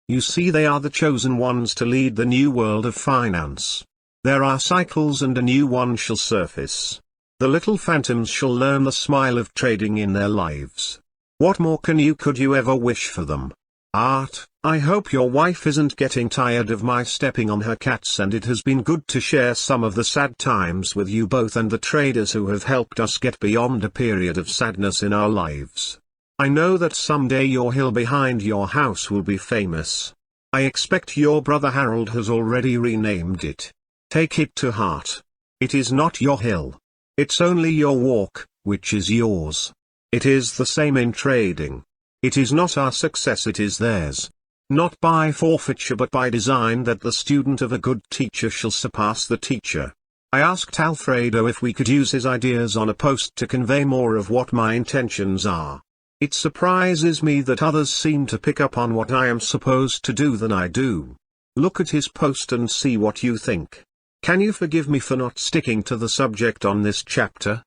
You see, they are the chosen ones to lead the new world of finance. There are cycles and a new one shall surface. The little phantoms shall learn the smile of trading in their lives. What more could you ever wish for them? Art, I hope your wife isn't getting tired of my stepping on her cats, and it has been good to share some of the sad times with you both and the traders who have helped us get beyond a period of sadness in our lives. I know that someday your hill behind your house will be famous. I expect your brother Harold has already renamed it. Take it to heart. It is not your hill. It's only your walk, which is yours. It is the same in trading. It is not our success, it is theirs. Not by forfeiture but by design that the student of a good teacher shall surpass the teacher. I asked Alfredo if we could use his ideas on a post to convey more of what my intentions are. It surprises me that others seem to pick up on what I am supposed to do than I do. Look at his post and see what you think. Can you forgive me for not sticking to the subject on this chapter?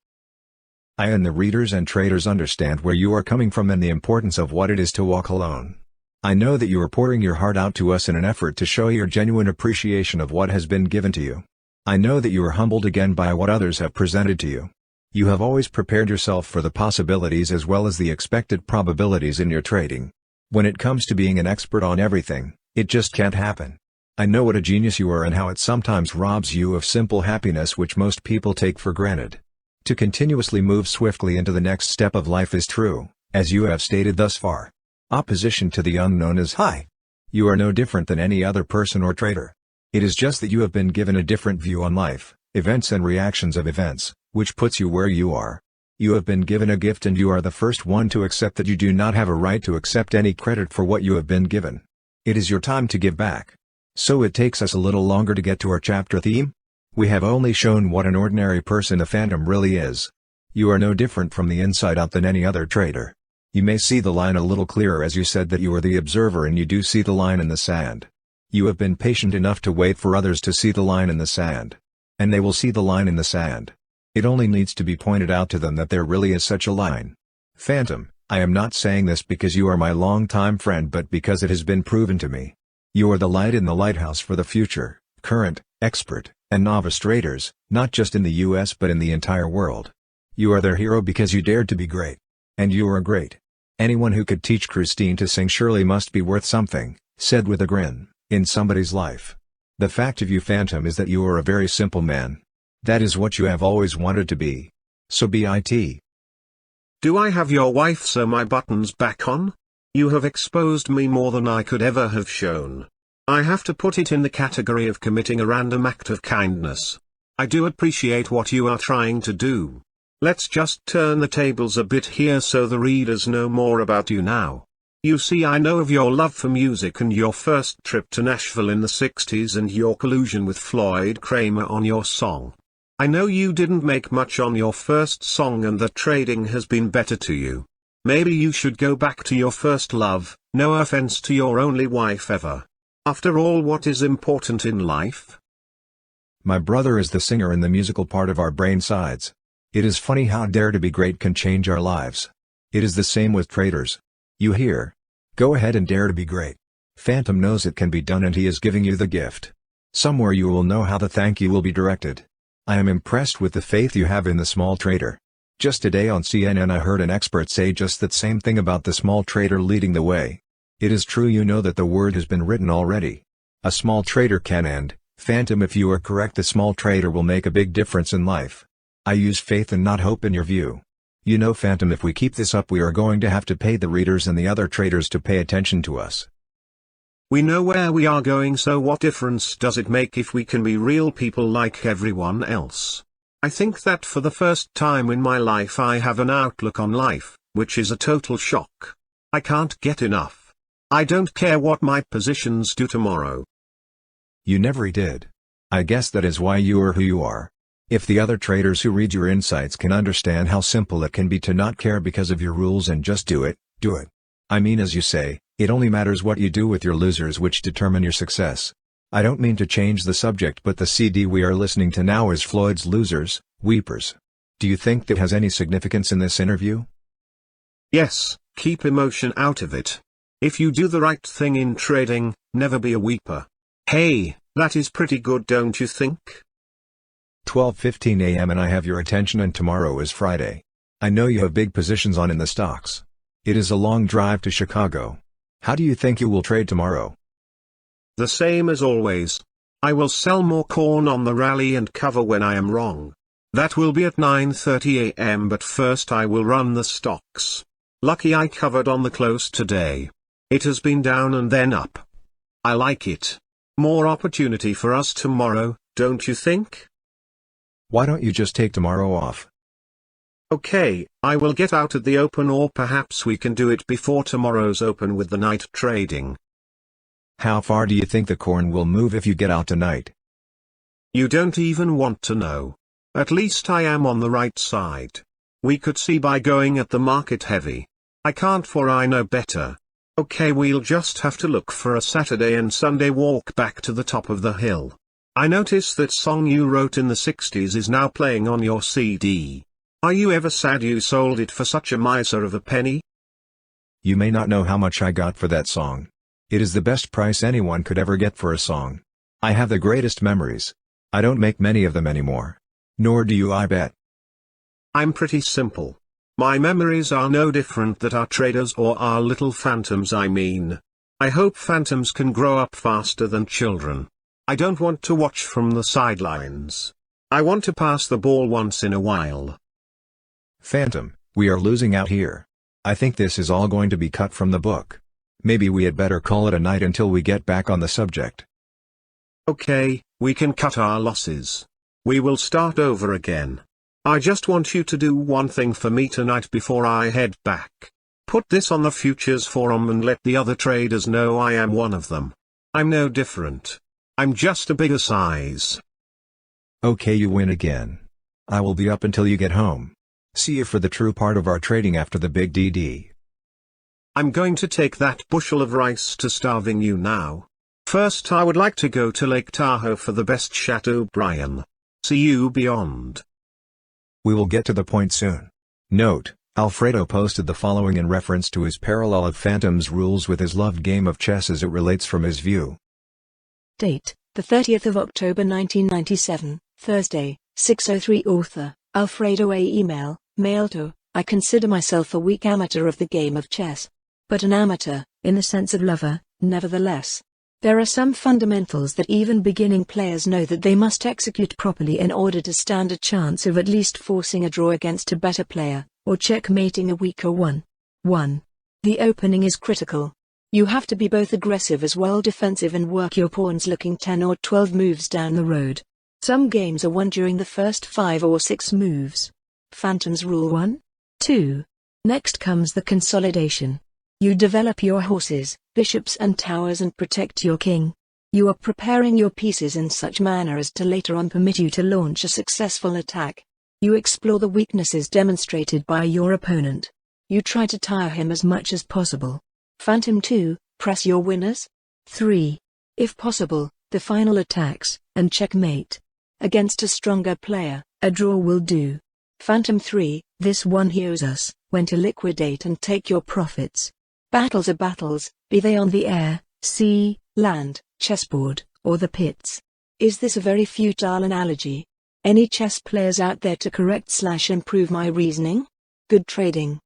I and the readers and traders understand where you are coming from and the importance of what it is to walk alone. I know that you are pouring your heart out to us in an effort to show your genuine appreciation of what has been given to you. I know that you are humbled again by what others have presented to you. You have always prepared yourself for the possibilities as well as the expected probabilities in your trading. When it comes to being an expert on everything, it just can't happen. I know what a genius you are and how it sometimes robs you of simple happiness which most people take for granted. To continuously move swiftly into the next step of life is true, as you have stated thus far. Opposition to the unknown is high. You are no different than any other person or trader. It is just that you have been given a different view on life, events and reactions of events, which puts you where you are. You have been given a gift and you are the first one to accept that you do not have a right to accept any credit for what you have been given. It is your time to give back. So it takes us a little longer to get to our chapter theme. We have only shown what an ordinary person the Phantom really is. You are no different from the inside out than any other trader. You may see the line a little clearer as you said that you are the observer and you do see the line in the sand. You have been patient enough to wait for others to see the line in the sand. And they will see the line in the sand. It only needs to be pointed out to them that there really is such a line. Phantom, I am not saying this because you are my longtime friend but because it has been proven to me. You are the light in the lighthouse for the future, current, expert, and novice traders, not just in the US but in the entire world. You are their hero because you dared to be great. And you are great. Anyone who could teach Christine to sing surely must be worth something, said with a grin, in somebody's life. The fact of you, Phantom, is that you are a very simple man. That is what you have always wanted to be. So be it. Do I have your wife sew my buttons back on? You have exposed me more than I could ever have shown. I have to put it in the category of committing a random act of kindness. I do appreciate what you are trying to do. Let's just turn the tables a bit here so the readers know more about you now. You see, I know of your love for music and your first trip to Nashville in the 60s and your collusion with Floyd Kramer on your song. I know you didn't make much on your first song and that trading has been better to you. Maybe you should go back to your first love, no offense to your only wife ever. After all, what is important in life? My brother is the singer in the musical part of our brain sides. It is funny how dare to be great can change our lives. It is the same with traders. You hear? Go ahead and dare to be great. Phantom knows it can be done and he is giving you the gift. Somewhere you will know how the thank you will be directed. I am impressed with the faith you have in the small trader. Just today on CNN I heard an expert say just that same thing about the small trader leading the way. It is true, you know that the word has been written already. A small trader can, and, Phantom, if you are correct, the small trader will make a big difference in life. I use faith and not hope in your view. You know, Phantom, if we keep this up we are going to have to pay the readers and the other traders to pay attention to us. We know where we are going, so what difference does it make if we can be real people like everyone else? I think that for the first time in my life I have an outlook on life, which is a total shock. I can't get enough. I don't care what my positions do tomorrow. You never did. I guess that is why you are who you are. If the other traders who read your insights can understand how simple it can be to not care because of your rules and just do it, do it. I mean, as you say, it only matters what you do with your losers which determine your success. I don't mean to change the subject, but the CD we are listening to now is Floyd's Losers, Weepers. Do you think that has any significance in this interview? Yes, keep emotion out of it. If you do the right thing in trading, never be a weeper. Hey, that is pretty good, don't you think? 12:15 a.m. and I have your attention, and tomorrow is Friday. I know you have big positions on in the stocks. It is a long drive to Chicago. How do you think you will trade tomorrow? The same as always. I will sell more corn on the rally and cover when I am wrong. That will be at 9:30 a.m. but first I will run the stocks. Lucky I covered on the close today. It has been down and then up. I like it. More opportunity for us tomorrow, don't you think? Why don't you just take tomorrow off? Okay, I will get out at the open, or perhaps we can do it before tomorrow's open with the night trading. How far do you think the corn will move if you get out tonight? You don't even want to know. At least I am on the right side. We could see by going at the market heavy. I can't, for I know better. Okay, we'll just have to look for a Saturday and Sunday walk back to the top of the hill. I notice that song you wrote in the 60s is now playing on your CD. Are you ever sad you sold it for such a miser of a penny? You may not know how much I got for that song. It is the best price anyone could ever get for a song. I have the greatest memories. I don't make many of them anymore. Nor do you, I bet. I'm pretty simple. My memories are no different that our traders or our little phantoms, I mean. I hope phantoms can grow up faster than children. I don't want to watch from the sidelines. I want to pass the ball once in a while. Phantom, we are losing out here. I think this is all going to be cut from the book. Maybe we had better call it a night until we get back on the subject. Okay, we can cut our losses. We will start over again. I just want you to do one thing for me tonight before I head back. Put this on the futures forum and let the other traders know I am one of them. I'm no different. I'm just a bigger size. Okay, you win again. I will be up until you get home. See you for the true part of our trading after the big DD. I'm going to take that bushel of rice to starving you now. First I would like to go to Lake Tahoe for the best Chateau Brian. See you beyond. We will get to the point soon. Note, Alfredo posted the following in reference to his parallel of Phantom's rules with his loved game of chess as it relates from his view. Date, the 30th of October 1997, Thursday, 6:03. Author, Alfredo A. Email, mail to, I consider myself a weak amateur of the game of chess. But an amateur, in the sense of lover, nevertheless. There are some fundamentals that even beginning players know that they must execute properly in order to stand a chance of at least forcing a draw against a better player, or checkmating a weaker one. 1. The opening is critical. You have to be both aggressive as well defensive and work your pawns looking 10 or 12 moves down the road. Some games are won during the first 5 or 6 moves. Phantom's Rule 1. 2. Next comes the consolidation. You develop your horses, bishops and towers and protect your king. You are preparing your pieces in such manner as to later on permit you to launch a successful attack. You explore the weaknesses demonstrated by your opponent. You try to tire him as much as possible. Phantom 2, press your winners. 3. If possible, the final attacks, and checkmate. Against a stronger player, a draw will do. Phantom 3, this one hears us, when to liquidate and take your profits. Battles are battles, be they on the air, sea, land, chessboard, or the pits. Is this a very futile analogy? Any chess players out there to correct/improve my reasoning? Good trading.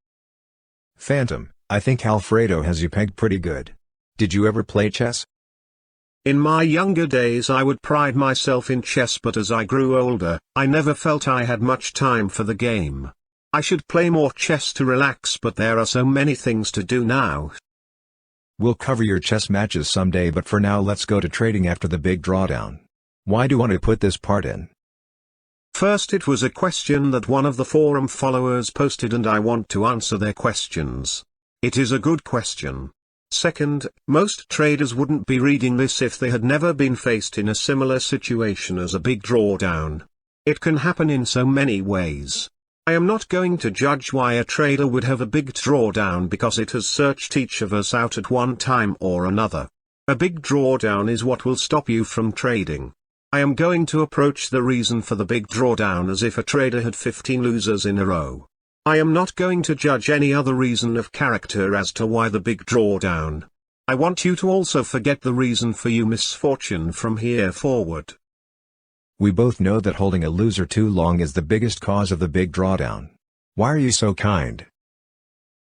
Phantom, I think Alfredo has you pegged pretty good. Did you ever play chess? In my younger days I would pride myself in chess, but as I grew older, I never felt I had much time for the game. I should play more chess to relax, but there are so many things to do now. We'll cover your chess matches someday, but for now let's go to trading after the big drawdown. Why do you want to put this part in? First, it was a question that one of the forum followers posted and I want to answer their questions. It is a good question. Second, most traders wouldn't be reading this if they had never been faced in a similar situation as a big drawdown. It can happen in so many ways. I am not going to judge why a trader would have a big drawdown because it has searched each of us out at one time or another. A big drawdown is what will stop you from trading. I am going to approach the reason for the big drawdown as if a trader had 15 losers in a row. I am not going to judge any other reason of character as to why the big drawdown. I want you to also forget the reason for your misfortune from here forward. We both know that holding a loser too long is the biggest cause of the big drawdown. Why are you so kind?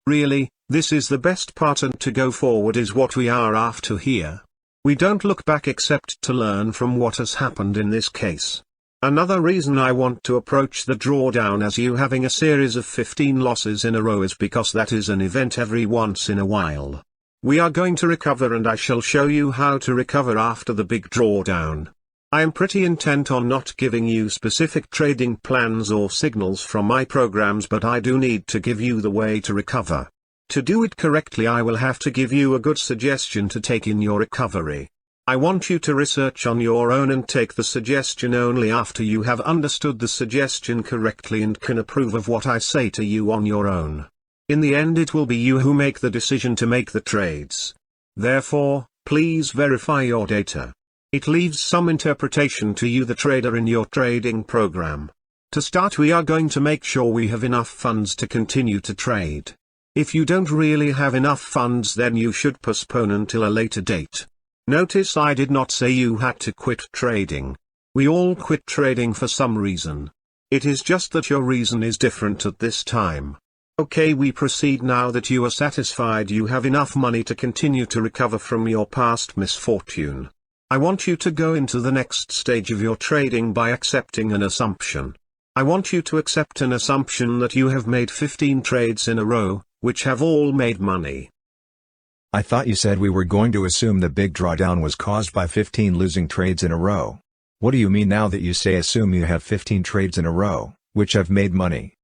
Really, this is the best part, and to go forward is what we are after here. We don't look back except to learn from what has happened in this case. Another reason I want to approach the drawdown as you having a series of 15 losses in a row is because that is an event every once in a while. We are going to recover, and I shall show you how to recover after the big drawdown. I am pretty intent on not giving you specific trading plans or signals from my programs, but I do need to give you the way to recover. To do it correctly, I will have to give you a good suggestion to take in your recovery. I want you to research on your own and take the suggestion only after you have understood the suggestion correctly and can approve of what I say to you on your own. In the end, it will be you who make the decision to make the trades. Therefore, please verify your data. It leaves some interpretation to you, the trader, in your trading program. To start, we are going to make sure we have enough funds to continue to trade. If you don't really have enough funds, then you should postpone until a later date. Notice I did not say you had to quit trading. We all quit trading for some reason. It is just that your reason is different at this time. Okay, we proceed now that you are satisfied you have enough money to continue to recover from your past misfortune. I want you to go into the next stage of your trading by accepting an assumption. I want you to accept an assumption that you have made 15 trades in a row, which have all made money. I thought you said we were going to assume the big drawdown was caused by 15 losing trades in a row. What do you mean now that you say assume you have 15 trades in a row, which have made money?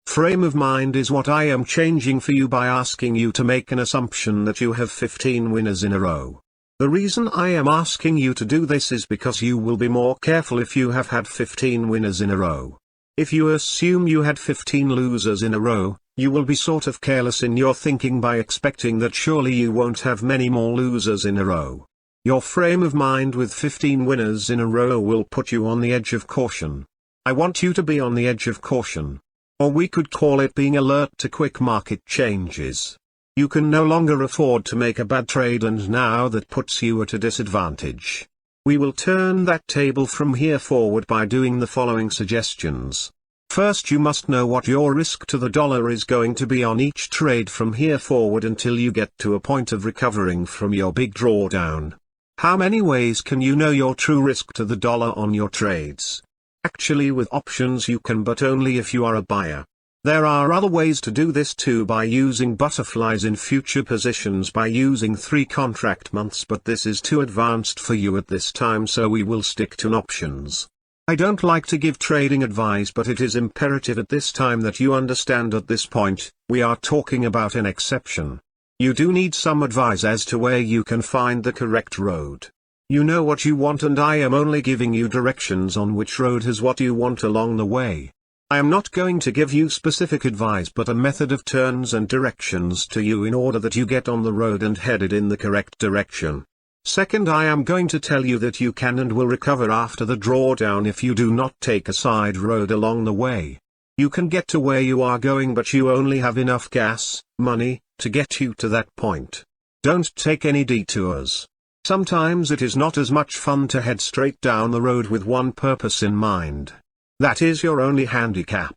Frame of mind is what I am changing for you by asking you to make an assumption that you have 15 winners in a row. The reason I am asking you to do this is because you will be more careful if you have had 15 winners in a row. If you assume you had 15 losers in a row, you will be sort of careless in your thinking by expecting that surely you won't have many more losers in a row. Your frame of mind with 15 winners in a row will put you on the edge of caution. I want you to be on the edge of caution. Or we could call it being alert to quick market changes. You can no longer afford to make a bad trade, and now that puts you at a disadvantage. We will turn that table from here forward by doing the following suggestions. First, you must know what your risk to the dollar is going to be on each trade from here forward until you get to a point of recovering from your big drawdown. How many ways can you know your true risk to the dollar on your trades? Actually, with options you can, but only if you are a buyer. There are other ways to do this too, by using butterflies in future positions by using 3 contract months, but this is too advanced for you at this time, so we will stick to options. I don't like to give trading advice, but it is imperative at this time that you understand at this point, we are talking about an exception. You do need some advice as to where you can find the correct road. You know what you want, and I am only giving you directions on which road has what you want along the way. I am not going to give you specific advice, but a method of turns and directions to you in order that you get on the road and headed in the correct direction. Second, I am going to tell you that you can and will recover after the drawdown if you do not take a side road along the way. You can get to where you are going, but you only have enough gas, money, to get you to that point. Don't take any detours. Sometimes it is not as much fun to head straight down the road with one purpose in mind. That is your only handicap.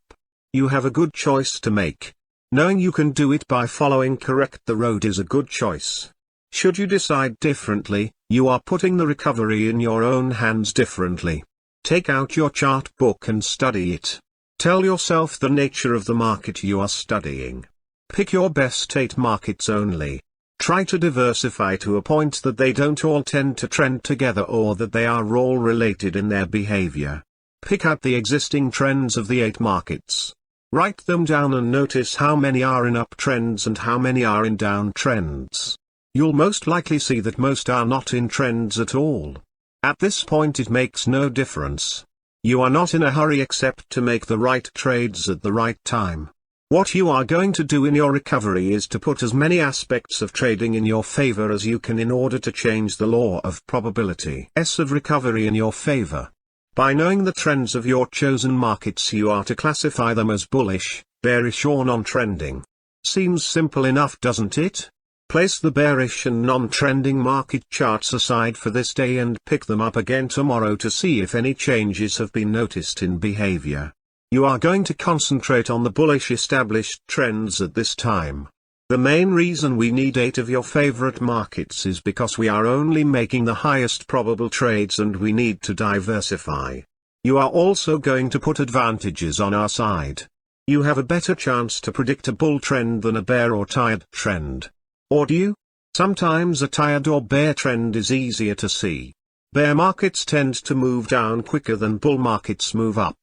You have a good choice to make. Knowing you can do it by following correct the road is a good choice. Should you decide differently, You are putting the recovery in your own hands differently. Take out your chart book and study it. Tell yourself the nature of the market you are studying. Pick your best 8 markets only. Try to diversify to a point that they don't all tend to trend together or that they are all related in their behavior. Pick out the existing trends of the 8 markets. Write them down and notice how many are in uptrends and how many are in downtrends. You'll most likely see that most are not in trends at all. At this point it makes no difference. You are not in a hurry except to make the right trades at the right time. What you are going to do in your recovery is to put as many aspects of trading in your favor as you can in order to change the law of probability of recovery in your favor. By knowing the trends of your chosen markets, you are to classify them as bullish, bearish or non-trending. Seems simple enough, doesn't it? Place the bearish and non-trending market charts aside for this day and pick them up again tomorrow to see if any changes have been noticed in behavior. You are going to concentrate on the bullish established trends at this time. The main reason we need 8 of your favorite markets is because we are only making the highest probable trades and we need to diversify. You are also going to put advantages on our side. You have a better chance to predict a bull trend than a bear or tired trend. Or do you? Sometimes a tired or bear trend is easier to see. Bear markets tend to move down quicker than bull markets move up.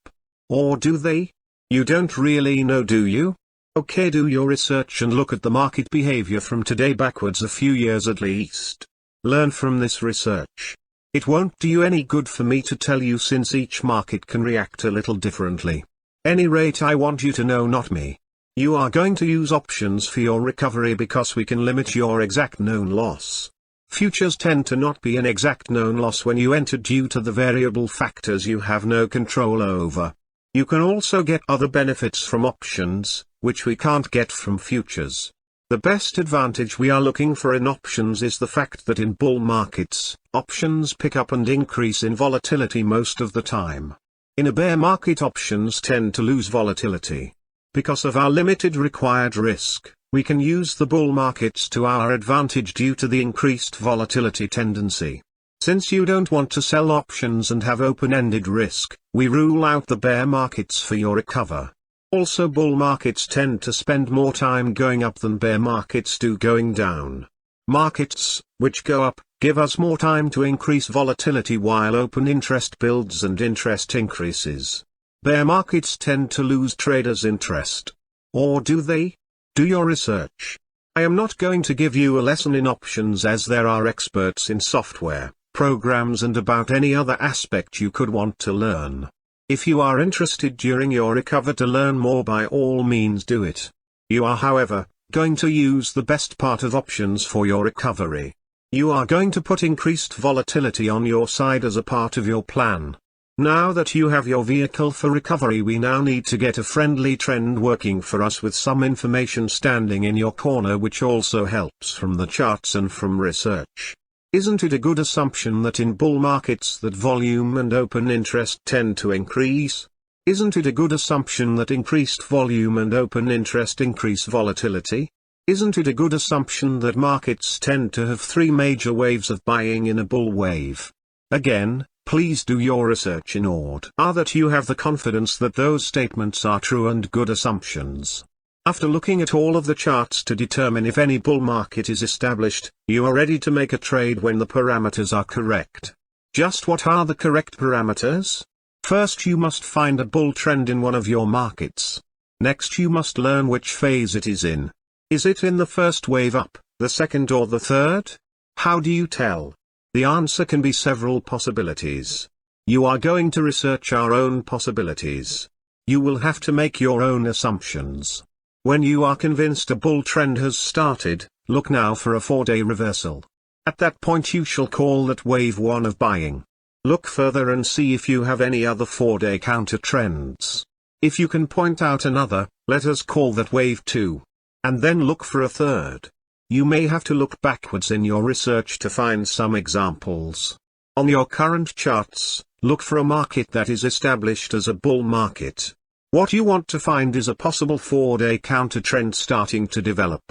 Or do they? You don't really know, do you? Okay, do your research and look at the market behavior from today backwards a few years at least. Learn from this research. It won't do you any good for me to tell you since each market can react a little differently. Any rate, I want you to know, not me. You are going to use options for your recovery because we can limit your exact known loss. Futures tend to not be an exact known loss when you enter due to the variable factors you have no control over. You can also get other benefits from options, which we can't get from futures. The best advantage we are looking for in options is the fact that in bull markets, options pick up and increase in volatility most of the time. In a bear market, options tend to lose volatility. Because of our limited required risk, we can use the bull markets to our advantage due to the increased volatility tendency. Since you don't want to sell options and have open-ended risk, we rule out the bear markets for your recover. Also, bull markets tend to spend more time going up than bear markets do going down. Markets, which go up, give us more time to increase volatility while open interest builds and interest increases. Bear markets tend to lose traders' interest. Or do they? Do your research. I am not going to give you a lesson in options as there are experts in software, programs and about any other aspect you could want to learn. If you are interested during your recovery to learn more, by all means do it. You are, however, going to use the best part of options for your recovery. You are going to put increased volatility on your side as a part of your plan. Now that you have your vehicle for recovery, we now need to get a friendly trend working for us with some information standing in your corner, which also helps from the charts and from research. Isn't it a good assumption that in bull markets that volume and open interest tend to increase? Isn't it a good assumption that increased volume and open interest increase volatility? Isn't it a good assumption that markets tend to have 3 major waves of buying in a bull wave? Again, please do your research in order that you have the confidence that those statements are true and good assumptions. After looking at all of the charts to determine if any bull market is established, you are ready to make a trade when the parameters are correct. Just what are the correct parameters? First, you must find a bull trend in one of your markets. Next, you must learn which phase it is in. Is it in the first wave up, the second or the third? How do you tell? The answer can be several possibilities. You are going to research our own possibilities. You will have to make your own assumptions. When you are convinced a bull trend has started, look now for a 4-day reversal. At that point you shall call that wave 1 of buying. Look further and see if you have any other 4-day counter trends. If you can point out another, let us call that wave 2. And then look for a third. You may have to look backwards in your research to find some examples. On your current charts, look for a market that is established as a bull market. What you want to find is a possible 4-day counter trend starting to develop.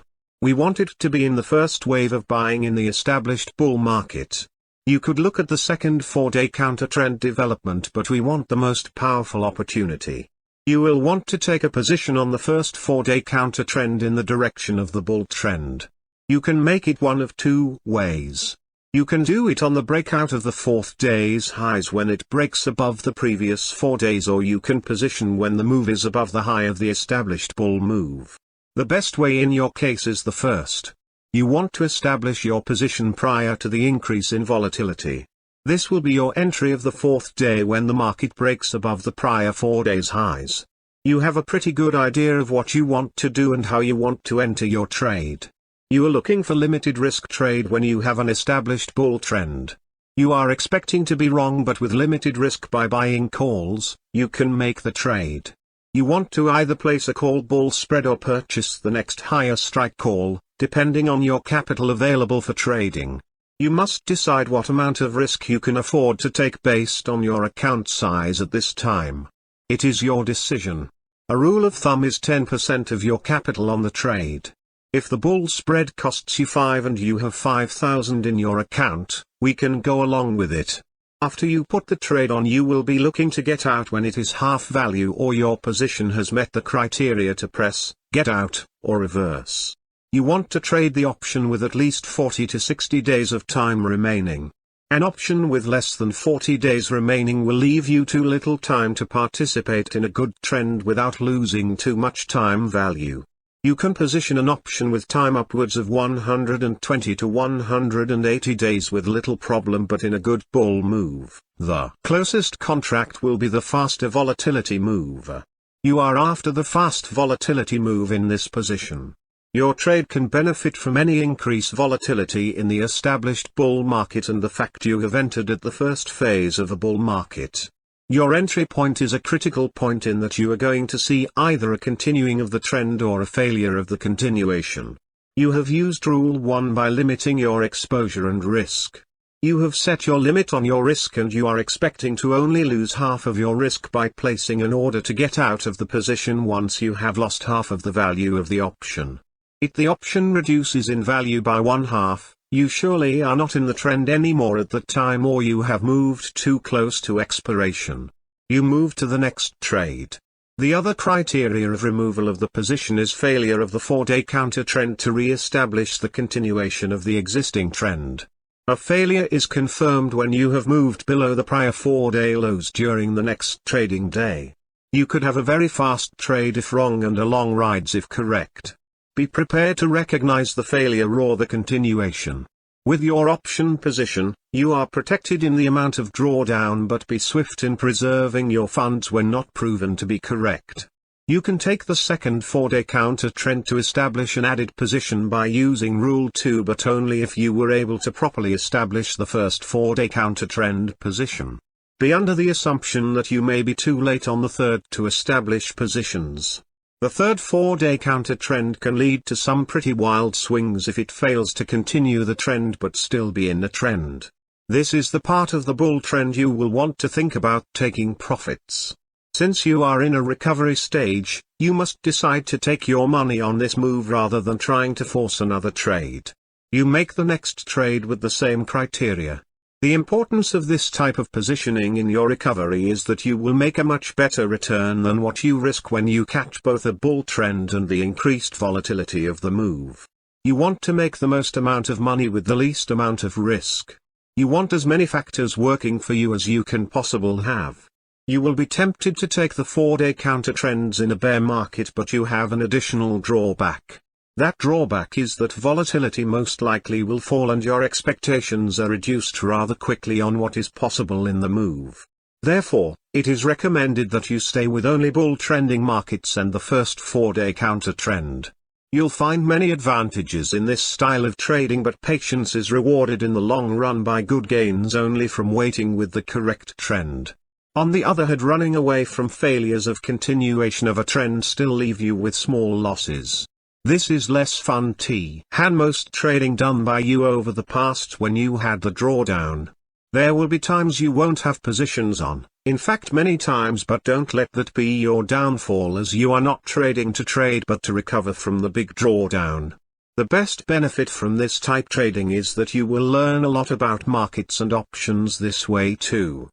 We want it to be in the first wave of buying in the established bull market. You could look at the second 4-day counter trend development, but we want the most powerful opportunity. You will want to take a position on the first 4-day counter trend in the direction of the bull trend. You can make it one of two ways. You can do it on the breakout of the 4th day's highs when it breaks above the previous 4 days, or you can position when the move is above the high of the established bull move. The best way in your case is the first. You want to establish your position prior to the increase in volatility. This will be your entry of the 4th day when the market breaks above the prior 4 days highs. You have a pretty good idea of what you want to do and how you want to enter your trade. You are looking for limited risk trade when you have an established bull trend. You are expecting to be wrong, but with limited risk by buying calls, you can make the trade. You want to either place a call bull spread or purchase the next higher strike call, depending on your capital available for trading. You must decide what amount of risk you can afford to take based on your account size at this time. It is your decision. A rule of thumb is 10% of your capital on the trade. If the bull spread costs you 5 and you have 5,000 in your account, we can go along with it. After you put the trade on, you will be looking to get out when it is half value or your position has met the criteria to press, get out, or reverse. You want to trade the option with at least 40 to 60 days of time remaining. An option with less than 40 days remaining will leave you too little time to participate in a good trend without losing too much time value. You can position an option with time upwards of 120 to 180 days with little problem, but in a good bull move, the closest contract will be the faster volatility move. You are after the fast volatility move in this position. Your trade can benefit from any increased volatility in the established bull market and the fact you have entered at the first phase of a bull market. Your entry point is a critical point in that you are going to see either a continuing of the trend or a failure of the continuation. You have used Rule 1 by limiting your exposure and risk. You have set your limit on your risk and you are expecting to only lose half of your risk by placing an order to get out of the position once you have lost half of the value of the option. If the option reduces in value by 1/2, you surely are not in the trend anymore at that time, or you have moved too close to expiration. You move to the next trade. The other criteria of removal of the position is failure of the 4-day counter trend to re-establish the continuation of the existing trend. A failure is confirmed when you have moved below the prior 4-day lows during the next trading day. You could have a very fast trade if wrong and a long rides if correct. Be prepared to recognize the failure or the continuation. With your option position, you are protected in the amount of drawdown, but be swift in preserving your funds when not proven to be correct. You can take the second 4-day counter trend to establish an added position by using Rule 2, but only if you were able to properly establish the first 4-day counter trend position. Be under the assumption that you may be too late on the third to establish positions. The third 4-day counter trend can lead to some pretty wild swings if it fails to continue the trend but still be in a trend. This is the part of the bull trend you will want to think about taking profits. Since you are in a recovery stage, you must decide to take your money on this move rather than trying to force another trade. You make the next trade with the same criteria. The importance of this type of positioning in your recovery is that you will make a much better return than what you risk when you catch both a bull trend and the increased volatility of the move. You want to make the most amount of money with the least amount of risk. You want as many factors working for you as you can possibly have. You will be tempted to take the 4-day counter trends in a bear market, but you have an additional drawback. That drawback is that volatility most likely will fall and your expectations are reduced rather quickly on what is possible in the move. Therefore, it is recommended that you stay with only bull trending markets and the first 4-day counter trend. You'll find many advantages in this style of trading, but patience is rewarded in the long run by good gains only from waiting with the correct trend. On the other hand, running away from failures of continuation of a trend still leave you with small losses. This is less fun than most trading done by you over the past when you had the drawdown. There will be times you won't have positions on, in fact many times, but don't let that be your downfall, as you are not trading to trade but to recover from the big drawdown. The best benefit from this type trading is that you will learn a lot about markets and options this way too.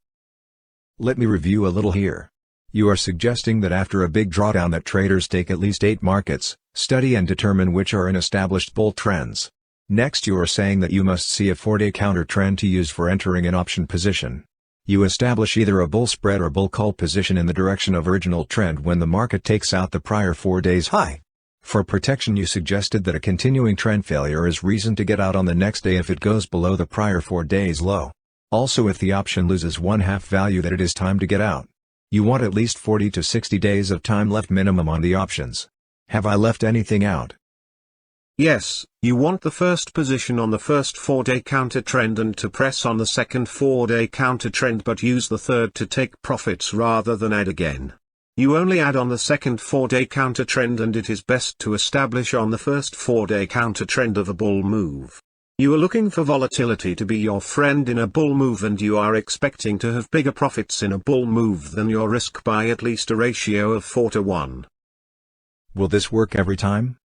Let me review a little here. You are suggesting that after a big drawdown that traders take at least 8 markets, study and determine which are in established bull trends. Next you are saying that you must see a 4-day counter trend to use for entering an option position. You establish either a bull spread or bull call position in the direction of original trend when the market takes out the prior 4 days high. For protection you suggested that a continuing trend failure is reason to get out on the next day if it goes below the prior 4 days low. Also if the option loses 1/2 value that it is time to get out. You want at least 40 to 60 days of time left minimum on the options. Have I left anything out? Yes, you want the first position on the first 4-day counter trend and to press on the second 4-day counter trend but use the third to take profits rather than add again. You only add on the second 4-day counter trend and it is best to establish on the first 4-day counter trend of a bull move. You are looking for volatility to be your friend in a bull move and you are expecting to have bigger profits in a bull move than your risk by at least a ratio of 4-to-1. Will this work every time?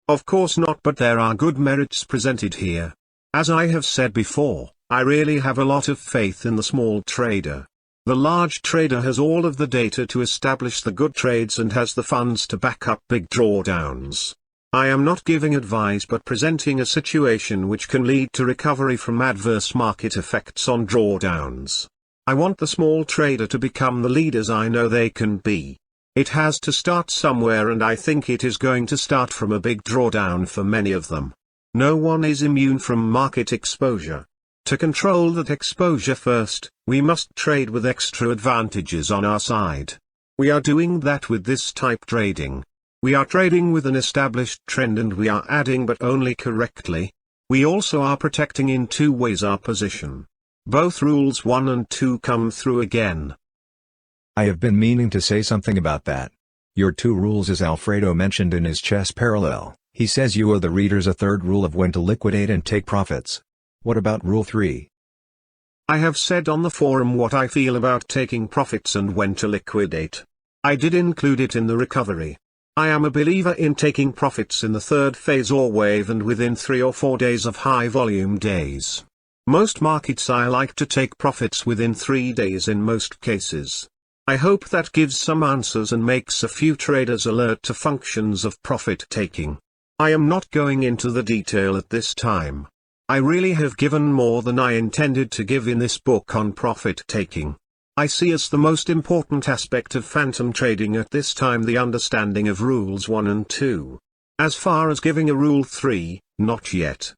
Of course not, but there are good merits presented here. As I have said before, I really have a lot of faith in the small trader. The large trader has all of the data to establish the good trades and has the funds to back up big drawdowns. I am not giving advice but presenting a situation which can lead to recovery from adverse market effects on drawdowns. I want the small trader to become the leaders I know they can be. It has to start somewhere and I think it is going to start from a big drawdown for many of them. No one is immune from market exposure. To control that exposure first, we must trade with extra advantages on our side. We are doing that with this type trading. We are trading with an established trend and we are adding but only correctly. We also are protecting in 2 ways our position. Both rules 1 and 2 come through again. I have been meaning to say something about that. Your 2 rules as Alfredo mentioned in his chess parallel, he says you owe the readers a 3rd rule of when to liquidate and take profits. What about rule 3? I have said on the forum what I feel about taking profits and when to liquidate. I did include it in the recovery. I am a believer in taking profits in the 3rd phase or wave and within 3 or 4 days of high volume days. Most markets I like to take profits within 3 days in most cases. I hope that gives some answers and makes a few traders alert to functions of profit taking. I am not going into the detail at this time. I really have given more than I intended to give in this book on profit taking. I see as the most important aspect of phantom trading at this time the understanding of rules 1 and 2. As far as giving a rule 3, not yet.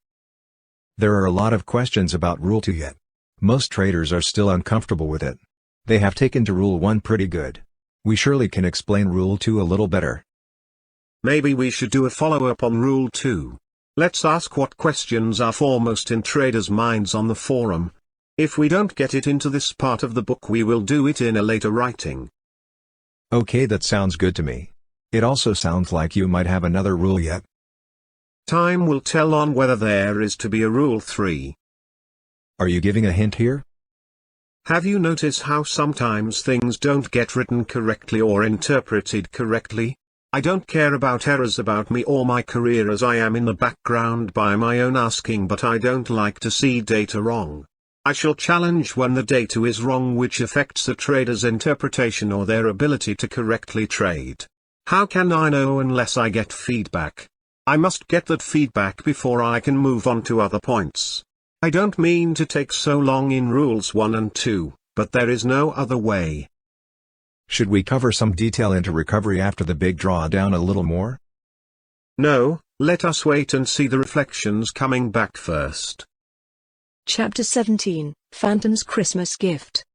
There are a lot of questions about rule 2 yet. Most traders are still uncomfortable with it. They have taken to rule 1 pretty good. We surely can explain rule 2 a little better. Maybe we should do a follow-up on rule 2. Let's ask what questions are foremost in traders' minds on the forum. If we don't get it into this part of the book we will do it in a later writing. Okay, that sounds good to me. It also sounds like you might have another rule yet. Time will tell on whether there is to be a rule 3. Are you giving a hint here? Have you noticed how sometimes things don't get written correctly or interpreted correctly? I don't care about errors about me or my career as I am in the background by my own asking, but I don't like to see data wrong. I shall challenge when the data is wrong, which affects a trader's interpretation or their ability to correctly trade. How can I know unless I get feedback? I must get that feedback before I can move on to other points. I don't mean to take so long in rules 1 and 2, but there is no other way. Should we cover some detail into recovery after the big drawdown a little more? No, let us wait and see the reflections coming back first. Chapter 17, Phantom's Christmas Gift.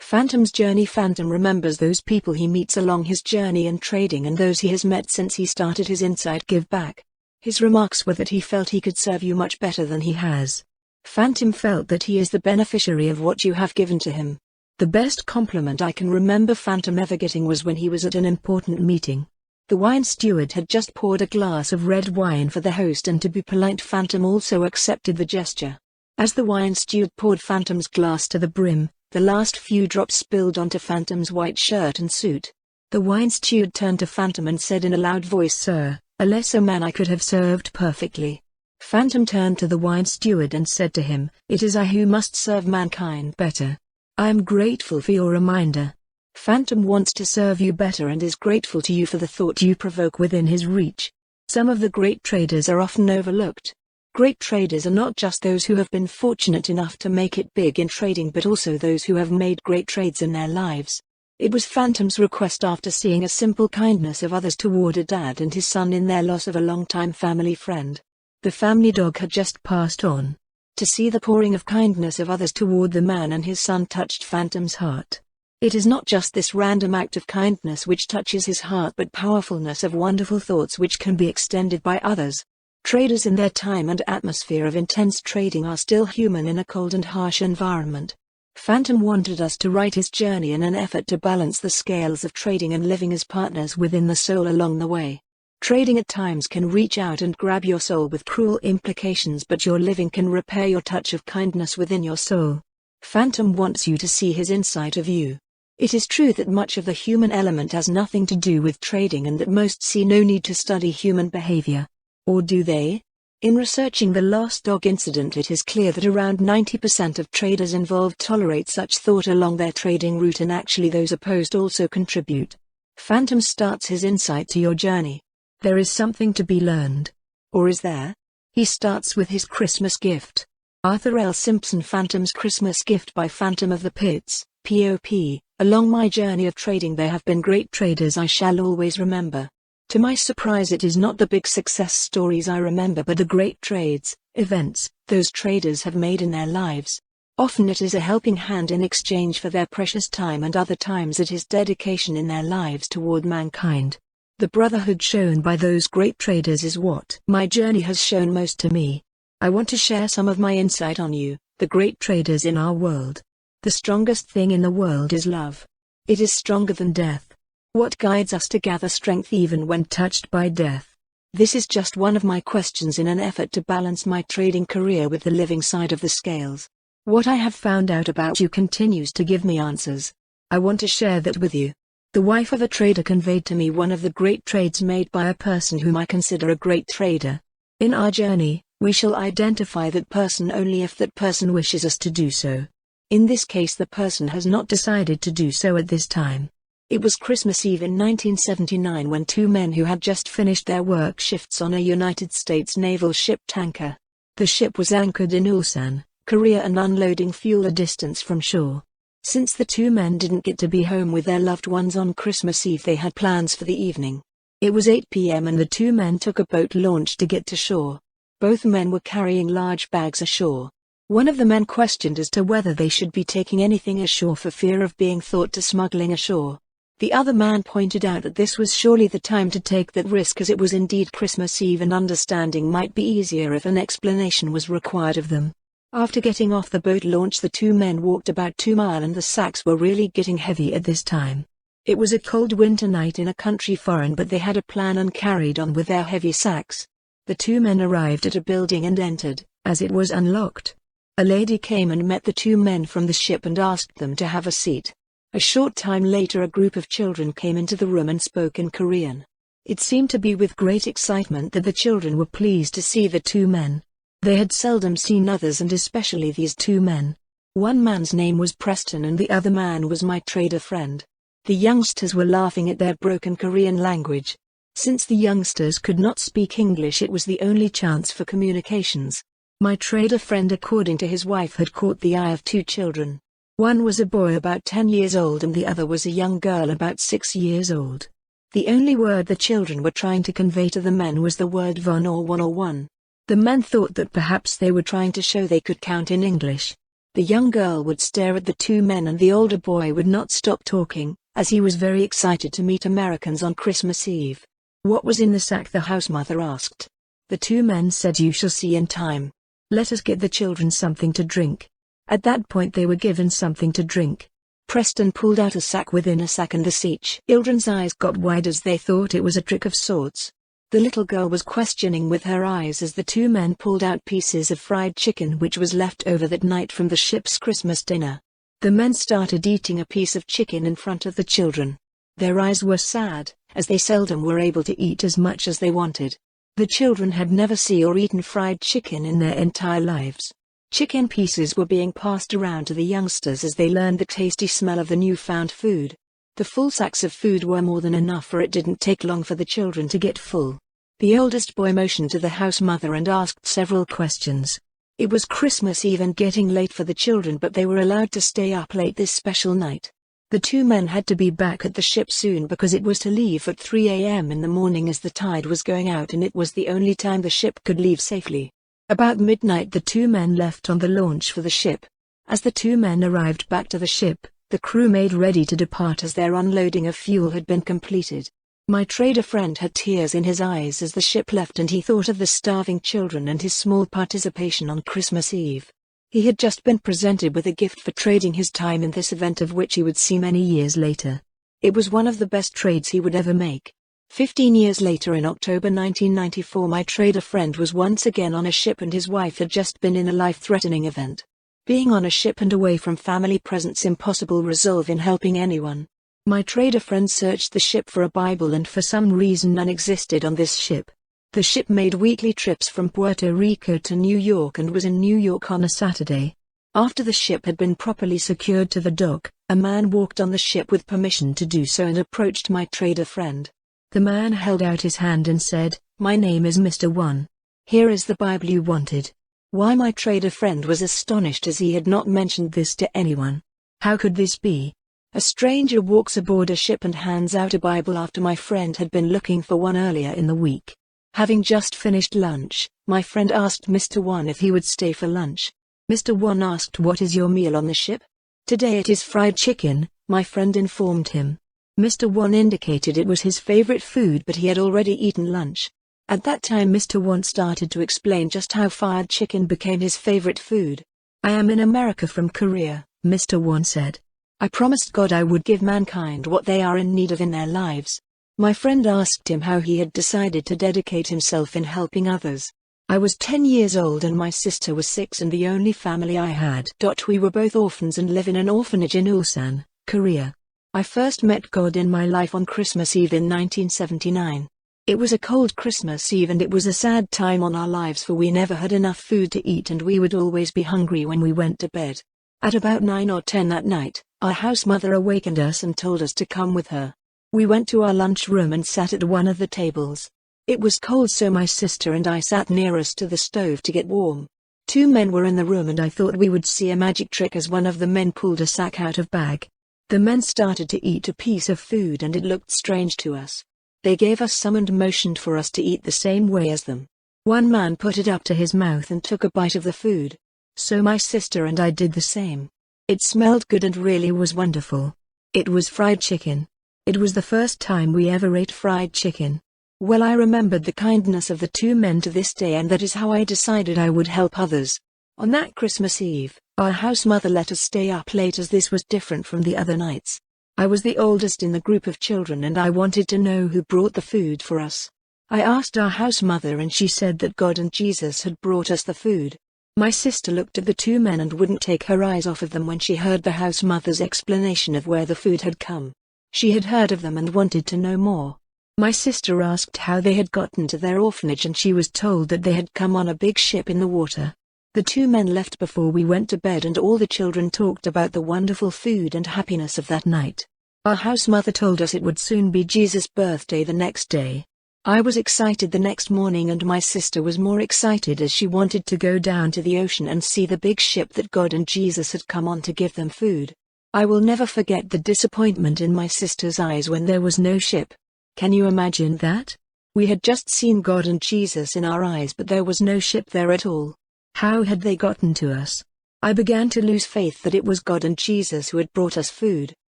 Phantom's journey. Phantom remembers those people he meets along his journey in trading and those he has met since he started his Insight Give Back. His remarks were that he felt he could serve you much better than he has. Phantom felt that he is the beneficiary of what you have given to him. The best compliment I can remember Phantom ever getting was when he was at an important meeting. The wine steward had just poured a glass of red wine for the host, and to be polite Phantom also accepted the gesture. As the wine steward poured Phantom's glass to the brim, the last few drops spilled onto Phantom's white shirt and suit. The wine steward turned to Phantom and said in a loud voice, "Sir, A lesser man I could have served perfectly. Phantom turned to the wine steward and said to him, "It is I who must serve mankind better. I am grateful for your reminder." Phantom wants to serve you better and is grateful to you for the thought you provoke within his reach. Some of the great traders are often overlooked. Great traders are not just those who have been fortunate enough to make it big in trading but also those who have made great trades in their lives. It was Phantom's request after seeing a simple kindness of others toward a dad and his son in their loss of a longtime family friend. The family dog had just passed on. To see the pouring of kindness of others toward the man and his son touched Phantom's heart. It is not just this random act of kindness which touches his heart but powerfulness of wonderful thoughts which can be extended by others. Traders in their time and atmosphere of intense trading are still human in a cold and harsh environment. Phantom wanted us to write his journey in an effort to balance the scales of trading and living as partners within the soul along the way. Trading at times can reach out and grab your soul with cruel implications, but your living can repair your touch of kindness within your soul. Phantom wants you to see his insight of you. It is true that much of the human element has nothing to do with trading and that most see no need to study human behavior. Or do they? In researching the Lost Dog incident, it is clear that around 90% of traders involved tolerate such thought along their trading route, and actually those opposed also contribute. Phantom starts his insight to your journey. There is something to be learned. Or is there? He starts with his Christmas gift. Arthur L. Simpson, Phantom's Christmas Gift by Phantom of the Pits, P.O.P. Along my journey of trading there have been great traders I shall always remember. To my surprise, it is not the big success stories I remember but the great trades, events, those traders have made in their lives. Often it is a helping hand in exchange for their precious time, and other times it is dedication in their lives toward mankind. The brotherhood shown by those great traders is what my journey has shown most to me. I want to share some of my insight on you, the great traders in our world. The strongest thing in the world is love. It is stronger than death. What guides us to gather strength even when touched by death? This is just one of my questions in an effort to balance my trading career with the living side of the scales. What I have found out about you continues to give me answers. I want to share that with you. The wife of a trader conveyed to me one of the great trades made by a person whom I consider a great trader. In our journey, we shall identify that person only if that person wishes us to do so. In this case, the person has not decided to do so at this time. It was Christmas Eve in 1979 when two men who had just finished their work shifts on a United States naval ship tanker. The ship was anchored in Ulsan, Korea, and unloading fuel a distance from shore. Since the two men didn't get to be home with their loved ones on Christmas Eve, they had plans for the evening. It was 8 p.m. and the two men took a boat launch to get to shore. Both men were carrying large bags ashore. One of the men questioned as to whether they should be taking anything ashore for fear of being thought to smuggling ashore. The other man pointed out that this was surely the time to take that risk, as it was indeed Christmas Eve and understanding might be easier if an explanation was required of them. After getting off the boat launch, the two men walked about 2 miles and the sacks were really getting heavy at this time. It was a cold winter night in a country foreign, but they had a plan and carried on with their heavy sacks. The two men arrived at a building and entered, as it was unlocked. A lady came and met the two men from the ship and asked them to have a seat. A short time later, a group of children came into the room and spoke in Korean. It seemed to be with great excitement that the children were pleased to see the two men. They had seldom seen others, and especially these two men. One man's name was Preston and the other man was my trader friend. The youngsters were laughing at their broken Korean language. Since the youngsters could not speak English, it was the only chance for communications. My trader friend, according to his wife, had caught the eye of two children. One was a boy about 10 years old and the other was a young girl about 6 years old. The only word the children were trying to convey to the men was the word von or one or one. The men thought that perhaps they were trying to show they could count in English. The young girl would stare at the two men and the older boy would not stop talking, as he was very excited to meet Americans on Christmas Eve. What was in the sack? the house mother asked. The two men said, "You shall see in time. Let us get the children something to drink." At that point they were given something to drink. Preston pulled out a sack within a sack and the children's eyes got wide as they thought it was a trick of sorts. The little girl was questioning with her eyes as the two men pulled out pieces of fried chicken which was left over that night from the ship's Christmas dinner. The men started eating a piece of chicken in front of the children. Their eyes were sad, as they seldom were able to eat as much as they wanted. The children had never seen or eaten fried chicken in their entire lives. Chicken pieces were being passed around to the youngsters as they learned the tasty smell of the newfound food. The full sacks of food were more than enough, for it didn't take long for the children to get full. The oldest boy motioned to the house mother and asked several questions. It was Christmas Eve and getting late for the children, but they were allowed to stay up late this special night. The two men had to be back at the ship soon because it was to leave at 3 a.m. in the morning as the tide was going out, and it was the only time the ship could leave safely. About midnight the two men left on the launch for the ship. As the two men arrived back to the ship, the crew made ready to depart as their unloading of fuel had been completed. My trader friend had tears in his eyes as the ship left, and he thought of the starving children and his small participation on Christmas Eve. He had just been presented with a gift for trading his time in this event, of which he would see many years later. It was one of the best trades he would ever make. 15 years later, in October 1994, my trader friend was once again on a ship, and his wife had just been in a life-threatening event. Being on a ship and away from family presents impossible resolve in helping anyone. My trader friend searched the ship for a Bible, and for some reason none existed on this ship. The ship made weekly trips from Puerto Rico to New York and was in New York on a Saturday. After the ship had been properly secured to the dock, a man walked on the ship with permission to do so and approached my trader friend. The man held out his hand and said, "My name is Mr. One. Here is the Bible you wanted." Why, my trader friend was astonished, as he had not mentioned this to anyone. How could this be? A stranger walks aboard a ship and hands out a Bible after my friend had been looking for one earlier in the week. Having just finished lunch, my friend asked Mr. One if he would stay for lunch. Mr. One asked, "What is your meal on the ship?" "Today it is fried chicken," my friend informed him. Mr. One indicated it was his favorite food, but he had already eaten lunch. At that time Mr. One started to explain just how fried chicken became his favorite food. "I am in America from Korea," Mr. One said. "I promised God I would give mankind what they are in need of in their lives." My friend asked him how he had decided to dedicate himself in helping others. "I was 10 years old and my sister was 6 and the only family I had. We were both orphans and live in an orphanage in Ulsan, Korea. I first met God in my life on Christmas Eve in 1979. It was a cold Christmas Eve and it was a sad time on our lives, for we never had enough food to eat and we would always be hungry when we went to bed. At about 9 or 10 that night, our house mother awakened us and told us to come with her. We went to our lunchroom and sat at one of the tables. It was cold, so my sister and I sat nearest to the stove to get warm. 2 men were in the room and I thought we would see a magic trick as one of the men pulled a sack out of bag. The men started to eat a piece of food and it looked strange to us. They gave us some and motioned for us to eat the same way as them. One man put it up to his mouth and took a bite of the food. So my sister and I did the same. It smelled good and really was wonderful. It was fried chicken. It was the first time we ever ate fried chicken. Well, I remembered the kindness of the 2 men to this day, and that is how I decided I would help others. On that Christmas Eve, our house mother let us stay up late as this was different from the other nights. I was the oldest in the group of children and I wanted to know who brought the food for us. I asked our house mother and she said that God and Jesus had brought us the food. My sister looked at the 2 men and wouldn't take her eyes off of them when she heard the house mother's explanation of where the food had come. She had heard of them and wanted to know more. My sister asked how they had gotten to their orphanage and she was told that they had come on a big ship in the water. The 2 men left before we went to bed and all the children talked about the wonderful food and happiness of that night. Our house mother told us it would soon be Jesus' birthday the next day. I was excited the next morning and my sister was more excited as she wanted to go down to the ocean and see the big ship that God and Jesus had come on to give them food. I will never forget the disappointment in my sister's eyes when there was no ship. Can you imagine that? We had just seen God and Jesus in our eyes, but there was no ship there at all. How had they gotten to us? I began to lose faith that it was God and Jesus who had brought us food.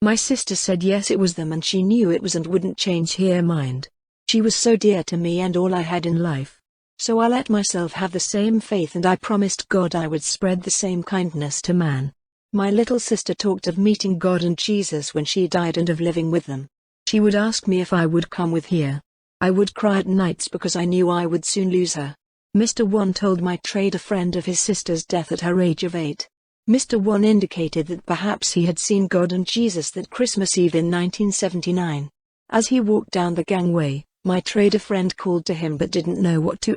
My sister said yes, it was them, and she knew it was and wouldn't change her mind. She was so dear to me and all I had in life. So I let myself have the same faith and I promised God I would spread the same kindness to man. My little sister talked of meeting God and Jesus when she died and of living with them. She would ask me if I would come with her. I would cry at nights because I knew I would soon lose her. Mr. One told my trader friend of his sister's death at her age of 8. Mr. One indicated that perhaps he had seen God and Jesus that Christmas Eve in 1979. As he walked down the gangway, my trader friend called to him but didn't know what to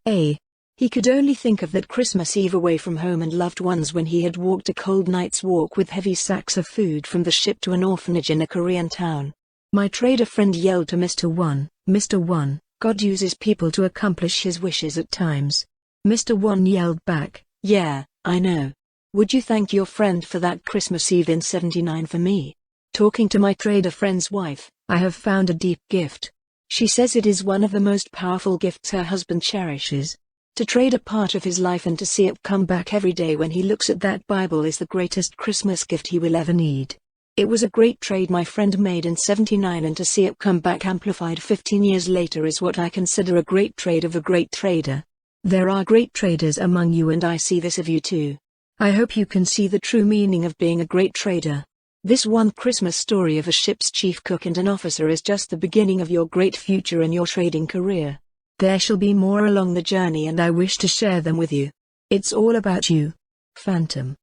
say. He could only think of that Christmas Eve away from home and loved ones when he had walked a cold night's walk with heavy sacks of food from the ship to an orphanage in a Korean town. My trader friend yelled to Mr. One, "Mr. One, God uses people to accomplish his wishes at times." Mr. One yelled back, "Yeah, I know. Would you thank your friend for that Christmas Eve in '79 for me?" Talking to my trader friend's wife, I have found a deep gift. She says it is one of the most powerful gifts her husband cherishes. To trade a part of his life and to see it come back every day when he looks at that Bible is the greatest Christmas gift he will ever need. It was a great trade my friend made in '79, and to see it come back amplified 15 years later is what I consider a great trade of a great trader. There are great traders among you, and I see this of you too. I hope you can see the true meaning of being a great trader. This one Christmas story of a ship's chief cook and an officer is just the beginning of your great future in your trading career. There shall be more along the journey, and I wish to share them with you. It's all about you. Phantom.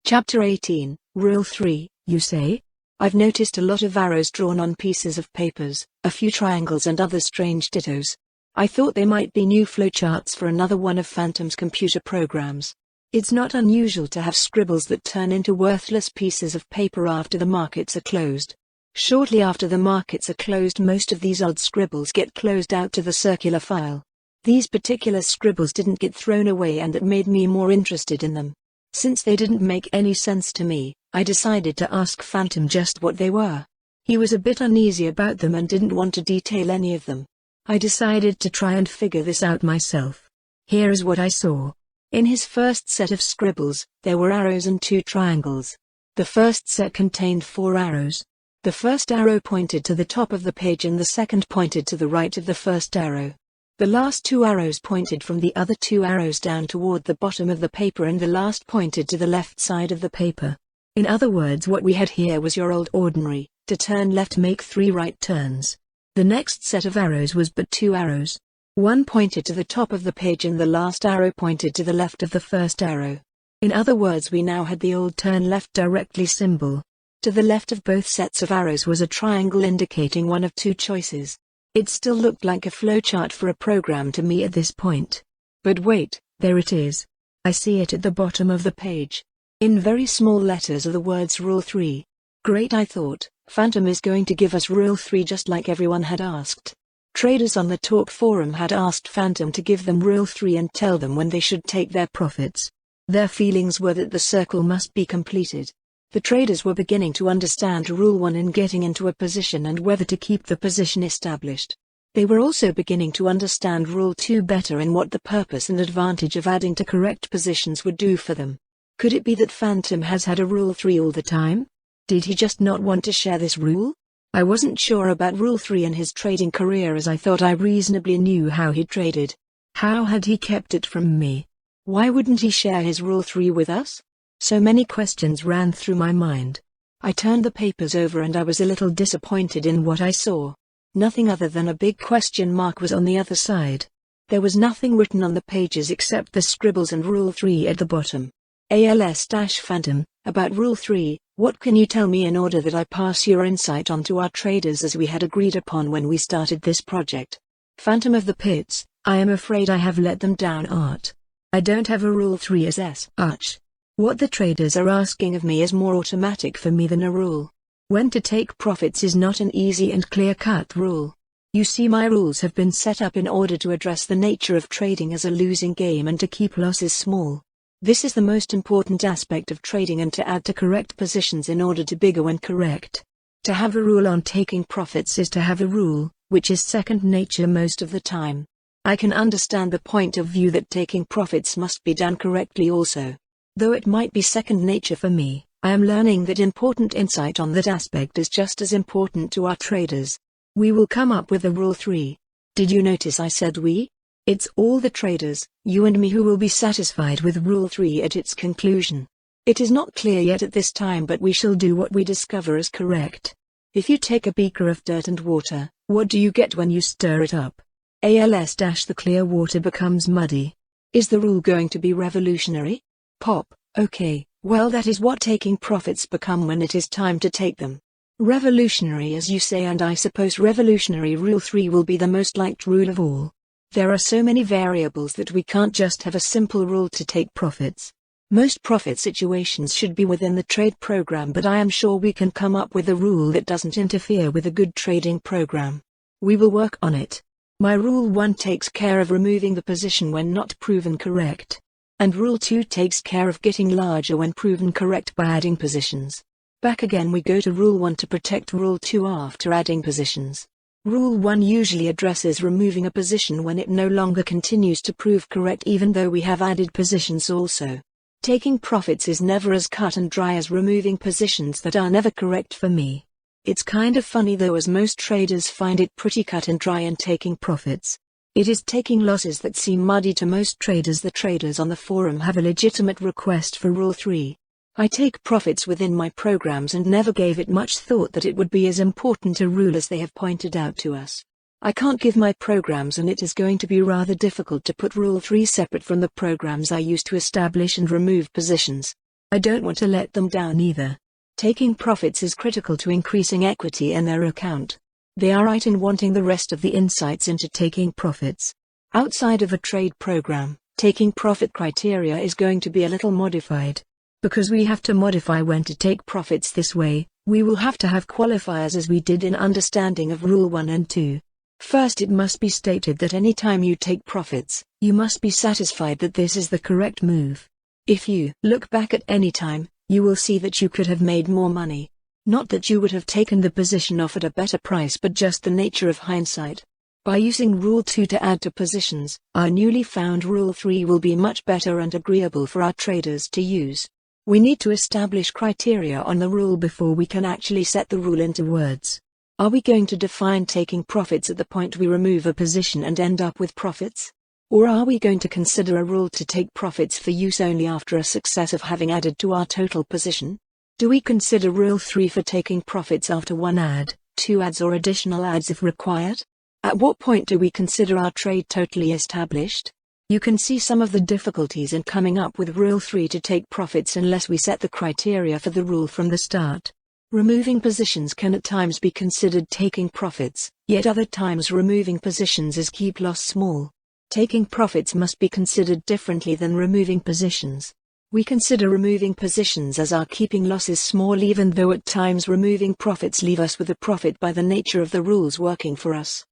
Chapter 18, Rule 3, you say? I've noticed a lot of arrows drawn on pieces of papers, a few triangles and other strange dittos. I thought they might be new flowcharts for another one of Phantom's computer programs. It's not unusual to have scribbles that turn into worthless pieces of paper after the markets are closed. Shortly after the markets are closed, most of these odd scribbles get closed out to the circular file. These particular scribbles didn't get thrown away, and it made me more interested in them. Since they didn't make any sense to me, I decided to ask Phantom just what they were. He was a bit uneasy about them and didn't want to detail any of them. I decided to try and figure this out myself. Here is what I saw. In his first set of scribbles, there were arrows and 2 triangles. The first set contained 4 arrows. The first arrow pointed to the top of the page and the second pointed to the right of the first arrow. The last 2 arrows pointed from the other 2 arrows down toward the bottom of the paper, and the last pointed to the left side of the paper. In other words, what we had here was your old ordinary, to turn left make 3 right turns. The next set of arrows was but 2 arrows. One pointed to the top of the page and the last arrow pointed to the left of the first arrow. In other words, we now had the old turn left directly symbol. To the left of both sets of arrows was a triangle indicating one of 2 choices. It still looked like a flowchart for a program to me at this point. But wait, there it is. I see it at the bottom of the page. In very small letters are the words Rule 3. Great, I thought. Phantom is going to give us Rule 3 just like everyone had asked. Traders on the Talk forum had asked Phantom to give them Rule 3 and tell them when they should take their profits. Their feelings were that the circle must be completed. The traders were beginning to understand Rule 1 in getting into a position and whether to keep the position established. They were also beginning to understand Rule 2 better and what the purpose and advantage of adding to correct positions would do for them. Could it be that Phantom has had a Rule 3 all the time? Did he just not want to share this rule? I wasn't sure about Rule 3 in his trading career, as I thought I reasonably knew how he traded. How had he kept it from me? Why wouldn't he share his Rule 3 with us? So many questions ran through my mind. I turned the papers over and I was a little disappointed in what I saw. Nothing other than a big question mark was on the other side. There was nothing written on the pages except the scribbles and Rule 3 at the bottom. ALS-Phantom, about Rule 3, what can you tell me in order that I pass your insight on to our traders as we had agreed upon when we started this project? Phantom of the Pits, I am afraid I have let them down, Art. I don't have a Rule 3 as such. What the traders are asking of me is more automatic for me than a rule. When to take profits is not an easy and clear-cut rule. You see, my rules have been set up in order to address the nature of trading as a losing game and to keep losses small. This is the most important aspect of trading, and to add to correct positions in order to bigger when correct. To have a rule on taking profits is to have a rule, which is second nature most of the time. I can understand the point of view that taking profits must be done correctly also. Though it might be second nature for me, I am learning that important insight on that aspect is just as important to our traders. We will come up with a Rule 3. Did you notice I said we? It's all the traders, you and me, who will be satisfied with Rule 3 at its conclusion. It is not clear yet at this time, but we shall do what we discover is correct. If you take a beaker of dirt and water, what do you get when you stir it up? The clear water becomes muddy. Is the rule going to be revolutionary? Pop, okay, well, that is what taking profits become when it is time to take them. Revolutionary as you say, and I suppose revolutionary rule 3 will be the most liked rule of all. There are so many variables that we can't just have a simple rule to take profits. Most profit situations should be within the trade program, but I am sure we can come up with a rule that doesn't interfere with a good trading program. We will work on it. My rule 1 takes care of removing the position when not proven correct. And rule 2 takes care of getting larger when proven correct by adding positions. Back again we go to rule 1 to protect rule 2 after adding positions. Rule 1 usually addresses removing a position when it no longer continues to prove correct even though we have added positions also. Taking profits is never as cut and dry as removing positions that are never correct for me. It's kind of funny though, as most traders find it pretty cut and dry in taking profits. It is taking losses that seem muddy to most traders. The traders on the forum have a legitimate request for rule 3. I take profits within my programs and never gave it much thought that it would be as important a rule as they have pointed out to us. I can't give my programs, and it is going to be rather difficult to put rule 3 separate from the programs I use to establish and remove positions. I don't want to let them down either. Taking profits is critical to increasing equity in their account. They are right in wanting the rest of the insights into taking profits. Outside of a trade program, taking profit criteria is going to be a little modified. Because we have to modify when to take profits this way, we will have to have qualifiers as we did in understanding of rule 1 and 2. First, it must be stated that any time you take profits, you must be satisfied that this is the correct move. If you look back at any time, you will see that you could have made more money. Not that you would have taken the position off at a better price, but just the nature of hindsight. By using rule 2 to add to positions, our newly found rule 3 will be much better and agreeable for our traders to use. We need to establish criteria on the rule before we can actually set the rule into words. Are we going to define taking profits at the point we remove a position and end up with profits? Or are we going to consider a rule to take profits for use only after a success of having added to our total position? Do we consider rule 3 for taking profits after 1 add, 2 adds or additional adds if required? At what point do we consider our trade totally established? You can see some of the difficulties in coming up with rule 3 to take profits unless we set the criteria for the rule from the start. Removing positions can at times be considered taking profits, yet other times removing positions is keep loss small. Taking profits must be considered differently than removing positions. We consider removing positions as our keeping losses small, even though at times removing profits leave us with a profit by the nature of the rules working for us.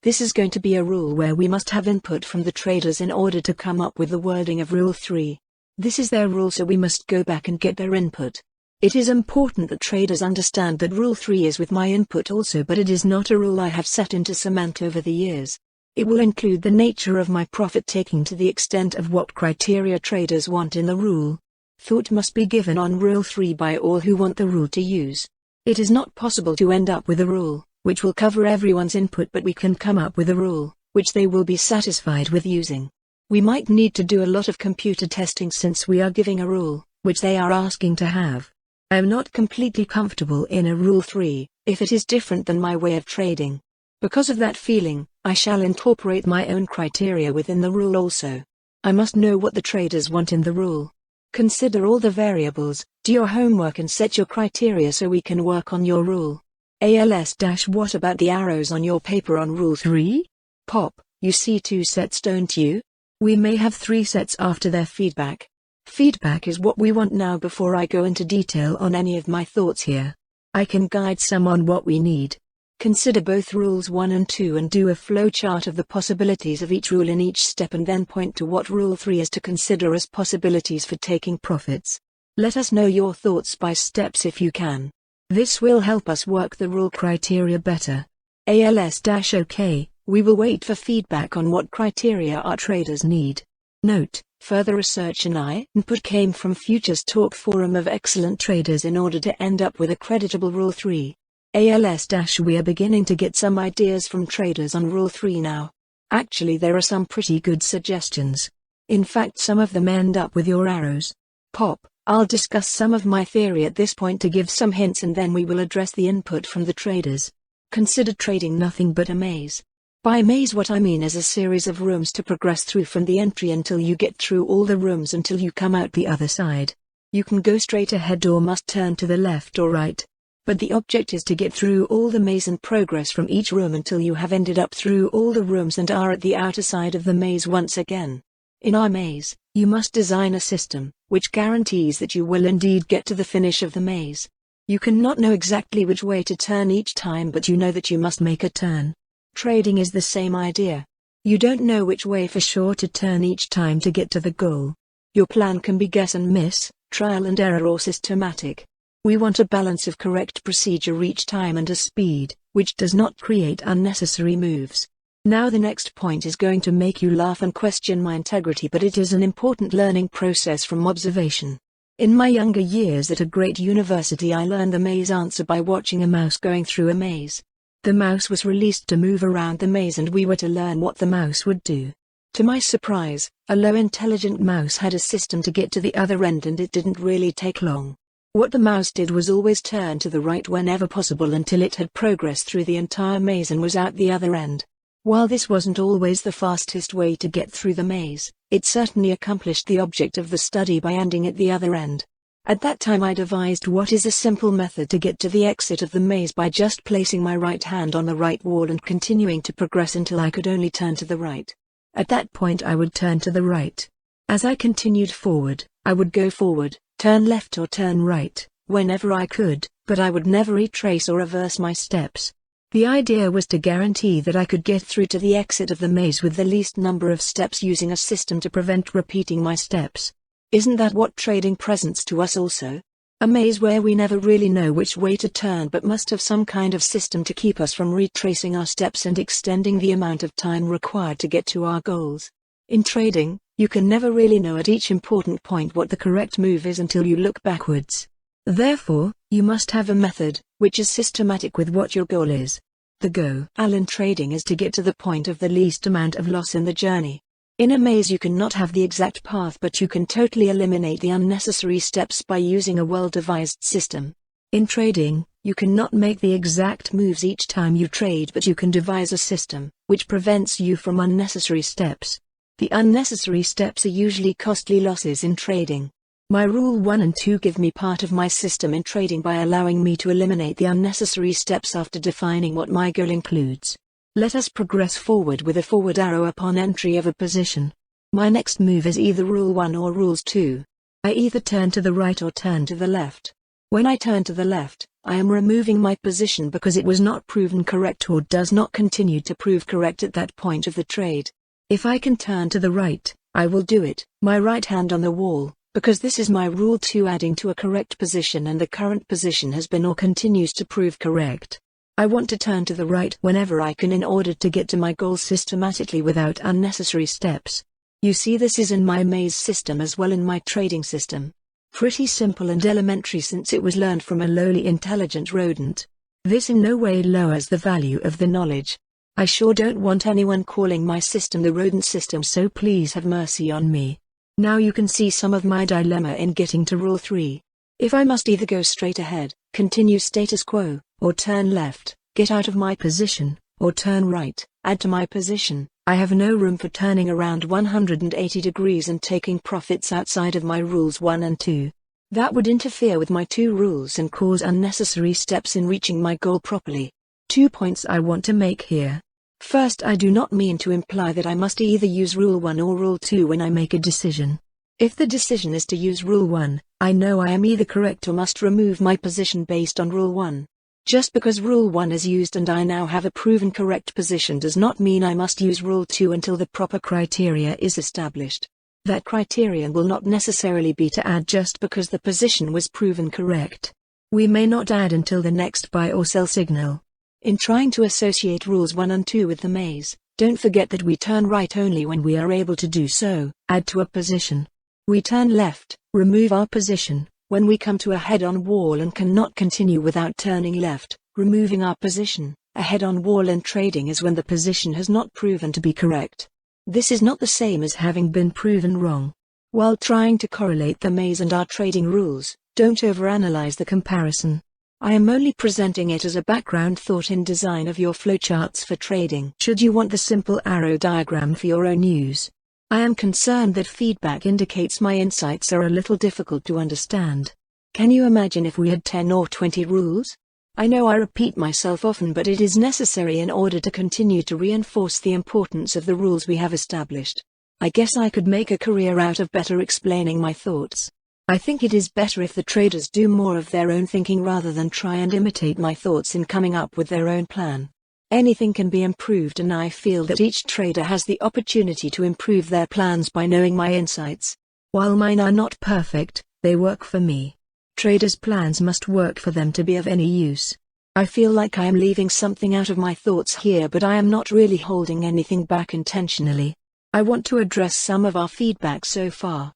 This is going to be a rule where we must have input from the traders in order to come up with the wording of rule 3. This is their rule, so we must go back and get their input. It is important that traders understand that rule 3 is with my input also, but it is not a rule I have set into cement over the years. It will include the nature of my profit taking to the extent of what criteria traders want in the rule. Thought must be given on rule 3 by all who want the rule to use. It is not possible to end up with a rule which will cover everyone's input, but we can come up with a rule which they will be satisfied with using. We might need to do a lot of computer testing since we are giving a rule which they are asking to have. I am not completely comfortable in a rule 3 if it is different than my way of trading. Because of that feeling, I shall incorporate my own criteria within the rule also. I must know what the traders want in the rule. Consider all the variables, do your homework and set your criteria so we can work on your rule. What about the arrows on your paper on rule 3? Pop, you see 2 sets, don't you? We may have 3 sets after their feedback. Feedback is what we want now. Before I go into detail on any of my thoughts here, I can guide some on what we need. Consider both rules 1 and 2 and do a flow chart of the possibilities of each rule in each step, and then point to what rule 3 is to consider as possibilities for taking profits. Let us know your thoughts by steps if you can. This will help us work the rule criteria better. OK, we will wait for feedback on what criteria our traders need. Note, further research and input came from Futures Talk forum of excellent traders in order to end up with a creditable rule 3. We are beginning to get some ideas from traders on rule 3 now. Actually, there are some pretty good suggestions. In fact, some of them end up with your arrows. Pop, I'll discuss some of my theory at this point to give some hints, and then we will address the input from the traders. Consider trading nothing but a maze. By maze, what I mean is a series of rooms to progress through from the entry until you get through all the rooms until you come out the other side. You can go straight ahead or must turn to the left or right. But the object is to get through all the maze and progress from each room until you have ended up through all the rooms and are at the outer side of the maze once again. In our maze, you must design a system which guarantees that you will indeed get to the finish of the maze. You cannot know exactly which way to turn each time, but you know that you must make a turn. Trading is the same idea. You don't know which way for sure to turn each time to get to the goal. Your plan can be guess and miss, trial and error, or systematic. We want a balance of correct procedure each time and a speed which does not create unnecessary moves. Now the next point is going to make you laugh and question my integrity, but it is an important learning process from observation. In my younger years at a great university, I learned the maze answer by watching a mouse going through a maze. The mouse was released to move around the maze and we were to learn what the mouse would do. To my surprise, a low intelligent mouse had a system to get to the other end, and it didn't really take long. What the mouse did was always turn to the right whenever possible until it had progressed through the entire maze and was out the other end. While this wasn't always the fastest way to get through the maze, it certainly accomplished the object of the study by ending at the other end. At that time I devised what is a simple method to get to the exit of the maze by just placing my right hand on the right wall and continuing to progress until I could only turn to the right. At that point I would turn to the right. As I continued forward, I would go forward, turn left or turn right, whenever I could, but I would never retrace or reverse my steps. The idea was to guarantee that I could get through to the exit of the maze with the least number of steps, using a system to prevent repeating my steps. Isn't that what trading presents to us also? A maze where we never really know which way to turn but must have some kind of system to keep us from retracing our steps and extending the amount of time required to get to our goals. In trading, you can never really know at each important point what the correct move is until you look backwards. Therefore, you must have a method which is systematic with what your goal is. The goal in trading is to get to the point of the least amount of loss in the journey. In a maze you cannot have the exact path, but you can totally eliminate the unnecessary steps by using a well-devised system. In trading, you cannot make the exact moves each time you trade, but you can devise a system which prevents you from unnecessary steps. The unnecessary steps are usually costly losses in trading. My Rule 1 and 2 give me part of my system in trading by allowing me to eliminate the unnecessary steps after defining what my goal includes. Let us progress forward with a forward arrow upon entry of a position. My next move is either Rule 1 or Rules 2. I either turn to the right or turn to the left. When I turn to the left, I am removing my position because it was not proven correct or does not continue to prove correct at that point of the trade. If I can turn to the right, I will do it, my right hand on the wall, because this is my Rule 2, adding to a correct position and the current position has been or continues to prove correct. I want to turn to the right whenever I can in order to get to my goal systematically without unnecessary steps. You see, this is in my maze system as well in my trading system. Pretty simple and elementary since it was learned from a lowly intelligent rodent. This in no way lowers the value of the knowledge. I sure don't want anyone calling my system the rodent system, so please have mercy on me. Now you can see some of my dilemma in getting to Rule 3. If I must either go straight ahead, continue status quo, or turn left, get out of my position, or turn right, add to my position, I have no room for turning around 180 degrees and taking profits outside of my Rules 1 and 2. That would interfere with my 2 rules and cause unnecessary steps in reaching my goal properly. 2 points I want to make here. First, I do not mean to imply that I must either use Rule 1 or Rule 2 when I make a decision. If the decision is to use Rule 1, I know I am either correct or must remove my position based on Rule 1. Just because Rule 1 is used and I now have a proven correct position does not mean I must use Rule 2 until the proper criteria is established. That criterion will not necessarily be to add just because the position was proven correct. We may not add until the next buy or sell signal. In trying to associate Rules 1 and 2 with the maze, don't forget that we turn right only when we are able to do so, add to a position. We turn left, remove our position, when we come to a head-on wall and cannot continue without turning left, removing our position. A head-on wall in trading is when the position has not proven to be correct. This is not the same as having been proven wrong. While trying to correlate the maze and our trading rules, don't overanalyze the comparison. I am only presenting it as a background thought in design of your flowcharts for trading. Should you want the simple arrow diagram for your own use? I am concerned that feedback indicates my insights are a little difficult to understand. Can you imagine if we had 10 or 20 rules? I know I repeat myself often, but it is necessary in order to continue to reinforce the importance of the rules we have established. I guess I could make a career out of better explaining my thoughts. I think it is better if the traders do more of their own thinking rather than try and imitate my thoughts in coming up with their own plan. Anything can be improved, and I feel that each trader has the opportunity to improve their plans by knowing my insights. While mine are not perfect, they work for me. Traders' plans must work for them to be of any use. I feel like I am leaving something out of my thoughts here, but I am not really holding anything back intentionally. I want to address some of our feedback so far.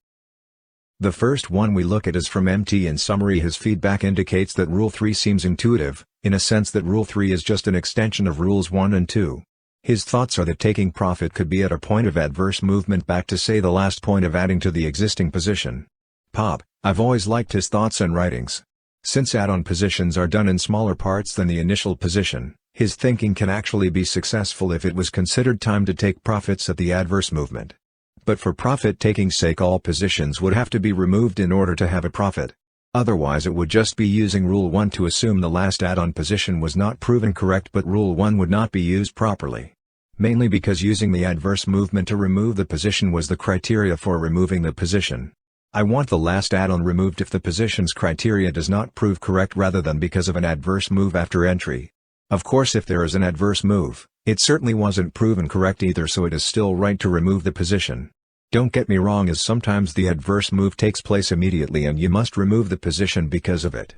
The first one we look at is from MT. In summary, his feedback indicates that Rule 3 seems intuitive, in a sense that Rule 3 is just an extension of Rules 1 and 2. His thoughts are that taking profit could be at a point of adverse movement back to, say, the last point of adding to the existing position. Pop, I've always liked his thoughts and writings. Since add-on positions are done in smaller parts than the initial position, his thinking can actually be successful if it was considered time to take profits at the adverse movement. But for profit-taking's sake, all positions would have to be removed in order to have a profit. Otherwise it would just be using Rule 1 to assume the last add-on position was not proven correct, but Rule 1 would not be used properly. Mainly because using the adverse movement to remove the position was the criteria for removing the position. I want the last add-on removed if the position's criteria does not prove correct rather than because of an adverse move after entry. Of course, if there is an adverse move, it certainly wasn't proven correct either, so it is still right to remove the position. Don't get me wrong, as sometimes the adverse move takes place immediately and you must remove the position because of it.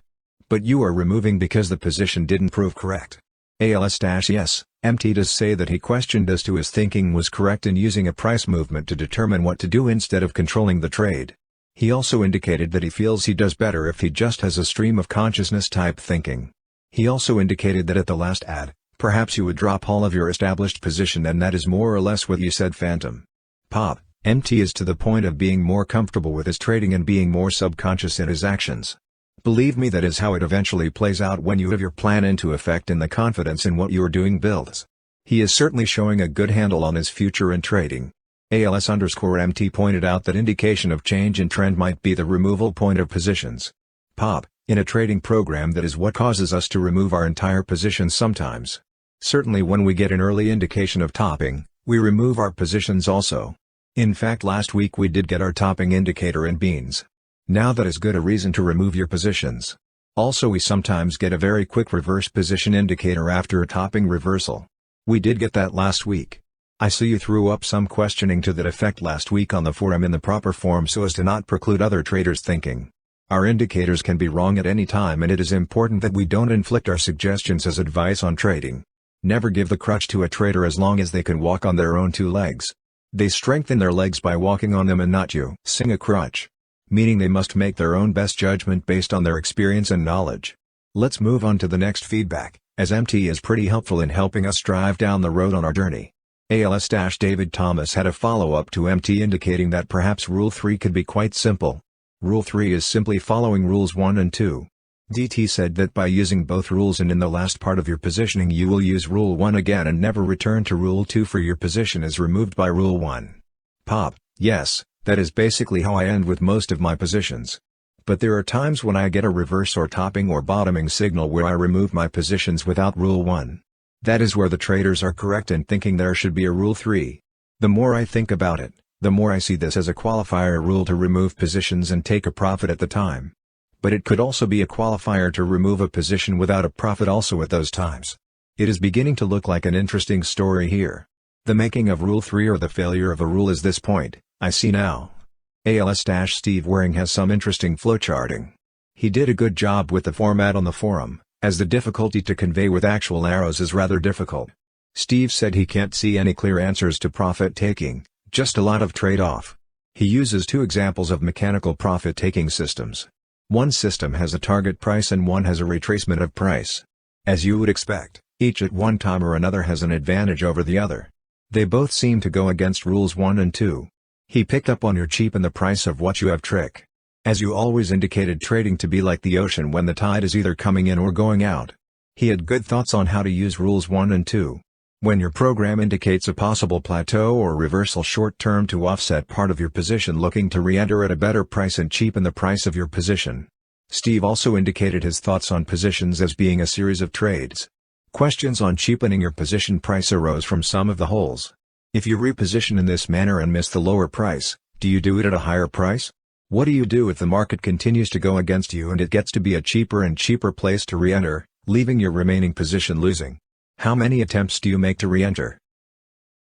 But you are removing because the position didn't prove correct. ALS-yes, MT does say that he questioned as to his thinking was correct in using a price movement to determine what to do instead of controlling the trade. He also indicated that he feels he does better if he just has a stream of consciousness type thinking. He also indicated that at the last ad, perhaps you would drop all of your established position, and that is more or less what you said, Phantom. Pop, MT is to the point of being more comfortable with his trading and being more subconscious in his actions. Believe me, that is how it eventually plays out when you have your plan into effect and the confidence in what you are doing builds. He is certainly showing a good handle on his future in trading. ALS_MT pointed out that indication of change in trend might be the removal point of positions. Pop, in a trading program, that is what causes us to remove our entire position sometimes. Certainly when we get an early indication of topping, we remove our positions also. In fact, last week we did get our topping indicator in beans. Now that is good a reason to remove your positions. Also, we sometimes get a very quick reverse position indicator after a topping reversal. We did get that last week. I see you threw up some questioning to that effect last week on the forum in the proper form so as to not preclude other traders' thinking. Our indicators can be wrong at any time, and it is important that we don't inflict our suggestions as advice on trading. Never give the crutch to a trader as long as they can walk on their own two legs. They strengthen their legs by walking on them and not you. Sing a crutch. Meaning they must make their own best judgment based on their experience and knowledge. Let's move on to the next feedback, as MT is pretty helpful in helping us drive down the road on our journey. ALS-David Thomas had a follow-up to MT indicating that perhaps Rule 3 could be quite simple. Rule 3 is simply following Rules 1 and 2. DT said that by using both rules and in the last part of your positioning you will use Rule 1 again and never return to Rule 2 for your position is removed by Rule 1. Pop, yes, that is basically how I end with most of my positions. But there are times when I get a reverse or topping or bottoming signal where I remove my positions without Rule 1. That is where the traders are correct in thinking there should be a Rule 3. The more I think about it, the more I see this as a qualifier rule to remove positions and take a profit at the time. But it could also be a qualifier to remove a position without a profit also at those times. It is beginning to look like an interesting story here. The making of Rule 3 or the failure of a rule is this point, I see now. ALS-Steve Waring has some interesting flowcharting. He did a good job with the format on the forum, as the difficulty to convey with actual arrows is rather difficult. Steve said he can't see any clear answers to profit-taking, just a lot of trade-off. He uses two examples of mechanical profit-taking systems. One system has a target price and one has a retracement of price. As you would expect, each at one time or another has an advantage over the other. They both seem to go against Rules 1 and 2. He picked up on your cheap and the price of what you have trick. As you always indicated trading to be like the ocean when the tide is either coming in or going out. He had good thoughts on how to use Rules 1 and 2. When your program indicates a possible plateau or reversal short-term to offset part of your position looking to re-enter at a better price and cheapen the price of your position. Steve also indicated his thoughts on positions as being a series of trades. Questions on cheapening your position price arose from some of the holes. If you reposition in this manner and miss the lower price, do you do it at a higher price? What do you do if the market continues to go against you and it gets to be a cheaper and cheaper place to re-enter, leaving your remaining position losing? How many attempts do you make to re-enter?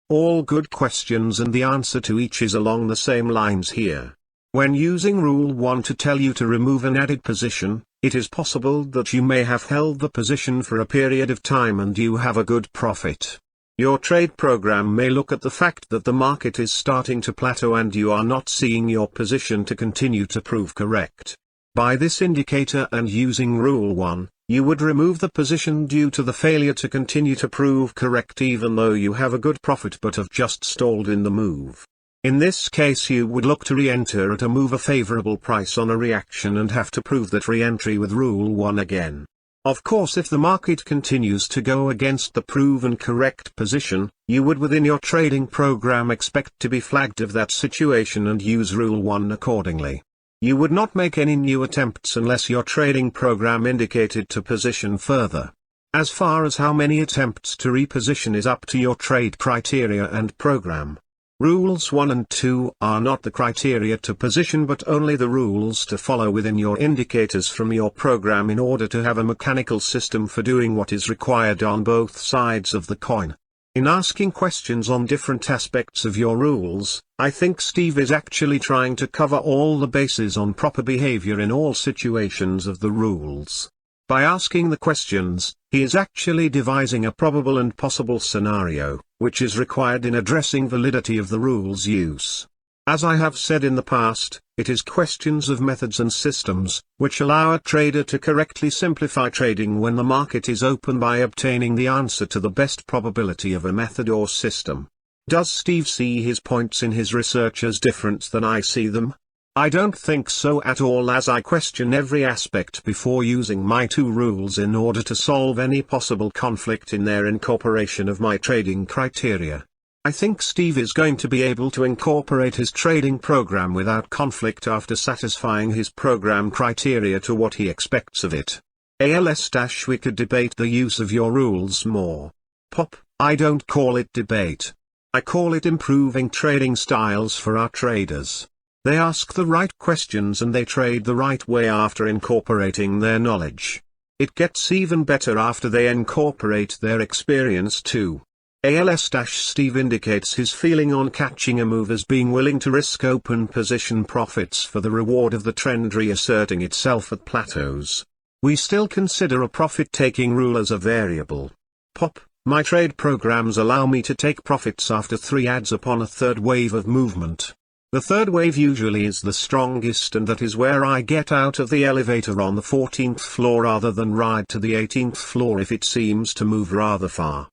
All good questions, and the answer to each is along the same lines here. When using Rule 1 to tell you to remove an added position, it is possible that you may have held the position for a period of time and you have a good profit. Your trade program may look at the fact that the market is starting to plateau and you are not seeing your position to continue to prove correct. By this indicator and using Rule 1, you would remove the position due to the failure to continue to prove correct even though you have a good profit but have just stalled in the move. In this case you would look to re-enter at a move favorable price on a reaction and have to prove that re-entry with Rule 1 again. Of course, if the market continues to go against the proven correct position, you would within your trading program expect to be flagged of that situation and use Rule 1 accordingly. You would not make any new attempts unless your trading program indicated to position further. As far as how many attempts to reposition is up to your trade criteria and program. Rules 1 and 2 are not the criteria to position but only the rules to follow within your indicators from your program in order to have a mechanical system for doing what is required on both sides of the coin. In asking questions on different aspects of your rules, I think Steve is actually trying to cover all the bases on proper behavior in all situations of the rules. By asking the questions, he is actually devising a probable and possible scenario, which is required in addressing validity of the rules use. As I have said in the past, it is questions of methods and systems, which allow a trader to correctly simplify trading when the market is open by obtaining the answer to the best probability of a method or system. Does Steve see his points in his research as different than I see them? I don't think so at all, as I question every aspect before using my two rules in order to solve any possible conflict in their incorporation of my trading criteria. I think Steve is going to be able to incorporate his trading program without conflict after satisfying his program criteria to what he expects of it. We could debate the use of your rules more. Pop, I don't call it debate. I call it improving trading styles for our traders. They ask the right questions and they trade the right way after incorporating their knowledge. It gets even better after they incorporate their experience too. Steve indicates his feeling on catching a move as being willing to risk open position profits for the reward of the trend reasserting itself at plateaus. We still consider a profit-taking rule as a variable. Pop, my trade programs allow me to take profits after 3 adds upon a third wave of movement. The third wave usually is the strongest and that is where I get out of the elevator on the 14th floor rather than ride to the 18th floor if it seems to move rather far.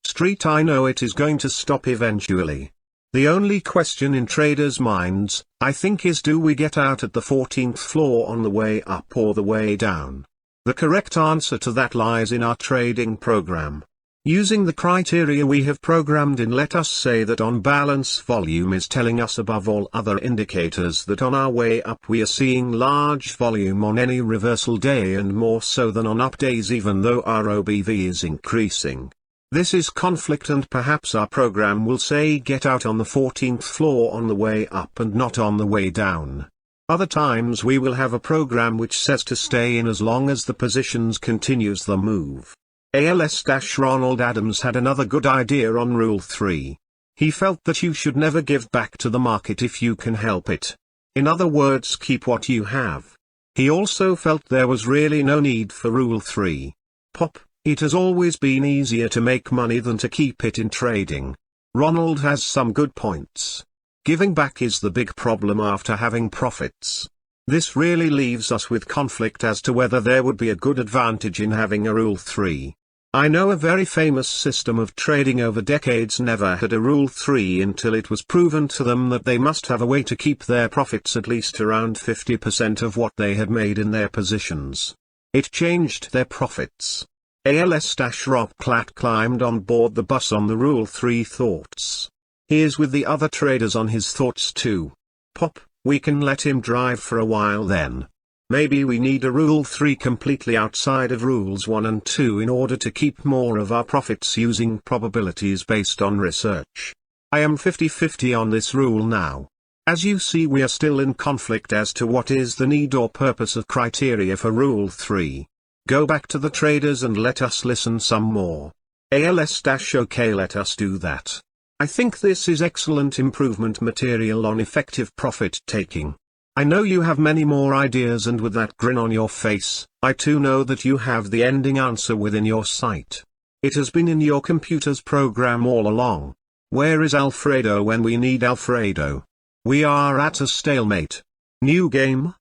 I know it is going to stop eventually. The only question in traders' minds, I think, is do we get out at the 14th floor on the way up or the way down? The correct answer to that lies in our trading program. Using the criteria we have programmed in, let us say that on balance volume is telling us above all other indicators that on our way up we are seeing large volume on any reversal day and more so than on up days even though our OBV is increasing. This is conflict and perhaps our program will say get out on the 14th floor on the way up and not on the way down. Other times we will have a program which says to stay in as long as the positions continues the move. Ronald Adams had another good idea on Rule 3. He felt that you should never give back to the market if you can help it. In other words, keep what you have. He also felt there was really no need for Rule 3. Pop, it has always been easier to make money than to keep it in trading. Ronald has some good points. Giving back is the big problem after having profits. This really leaves us with conflict as to whether there would be a good advantage in having a Rule 3. I know a very famous system of trading over decades never had a Rule 3 until it was proven to them that they must have a way to keep their profits at least around 50% of what they had made in their positions. It changed their profits. Rob Platt climbed on board the bus on the Rule 3 thoughts. He is with the other traders on his thoughts too. Pop, we can let him drive for a while then. Maybe we need a Rule 3 completely outside of Rules 1 and 2 in order to keep more of our profits using probabilities based on research. I am 50-50 on this rule now. As you see, we are still in conflict as to what is the need or purpose of criteria for Rule 3. Go back to the traders and let us listen some more. ALS-OK, let us do that. I think this is excellent improvement material on effective profit taking. I know you have many more ideas, and with that grin on your face, I too know that you have the ending answer within your sight. It has been in your computer's program all along. Where is Alfredo when we need Alfredo? We are at a stalemate. New game?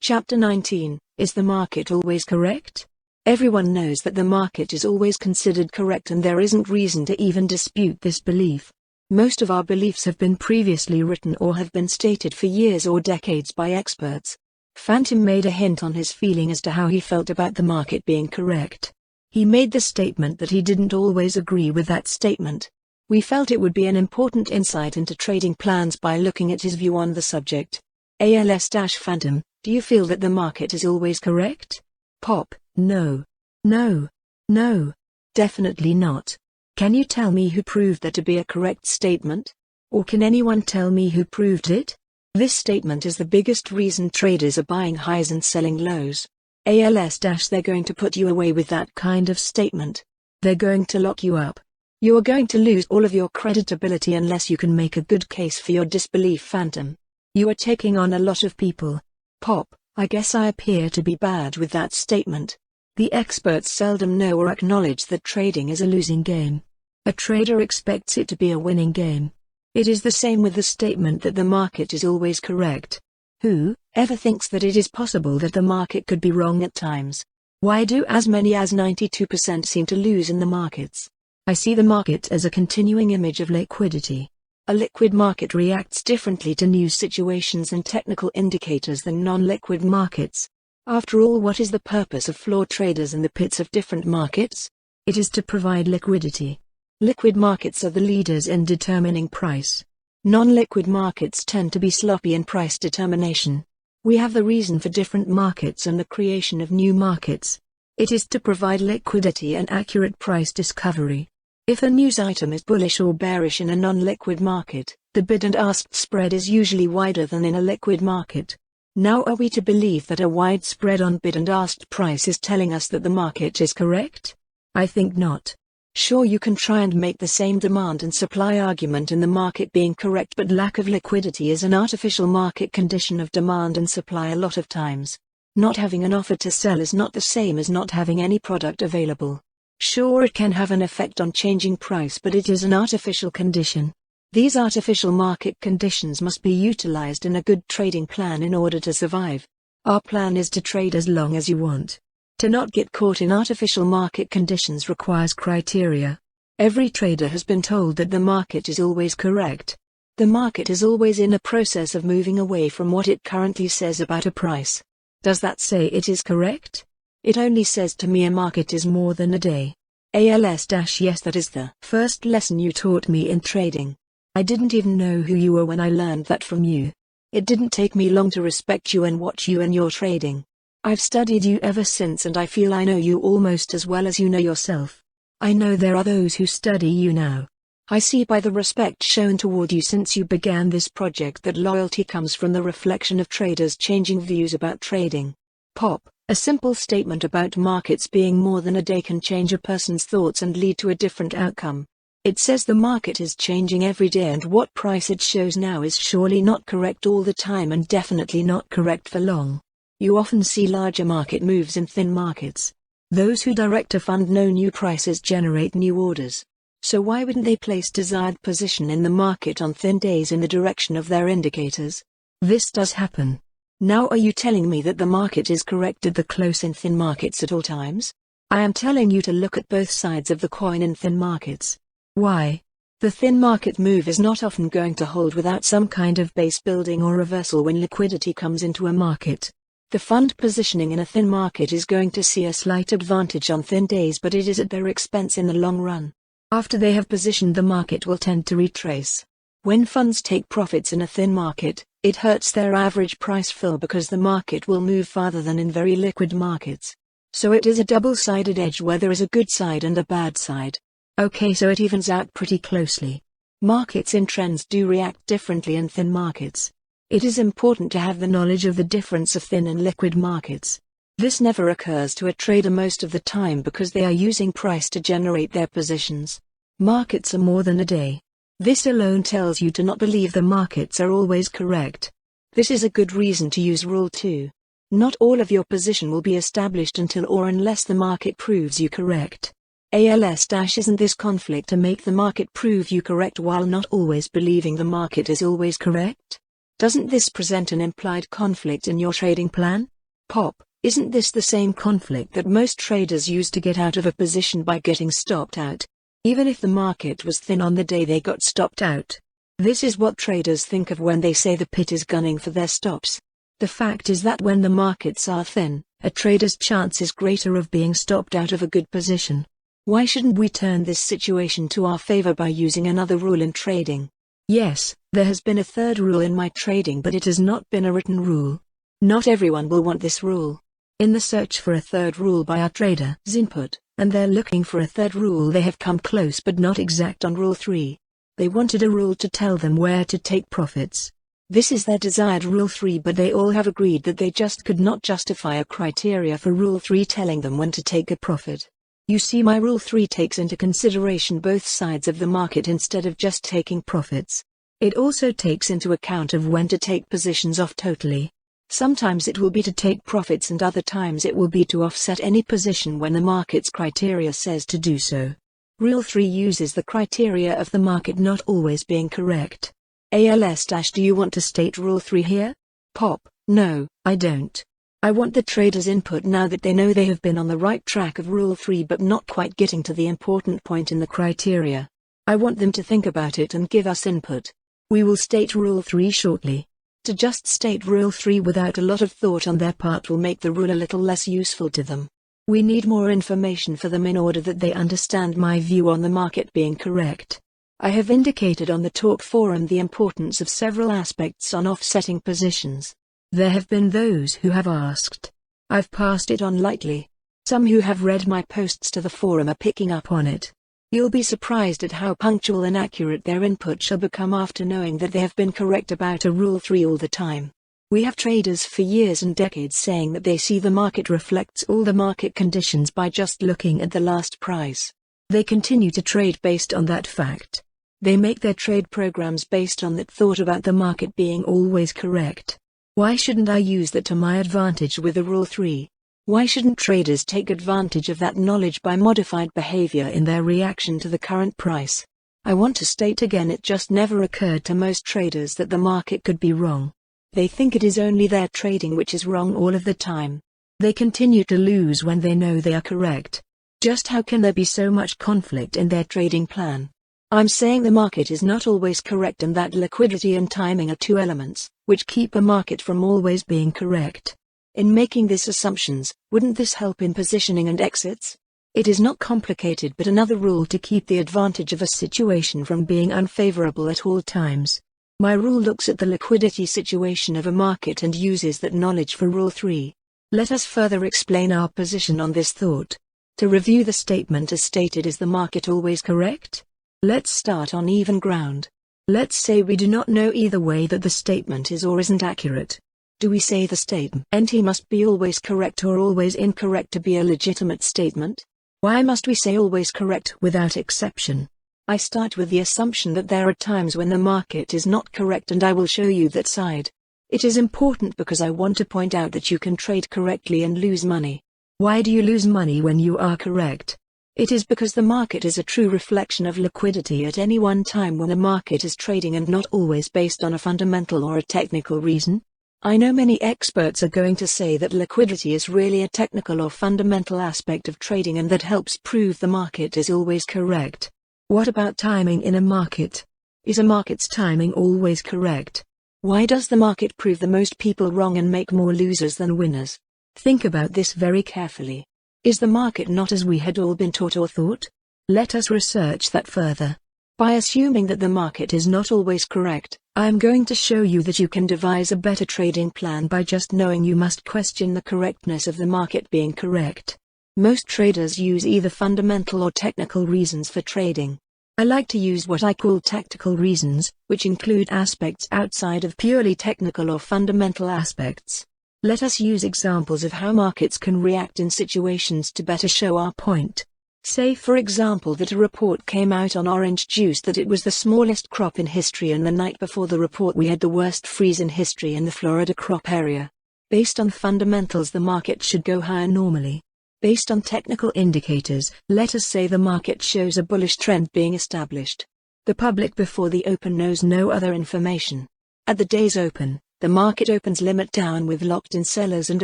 Chapter 19, Is the market always correct? Everyone knows that the market is always considered correct, and there isn't reason to even dispute this belief. Most of our beliefs have been previously written or have been stated for years or decades by experts. Phantom made a hint on his feeling as to how he felt about the market being correct. He made the statement that he didn't always agree with that statement. We felt it would be an important insight into trading plans by looking at his view on the subject. ALS-Phantom, do you feel that the market is always correct? Pop, no. No. No. Definitely not. Can you tell me who proved that to be a correct statement? Or can anyone tell me who proved it? This statement is the biggest reason traders are buying highs and selling lows. ALS-They're going to put you away with that kind of statement. They're going to lock you up. You are going to lose all of your creditability unless you can make a good case for your disbelief, Phantom. You are taking on a lot of people. Pop, I guess I appear to be bad with that statement. The experts seldom know or acknowledge that trading is a losing game. A trader expects it to be a winning game. It is the same with the statement that the market is always correct. Who ever thinks that it is possible that the market could be wrong at times? Why do as many as 92% seem to lose in the markets? I see the market as a continuing image of liquidity. A liquid market reacts differently to new situations and technical indicators than non-liquid markets. After all, what is the purpose of floor traders in the pits of different markets? It is to provide liquidity. Liquid markets are the leaders in determining price. Non-liquid markets tend to be sloppy in price determination. We have the reason for different markets and the creation of new markets. It is to provide liquidity and accurate price discovery. If a news item is bullish or bearish in a non-liquid market, the bid and ask spread is usually wider than in a liquid market. Now, are we to believe that a wide spread on bid and asked price is telling us that the market is correct? I think not. Sure, you can try and make the same demand and supply argument in the market being correct, but lack of liquidity is an artificial market condition of demand and supply a lot of times. Not having an offer to sell is not the same as not having any product available. Sure, it can have an effect on changing price, but it is an artificial condition. These artificial market conditions must be utilized in a good trading plan in order to survive. Our plan is to trade as long as you want. To not get caught in artificial market conditions requires criteria. Every trader has been told that the market is always correct. The market is always in a process of moving away from what it currently says about a price. Does that say it is correct? It only says to me a market is more than a day. ALS-yes, that is the first lesson you taught me in trading. I didn't even know who you were when I learned that from you. It didn't take me long to respect you and watch you and your trading. I've studied you ever since, and I feel I know you almost as well as you know yourself. I know there are those who study you now. I see by the respect shown toward you since you began this project that loyalty comes from the reflection of traders' changing views about trading. Pop, a simple statement about markets being more than a day can change a person's thoughts and lead to a different outcome. It says the market is changing every day, and what price it shows now is surely not correct all the time and definitely not correct for long. You often see larger market moves in thin markets. Those who direct a fund know new prices generate new orders. So why wouldn't they place desired position in the market on thin days in the direction of their indicators? This does happen. Now, are you telling me that the market is correct at the close in thin markets at all times? I am telling you to look at both sides of the coin in thin markets. Why? The thin market move is not often going to hold without some kind of base building or reversal when liquidity comes into a market. The fund positioning in a thin market is going to see a slight advantage on thin days, but it is at their expense in the long run. After they have positioned, the market will tend to retrace. When funds take profits in a thin market, It hurts their average price fall because the market will move farther than in very liquid markets. So it is a double-sided edge where there is a good side and a bad side. Okay, so it evens out pretty closely. Markets in trends do react differently in thin markets. It is important to have the knowledge of the difference of thin and liquid markets. This never occurs to a trader most of the time because they are using price to generate their positions. Markets are more than a day. This alone tells you to not believe the markets are always correct. This is a good reason to use Rule 2. Not all of your position will be established until or unless the market proves you correct. Isn't this conflict to make the market prove you correct while not always believing the market is always correct? Doesn't this present an implied conflict in your trading plan? Pop, isn't this the same conflict that most traders use to get out of a position by getting stopped out? Even if the market was thin on the day they got stopped out. This is what traders think of when they say the pit is gunning for their stops. The fact is that when the markets are thin, a trader's chance is greater of being stopped out of a good position. Why shouldn't we turn this situation to our favor by using another rule in trading? Yes, there has been a third rule in my trading, but it has not been a written rule. Not everyone will want this rule. In the search for a third rule by our traders input, and they're looking for a third rule, they have come close but not exact on Rule 3. They wanted a rule to tell them where to take profits. This is their desired Rule 3, but they all have agreed that they just could not justify a criteria for Rule 3 telling them when to take a profit. You see, my Rule 3 takes into consideration both sides of the market instead of just taking profits. It also takes into account of when to take positions off totally. Sometimes it will be to take profits and other times it will be to offset any position when the market's criteria says to do so. Rule 3 uses the criteria of the market not always being correct. Do you want to state Rule 3 here? Pop, no, I don't. I want the traders' input now that they know they have been on the right track of Rule 3 but not quite getting to the important point in the criteria. I want them to think about it and give us input. We will state Rule 3 shortly. To just state Rule 3 without a lot of thought on their part will make the rule a little less useful to them. We need more information for them in order that they understand my view on the market being correct. I have indicated on the talk forum the importance of several aspects on offsetting positions. There have been those who have asked. I've passed it on lightly. Some who have read my posts to the forum are picking up on it. You'll be surprised at how punctual and accurate their input shall become after knowing that they have been correct about a Rule 3 all the time. We have traders for years and decades saying that they see the market reflects all the market conditions by just looking at the last price. They continue to trade based on that fact. They make their trade programs based on that thought about the market being always correct. Why shouldn't I use that to my advantage with a Rule 3? Why shouldn't traders take advantage of that knowledge by modified behavior in their reaction to the current price? I want to state again, it just never occurred to most traders that the market could be wrong. They think it is only their trading which is wrong all of the time. They continue to lose when they know they are correct. Just how can there be so much conflict in their trading plan? I'm saying the market is not always correct and that liquidity and timing are two elements which keep a market from always being correct. In making these assumptions, wouldn't this help in positioning and exits? It is not complicated, but another rule to keep the advantage of a situation from being unfavorable at all times. My rule looks at the liquidity situation of a market and uses that knowledge for Rule 3. Let us further explain our position on this thought. To review the statement as stated, is the market always correct? Let's start on even ground. Let's say we do not know either way that the statement is or isn't accurate. Do we say the statement must be always correct or always incorrect to be a legitimate statement? Why must we say always correct without exception? I start with the assumption that there are times when the market is not correct, and I will show you that side. It is important because I want to point out that you can trade correctly and lose money. Why do you lose money when you are correct? It is because the market is a true reflection of liquidity at any one time when the market is trading and not always based on a fundamental or a technical reason. I know many experts are going to say that liquidity is really a technical or fundamental aspect of trading and that helps prove the market is always correct. What about timing in a market? Is a market's timing always correct? Why does the market prove the most people wrong and make more losers than winners? Think about this very carefully. Is the market not as we had all been taught or thought? Let us research that further. By assuming that the market is not always correct, I am going to show you that you can devise a better trading plan by just knowing you must question the correctness of the market being correct. Most traders use either fundamental or technical reasons for trading. I like to use what I call tactical reasons, which include aspects outside of purely technical or fundamental aspects. Let us use examples of how markets can react in situations to better show our point. Say for example that a report came out on orange juice that it was the smallest crop in history, and the night before the report we had the worst freeze in history in the Florida crop area. Based on fundamentals, the market should go higher normally. Based on technical indicators, let us say the market shows a bullish trend being established. The public before the open knows no other information. At the day's open, the market opens limit down with locked-in sellers and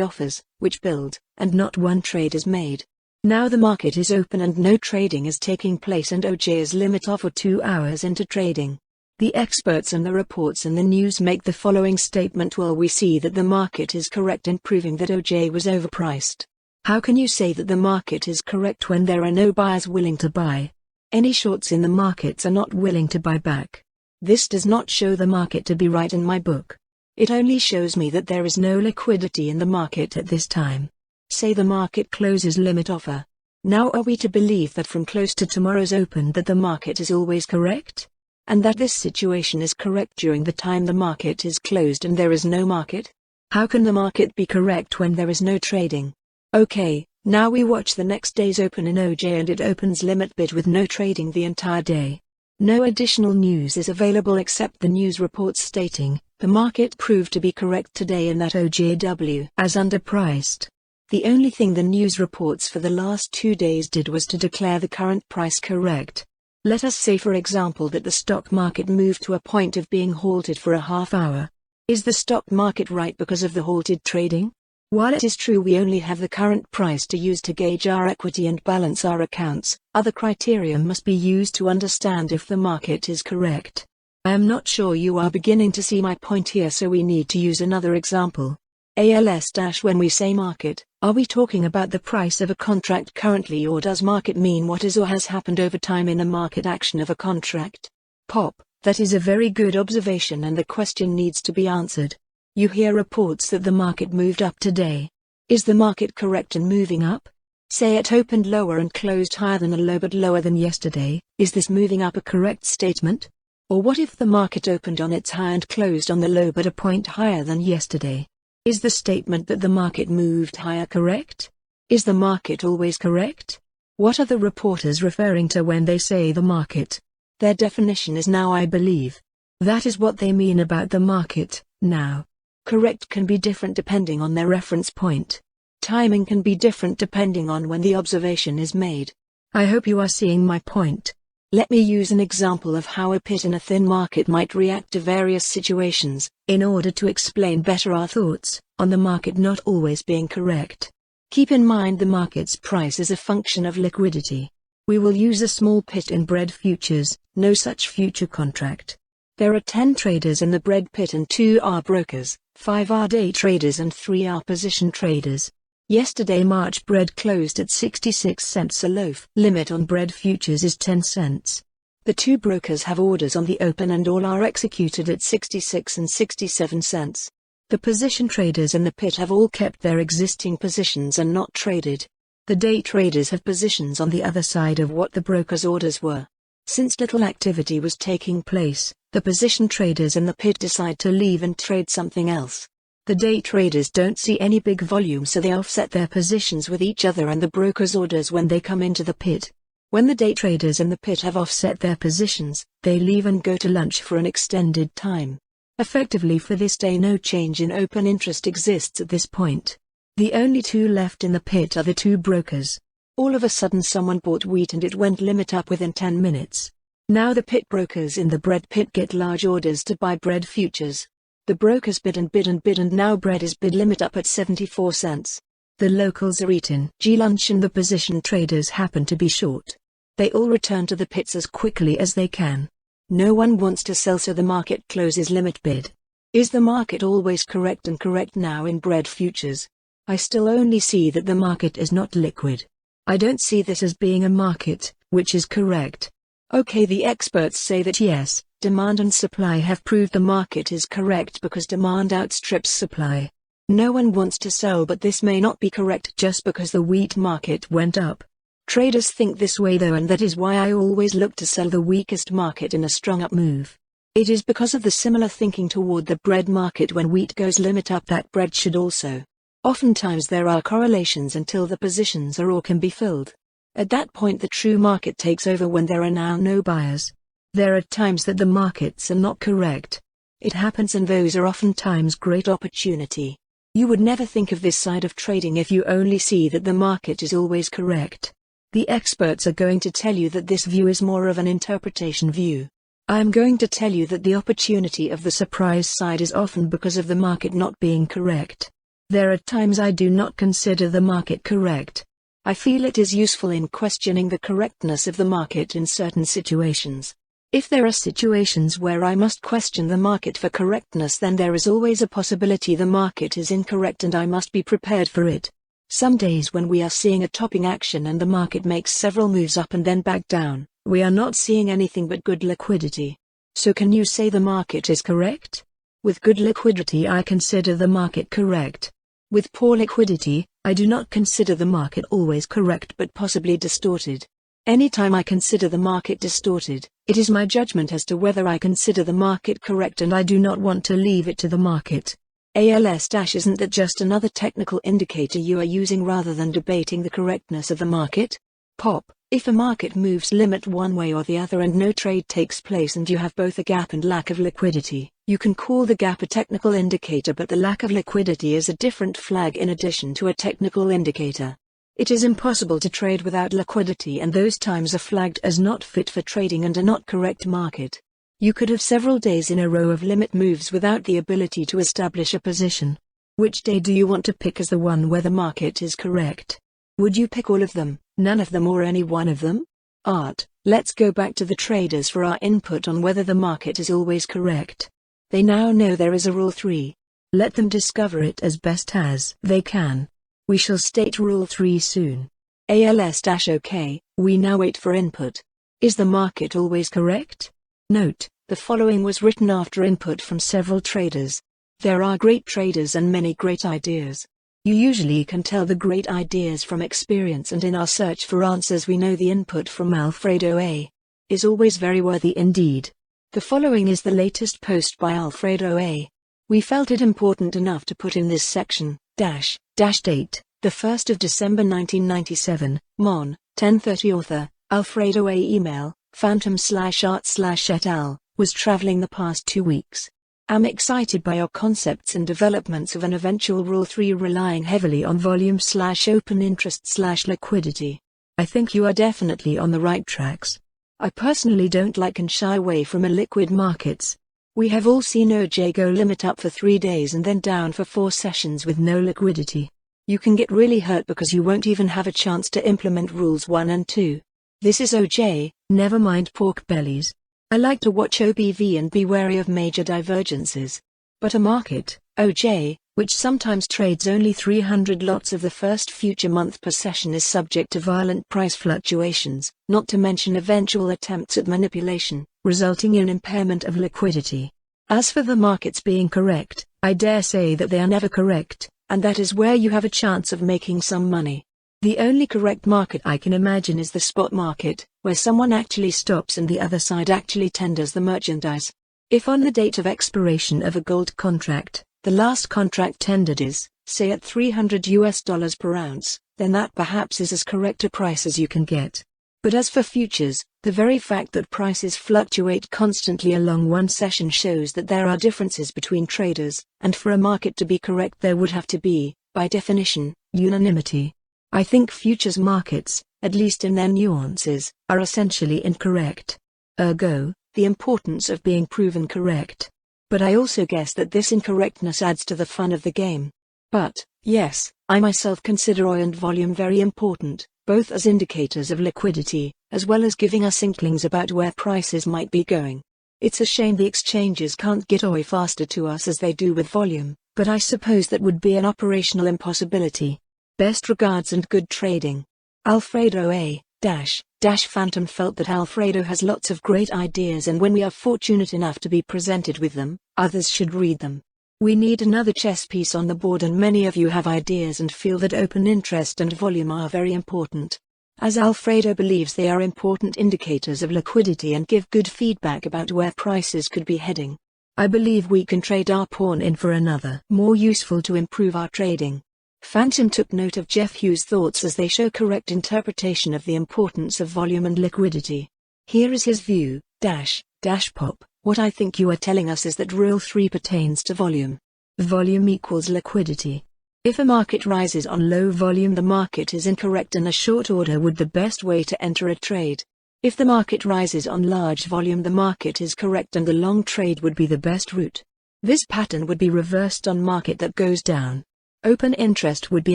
offers, which build, and not one trade is made. Now the market is open and no trading is taking place, and OJ is limit offer 2 hours into trading. The experts and the reports in the news make the following statement: well, we see that the market is correct in proving that OJ was overpriced. How can you say that the market is correct when there are no buyers willing to buy? Any shorts in the markets are not willing to buy back. This does not show the market to be right in my book. It only shows me that there is no liquidity in the market at this time. Say the market closes limit offer. Now are we to believe that from close to tomorrow's open that the market is always correct? And that this situation is correct during the time the market is closed and there is no market? How can the market be correct when there is no trading? Okay, now we watch the next day's open in OJ and it opens limit bid with no trading the entire day. No additional news is available except the news reports stating, the market proved to be correct today and that OJW as underpriced. The only thing the news reports for the last 2 days did was to declare the current price correct. Let us say for example that the stock market moved to a point of being halted for a half hour. Is the stock market right because of the halted trading? While it is true we only have the current price to use to gauge our equity and balance our accounts, other criteria must be used to understand if the market is correct. I am not sure you are beginning to see my point here, so we need to use another example. When we say market, are we talking about the price of a contract currently, or does market mean what is or has happened over time in a market action of a contract? Pop, that is a very good observation and the question needs to be answered. You hear reports that the market moved up today. Is the market correct in moving up? Say it opened lower and closed higher than a low but lower than yesterday. Is this moving up a correct statement? Or what if the market opened on its high and closed on the low but a point higher than yesterday? Is the statement that the market moved higher correct? Is the market always correct? What are the reporters referring to when they say the market? Their definition is now, I believe. That is what they mean about the market, now. Correct can be different depending on their reference point. Timing can be different depending on when the observation is made. I hope you are seeing my point. Let me use an example of how a pit in a thin market might react to various situations, in order to explain better our thoughts on the market not always being correct. Keep in mind the market's price is a function of liquidity. We will use a small pit in bread futures, no such future contract. There are 10 traders in the bread pit and 2 are brokers, 5 are day traders and 3 are position traders. Yesterday March bread closed at 66 cents a loaf. Limit on bread futures is 10 cents. The 2 brokers have orders on the open and all are executed at 66 and 67 cents. The position traders in the pit have all kept their existing positions and not traded. The day traders have positions on the other side of what the brokers' orders were. Since little activity was taking place, the position traders in the pit decide to leave and trade something else. The day traders don't see any big volume, so they offset their positions with each other and the broker's orders when they come into the pit. When the day traders in the pit have offset their positions, they leave and go to lunch for an extended time. Effectively for this day no change in open interest exists at this point. The only 2 left in the pit are the 2 brokers. All of a sudden someone bought wheat and it went limit up within 10 minutes. Now the pit brokers in the bread pit get large orders to buy bread futures. The brokers bid and bid and bid and now bread is bid limit up at 74 cents. The locals are eating lunch and the position traders happen to be short. They all return to the pits as quickly as they can. No one wants to sell, so the market closes limit bid. Is the market always correct and correct now in bread futures? I still only see that the market is not liquid. I don't see this as being a market, which is correct. Okay, the experts say that yes, demand and supply have proved the market is correct because demand outstrips supply. No one wants to sell, but this may not be correct just because the wheat market went up. Traders think this way though, and that is why I always look to sell the weakest market in a strong up move. It is because of the similar thinking toward the bread market. When wheat goes limit up, that bread should also. Oftentimes there are correlations until the positions are or can be filled. At that point the true market takes over when there are now no buyers. There are times that the markets are not correct. It happens, and those are oftentimes great opportunity. You would never think of this side of trading if you only see that the market is always correct. The experts are going to tell you that this view is more of an interpretation view. I am going to tell you that the opportunity of the surprise side is often because of the market not being correct. There are times I do not consider the market correct. I feel it is useful in questioning the correctness of the market in certain situations. If there are situations where I must question the market for correctness, then there is always a possibility the market is incorrect and I must be prepared for it. Some days when we are seeing a topping action and the market makes several moves up and then back down, we are not seeing anything but good liquidity. So can you say the market is correct? With good liquidity I consider the market correct. With poor liquidity, I do not consider the market always correct but possibly distorted. Anytime I consider the market distorted, it is my judgment as to whether I consider the market correct, and I do not want to leave it to the market. Isn't that just another technical indicator you are using rather than debating the correctness of the market? Pop, if a market moves limit one way or the other and no trade takes place and you have both a gap and lack of liquidity, you can call the gap a technical indicator, but the lack of liquidity is a different flag in addition to a technical indicator. It is impossible to trade without liquidity, and those times are flagged as not fit for trading and a not correct market. You could have several days in a row of limit moves without the ability to establish a position. Which day do you want to pick as the one where the market is correct? Would you pick all of them, none of them, or any one of them? Art, let's go back to the traders for our input on whether the market is always correct. They now know there is a Rule 3. Let them discover it as best as they can. We shall state Rule 3 soon. OK, we now wait for input. Is the market always correct? Note, the following was written after input from several traders. There are great traders and many great ideas. You usually can tell the great ideas from experience, and in our search for answers we know the input from Alfredo A. is always very worthy indeed. The following is the latest post by Alfredo A. We felt it important enough to put in this section, date, the 1st of December 1997, Mon, 10:30. Author, Alfredo A. Email, phantom/art/et al., was traveling the past 2 weeks. Am excited by your concepts and developments of an eventual Rule 3 relying heavily on volume/open interest/liquidity. I think you are definitely on the right tracks. I personally don't like and shy away from illiquid markets. We have all seen OJ go limit up for 3 days and then down for 4 sessions with no liquidity. You can get really hurt because you won't even have a chance to implement Rules 1 and 2. This is OJ, never mind pork bellies. I like to watch OBV and be wary of major divergences. But a market, OJ, which sometimes trades only 300 lots of the first future month per session, is subject to violent price fluctuations, not to mention eventual attempts at manipulation, resulting in impairment of liquidity. As for the markets being correct, I dare say that they are never correct, and that is where you have a chance of making some money. The only correct market I can imagine is the spot market, where someone actually stops and the other side actually tenders the merchandise. If on the date of expiration of a gold contract, the last contract tendered is, say, at $300 per ounce, then that perhaps is as correct a price as you can get. But as for futures, the very fact that prices fluctuate constantly along one session shows that there are differences between traders, and for a market to be correct there would have to be, by definition, unanimity. I think futures markets, at least in their nuances, are essentially incorrect. Ergo, the importance of being proven correct. But I also guess that this incorrectness adds to the fun of the game. But, yes, I myself consider OI and volume very important, both as indicators of liquidity, as well as giving us inklings about where prices might be going. It's a shame the exchanges can't get OI faster to us as they do with volume, but I suppose that would be an operational impossibility. Best regards and good trading. Alfredo A. Phantom felt that Alfredo has lots of great ideas, and when we are fortunate enough to be presented with them, others should read them. We need another chess piece on the board, and many of you have ideas and feel that open interest and volume are very important. As Alfredo believes they are important indicators of liquidity and give good feedback about where prices could be heading. I believe we can trade our pawn in for another, more useful to improve our trading. Phantom took note of Jeff Hughes' thoughts as they show correct interpretation of the importance of volume and liquidity. Here is his view, Pop. What I think you are telling us is that Rule 3 pertains to volume. Volume equals liquidity. If a market rises on low volume, the market is incorrect and a short order would be the best way to enter a trade. If the market rises on large volume, the market is correct and the long trade would be the best route. This pattern would be reversed on market that goes down. Open interest would be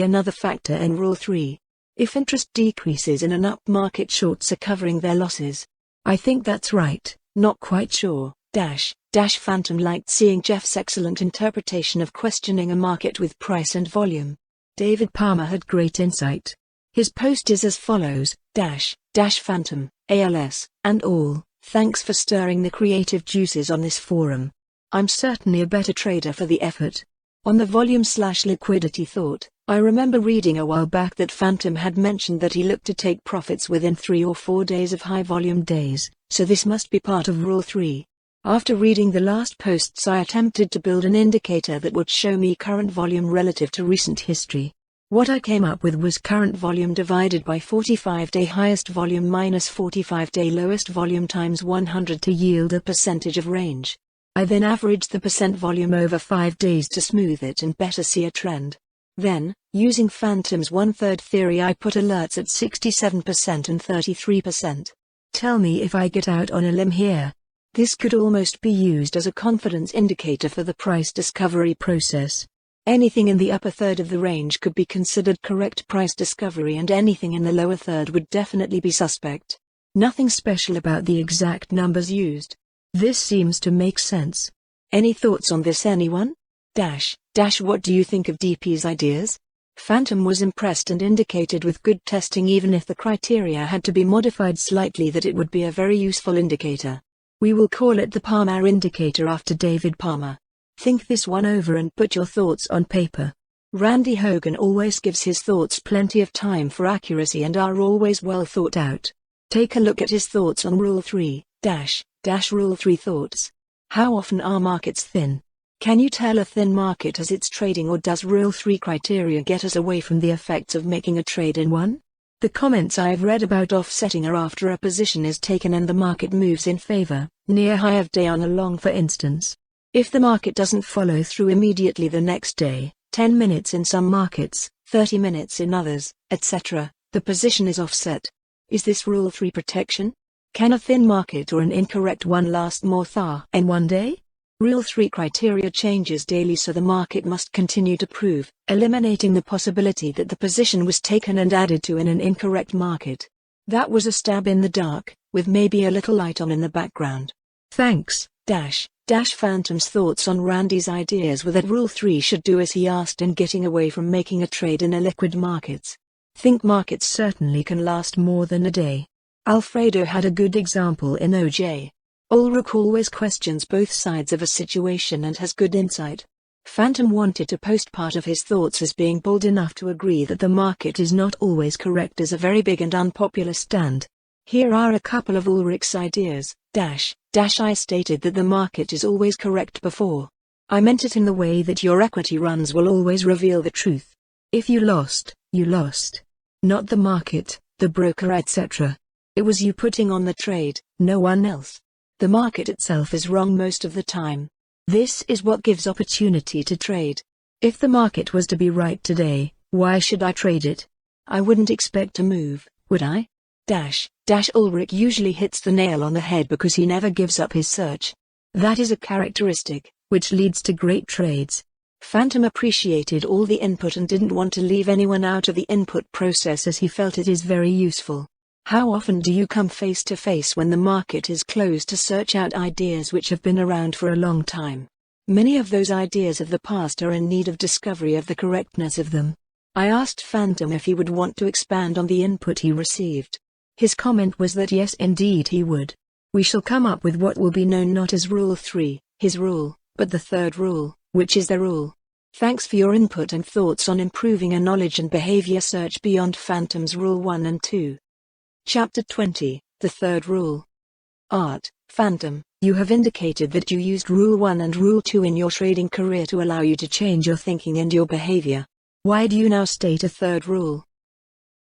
another factor in Rule 3. If interest decreases in an up market, shorts are covering their losses. I think that's right, not quite sure. Phantom liked seeing Jeff's excellent interpretation of questioning a market with price and volume. David Palmer had great insight. His post is as follows, Phantom, ALS, and all, thanks for stirring the creative juices on this forum. I'm certainly a better trader for the effort. On the volume/liquidity thought, I remember reading a while back that Phantom had mentioned that he looked to take profits within 3 or 4 days of high volume days, so this must be part of Rule 3. After reading the last posts, I attempted to build an indicator that would show me current volume relative to recent history. What I came up with was current volume divided by 45-day highest volume minus 45-day lowest volume times 100 to yield a percentage of range. I then averaged the percent volume over 5 days to smooth it and better see a trend. Then, using Phantom's 1/3 theory, I put alerts at 67% and 33%. Tell me if I get out on a limb here. This could almost be used as a confidence indicator for the price discovery process. Anything in the upper third of the range could be considered correct price discovery, and anything in the lower third would definitely be suspect. Nothing special about the exact numbers used. This seems to make sense. Any thoughts on this, anyone? What do you think of DP's ideas? Phantom was impressed and indicated with good testing, even if the criteria had to be modified slightly, that it would be a very useful indicator. We will call it the Palmer indicator after David Palmer. Think this one over and put your thoughts on paper. Randy Hogan always gives his thoughts plenty of time for accuracy and are always well thought out. Take a look at his thoughts on Rule 3, Rule 3 thoughts. How often are markets thin? Can you tell a thin market as it's trading, or does Rule 3 criteria get us away from the effects of making a trade in one? The comments I have read about offsetting are after a position is taken and the market moves in favor, near high of day on a long for instance. If the market doesn't follow through immediately the next day, 10 minutes in some markets, 30 minutes in others, etc., the position is offset. Is this Rule 3 protection? Can a thin market or an incorrect one last more than one day? Rule 3 criteria changes daily, so the market must continue to prove, eliminating the possibility that the position was taken and added to in an incorrect market. That was a stab in the dark, with maybe a little light on in the background. Thanks. Phantom's thoughts on Randy's ideas were that Rule 3 should do as he asked in getting away from making a trade in illiquid markets. Think markets certainly can last more than a day. Alfredo had a good example in OJ. Ulrich always questions both sides of a situation and has good insight. Phantom wanted to post part of his thoughts as being bold enough to agree that the market is not always correct as a very big and unpopular stand. Here are a couple of Ulrich's ideas. I stated that the market is always correct before. I meant it in the way that your equity runs will always reveal the truth. If you lost, you lost. Not the market, the broker, etc. It was you putting on the trade, no one else. The market itself is wrong most of the time. This is what gives opportunity to trade. If the market was to be right today, why should I trade it? I wouldn't expect to move, would I? Ulrich usually hits the nail on the head because he never gives up his search. That is a characteristic, which leads to great trades. Phantom appreciated all the input and didn't want to leave anyone out of the input process, as he felt it is very useful. How often do you come face to face when the market is closed to search out ideas which have been around for a long time? Many of those ideas of the past are in need of discovery of the correctness of them. I asked Phantom if he would want to expand on the input he received. His comment was that yes indeed he would. We shall come up with what will be known not as Rule 3, his rule, but the third rule, which is the rule. Thanks for your input and thoughts on improving a knowledge and behavior search beyond Phantom's Rule 1 and 2. Chapter 20, The Third Rule. Art, Phantom, you have indicated that you used Rule 1 and Rule 2 in your trading career to allow you to change your thinking and your behavior. Why do you now state a third rule?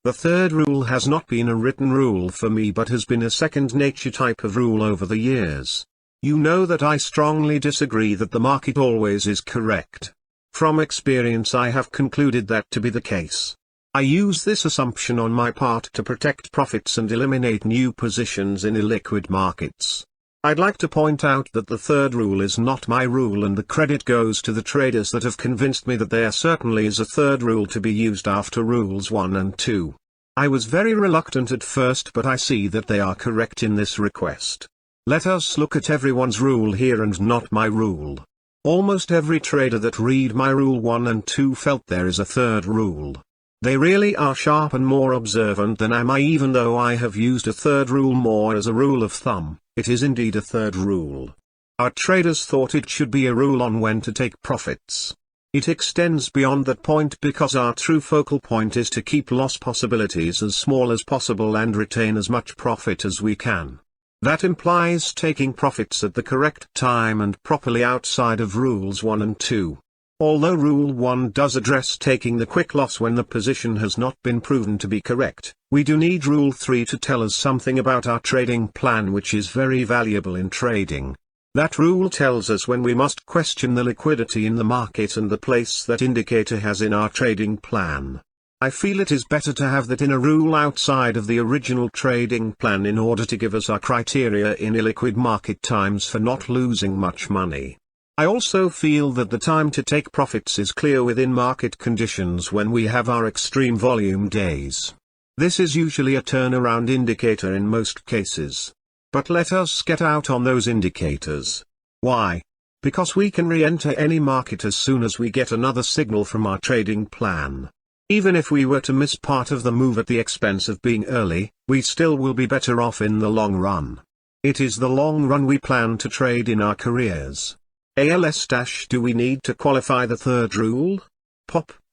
The third rule has not been a written rule for me but has been a second nature type of rule over the years. You know that I strongly disagree that the market always is correct. From experience I have concluded that to be the case. I use this assumption on my part to protect profits and eliminate new positions in illiquid markets. I'd like to point out that the third rule is not my rule and the credit goes to the traders that have convinced me that there certainly is a third rule to be used after Rules 1 and 2. I was very reluctant at first but I see that they are correct in this request. Let us look at everyone's rule here and not my rule. Almost every trader that read my Rule 1 and 2 felt there is a third rule. They really are sharp and more observant than am I, even though I have used a third rule more as a rule of thumb. It is indeed a third rule. Our traders thought it should be a rule on when to take profits. It extends beyond that point because our true focal point is to keep loss possibilities as small as possible and retain as much profit as we can. That implies taking profits at the correct time and properly outside of Rules 1 and 2. Although Rule 1 does address taking the quick loss when the position has not been proven to be correct, we do need Rule 3 to tell us something about our trading plan, which is very valuable in trading. That rule tells us when we must question the liquidity in the market and the place that indicator has in our trading plan. I feel it is better to have that in a rule outside of the original trading plan in order to give us our criteria in illiquid market times for not losing much money. I also feel that the time to take profits is clear within market conditions when we have our extreme volume days. This is usually a turnaround indicator in most cases. But let us get out on those indicators. Why? Because we can re-enter any market as soon as we get another signal from our trading plan. Even if we were to miss part of the move at the expense of being early, we still will be better off in the long run. It is the long run we plan to trade in our careers. Do we need to qualify the third rule?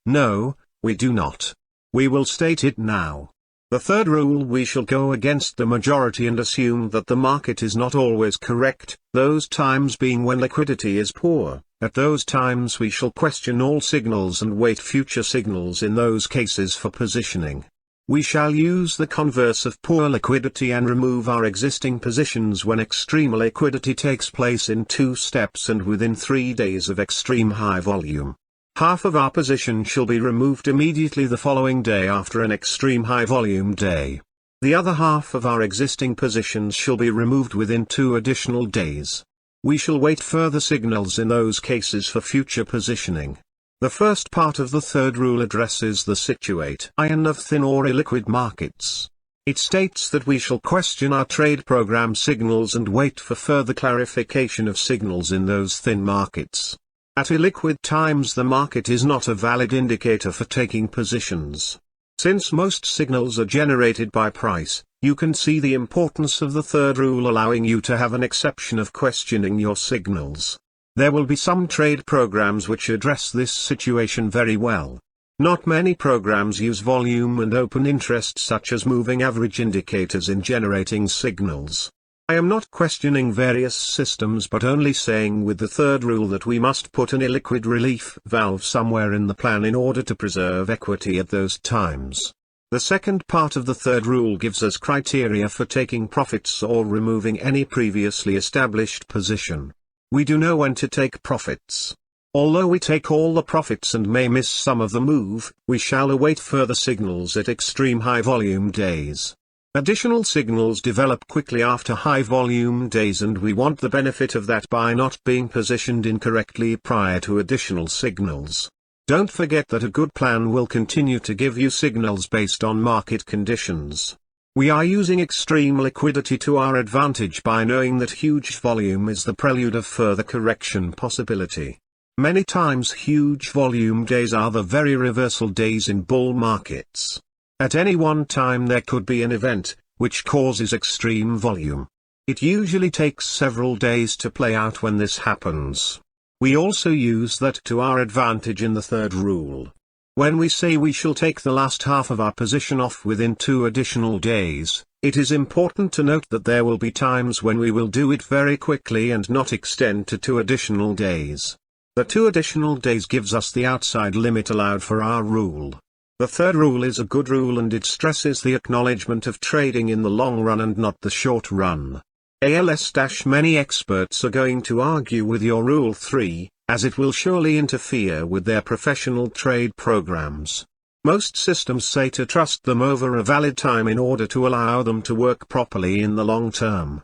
No, we do not. We will state it now. The third rule: we shall go against the majority and assume that the market is not always correct, those times being when liquidity is poor. At those times we shall question all signals and wait future signals in those cases for positioning. We shall use the converse of poor liquidity and remove our existing positions when extreme liquidity takes place in 2 steps and within 3 days of extreme high volume. Half of our position shall be removed immediately the following day after an extreme high volume day. The other half of our existing positions shall be removed within 2 additional days. We shall wait further signals in those cases for future positioning. The first part of the third rule addresses the situation of thin or illiquid markets. It states that we shall question our trade program signals and wait for further clarification of signals in those thin markets. At illiquid times the market is not a valid indicator for taking positions. Since most signals are generated by price, you can see the importance of the third rule allowing you to have an exception of questioning your signals. There will be some trade programs which address this situation very well. Not many programs use volume and open interest such as moving average indicators in generating signals. I am not questioning various systems but only saying with the third rule that we must put an illiquid relief valve somewhere in the plan in order to preserve equity at those times. The second part of the third rule gives us criteria for taking profits or removing any previously established position. We do know when to take profits. Although we take all the profits and may miss some of the move, we shall await further signals at extreme high volume days. Additional signals develop quickly after high volume days and we want the benefit of that by not being positioned incorrectly prior to additional signals. Don't forget that a good plan will continue to give you signals based on market conditions. We are using extreme liquidity to our advantage by knowing that huge volume is the prelude of further correction possibility. Many times huge volume days are the very reversal days in bull markets. At any one time there could be an event, which causes extreme volume. It usually takes several days to play out when this happens. We also use that to our advantage in the third rule. When we say we shall take the last half of our position off within 2 additional days, it is important to note that there will be times when we will do it very quickly and not extend to 2 additional days. The 2 additional days gives us the outside limit allowed for our rule. The third rule is a good rule and it stresses the acknowledgement of trading in the long run and not the short run. Many experts are going to argue with your Rule 3, as it will surely interfere with their professional trade programs. Most systems say to trust them over a valid time in order to allow them to work properly in the long term.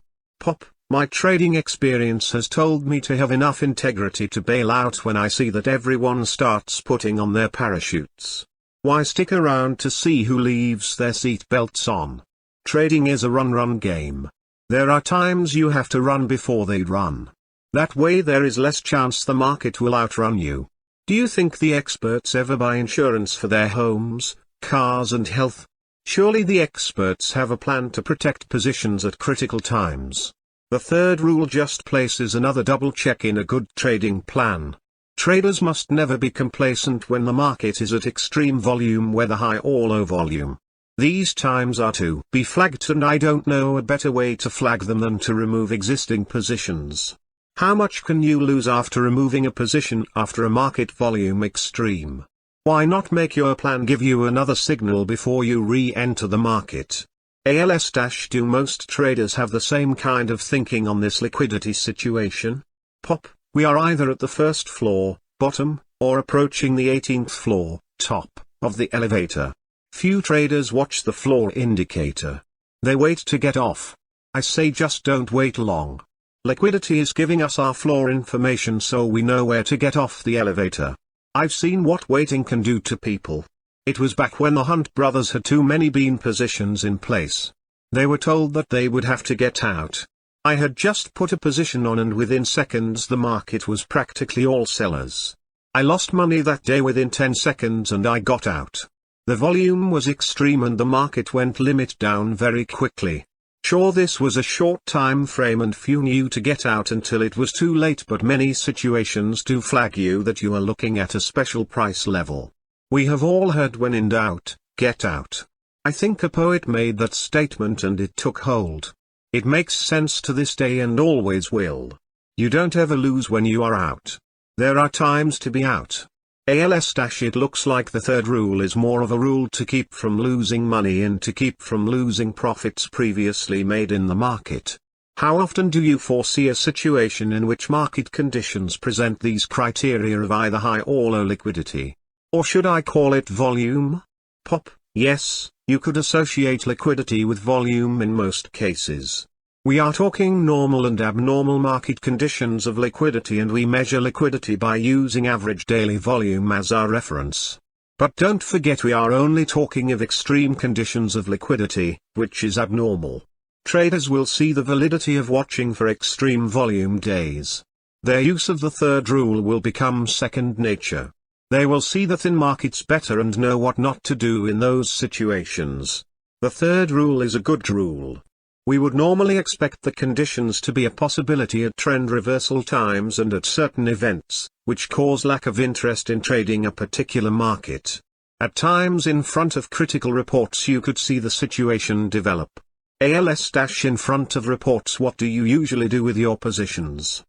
My trading experience has told me to have enough integrity to bail out when I see that everyone starts putting on their parachutes. Why stick around to see who leaves their seat belts on? Trading is a run game. There are times you have to run before they run. That way there is less chance the market will outrun you. Do you think the experts ever buy insurance for their homes, cars and health? Surely the experts have a plan to protect positions at critical times. The third rule just places another double check in a good trading plan. Traders must never be complacent when the market is at extreme volume, whether high or low volume. These times are to be flagged, and I don't know a better way to flag them than to remove existing positions. How much can you lose after removing a position after a market volume extreme? Why not make your plan give you another signal before you re-enter the market? Do most traders have the same kind of thinking on this liquidity situation? We are either at the first floor, bottom, or approaching the 18th floor, top, of the elevator. Few traders watch the floor indicator. They wait to get off. I say just don't wait long. Liquidity is giving us our floor information so we know where to get off the elevator. I've seen what waiting can do to people. It was back when the Hunt brothers had too many bean positions in place. They were told that they would have to get out. I had just put a position on and within seconds the market was practically all sellers. I lost money that day within 10 seconds and I got out. The volume was extreme and the market went limit down very quickly. Sure, this was a short time frame and few knew to get out until it was too late, but many situations do flag you that you are looking at a special price level. We have all heard when in doubt, get out. I think a poet made that statement and it took hold. It makes sense to this day and always will. You don't ever lose when you are out. There are times to be out. It looks like the third rule is more of a rule to keep from losing money and to keep from losing profits previously made in the market. How often do you foresee a situation in which market conditions present these criteria of either high or low liquidity? Or should I call it volume? Yes, you could associate liquidity with volume in most cases. We are talking normal and abnormal market conditions of liquidity, and we measure liquidity by using average daily volume as our reference. But don't forget, we are only talking of extreme conditions of liquidity, which is abnormal. Traders will see the validity of watching for extreme volume days. Their use of the third rule will become second nature. They will see the thin markets better and know what not to do in those situations. The third rule is a good rule. We would normally expect the conditions to be a possibility at trend reversal times and at certain events, which cause lack of interest in trading a particular market. At times in front of critical reports you could see the situation develop. In front of reports, what do you usually do with your positions?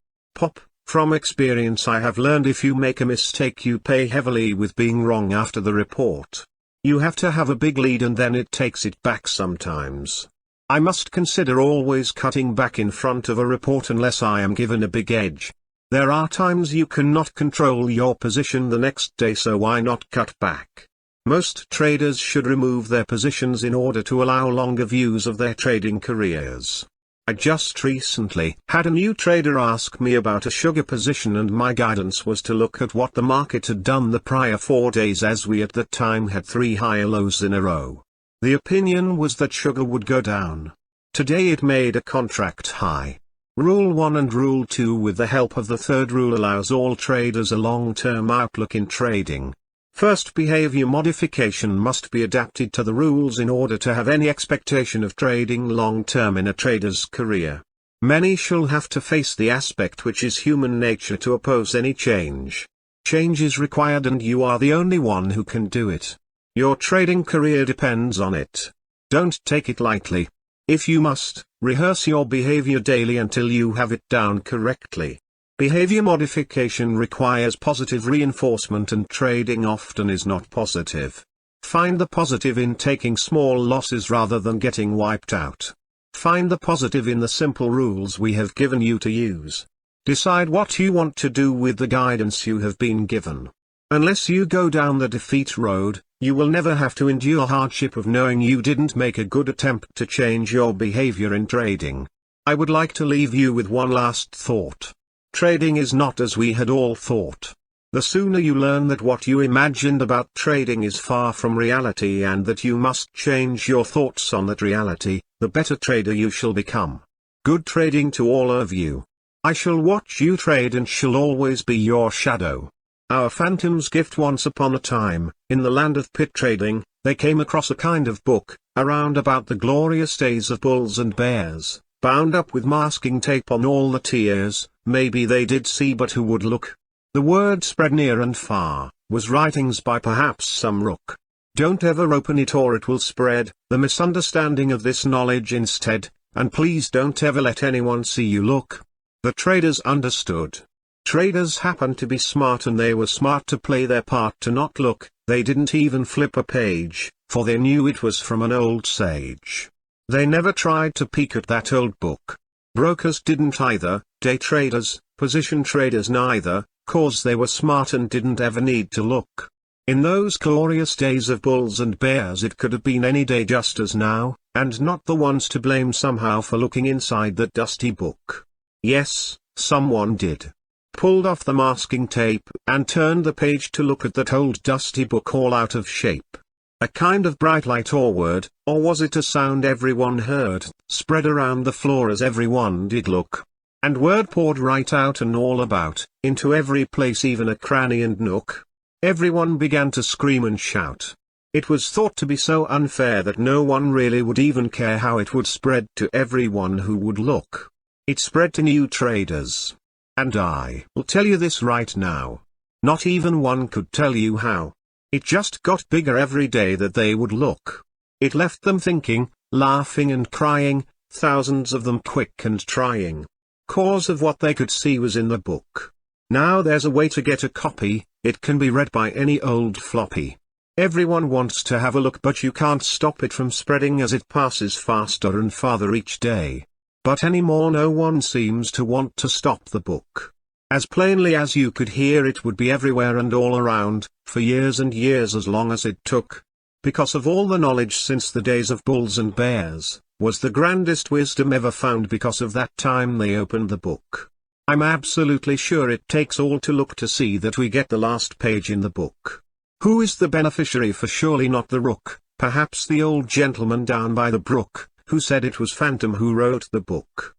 From experience I have learned if you make a mistake you pay heavily with being wrong after the report. You have to have a big lead and then it takes it back sometimes. I must consider always cutting back in front of a report unless I am given a big edge. There are times you cannot control your position the next day, so why not cut back? Most traders should remove their positions in order to allow longer views of their trading careers. I just recently had a new trader ask me about a sugar position, and my guidance was to look at what the market had done the prior 4 days, as we at that time had 3 higher lows in a row. The opinion was that sugar would go down. Today it made a contract high. Rule 1 and Rule 2 with the help of the third rule allows all traders a long-term outlook in trading. First, behavior modification must be adapted to the rules in order to have any expectation of trading long-term in a trader's career. Many shall have to face the aspect which is human nature to oppose any change. Change is required and you are the only one who can do it. Your trading career depends on it. Don't take it lightly. If you must, rehearse your behavior daily until you have it down correctly. Behavior modification requires positive reinforcement and trading often is not positive. Find the positive in taking small losses rather than getting wiped out. Find the positive in the simple rules we have given you to use. Decide what you want to do with the guidance you have been given. Unless you go down the defeat road, you will never have to endure hardship of knowing you didn't make a good attempt to change your behavior in trading. I would like to leave you with one last thought. Trading is not as we had all thought. The sooner you learn that what you imagined about trading is far from reality and that you must change your thoughts on that reality, the better trader you shall become. Good trading to all of you. I shall watch you trade and shall always be your shadow. Our phantoms gift. Once upon a time, in the land of pit trading, they came across a kind of book, around about the glorious days of bulls and bears, bound up with masking tape on all the tiers. Maybe they did see, but who would look? The word spread near and far, was writings by perhaps some rook. Don't ever open it or it will spread, the misunderstanding of this knowledge instead, and please don't ever let anyone see you look. The traders understood. Traders happened to be smart and they were smart to play their part to not look. They didn't even flip a page, for they knew it was from an old sage. They never tried to peek at that old book. Brokers didn't either, day traders, position traders neither, cause they were smart and didn't ever need to look. In those glorious days of bulls and bears it could have been any day just as now, and not the ones to blame somehow for looking inside that dusty book. Yes, someone did. Pulled off the masking tape and turned the page to look at that old dusty book all out of shape. A kind of bright light or word, or was it a sound everyone heard, spread around the floor as everyone did look. And word poured right out and all about, into every place, even a cranny and nook. Everyone began to scream and shout. It was thought to be so unfair that no one really would even care how it would spread to everyone who would look. It spread to new traders. And I will tell you this right now. Not even one could tell you how. It just got bigger every day that they would look. It left them thinking, laughing and crying, thousands of them quick and trying. Cause of what they could see was in the book. Now there's a way to get a copy, it can be read by any old floppy. Everyone wants to have a look, but you can't stop it from spreading as it passes faster and farther each day. But anymore no one seems to want to stop the book. As plainly as you could hear, it would be everywhere and all around, for years and years, as long as it took. Because of all the knowledge since the days of bulls and bears, was the grandest wisdom ever found because of that time they opened the book. I'm absolutely sure it takes all to look to see that we get the last page in the book. Who is the beneficiary? For surely not the rook, perhaps the old gentleman down by the brook, who said it was Phantom who wrote the book.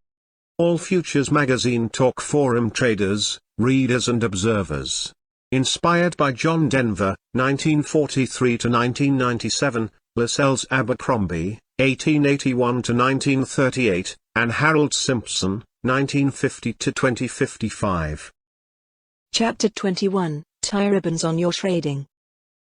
All Futures Magazine Talk Forum traders, readers and observers. Inspired by John Denver, 1943–1997, Lascelles Abercrombie, 1881–1938, and Harold Simpson, 1950–2055. Chapter 21, Tie Ribbons on Your Trading.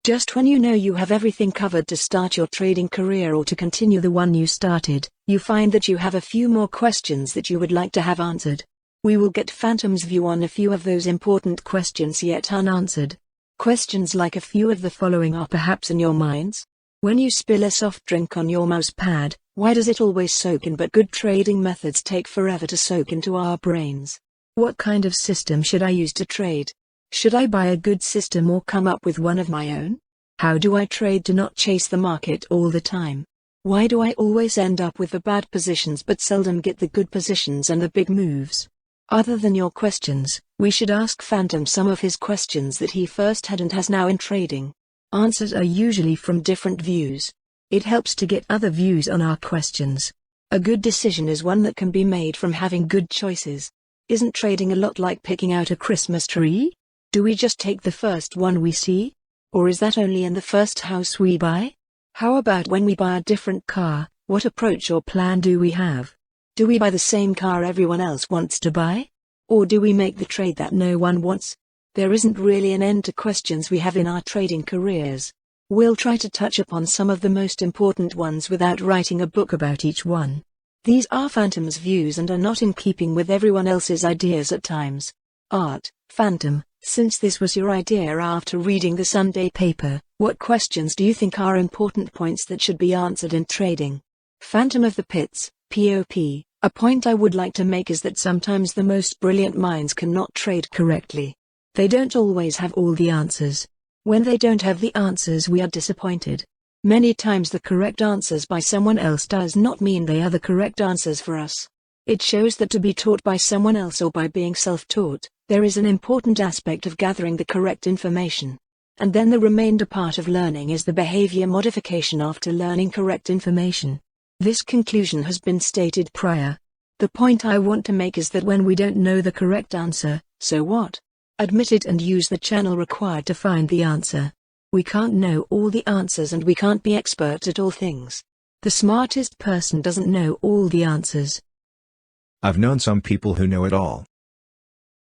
Just when you know you have everything covered to start your trading career or to continue the one you started, you find that you have a few more questions that you would like to have answered. We will get Phantom's view on a few of those important questions yet unanswered. Questions like a few of the following are perhaps in your minds. When you spill a soft drink on your mouse pad, why does it always soak in, but good trading methods take forever to soak into our brains? What kind of system should I use to trade? Should I buy a good system or come up with one of my own? How do I trade to not chase the market all the time? Why do I always end up with the bad positions but seldom get the good positions and the big moves? Other than your questions, we should ask Phantom some of his questions that he first had and has now in trading. Answers are usually from different views. It helps to get other views on our questions. A good decision is one that can be made from having good choices. Isn't trading a lot like picking out a Christmas tree? Do we just take the first one we see? Or is that only in the first house we buy? How about when we buy a different car, what approach or plan do we have? Do we buy the same car everyone else wants to buy? Or do we make the trade that no one wants? There isn't really an end to questions we have in our trading careers. We'll try to touch upon some of the most important ones without writing a book about each one. These are Phantom's views and are not in keeping with everyone else's ideas at times. Phantom, since this was your idea after reading the Sunday paper, what questions do you think are important points that should be answered in trading? Phantom of the Pits, POP, a point I would like to make is that sometimes the most brilliant minds cannot trade correctly. They don't always have all the answers. When they don't have the answers, we are disappointed. Many times the correct answers by someone else does not mean they are the correct answers for us. It shows that to be taught by someone else or by being self-taught, there is an important aspect of gathering the correct information. And then the remainder part of learning is the behavior modification after learning correct information. This conclusion has been stated prior. The point I want to make is that when we don't know the correct answer, so what? Admit it and use the channel required to find the answer. We can't know all the answers and we can't be experts at all things. The smartest person doesn't know all the answers. I've known some people who know it all.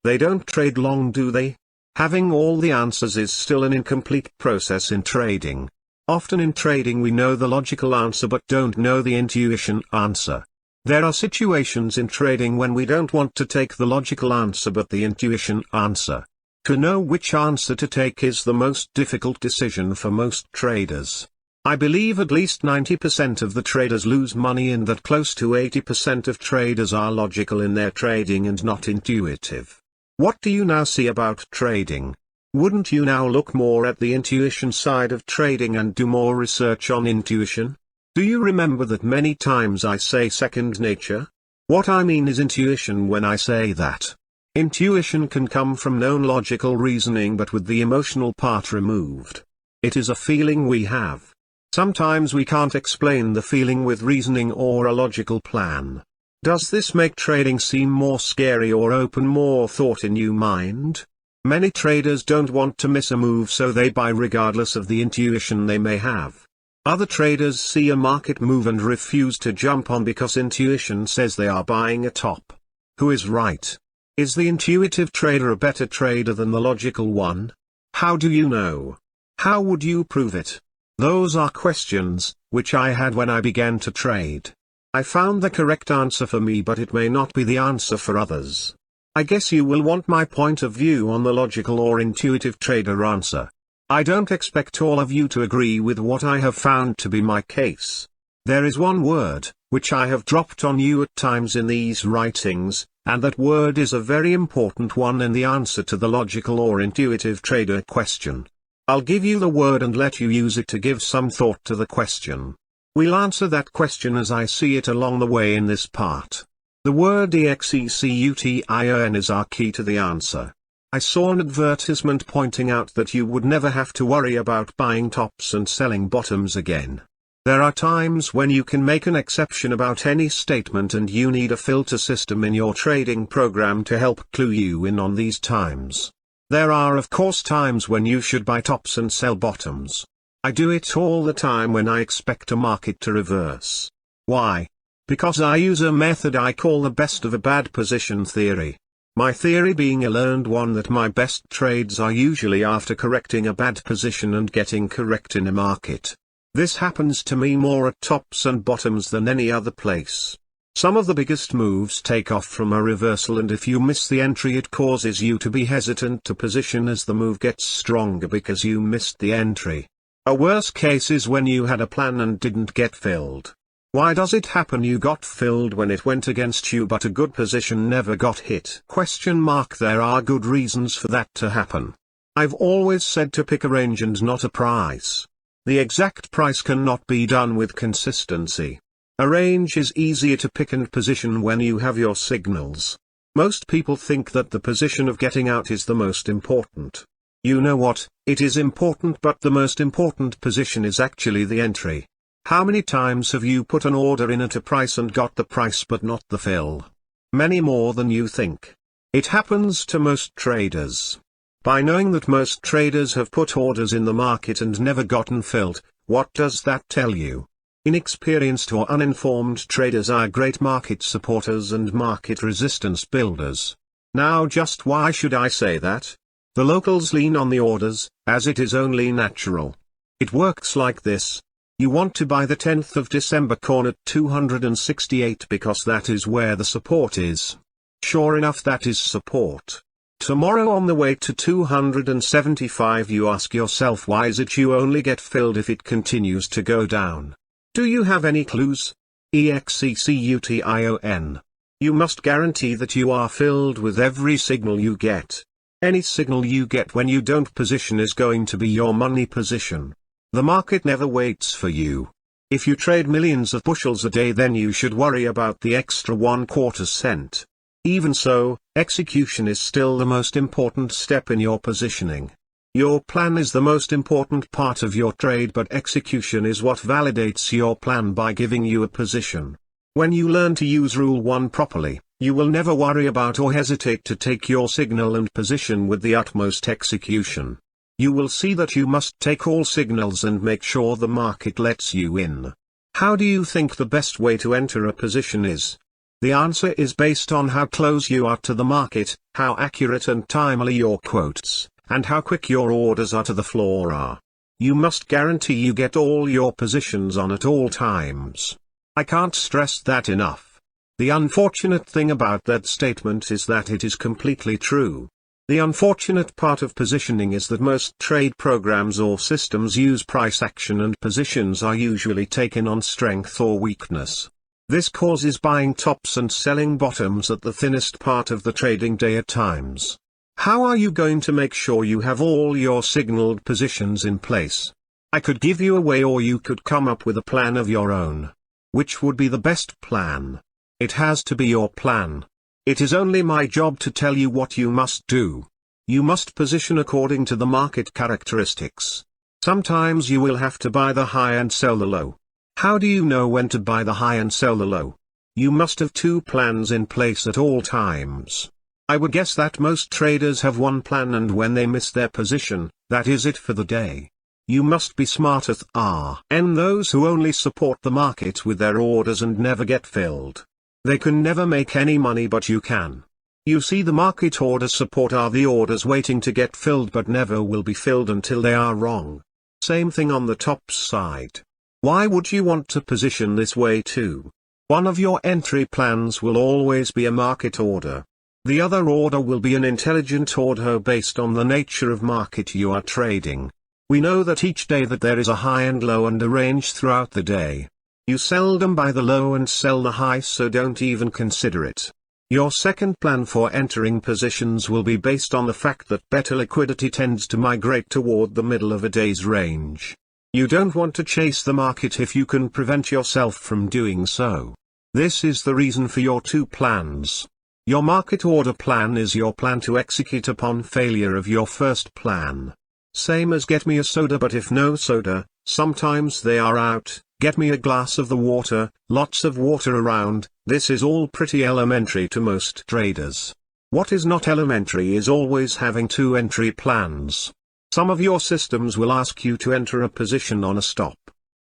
They don't trade long, do they? Having all the answers is still an incomplete process in trading. Often in trading we know the logical answer but don't know the intuition answer. There are situations in trading when we don't want to take the logical answer but the intuition answer. To know which answer to take is the most difficult decision for most traders. I believe at least 90% of the traders lose money and that close to 80% of traders are logical in their trading and not intuitive. What do you now see about trading? Wouldn't you now look more at the intuition side of trading and do more research on intuition? Do you remember that many times I say second nature? What I mean is intuition when I say that. Intuition can come from known logical reasoning but with the emotional part removed. It is a feeling we have. Sometimes we can't explain the feeling with reasoning or a logical plan. Does this make trading seem more scary or open more thought in your mind? Many traders don't want to miss a move so they buy regardless of the intuition they may have. Other traders see a market move and refuse to jump on because intuition says they are buying a top. Who is right? Is the intuitive trader a better trader than the logical one? How do you know? How would you prove it? Those are questions which I had when I began to trade. I found the correct answer for me but it may not be the answer for others. I guess you will want my point of view on the logical or intuitive trader answer. I don't expect all of you to agree with what I have found to be my case. There is one word, which I have dropped on you at times in these writings, and that word is a very important one in the answer to the logical or intuitive trader question. I'll give you the word and let you use it to give some thought to the question. We'll answer that question as I see it along the way in this part. The word execution is our key to the answer. I saw an advertisement pointing out that you would never have to worry about buying tops and selling bottoms again. There are times when you can make an exception about any statement and you need a filter system in your trading program to help clue you in on these times. There are of course times when you should buy tops and sell bottoms. I do it all the time when I expect a market to reverse. Why? Because I use a method I call the best of a bad position theory. My theory being a learned one that my best trades are usually after correcting a bad position and getting correct in a market. This happens to me more at tops and bottoms than any other place. Some of the biggest moves take off from a reversal and if you miss the entry it causes you to be hesitant to position as the move gets stronger because you missed the entry. A worse case is when you had a plan and didn't get filled. Why does it happen you got filled when it went against you but a good position never got hit? There are good reasons for that to happen. I've always said to pick a range and not a price. The exact price cannot be done with consistency. A range is easier to pick and position when you have your signals. Most people think that the position of getting out is the most important. You know what, it is important but the most important position is actually the entry. How many times have you put an order in at a price and got the price but not the fill? Many more than you think. It happens to most traders. By knowing that most traders have put orders in the market and never gotten filled, what does that tell you? Inexperienced or uninformed traders are great market supporters and market resistance builders. Now just why should I say that? The locals lean on the orders, as it is only natural. It works like this. You want to buy the 10th of December corn at 268 because that is where the support is. Sure enough, that is support. Tomorrow on the way to 275 you ask yourself, why is it you only get filled if it continues to go down? Do you have any clues? Execution. You must guarantee that you are filled with every signal you get. Any signal you get when you don't position is going to be your money position. The market never waits for you. If you trade millions of bushels a day, then you should worry about the extra 1/4 cent. Even so, execution is still the most important step in your positioning. Your plan is the most important part of your trade, but execution is what validates your plan by giving you a position. When you learn to use Rule 1 properly, you will never worry about or hesitate to take your signal and position with the utmost execution. You will see that you must take all signals and make sure the market lets you in. How do you think the best way to enter a position is? The answer is based on how close you are to the market, how accurate and timely your quotes, and how quick your orders are to the floor are. You must guarantee you get all your positions on at all times. I can't stress that enough. The unfortunate thing about that statement is that it is completely true. The unfortunate part of positioning is that most trade programs or systems use price action, and positions are usually taken on strength or weakness. This causes buying tops and selling bottoms at the thinnest part of the trading day at times. How are you going to make sure you have all your signaled positions in place? I could give you a way, or you could come up with a plan of your own. Which would be the best plan? It has to be your plan. It is only my job to tell you what you must do. You must position according to the market characteristics. Sometimes you will have to buy the high and sell the low. How do you know when to buy the high and sell the low? You must have two plans in place at all times. I would guess that most traders have one plan, and when they miss their position, that is it for the day. You must be smarter than those who only support the market with their orders and never get filled. They can never make any money, but you can. You see, the market order support are the orders waiting to get filled but never will be filled until they are wrong. Same thing on the top side. Why would you want to position this way too? One of your entry plans will always be a market order. The other order will be an intelligent order based on the nature of market you are trading. We know that each day that there is a high and low and a range throughout the day. You seldom buy the low and sell the high, so don't even consider it. Your second plan for entering positions will be based on the fact that better liquidity tends to migrate toward the middle of a day's range. You don't want to chase the market if you can prevent yourself from doing so. This is the reason for your two plans. Your market order plan is your plan to execute upon failure of your first plan. Same as get me a soda, but if no soda, sometimes they are out, get me a glass of the water, lots of water around. This is all pretty elementary to most traders. What is not elementary is always having two entry plans. Some of your systems will ask you to enter a position on a stop.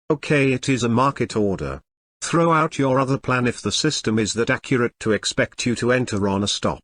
Okay, it is a market order. Throw out your other plan if the system is that accurate to expect you to enter on a stop.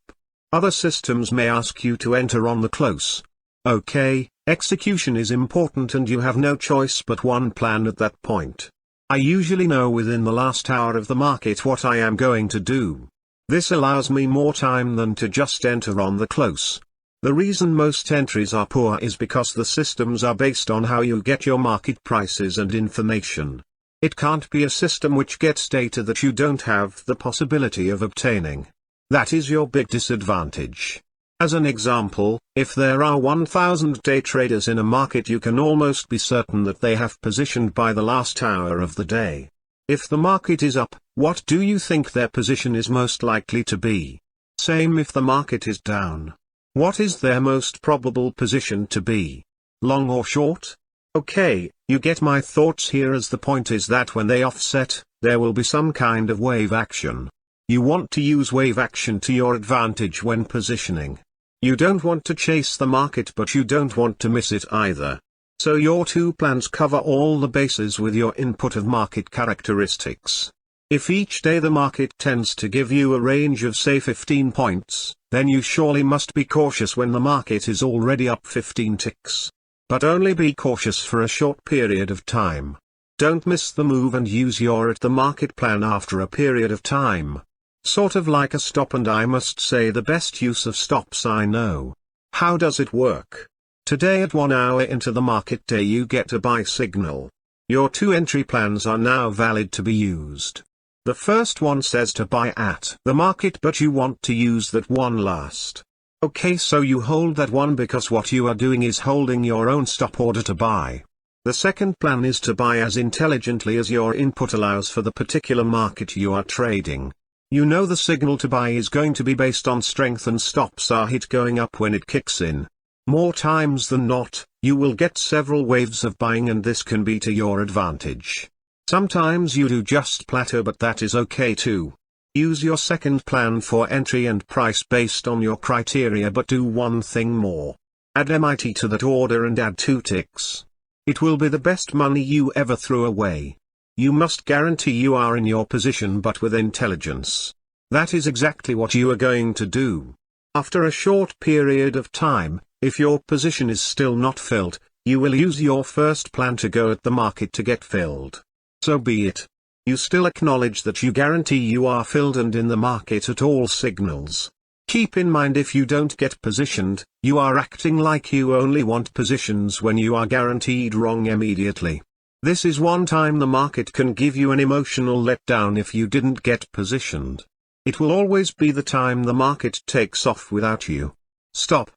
Other systems may ask you to enter on the close. Okay, execution is important and you have no choice but one plan at that point. I usually know within the last hour of the market what I am going to do. This allows me more time than to just enter on the close. The reason most entries are poor is because the systems are based on how you get your market prices and information. It can't be a system which gets data that you don't have the possibility of obtaining. That is your big disadvantage. As an example, if there are 1,000 day traders in a market, you can almost be certain that they have positioned by the last hour of the day. If the market is up, what do you think their position is most likely to be? Same if the market is down. What is their most probable position to be? Long or short? Okay, you get my thoughts here, as the point is that when they offset, there will be some kind of wave action. You want to use wave action to your advantage when positioning. You don't want to chase the market, but you don't want to miss it either. So your two plans cover all the bases with your input of market characteristics. If each day the market tends to give you a range of say 15 points, then you surely must be cautious when the market is already up 15 ticks. But only be cautious for a short period of time. Don't miss the move and use your at the market plan after a period of time. Sort of like a stop, and I must say the best use of stops I know. How does it work? Today at 1 hour into the market day you get a buy signal. Your two entry plans are now valid to be used. The first one says to buy at the market, but you want to use that one last. Okay, so you hold that one because what you are doing is holding your own stop order to buy. The second plan is to buy as intelligently as your input allows for the particular market you are trading. You know the signal to buy is going to be based on strength and stops are hit going up when it kicks in. More times than not, you will get several waves of buying, and this can be to your advantage. Sometimes you do just plateau, but that is okay too. Use your second plan for entry and price based on your criteria, but do one thing more. Add MIT to that order and add 2 ticks. It will be the best money you ever threw away. You must guarantee you are in your position, but with intelligence. That is exactly what you are going to do. After a short period of time, if your position is still not filled, you will use your first plan to go at the market to get filled. So be it. You still acknowledge that you guarantee you are filled and in the market at all signals. Keep in mind, if you don't get positioned, you are acting like you only want positions when you are guaranteed wrong immediately. This is one time the market can give you an emotional letdown if you didn't get positioned. It will always be the time the market takes off without you. Stop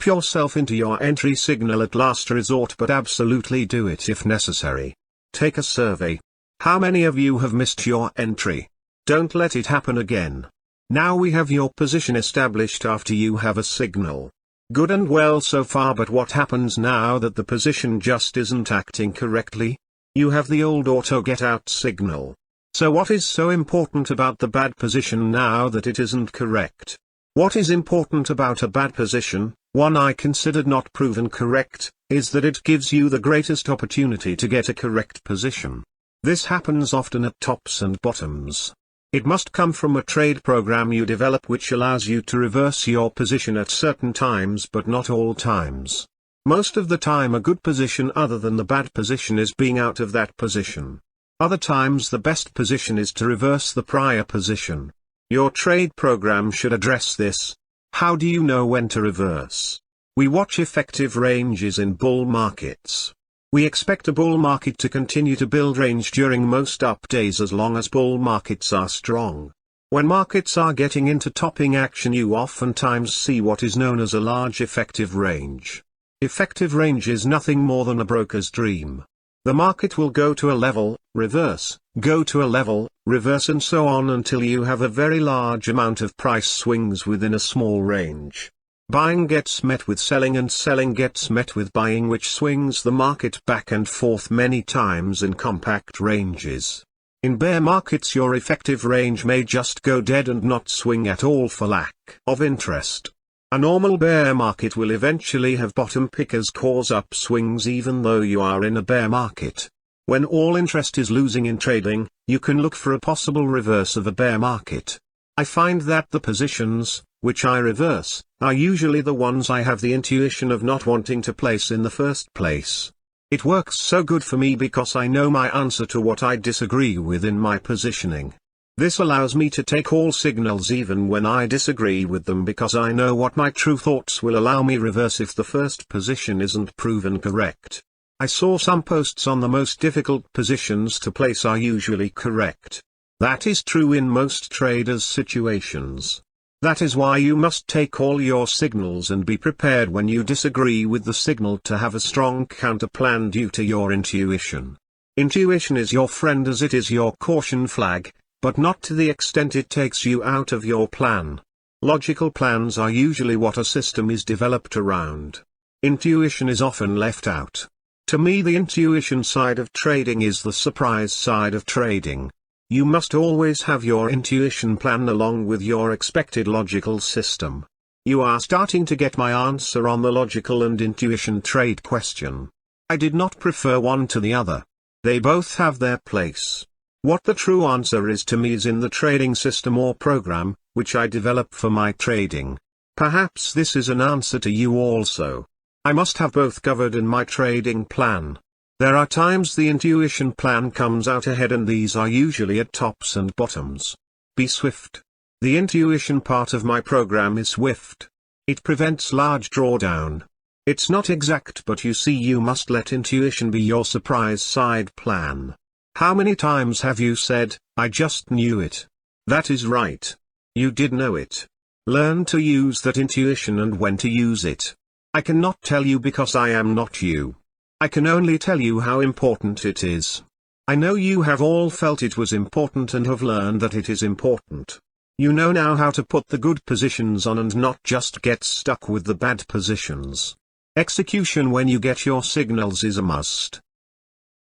yourself into your entry signal at last resort, but absolutely do it if necessary. Take a survey. How many of you have missed your entry? Don't let it happen again. Now we have your position established after you have a signal. Good and well so far, but what happens now that the position just isn't acting correctly? You have the old auto get out signal. So what is so important about the bad position now that it isn't correct? What is important about a bad position, one I considered not proven correct, is that it gives you the greatest opportunity to get a correct position. This happens often at tops and bottoms. It must come from a trade program you develop which allows you to reverse your position at certain times, but not all times. Most of the time a good position other than the bad position is being out of that position. Other times the best position is to reverse the prior position. Your trade program should address this. How do you know when to reverse? We watch effective ranges in bull markets. We expect a bull market to continue to build range during most up days as long as bull markets are strong. When markets are getting into topping action, you oftentimes see what is known as a large effective range. Effective range is nothing more than a broker's dream. The market will go to a level, reverse, go to a level, reverse, and so on until you have a very large amount of price swings within a small range. Buying gets met with selling and selling gets met with buying, which swings the market back and forth many times in compact ranges. In bear markets your effective range may just go dead and not swing at all for lack of interest. A normal bear market will eventually have bottom pickers cause up swings even though you are in a bear market. When all interest is losing in trading, you can look for a possible reverse of a bear market. I find that the positions, which I reverse, are usually the ones I have the intuition of not wanting to place in the first place. It works so good for me because I know my answer to what I disagree with in my positioning. This allows me to take all signals even when I disagree with them because I know what my true thoughts will allow me reverse if the first position isn't proven correct. I saw some posts on the most difficult positions to place are usually correct. That is true in most traders' situations. That is why you must take all your signals and be prepared when you disagree with the signal to have a strong counterplan due to your intuition. Intuition is your friend as it is your caution flag, but not to the extent it takes you out of your plan. Logical plans are usually what a system is developed around. Intuition is often left out. To me, the intuition side of trading is the surprise side of trading. You must always have your intuition plan along with your expected logical system. You are starting to get my answer on the logical and intuition trade question. I did not prefer one to the other. They both have their place. What the true answer is to me is in the trading system or program, which I develop for my trading. Perhaps this is an answer to you also. I must have both covered in my trading plan. There are times the intuition plan comes out ahead, and these are usually at tops and bottoms. Be swift. The intuition part of my program is swift. It prevents large drawdown. It's not exact, but you see, you must let intuition be your surprise side plan. How many times have you said, "I just knew it"? That is right. You did know it. Learn to use that intuition and when to use it. I cannot tell you because I am not you. I can only tell you how important it is. I know you have all felt it was important and have learned that it is important. You know now how to put the good positions on and not just get stuck with the bad positions. Execution when you get your signals is a must.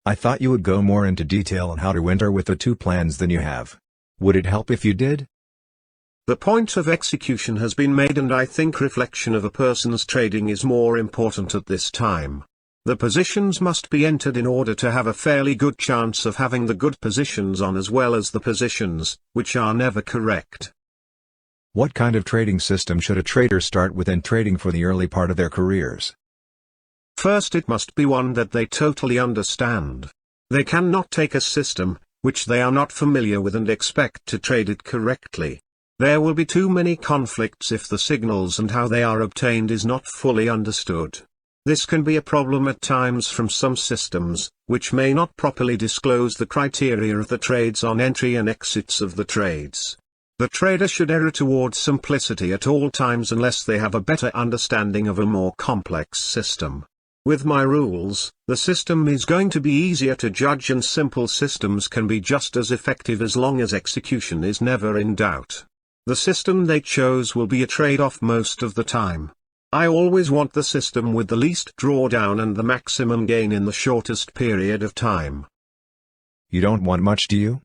I thought you would go more into detail on how to enter with the two plans than you have. Would it help if you did? The point of execution has been made, and I think reflection of a person's trading is more important at this time. The positions must be entered in order to have a fairly good chance of having the good positions on as well as the positions, which are never correct. What kind of trading system should a trader start with in trading for the early part of their careers? First, it must be one that they totally understand. They cannot take a system, which they are not familiar with, and expect to trade it correctly. There will be too many conflicts if the signals and how they are obtained is not fully understood. This can be a problem at times from some systems, which may not properly disclose the criteria of the trades on entry and exits of the trades. The trader should err towards simplicity at all times unless they have a better understanding of a more complex system. With my rules, the system is going to be easier to judge, and simple systems can be just as effective as long as execution is never in doubt. The system they chose will be a trade-off most of the time. I always want the system with the least drawdown and the maximum gain in the shortest period of time. You don't want much, do you?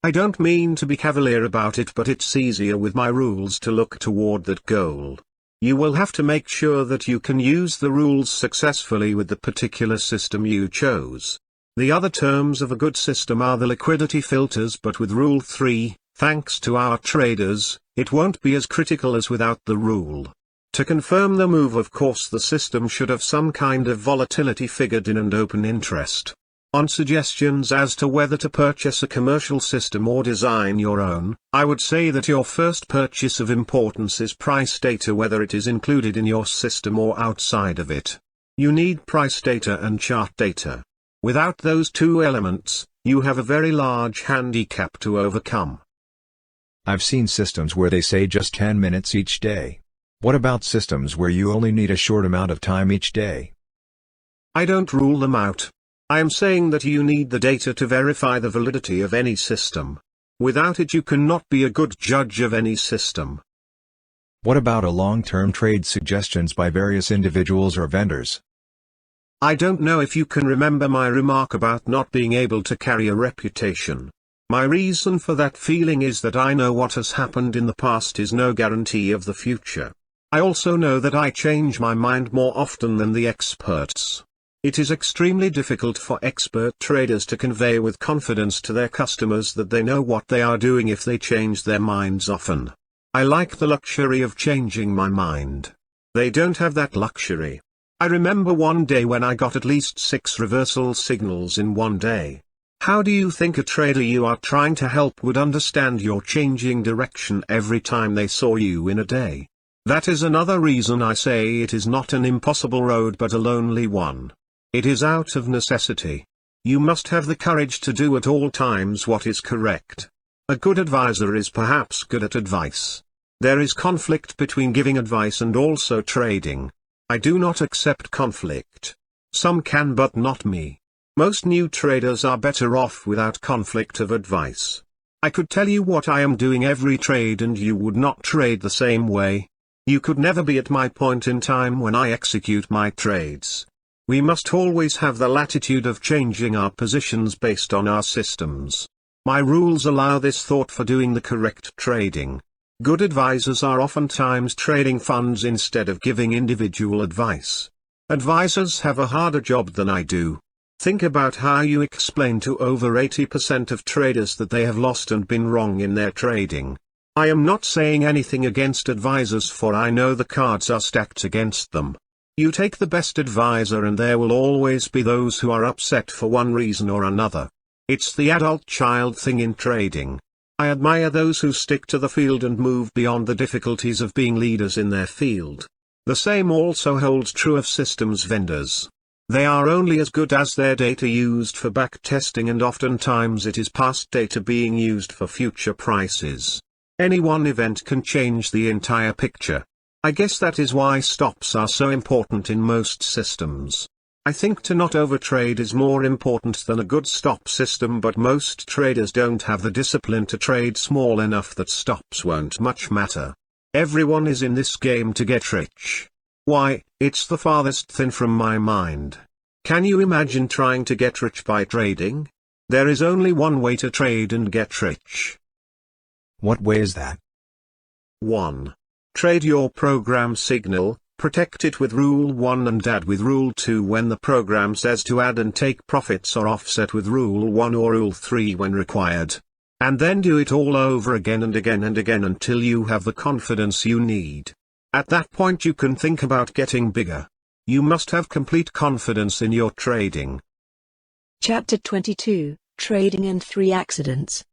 I don't mean to be cavalier about it, but it's easier with my rules to look toward that goal. You will have to make sure that you can use the rules successfully with the particular system you chose. The other terms of a good system are the liquidity filters, but with Rule 3, thanks to our traders, it won't be as critical as without the rule. To confirm the move, of course, the system should have some kind of volatility figured in and open interest. On suggestions as to whether to purchase a commercial system or design your own, I would say that your first purchase of importance is price data, whether it is included in your system or outside of it. You need price data and chart data. Without those two elements, you have a very large handicap to overcome. I've seen systems where they say just 10 minutes each day. What about systems where you only need a short amount of time each day? I don't rule them out. I am saying that you need the data to verify the validity of any system. Without it, you cannot be a good judge of any system. What about a long-term trade suggestions by various individuals or vendors? I don't know if you can remember my remark about not being able to carry a reputation. My reason for that feeling is that I know what has happened in the past is no guarantee of the future. I also know that I change my mind more often than the experts. It is extremely difficult for expert traders to convey with confidence to their customers that they know what they are doing if they change their minds often. I like the luxury of changing my mind. They don't have that luxury. I remember one day when I got at least 6 reversal signals in one day. How do you think a trader you are trying to help would understand your changing direction every time they saw you in a day? That is another reason I say it is not an impossible road but a lonely one. It is out of necessity. You must have the courage to do at all times what is correct. A good advisor is perhaps good at advice. There is conflict between giving advice and also trading. I do not accept conflict. Some can, but not me. Most new traders are better off without conflict of advice. I could tell you what I am doing every trade and you would not trade the same way. You could never be at my point in time when I execute my trades. We must always have the latitude of changing our positions based on our systems. My rules allow this thought for doing the correct trading. Good advisors are oftentimes trading funds instead of giving individual advice. Advisors have a harder job than I do. Think about how you explain to over 80% of traders that they have lost and been wrong in their trading. I am not saying anything against advisors, for I know the cards are stacked against them. You take the best advisor and there will always be those who are upset for one reason or another. It's the adult-child thing in trading. I admire those who stick to the field and move beyond the difficulties of being leaders in their field. The same also holds true of systems vendors. They are only as good as their data used for backtesting, and oftentimes it is past data being used for future prices. Any one event can change the entire picture. I guess that is why stops are so important in most systems. I think to not overtrade is more important than a good stop system, but most traders don't have the discipline to trade small enough that stops won't much matter. Everyone is in this game to get rich. Why, it's the farthest thing from my mind. Can you imagine trying to get rich by trading? There is only one way to trade and get rich. What way is that? 1. Trade your program signal, protect it with Rule 1 and add with Rule 2 when the program says to add, and take profits or offset with Rule 1 or Rule 3 when required. And then do it all over again and again and again until you have the confidence you need. At that point you can think about getting bigger. You must have complete confidence in your trading. Chapter 22, Trading and 3 Accidents.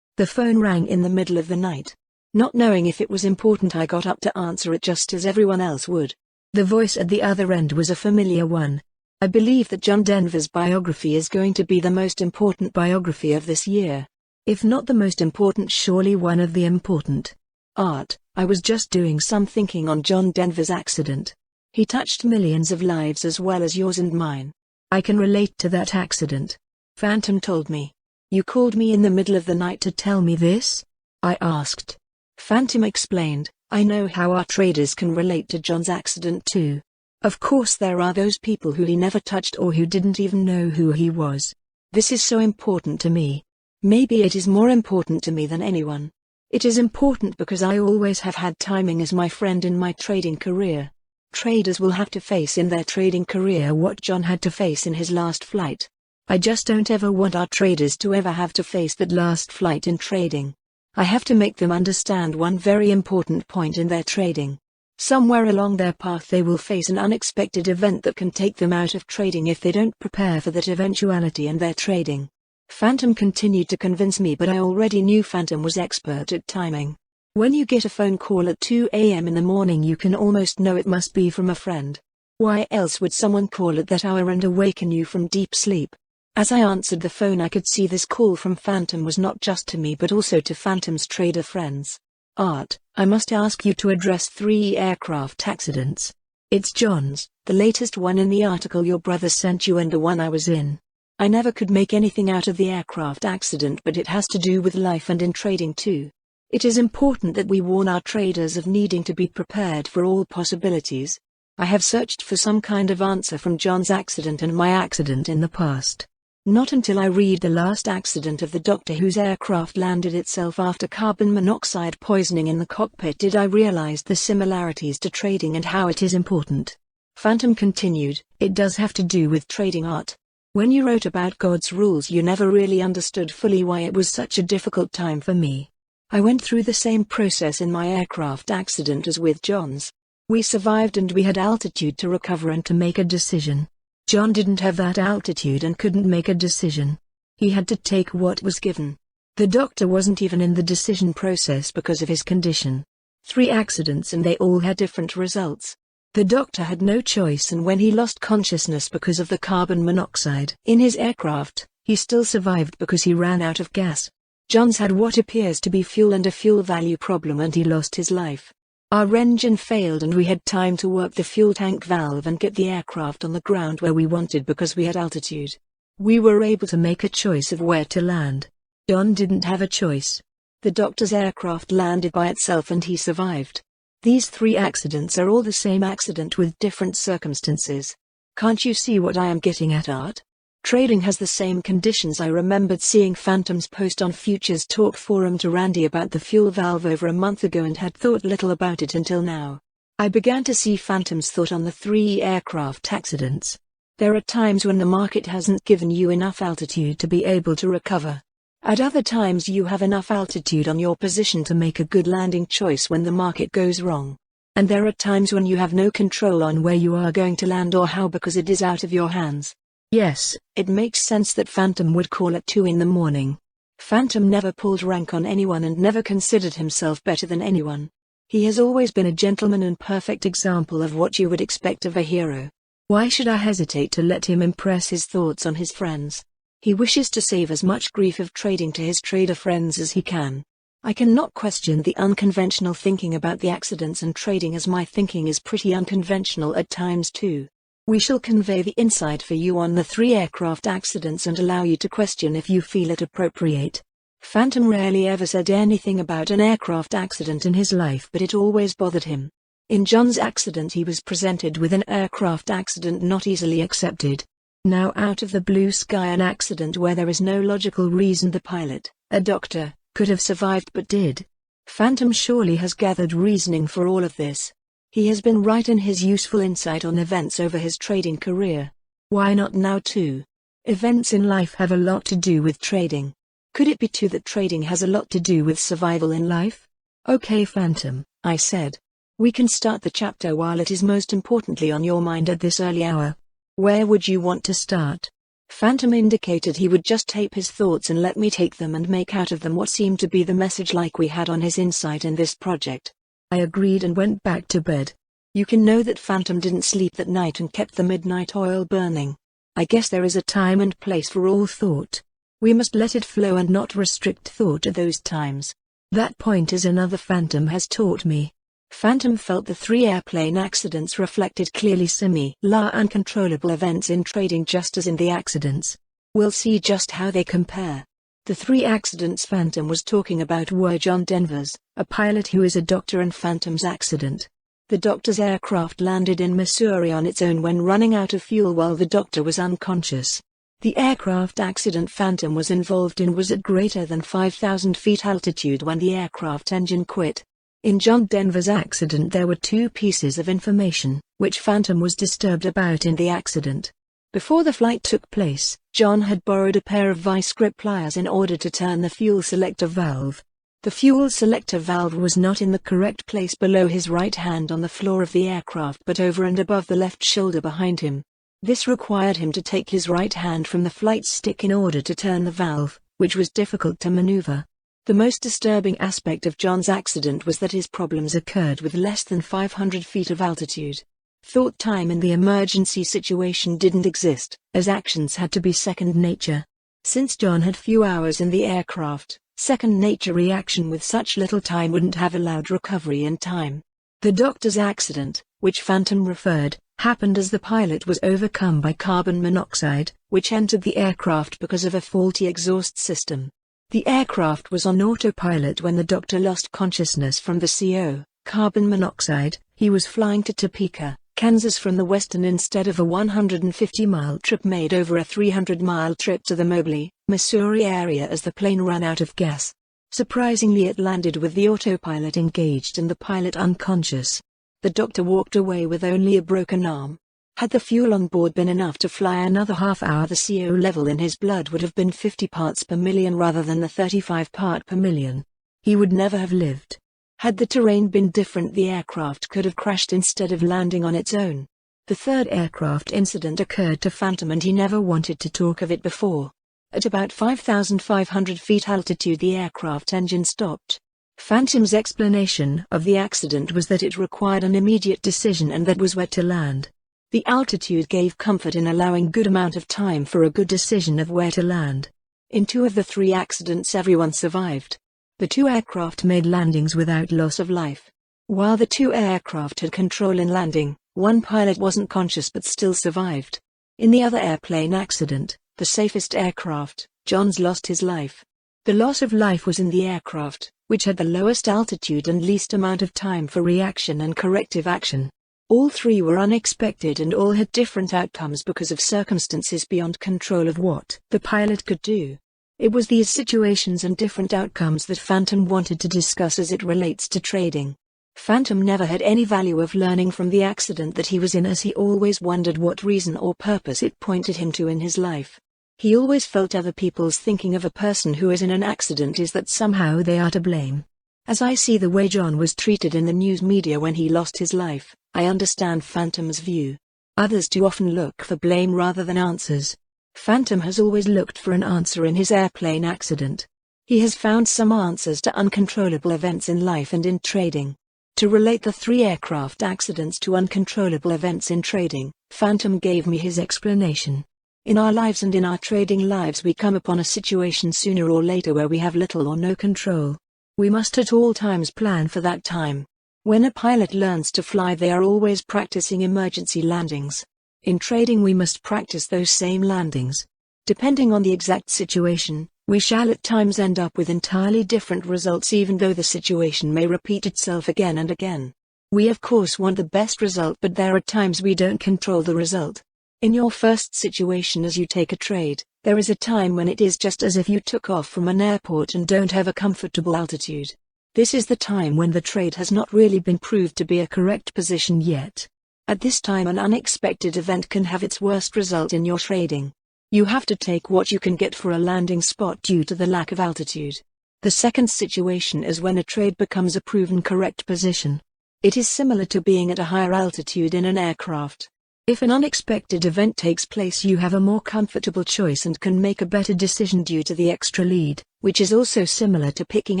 The phone rang in the middle of the night. Not knowing if it was important, I got up to answer it just as everyone else would. The voice at the other end was a familiar one. I believe that John Denver's biography is going to be the most important biography of this year. If not the most important, surely one of the important. Art, I was just doing some thinking on John Denver's accident. He touched millions of lives as well as yours and mine. I can relate to that accident. Phantom told me. You called me in the middle of the night to tell me this? I asked. Phantom explained, I know how our traders can relate to John's accident too. Of course there are those people who he never touched or who didn't even know who he was. This is so important to me. Maybe it is more important to me than anyone. It is important because I always have had timing as my friend in my trading career. Traders will have to face in their trading career what John had to face in his last flight. I just don't ever want our traders to ever have to face that last flight in trading. I have to make them understand one very important point in their trading. Somewhere along their path they will face an unexpected event that can take them out of trading if they don't prepare for that eventuality in their trading. Phantom continued to convince me, but I already knew Phantom was expert at timing. When you get a phone call at 2 a.m. in the morning, you can almost know it must be from a friend. Why else would someone call at that hour and awaken you from deep sleep? As I answered the phone, I could see this call from Phantom was not just to me but also to Phantom's trader friends. Art, I must ask you to address 3 aircraft accidents. It's John's, the latest one in the article your brother sent you, and the one I was in. I never could make anything out of the aircraft accident, but it has to do with life and in trading too. It is important that we warn our traders of needing to be prepared for all possibilities. I have searched for some kind of answer from John's accident and my accident in the past. Not until I read the last accident of the doctor whose aircraft landed itself after carbon monoxide poisoning in the cockpit did I realize the similarities to trading and how it is important. Phantom continued, it does have to do with trading, Art. When you wrote about God's rules, you never really understood fully why it was such a difficult time for me. I went through the same process in my aircraft accident as with John's. We survived and we had altitude to recover and to make a decision. John didn't have that altitude and couldn't make a decision. He had to take what was given. The doctor wasn't even in the decision process because of his condition. 3 accidents and they all had different results. The doctor had no choice, and when he lost consciousness because of the carbon monoxide in his aircraft, he still survived because he ran out of gas. John's had what appears to be fuel and a fuel value problem and he lost his life. Our engine failed and we had time to work the fuel tank valve and get the aircraft on the ground where we wanted because we had altitude. We were able to make a choice of where to land. John didn't have a choice. The doctor's aircraft landed by itself and he survived. These 3 accidents are all the same accident with different circumstances. Can't you see what I am getting at, Art? Trading has the same conditions. I remembered seeing Phantom's post on Futures Talk forum to Randy about the fuel valve over a month ago and had thought little about it until now. I began to see Phantom's thought on the 3 aircraft accidents. There are times when the market hasn't given you enough altitude to be able to recover. At other times you have enough altitude on your position to make a good landing choice when the market goes wrong. And there are times when you have no control on where you are going to land or how because it is out of your hands. Yes, it makes sense that Phantom would call at 2 in the morning. Phantom never pulled rank on anyone and never considered himself better than anyone. He has always been a gentleman and perfect example of what you would expect of a hero. Why should I hesitate to let him impress his thoughts on his friends? He wishes to save as much grief of trading to his trader friends as he can. I cannot question the unconventional thinking about the accidents and trading, as my thinking is pretty unconventional at times too. We shall convey the insight for you on the 3 aircraft accidents and allow you to question if you feel it appropriate. Phantom rarely ever said anything about an aircraft accident in his life, but it always bothered him. In John's accident he was presented with an aircraft accident not easily accepted. Now out of the blue sky, an accident where there is no logical reason the pilot, a doctor, could have survived but did. Phantom surely has gathered reasoning for all of this. He has been right in his useful insight on events over his trading career. Why not now too? Events in life have a lot to do with trading. Could it be too that trading has a lot to do with survival in life? Okay Phantom, I said. We can start the chapter while it is most importantly on your mind at this early hour. Where would you want to start? Phantom indicated he would just tape his thoughts and let me take them and make out of them what seemed to be the message like we had on his insight in this project. I agreed and went back to bed. You can know that Phantom didn't sleep that night and kept the midnight oil burning. I guess there is a time and place for all thought. We must let it flow and not restrict thought at those times. That point is another Phantom has taught me. Phantom felt the 3 airplane accidents reflected clearly similar uncontrollable events in trading just as in the accidents. We'll see just how they compare. The 3 accidents Phantom was talking about were John Denver's, a pilot who is a doctor, and Phantom's accident. The doctor's aircraft landed in Missouri on its own when running out of fuel while the doctor was unconscious. The aircraft accident Phantom was involved in was at greater than 5,000 feet altitude when the aircraft engine quit. In John Denver's accident there were 2 pieces of information, which Phantom was disturbed about in the accident. Before the flight took place, John had borrowed a pair of vice grip pliers in order to turn the fuel selector valve. The fuel selector valve was not in the correct place below his right hand on the floor of the aircraft but over and above the left shoulder behind him. This required him to take his right hand from the flight stick in order to turn the valve, which was difficult to maneuver. The most disturbing aspect of John's accident was that his problems occurred with less than 500 feet of altitude. Thought time in the emergency situation didn't exist, as actions had to be second nature. Since John had few hours in the aircraft, second nature reaction with such little time wouldn't have allowed recovery in time. The doctor's accident, which Phantom referred, happened as the pilot was overcome by carbon monoxide, which entered the aircraft because of a faulty exhaust system. The aircraft was on autopilot when the doctor lost consciousness from the CO, carbon monoxide. He was flying to Topeka, Kansas from the western instead of a 150-mile trip made over a 300-mile trip to the Mobley, Missouri area as the plane ran out of gas. Surprisingly, it landed with the autopilot engaged and the pilot unconscious. The doctor walked away with only a broken arm. Had the fuel on board been enough to fly another half hour, the CO level in his blood would have been 50 parts per million rather than the 35 part per million. He would never have lived. Had the terrain been different, the aircraft could have crashed instead of landing on its own. The 3rd aircraft incident occurred to Phantom and he never wanted to talk of it before. At about 5,500 feet altitude the aircraft engine stopped. Phantom's explanation of the accident was that it required an immediate decision and that was where to land. The altitude gave comfort in allowing good amount of time for a good decision of where to land. In 2 of the 3 accidents everyone survived. The 2 aircraft made landings without loss of life. While the 2 aircraft had control in landing, 1 pilot wasn't conscious but still survived. In the other airplane accident, the safest aircraft, John's lost his life. The loss of life was in the aircraft, which had the lowest altitude and least amount of time for reaction and corrective action. All three were unexpected and all had different outcomes because of circumstances beyond control of what the pilot could do. It was these situations and different outcomes that Phantom wanted to discuss as it relates to trading. Phantom never had any value of learning from the accident that he was in, as he always wondered what reason or purpose it pointed him to in his life. He always felt other people's thinking of a person who is in an accident is that somehow they are to blame. As I see the way John was treated in the news media when he lost his life, I understand Phantom's view. Others too often look for blame rather than answers. Phantom has always looked for an answer in his airplane accident. He has found some answers to uncontrollable events in life and in trading. To relate the 3 aircraft accidents to uncontrollable events in trading, Phantom gave me his explanation. In our lives and in our trading lives we come upon a situation sooner or later where we have little or no control. We must at all times plan for that time. When a pilot learns to fly, they are always practicing emergency landings. In trading we must practice those same landings. Depending on the exact situation, we shall at times end up with entirely different results even though the situation may repeat itself again and again. We of course want the best result, but there are times we don't control the result. In your first situation as you take a trade, there is a time when it is just as if you took off from an airport and don't have a comfortable altitude. This is the time when the trade has not really been proved to be a correct position yet. At this time an unexpected event can have its worst result in your trading. You have to take what you can get for a landing spot due to the lack of altitude. The second situation is when a trade becomes a proven correct position. It is similar to being at a higher altitude in an aircraft. If an unexpected event takes place, you have a more comfortable choice and can make a better decision due to the extra lead, which is also similar to picking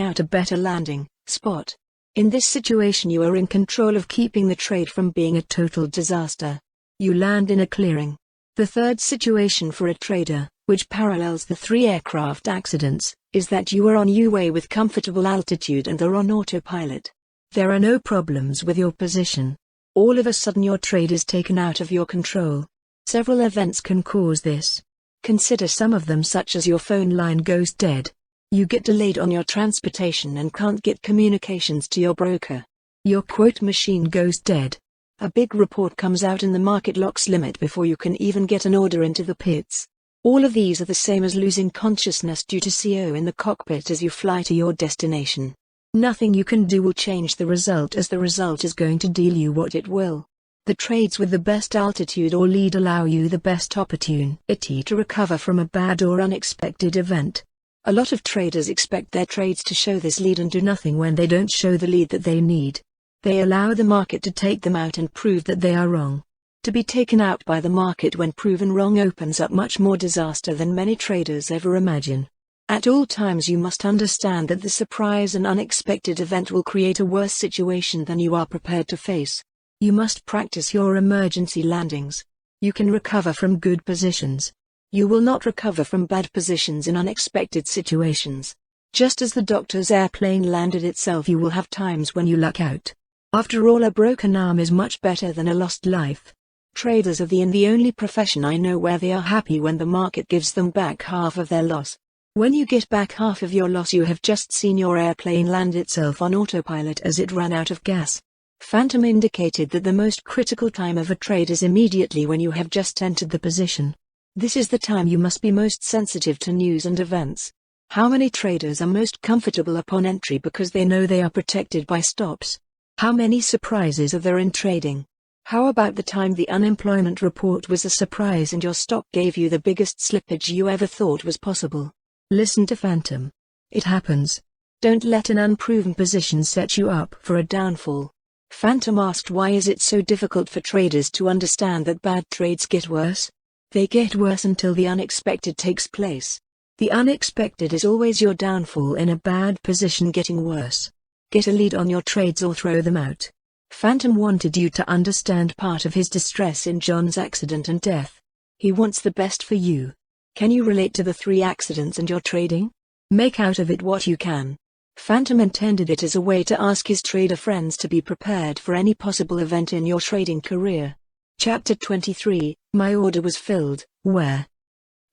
out a better landing spot. In this situation you are in control of keeping the trade from being a total disaster. You land in a clearing. The third situation for a trader, which parallels the 3 aircraft accidents, is that you are on your way with comfortable altitude and are on autopilot. There are no problems with your position. All of a sudden your trade is taken out of your control. Several events can cause this. Consider some of them, such as your phone line goes dead. You get delayed on your transportation and can't get communications to your broker. Your quote machine goes dead. A big report comes out and the market locks limit before you can even get an order into the pits. All of these are the same as losing consciousness due to CO in the cockpit as you fly to your destination. Nothing you can do will change the result, as the result is going to deal you what it will. The trades with the best altitude or lead allow you the best opportunity to recover from a bad or unexpected event. A lot of traders expect their trades to show this lead and do nothing when they don't show the lead that they need. They allow the market to take them out and prove that they are wrong. To be taken out by the market when proven wrong opens up much more disaster than many traders ever imagine. At all times you must understand that the surprise and unexpected event will create a worse situation than you are prepared to face. You must practice your emergency landings. You can recover from good positions. You will not recover from bad positions in unexpected situations. Just as the doctor's airplane landed itself, you will have times when you luck out. After all, a broken arm is much better than a lost life. Traders are the only profession I know where they are happy when the market gives them back half of their loss. When you get back half of your loss, you have just seen your airplane land itself on autopilot as it ran out of gas. Phantom indicated that the most critical time of a trade is immediately when you have just entered the position. This is the time you must be most sensitive to news and events. How many traders are most comfortable upon entry because they know they are protected by stops? How many surprises are there in trading? How about the time the unemployment report was a surprise and your stock gave you the biggest slippage you ever thought was possible? Listen to Phantom. It happens. Don't let an unproven position set you up for a downfall. Phantom asked, why is it so difficult for traders to understand that bad trades get worse? They get worse until the unexpected takes place. The unexpected is always your downfall in a bad position getting worse. Get a lead on your trades or throw them out. Phantom wanted you to understand part of his distress in John's accident and death. He wants the best for you. Can you relate to the 3 accidents and your trading? Make out of it what you can. Phantom intended it as a way to ask his trader friends to be prepared for any possible event in your trading career. Chapter 23, My order was filled, where?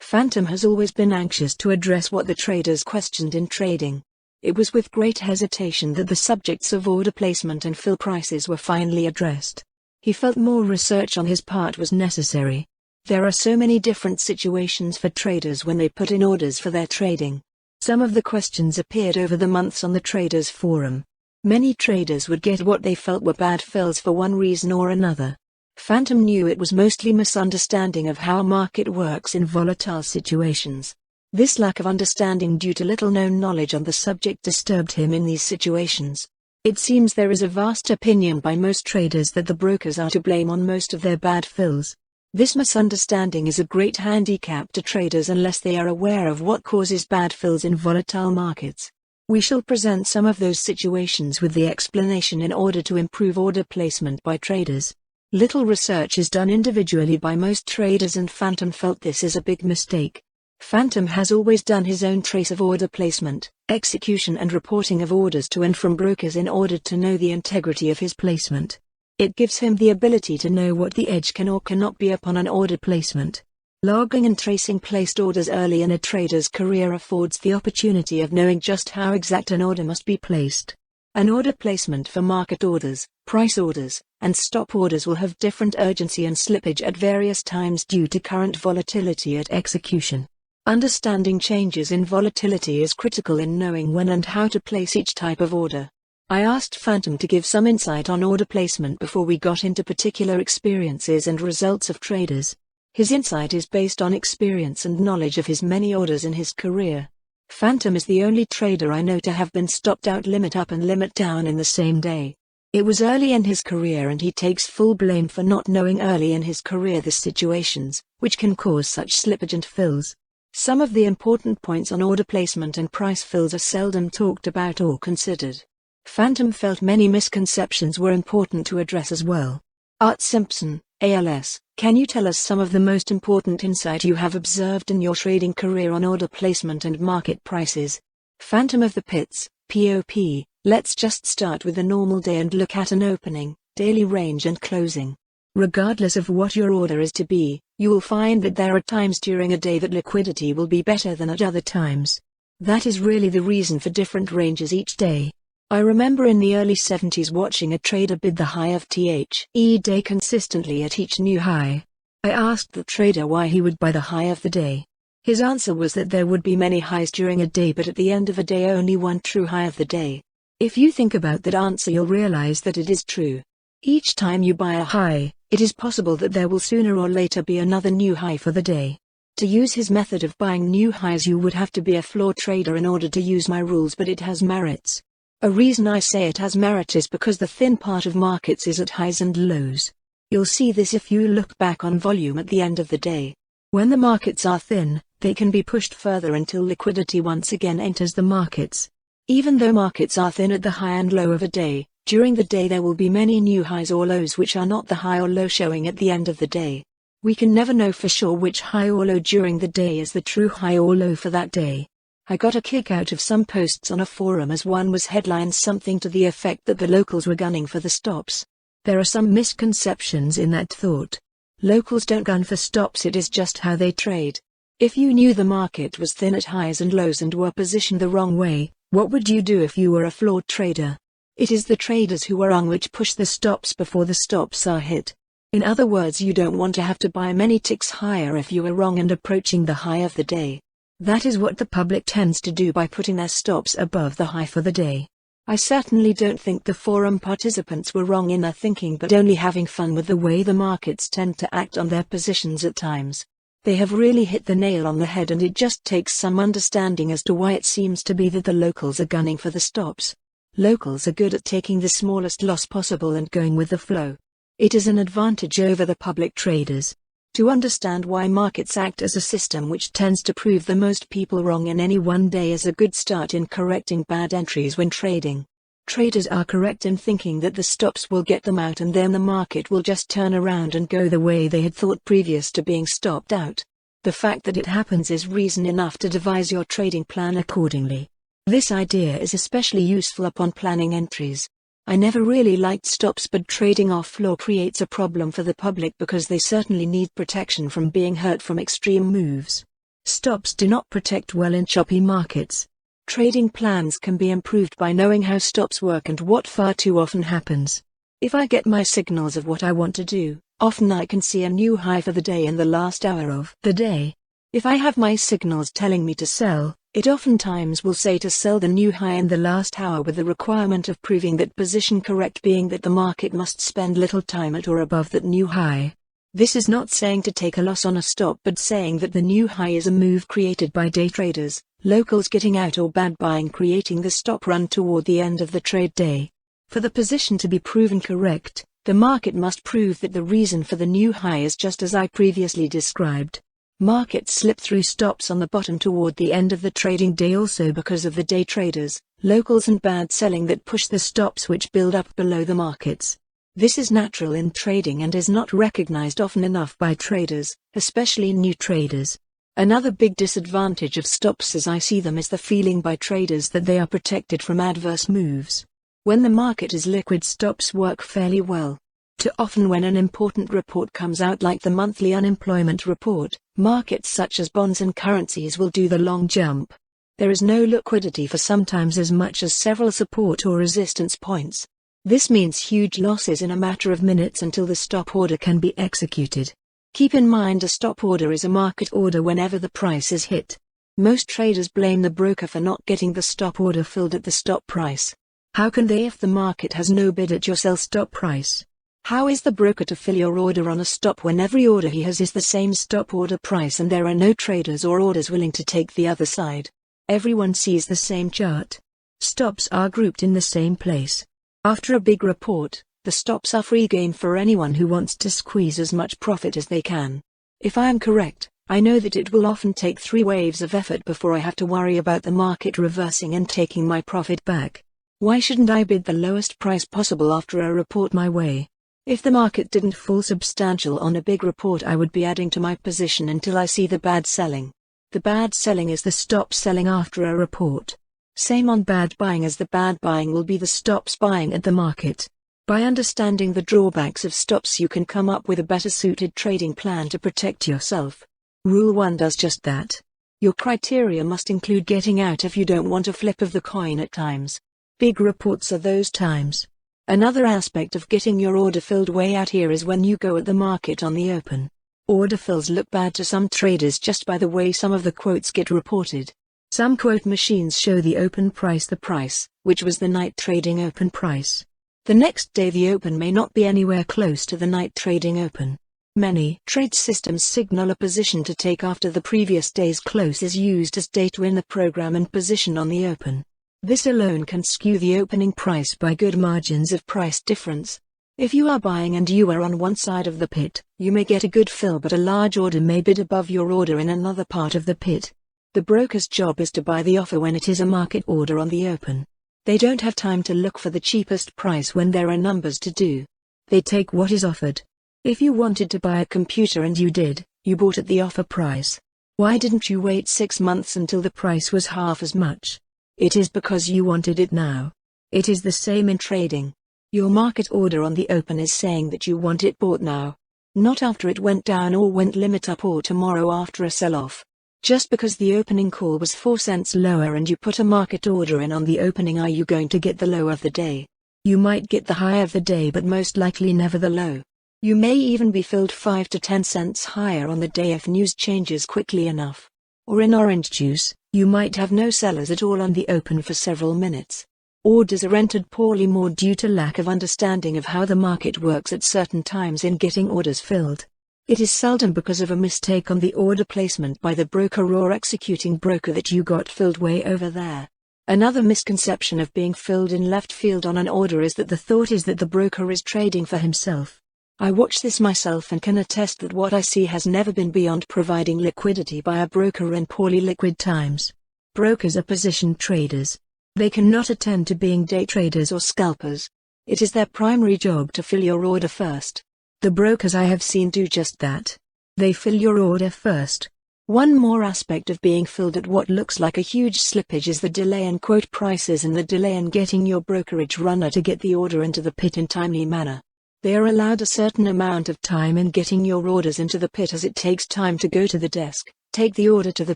Phantom has always been anxious to address what the traders questioned in trading. It was with great hesitation that the subjects of order placement and fill prices were finally addressed. He felt more research on his part was necessary. There are so many different situations for traders when they put in orders for their trading. Some of the questions appeared over the months on the traders forum. Many traders would get what they felt were bad fills for one reason or another. Phantom knew it was mostly misunderstanding of how a market works in volatile situations. This lack of understanding due to little known knowledge on the subject disturbed him in these situations. It seems there is a vast opinion by most traders that the brokers are to blame on most of their bad fills. This misunderstanding is a great handicap to traders unless they are aware of what causes bad fills in volatile markets. We shall present some of those situations with the explanation in order to improve order placement by traders. Little research is done individually by most traders, and Phantom felt this is a big mistake. Phantom has always done his own trace of order placement, execution and reporting of orders to and from brokers in order to know the integrity of his placement. It gives him the ability to know what the edge can or cannot be upon an order placement. Logging and tracing placed orders early in a trader's career affords the opportunity of knowing just how exact an order must be placed. An order placement for market orders, price orders, and stop orders will have different urgency and slippage at various times due to current volatility at execution. Understanding changes in volatility is critical in knowing when and how to place each type of order. I asked Phantom to give some insight on order placement before we got into particular experiences and results of traders. His insight is based on experience and knowledge of his many orders in his career. Phantom is the only trader I know to have been stopped out limit up and limit down in the same day. It was early in his career and he takes full blame for not knowing early in his career the situations which can cause such slippage and fills. Some of the important points on order placement and price fills are seldom talked about or considered. Phantom felt many misconceptions were important to address as well. Art Simpson, ALS, can you tell us some of the most important insight you have observed in your trading career on order placement and market prices? Phantom of the Pits, POP, let's just start with a normal day and look at an opening, daily range and closing. Regardless of what your order is to be, you will find that there are times during a day that liquidity will be better than at other times. That is really the reason for different ranges each day. I remember in the early 70s watching a trader bid the high of THE day consistently at each new high. I asked the trader why he would buy the high of the day. His answer was that there would be many highs during a day, but at the end of a day only one true high of the day. If you think about that answer, you'll realize that it is true. Each time you buy a high, it is possible that there will sooner or later be another new high for the day. To use his method of buying new highs, you would have to be a floor trader in order to use my rules, but it has merits. A reason I say it has merit is because the thin part of markets is at highs and lows. You'll see this if you look back on volume at the end of the day. When the markets are thin, they can be pushed further until liquidity once again enters the markets. Even though markets are thin at the high and low of a day, during the day there will be many new highs or lows which are not the high or low showing at the end of the day. We can never know for sure which high or low during the day is the true high or low for that day. I got a kick out of some posts on a forum, as one was headlined something to the effect that the locals were gunning for the stops. There are some misconceptions in that thought. Locals don't gun for stops, it is just how they trade. If you knew the market was thin at highs and lows and were positioned the wrong way, what would you do if you were a floor trader? It is the traders who are wrong which push the stops before the stops are hit. In other words, you don't want to have to buy many ticks higher if you are wrong and approaching the high of the day. That is what the public tends to do by putting their stops above the high for the day. I certainly don't think the forum participants were wrong in their thinking, but only having fun with the way the markets tend to act on their positions at times. They have really hit the nail on the head, and it just takes some understanding as to why it seems to be that the locals are gunning for the stops. Locals are good at taking the smallest loss possible and going with the flow. It is an advantage over the public traders. To understand why markets act as a system which tends to prove the most people wrong in any one day is a good start in correcting bad entries when trading. Traders are correct in thinking that the stops will get them out and then the market will just turn around and go the way they had thought previous to being stopped out. The fact that it happens is reason enough to devise your trading plan accordingly. This idea is especially useful upon planning entries. I never really liked stops, but trading off floor creates a problem for the public because they certainly need protection from being hurt from extreme moves. Stops do not protect well in choppy markets. Trading plans can be improved by knowing how stops work and what far too often happens. If I get my signals of what I want to do, often I can see a new high for the day in the last hour of the day. If I have my signals telling me to sell, it oftentimes will say to sell the new high in the last hour, with the requirement of proving that position correct, being that the market must spend little time at or above that new high. This is not saying to take a loss on a stop, but saying that the new high is a move created by day traders, locals getting out, or bad buying creating the stop run toward the end of the trade day. For the position to be proven correct, the market must prove that the reason for the new high is just as I previously described. Markets slip through stops on the bottom toward the end of the trading day also because of the day traders, locals and bad selling that push the stops which build up below the markets. This is natural in trading and is not recognized often enough by traders, especially new traders. Another big disadvantage of stops as I see them is the feeling by traders that they are protected from adverse moves. When the market is liquid, stops work fairly well. Too often when an important report comes out like the monthly unemployment report, markets such as bonds and currencies will do the long jump. There is no liquidity for sometimes as much as several support or resistance points. This means huge losses in a matter of minutes until the stop order can be executed. Keep in mind, a stop order is a market order whenever the price is hit. Most traders blame the broker for not getting the stop order filled at the stop price. How can they if the market has no bid at your sell stop price? How is the broker to fill your order on a stop when every order he has is the same stop order price and there are no traders or orders willing to take the other side? Everyone sees the same chart. Stops are grouped in the same place. After a big report, the stops are free game for anyone who wants to squeeze as much profit as they can. If I am correct, I know that it will often take 3 waves of effort before I have to worry about the market reversing and taking my profit back. Why shouldn't I bid the lowest price possible after a report my way? If the market didn't fall substantial on a big report, I would be adding to my position until I see the bad selling. The bad selling is the stop selling after a report. Same on bad buying, as the bad buying will be the stops buying at the market. By understanding the drawbacks of stops, you can come up with a better suited trading plan to protect yourself. Rule 1 does just that. Your criteria must include getting out if you don't want a flip of the coin at times. Big reports are those times. Another aspect of getting your order filled way out here is when you go at the market on the open. Order fills look bad to some traders just by the way some of the quotes get reported. Some quote machines show the open price, the price, which was the night trading open price. The next day the open may not be anywhere close to the night trading open. Many trade systems signal a position to take after the previous day's close is used as data in the program and position on the open. This alone can skew the opening price by good margins of price difference. If you are buying and you are on one side of the pit, you may get a good fill, but a large order may bid above your order in another part of the pit. The broker's job is to buy the offer when it is a market order on the open. They don't have time to look for the cheapest price when there are numbers to do. They take what is offered. If you wanted to buy a computer and you did, you bought at the offer price. Why didn't you wait 6 months until the price was half as much? It is because you wanted it now. It is the same in trading. Your market order on the open is saying that you want it bought now. Not after it went down or went limit up or tomorrow after a sell-off. Just because the opening call was 4 cents lower and you put a market order in on the opening, are you going to get the low of the day? You might get the high of the day, but most likely never the low. You may even be filled 5 to 10 cents higher on the day if news changes quickly enough. Or in orange juice, you might have no sellers at all on the open for several minutes. Orders are entered poorly more due to lack of understanding of how the market works at certain times in getting orders filled. It is seldom because of a mistake on the order placement by the broker or executing broker that you got filled way over there. Another misconception of being filled in left field on an order is that the thought is that the broker is trading for himself. I watch this myself and can attest that what I see has never been beyond providing liquidity by a broker in poorly liquid times. Brokers are position traders. They cannot attend to being day traders or scalpers. It is their primary job to fill your order first. The brokers I have seen do just that. They fill your order first. One more aspect of being filled at what looks like a huge slippage is the delay in quote prices and the delay in getting your brokerage runner to get the order into the pit in timely manner. They are allowed a certain amount of time in getting your orders into the pit, as it takes time to go to the desk, take the order to the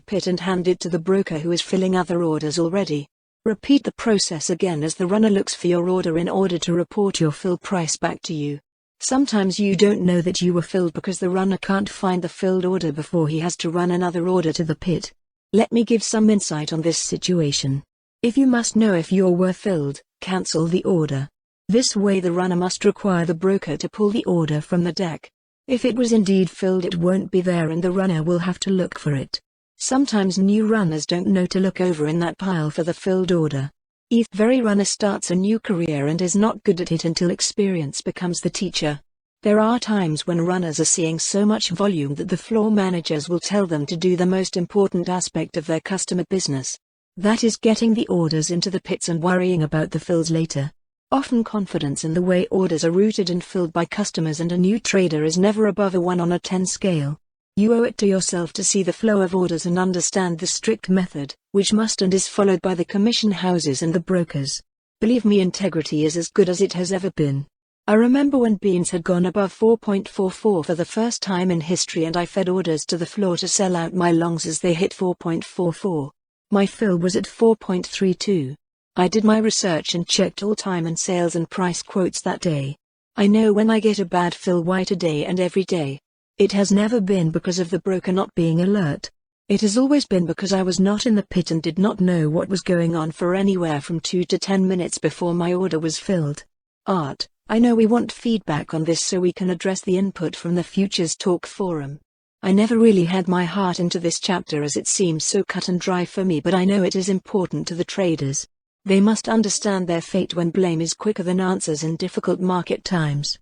pit and hand it to the broker who is filling other orders already. Repeat the process again as the runner looks for your order in order to report your fill price back to you. Sometimes you don't know that you were filled because the runner can't find the filled order before he has to run another order to the pit. Let me give some insight on this situation. If you must know if you were filled, cancel the order. This way the runner must require the broker to pull the order from the deck. If it was indeed filled, it won't be there and the runner will have to look for it. Sometimes new runners don't know to look over in that pile for the filled order. If very runner starts a new career and is not good at it until experience becomes the teacher. There are times when runners are seeing so much volume that the floor managers will tell them to do the most important aspect of their customer business. That is getting the orders into the pits and worrying about the fills later. Often confidence in the way orders are routed and filled by customers and a new trader is never above a 1 on a 10 scale. You owe it to yourself to see the flow of orders and understand the strict method, which must and is followed by the commission houses and the brokers. Believe me, integrity is as good as it has ever been. I remember when beans had gone above 4.44 for the first time in history and I fed orders to the floor to sell out my longs as they hit 4.44. My fill was at 4.32. I did my research and checked all time and sales and price quotes that day. I know when I get a bad fill why today and every day. It has never been because of the broker not being alert. It has always been because I was not in the pit and did not know what was going on for anywhere from 2 to 10 minutes before my order was filled. Art, I know we want feedback on this so we can address the input from the Futures Talk forum. I never really had my heart into this chapter as it seems so cut and dry for me, but I know it is important to the traders. They must understand their fate when blame is quicker than answers in difficult market times.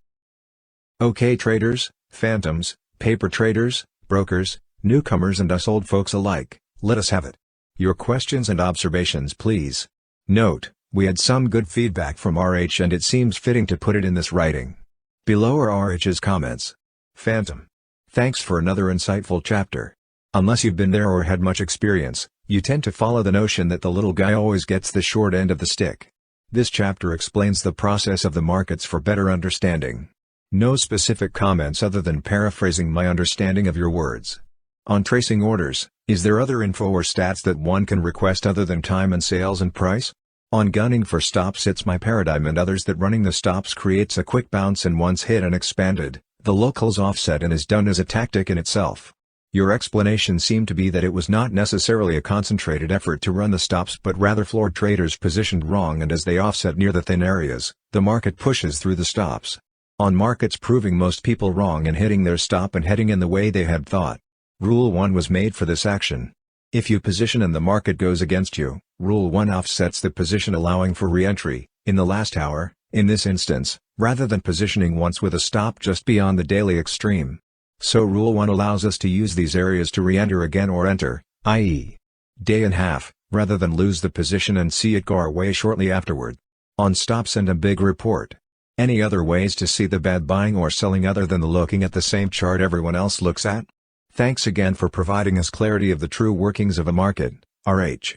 Okay traders, phantoms, paper traders, brokers, newcomers and us old folks alike, let us have it. Your questions and observations please. Note, we had some good feedback from RH and it seems fitting to put it in this writing. Below are RH's comments. Phantom. Thanks for another insightful chapter. Unless you've been there or had much experience, you tend to follow the notion that the little guy always gets the short end of the stick. This chapter explains the process of the markets for better understanding. No specific comments other than paraphrasing my understanding of your words. On tracing orders, is there other info or stats that one can request other than time and sales and price? On gunning for stops, it's my paradigm and others that running the stops creates a quick bounce and once hit and expanded, the locals offset and is done as a tactic in itself. Your explanation seemed to be that it was not necessarily a concentrated effort to run the stops but rather floor traders positioned wrong and as they offset near the thin areas, the market pushes through the stops. On markets proving most people wrong and hitting their stop and heading in the way they had thought. Rule 1 was made for this action. If you position and the market goes against you, Rule 1 offsets the position allowing for re-entry, in the last hour, in this instance, rather than positioning once with a stop just beyond the daily extreme. So Rule 1 allows us to use these areas to re-enter again or enter, i.e. day and half, rather than lose the position and see it go our way shortly afterward. On stops and a big report. Any other ways to see the bad buying or selling other than the looking at the same chart everyone else looks at? Thanks again for providing us clarity of the true workings of a market, RH.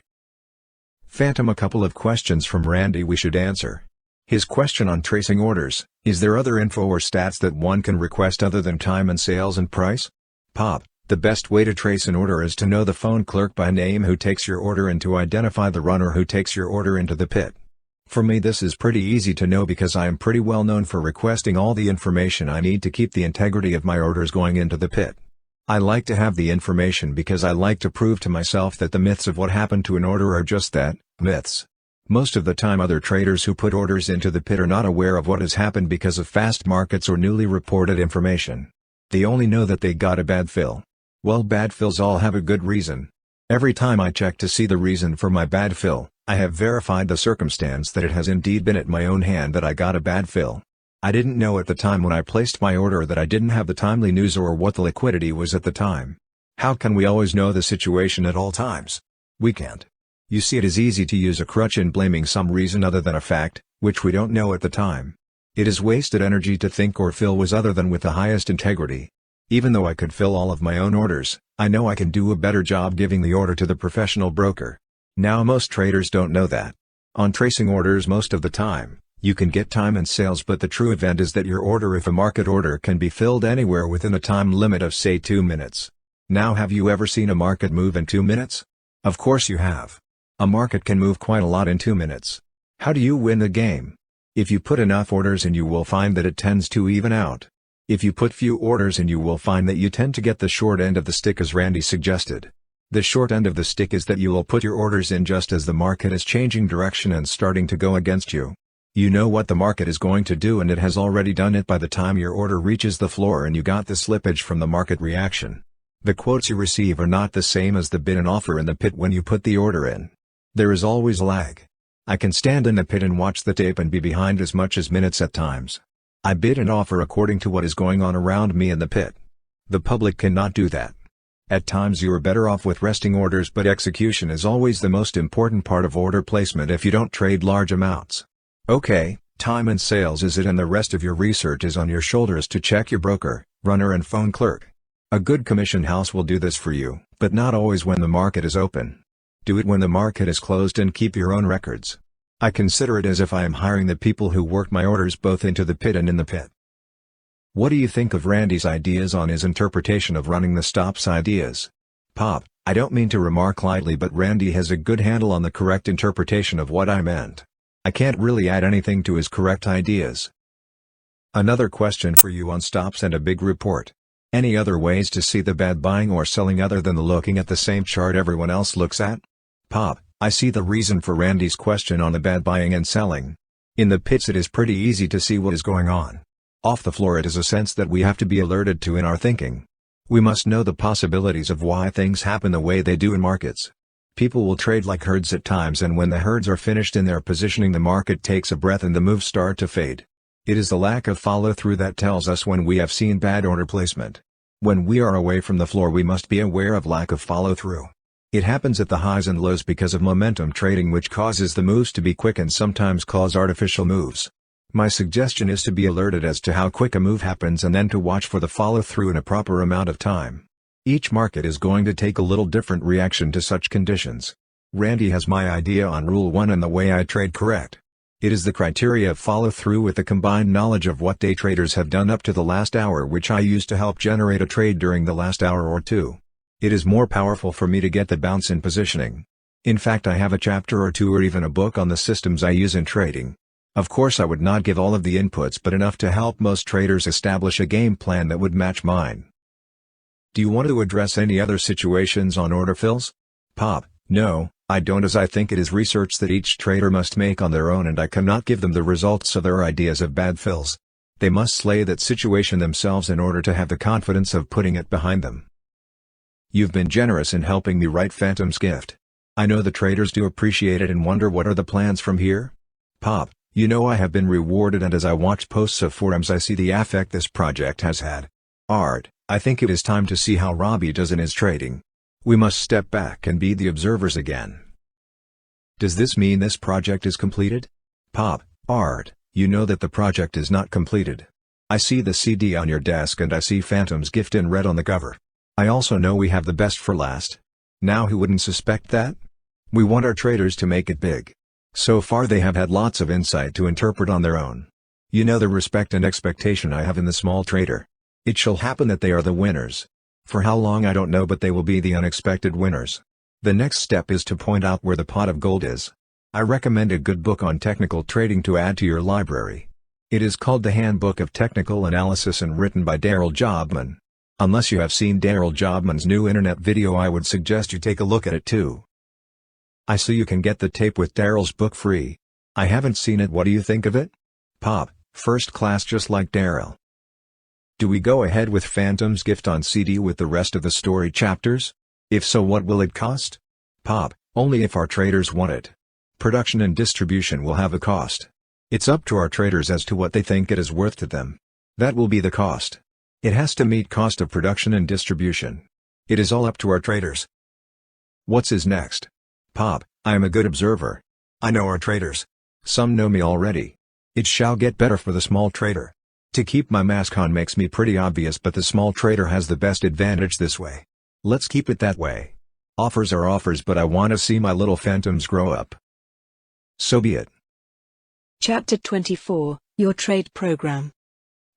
Phantom. A couple of questions from Randy we should answer. His question on tracing orders, is there other info or stats that one can request other than time and sales and price? Pop, the best way to trace an order is to know the phone clerk by name who takes your order and to identify the runner who takes your order into the pit. For me this is pretty easy to know because I am pretty well known for requesting all the information I need to keep the integrity of my orders going into the pit. I like to have the information because I like to prove to myself that the myths of what happened to an order are just that, myths. Most of the time other traders who put orders into the pit are not aware of what has happened because of fast markets or newly reported information. They only know that they got a bad fill. Well, bad fills all have a good reason. Every time I check to see the reason for my bad fill, I have verified the circumstance that it has indeed been at my own hand that I got a bad fill. I didn't know at the time when I placed my order that I didn't have the timely news or what the liquidity was at the time. How can we always know the situation at all times? We can't. You see, it is easy to use a crutch in blaming some reason other than a fact, which we don't know at the time. It is wasted energy to think or fill was other than with the highest integrity. Even though I could fill all of my own orders, I know I can do a better job giving the order to the professional broker. Now most traders don't know that. On tracing orders most of the time, you can get time and sales, but the true event is that your order, if a market order, can be filled anywhere within a time limit of say 2 minutes. Now have you ever seen a market move in 2 minutes? Of course you have. A market can move quite a lot in 2 minutes. How do you win the game? If you put enough orders in, you will find that it tends to even out. If you put few orders in, you will find that you tend to get the short end of the stick, as Randy suggested. The short end of the stick is that you will put your orders in just as the market is changing direction and starting to go against you. You know what the market is going to do, and it has already done it by the time your order reaches the floor and you got the slippage from the market reaction. The quotes you receive are not the same as the bid and offer in the pit when you put the order in. There is always a lag. I can stand in the pit and watch the tape and be behind as much as minutes at times. I bid and offer according to what is going on around me in the pit. The public cannot do that. At times you are better off with resting orders, but execution is always the most important part of order placement if you don't trade large amounts. Okay, time and sales is it, and the rest of your research is on your shoulders to check your broker, runner and phone clerk. A good commission house will do this for you, but not always when the market is open. Do it when the market is closed and keep your own records. I consider it as if I am hiring the people who work my orders both into the pit and in the pit. What do you think of Randy's ideas on his interpretation of running the stops ideas? Pop, I don't mean to remark lightly, but Randy has a good handle on the correct interpretation of what I meant. I can't really add anything to his correct ideas. Another question for you on stops and a big report. Any other ways to see the bad buying or selling other than the looking at the same chart everyone else looks at? Pop, I see the reason for Randy's question on the bad buying and selling. In the pits it is pretty easy to see what is going on. Off the floor it is a sense that we have to be alerted to in our thinking. We must know the possibilities of why things happen the way they do in markets. People will trade like herds at times, and when the herds are finished in their positioning, the market takes a breath and the moves start to fade. It is the lack of follow-through that tells us when we have seen bad order placement. When we are away from the floor, we must be aware of lack of follow-through. It happens at the highs and lows because of momentum trading, which causes the moves to be quick and sometimes cause artificial moves. My suggestion is to be alerted as to how quick a move happens and then to watch for the follow-through in a proper amount of time. Each market is going to take a little different reaction to such conditions. Randy has my idea on Rule 1 and the way I trade correct. It is the criteria of follow-through with the combined knowledge of what day traders have done up to the last hour, which I use to help generate a trade during the last hour or two. It is more powerful for me to get the bounce in positioning. In fact, I have a chapter or two or even a book on the systems I use in trading. Of course, I would not give all of the inputs, but enough to help most traders establish a game plan that would match mine. Do you want to address any other situations on order fills? Pop, no, I don't, as I think it is research that each trader must make on their own, and I cannot give them the results of their ideas of bad fills. They must slay that situation themselves in order to have the confidence of putting it behind them. You've been generous in helping me write Phantom's Gift. I know the traders do appreciate it and wonder what are the plans from here? Pop, you know I have been rewarded, and as I watch posts of forums I see the effect this project has had. Art, I think it is time to see how Robbie does in his trading. We must step back and be the observers again. Does this mean this project is completed? Pop, Art, you know that the project is not completed. I see the CD on your desk and I see Phantom's Gift in red on the cover. I also know we have the best for last. Now who wouldn't suspect that? We want our traders to make it big. So far they have had lots of insight to interpret on their own. You know the respect and expectation I have in the small trader. It shall happen that they are the winners. For how long I don't know, but they will be the unexpected winners. The next step is to point out where the pot of gold is. I recommend a good book on technical trading to add to your library. It is called The Handbook of Technical Analysis and written by Daryl Jobman. Unless you have seen Daryl Jobman's new internet video, I would suggest you take a look at it too. I see you can get the tape with Daryl's book free. I haven't seen it. What do you think of it? Pop, first class, just like Daryl. Do we go ahead with Phantom's Gift on CD with the rest of the story chapters? If so, what will it cost? Pop, only if our traders want it. Production and distribution will have a cost. It's up to our traders as to what they think it is worth to them. That will be the cost. It has to meet cost of production and distribution. It is all up to our traders. What's his next? Pop, I am a good observer. I know our traders. Some know me already. It shall get better for the small trader. To keep my mask on makes me pretty obvious, but the small trader has the best advantage this way. Let's keep it that way. Offers are offers, but I want to see my little phantoms grow up. So be it. Chapter 24, Your Trade Program.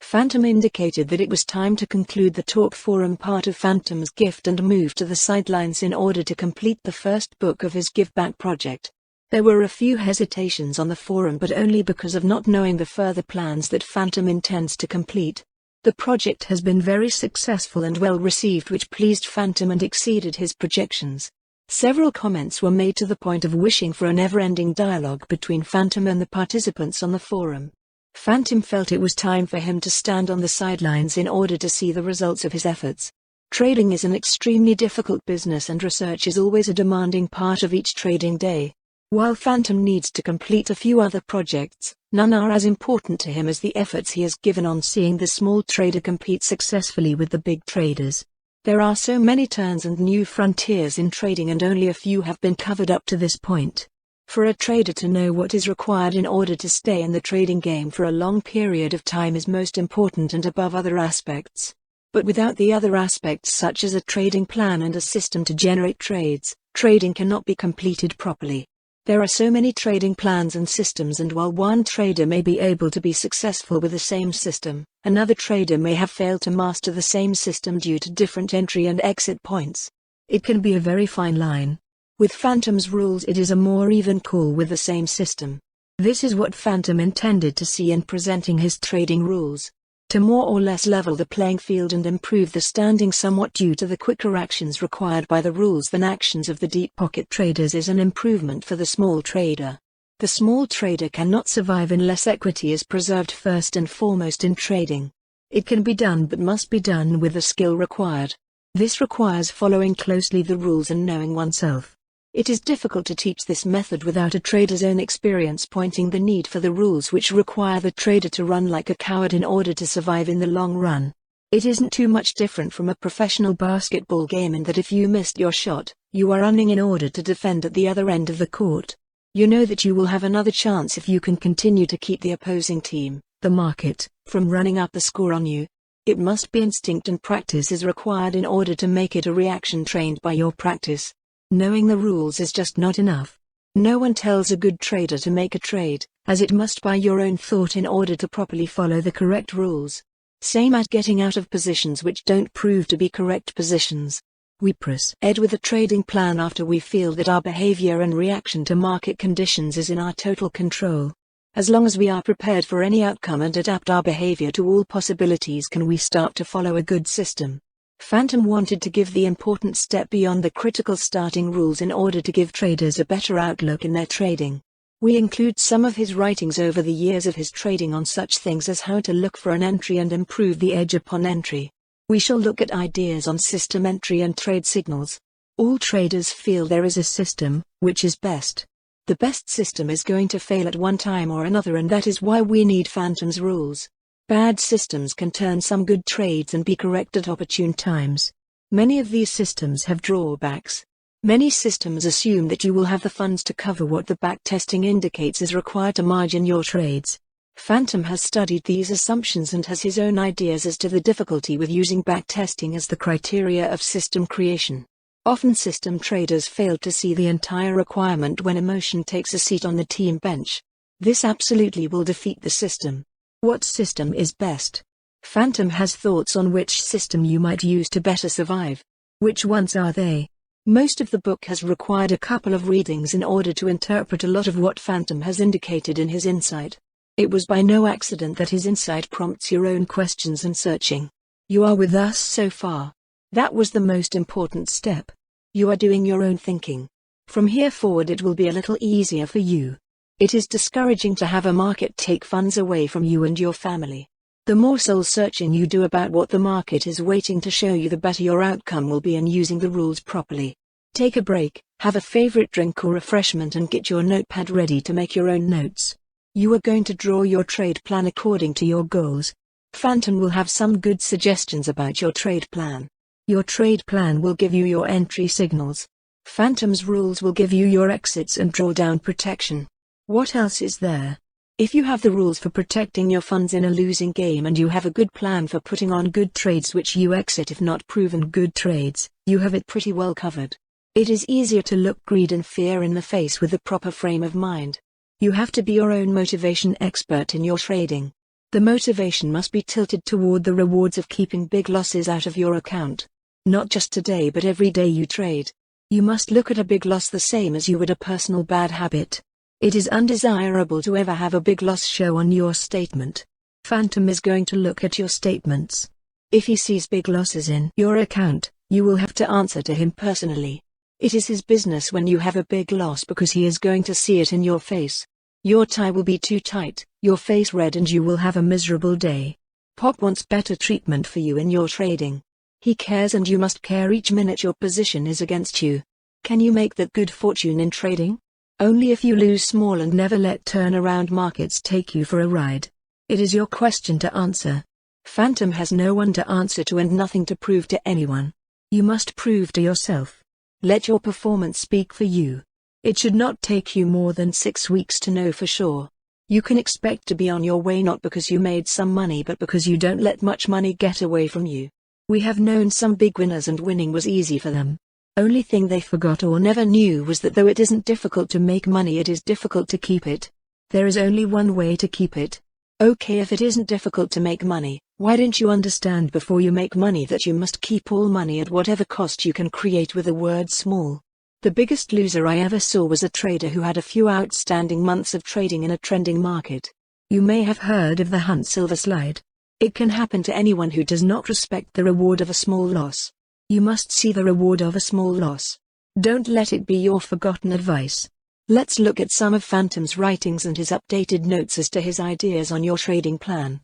Phantom indicated that it was time to conclude the talk forum part of Phantom's gift and move to the sidelines in order to complete the first book of his Give Back project. There were a few hesitations on the forum, but only because of not knowing the further plans that Phantom intends to complete. The project has been very successful and well received, which pleased Phantom and exceeded his projections. Several comments were made to the point of wishing for a never-ending dialogue between Phantom and the participants on the forum. Phantom felt it was time for him to stand on the sidelines in order to see the results of his efforts. Trading is an extremely difficult business and research is always a demanding part of each trading day. While Phantom needs to complete a few other projects, none are as important to him as the efforts he has given on seeing the small trader compete successfully with the big traders. There are so many turns and new frontiers in trading, and only a few have been covered up to this point. For a trader to know what is required in order to stay in the trading game for a long period of time is most important and above other aspects. But without the other aspects such as a trading plan and a system to generate trades, trading cannot be completed properly. There are so many trading plans and systems, and while one trader may be able to be successful with the same system, another trader may have failed to master the same system due to different entry and exit points. It can be a very fine line. With Phantom's rules, it is a more even call with the same system. This is what Phantom intended to see in presenting his trading rules. To more or less level the playing field and improve the standing somewhat due to the quicker actions required by the rules than actions of the deep pocket traders is an improvement for the small trader. The small trader cannot survive unless equity is preserved first and foremost in trading. It can be done, but must be done with the skill required. This requires following closely the rules and knowing oneself. It is difficult to teach this method without a trader's own experience pointing the need for the rules which require the trader to run like a coward in order to survive in the long run. It isn't too much different from a professional basketball game in that if you missed your shot, you are running in order to defend at the other end of the court. You know that you will have another chance if you can continue to keep the opposing team, the market, from running up the score on you. It must be instinct, and practice is required in order to make it a reaction trained by your practice. Knowing the rules is just not enough. No one tells a good trader to make a trade, as it must by your own thought in order to properly follow the correct rules. Same at getting out of positions which don't prove to be correct positions. We proceed with a trading plan after we feel that our behavior and reaction to market conditions is in our total control. As long as we are prepared for any outcome and adapt our behavior to all possibilities, can we start to follow a good system. Phantom wanted to give the important step beyond the critical starting rules in order to give traders a better outlook in their trading. We include some of his writings over the years of his trading on such things as how to look for an entry and improve the edge upon entry. We shall look at ideas on system entry and trade signals. All traders feel there is a system, which is best. The best system is going to fail at one time or another, and that is why we need Phantom's rules. Bad systems can turn some good trades and be correct at opportune times. Many of these systems have drawbacks. Many systems assume that you will have the funds to cover what the backtesting indicates is required to margin your trades. Phantom has studied these assumptions and has his own ideas as to the difficulty with using backtesting as the criteria of system creation. Often system traders fail to see the entire requirement when emotion takes a seat on the team bench. This absolutely will defeat the system. What system is best? Phantom has thoughts on which system you might use to better survive. Which ones are they? Most of the book has required a couple of readings in order to interpret a lot of what Phantom has indicated in his insight. It was by no accident that his insight prompts your own questions and searching. You are with us so far. That was the most important step. You are doing your own thinking. From here forward it will be a little easier for you. It is discouraging to have a market take funds away from you and your family. The more soul searching you do about what the market is waiting to show you, the better your outcome will be in using the rules properly. Take a break, have a favorite drink or refreshment, and get your notepad ready to make your own notes. You are going to draw your trade plan according to your goals. Phantom will have some good suggestions about your trade plan. Your trade plan will give you your entry signals. Phantom's rules will give you your exits and drawdown protection. What else is there? If you have the rules for protecting your funds in a losing game and you have a good plan for putting on good trades which you exit if not proven good trades, you have it pretty well covered. It is easier to look greed and fear in the face with the proper frame of mind. You have to be your own motivation expert in your trading. The motivation must be tilted toward the rewards of keeping big losses out of your account. Not just today but every day you trade. You must look at a big loss the same as you would a personal bad habit. It is undesirable to ever have a big loss show on your statement. Phantom is going to look at your statements. If he sees big losses in your account, you will have to answer to him personally. It is his business when you have a big loss because he is going to see it in your face. Your tie will be too tight, your face red, and you will have a miserable day. Pop wants better treatment for you in your trading. He cares and you must care each minute your position is against you. Can you make that good fortune in trading? Only if you lose small and never let turnaround markets take you for a ride. It is your question to answer. Phantom has no one to answer to and nothing to prove to anyone. You must prove to yourself. Let your performance speak for you. It should not take you more than 6 weeks to know for sure. You can expect to be on your way not because you made some money but because you don't let much money get away from you. We have known some big winners and winning was easy for them. Only thing they forgot or never knew was that though it isn't difficult to make money, it is difficult to keep it. There is only one way to keep it. Okay, if it isn't difficult to make money, why didn't you understand before you make money that you must keep all money at whatever cost you can create with the word small? The biggest loser I ever saw was a trader who had a few outstanding months of trading in a trending market. You may have heard of the Hunt Silver slide. It can happen to anyone who does not respect the reward of a small loss. You must see the reward of a small loss. Don't let it be your forgotten advice. Let's look at some of Phantom's writings and his updated notes as to his ideas on your trading plan.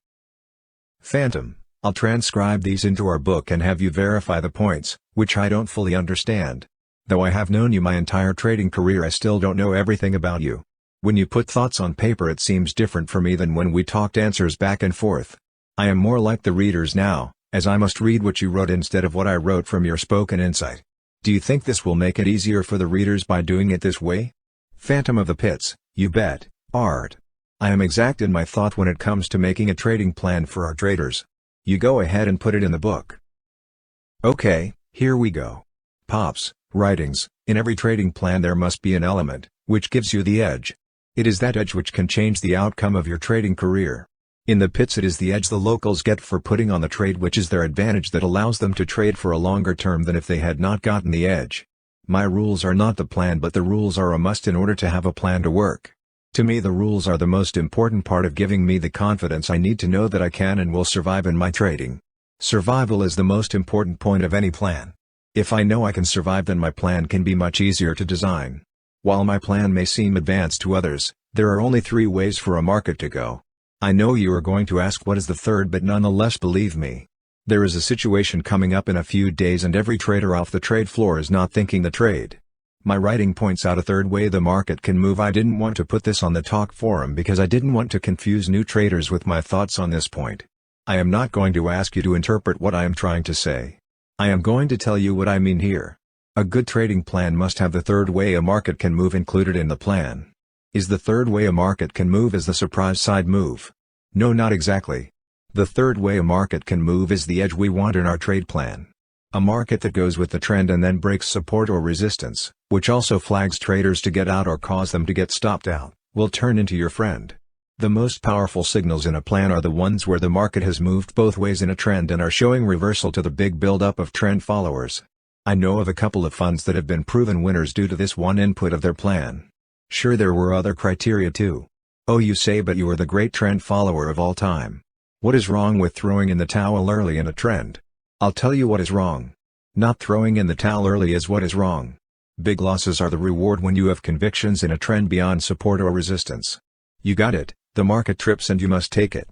Phantom, I'll transcribe these into our book and have you verify the points, which I don't fully understand. Though I have known you my entire trading career, I still don't know everything about you. When you put thoughts on paper, it seems different for me than when we talked answers back and forth. I am more like the readers now, as I must read what you wrote instead of what I wrote from your spoken insight. Do you think this will make it easier for the readers by doing it this way? Phantom of the Pits, you bet, Art. I am exact in my thought when it comes to making a trading plan for our traders. You go ahead and put it in the book. Okay, here we go. Pops, writings, in every trading plan there must be an element, which gives you the edge. It is that edge which can change the outcome of your trading career. In the pits it is the edge the locals get for putting on the trade which is their advantage that allows them to trade for a longer term than if they had not gotten the edge. My rules are not the plan, but the rules are a must in order to have a plan to work. To me the rules are the most important part of giving me the confidence I need to know that I can and will survive in my trading. Survival is the most important point of any plan. If I know I can survive, then my plan can be much easier to design. While my plan may seem advanced to others, there are only 3 ways for a market to go. I know you are going to ask what is the third, but nonetheless believe me. There is a situation coming up in a few days and every trader off the trade floor is not thinking the trade. My writing points out a third way the market can move. I didn't want to put this on the talk forum because I didn't want to confuse new traders with my thoughts on this point. I am not going to ask you to interpret what I am trying to say. I am going to tell you what I mean here. A good trading plan must have the third way a market can move included in the plan. Is the third way a market can move is the surprise side move? No, not exactly. The third way a market can move is the edge we want in our trade plan. A market that goes with the trend and then breaks support or resistance, which also flags traders to get out or cause them to get stopped out, will turn into your friend. The most powerful signals in a plan are the ones where the market has moved both ways in a trend and are showing reversal to the big build-up of trend followers. I know of a couple of funds that have been proven winners due to this one input of their plan. Sure, there were other criteria too. Oh, you say, but you are the great trend follower of all time. What is wrong with throwing in the towel early in a trend? I'll tell you what is wrong. Not throwing in the towel early is what is wrong. Big losses are the reward when you have convictions in a trend beyond support or resistance. You got it, the market trips and you must take it.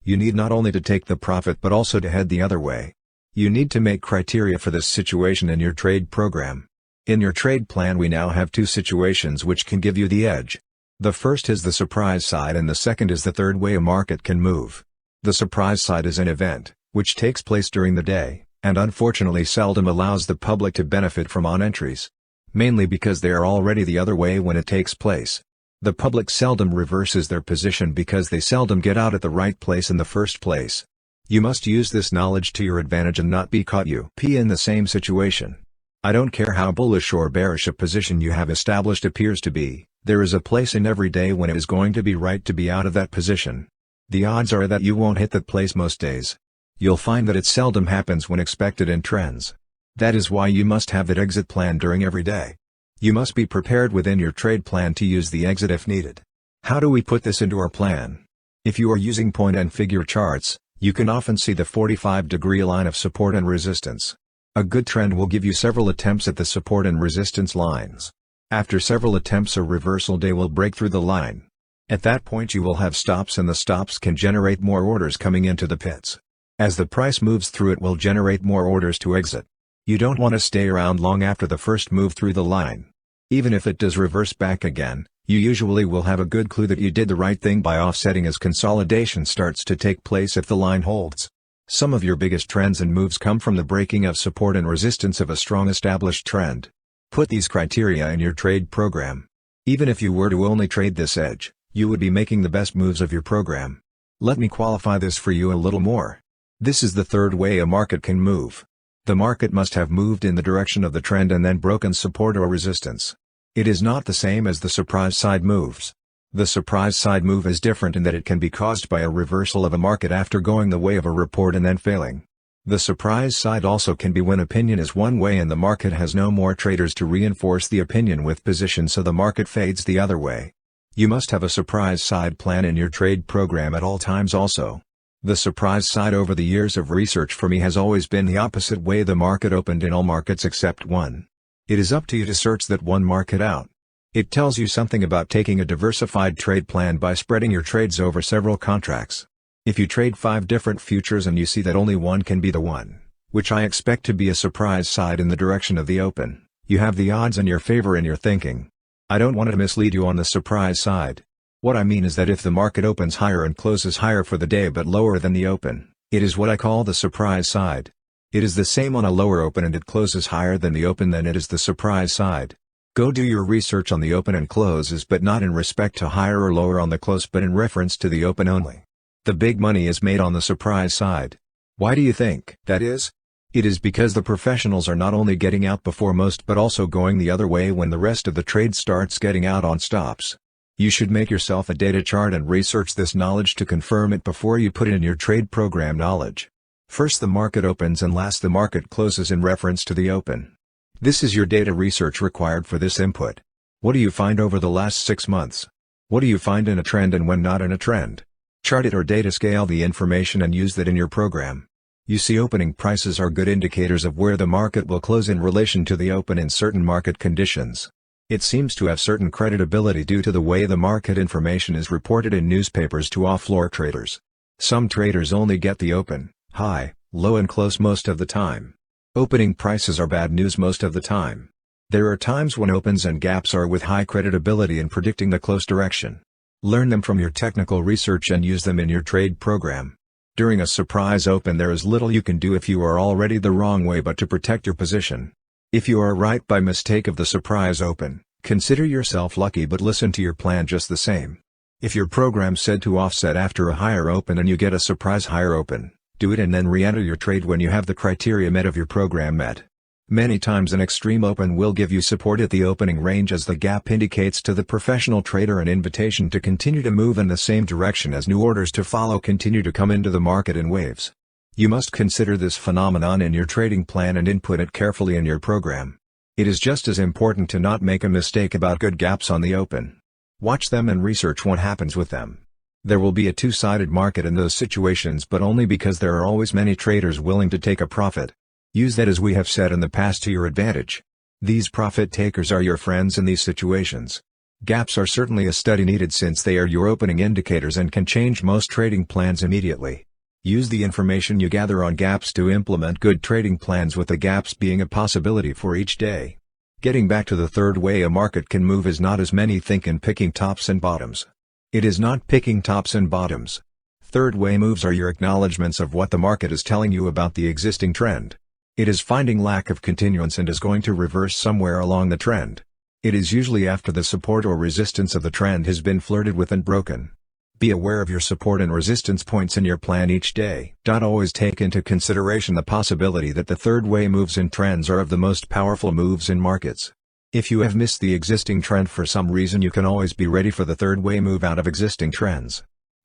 You need not only to take the profit but also to head the other way. You need to make criteria for this situation in your trade program. In your trade plan we now have 2 situations which can give you the edge. The first is the surprise side and the second is the third way a market can move. The surprise side is an event, which takes place during the day, and unfortunately seldom allows the public to benefit from on entries. Mainly because they are already the other way when it takes place. The public seldom reverses their position because they seldom get out at the right place in the first place. You must use this knowledge to your advantage and not be caught in the same situation. I don't care how bullish or bearish a position you have established appears to be, there is a place in every day when it is going to be right to be out of that position. The odds are that you won't hit that place most days. You'll find that it seldom happens when expected in trends. That is why you must have that exit plan during every day. You must be prepared within your trade plan to use the exit if needed. How do we put this into our plan? If you are using point and figure charts, you can often see the 45-degree line of support and resistance. A good trend will give you several attempts at the support and resistance lines. After several attempts, a reversal day will break through the line. At that point you will have stops, and the stops can generate more orders coming into the pits. As the price moves through, it will generate more orders to exit. You don't want to stay around long after the first move through the line. Even if it does reverse back again, you usually will have a good clue that you did the right thing by offsetting as consolidation starts to take place if the line holds. Some of your biggest trends and moves come from the breaking of support and resistance of a strong established trend. Put these criteria in your trade program. Even if you were to only trade this edge, you would be making the best moves of your program. Let me qualify this for you a little more. This is the third way a market can move. The market must have moved in the direction of the trend and then broken support or resistance. It is not the same as the surprise side moves. The surprise side move is different in that it can be caused by a reversal of a market after going the way of a report and then failing. The surprise side also can be when opinion is one way and the market has no more traders to reinforce the opinion with position, so the market fades the other way. You must have a surprise side plan in your trade program at all times also. The surprise side over the years of research for me has always been the opposite way the market opened in all markets except one. It is up to you to search that one market out. It tells you something about taking a diversified trade plan by spreading your trades over several contracts. If you trade 5 different futures and you see that only one can be the one, which I expect to be a surprise side in the direction of the open, you have the odds in your favor in your thinking. I don't want to mislead you on the surprise side. What I mean is that if the market opens higher and closes higher for the day but lower than the open, it is what I call the surprise side. It is the same on a lower open and it closes higher than the open, then it is the surprise side. Go do your research on the open and closes, but not in respect to higher or lower on the close but in reference to the open only. The big money is made on the surprise side. Why do you think that is? It is because the professionals are not only getting out before most but also going the other way when the rest of the trade starts getting out on stops. You should make yourself a data chart and research this knowledge to confirm it before you put it in your trade program knowledge. First the market opens and last the market closes in reference to the open. This is your data research required for this input. What do you find over the last 6 months? What do you find in a trend and when not in a trend? Chart it or data scale the information and use that in your program. You see, opening prices are good indicators of where the market will close in relation to the open in certain market conditions. It seems to have certain credibility due to the way the market information is reported in newspapers to off-floor traders. Some traders only get the open, high, low and close most of the time. Opening prices are bad news most of the time. There are times when opens and gaps are with high credibility in predicting the close direction. Learn them from your technical research and use them in your trade program. During a surprise open there is little you can do if you are already the wrong way but to protect your position. If you are right by mistake of the surprise open, consider yourself lucky but listen to your plan just the same. If your program said to offset after a higher open and you get a surprise higher open, do it and then re-enter your trade when you have the criteria met of your program met. Many times an extreme open will give you support at the opening range as the gap indicates to the professional trader an invitation to continue to move in the same direction as new orders to follow continue to come into the market in waves. You must consider this phenomenon in your trading plan and input it carefully in your program. It is just as important to not make a mistake about good gaps on the open. Watch them and research what happens with them. There will be a two-sided market in those situations, but only because there are always many traders willing to take a profit. Use that, as we have said in the past, to your advantage. These profit takers are your friends in these situations. Gaps are certainly a study needed since they are your opening indicators and can change most trading plans immediately. Use the information you gather on gaps to implement good trading plans, with the gaps being a possibility for each day. Getting back to the third way a market can move is not as many think in picking tops and bottoms. It is not picking tops and bottoms. Third way moves are your acknowledgments of what the market is telling you about the existing trend. It is finding lack of continuance and is going to reverse somewhere along the trend. It is usually after the support or resistance of the trend has been flirted with and broken. Be aware of your support and resistance points in your plan each day. Always take into consideration the possibility that the third way moves in trends are of the most powerful moves in markets. If you have missed the existing trend for some reason, you can always be ready for the third way move out of existing trends.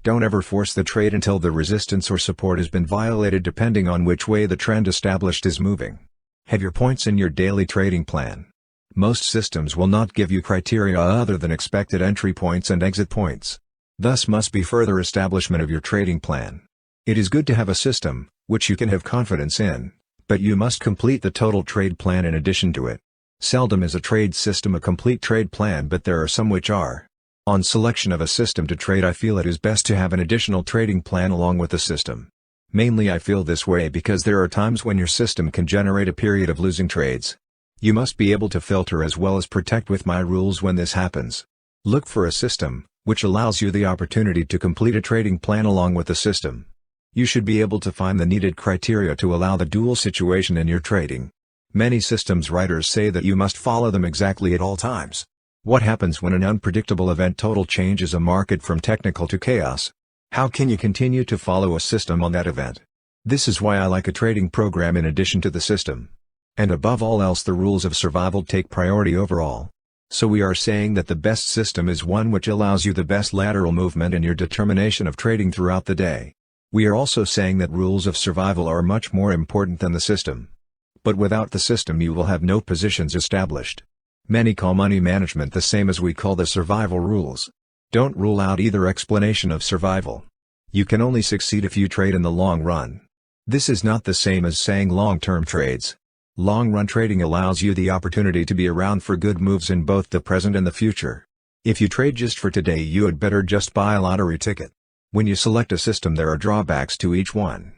Don't ever force the trade until the resistance or support has been violated depending on which way the trend established is moving. Have your points in your daily trading plan. Most systems will not give you criteria other than expected entry points and exit points. Thus must be further establishment of your trading plan. It is good to have a system, which you can have confidence in, but you must complete the total trade plan in addition to it. Seldom is a trade system a complete trade plan, but there are some which are. On selection of a system to trade, I feel it is best to have an additional trading plan along with the system. Mainly I feel this way because there are times when your system can generate a period of losing trades. You must be able to filter as well as protect with my rules when this happens. Look for a system, which allows you the opportunity to complete a trading plan along with the system. You should be able to find the needed criteria to allow the dual situation in your trading. Many systems writers say that you must follow them exactly at all times. What happens when an unpredictable event total changes a market from technical to chaos? How can you continue to follow a system on that event? This is why I like a trading program in addition to the system. And above all else, the rules of survival take priority overall. So we are saying that the best system is one which allows you the best lateral movement in your determination of trading throughout the day. We are also saying that rules of survival are much more important than the system. But without the system you will have no positions established. Many call money management the same as we call the survival rules. Don't rule out either explanation of survival. You can only succeed if you trade in the long run. This is not the same as saying long-term trades. Long-run trading allows you the opportunity to be around for good moves in both the present and the future. If you trade just for today, you had better just buy a lottery ticket. When you select a system, there are drawbacks to each one.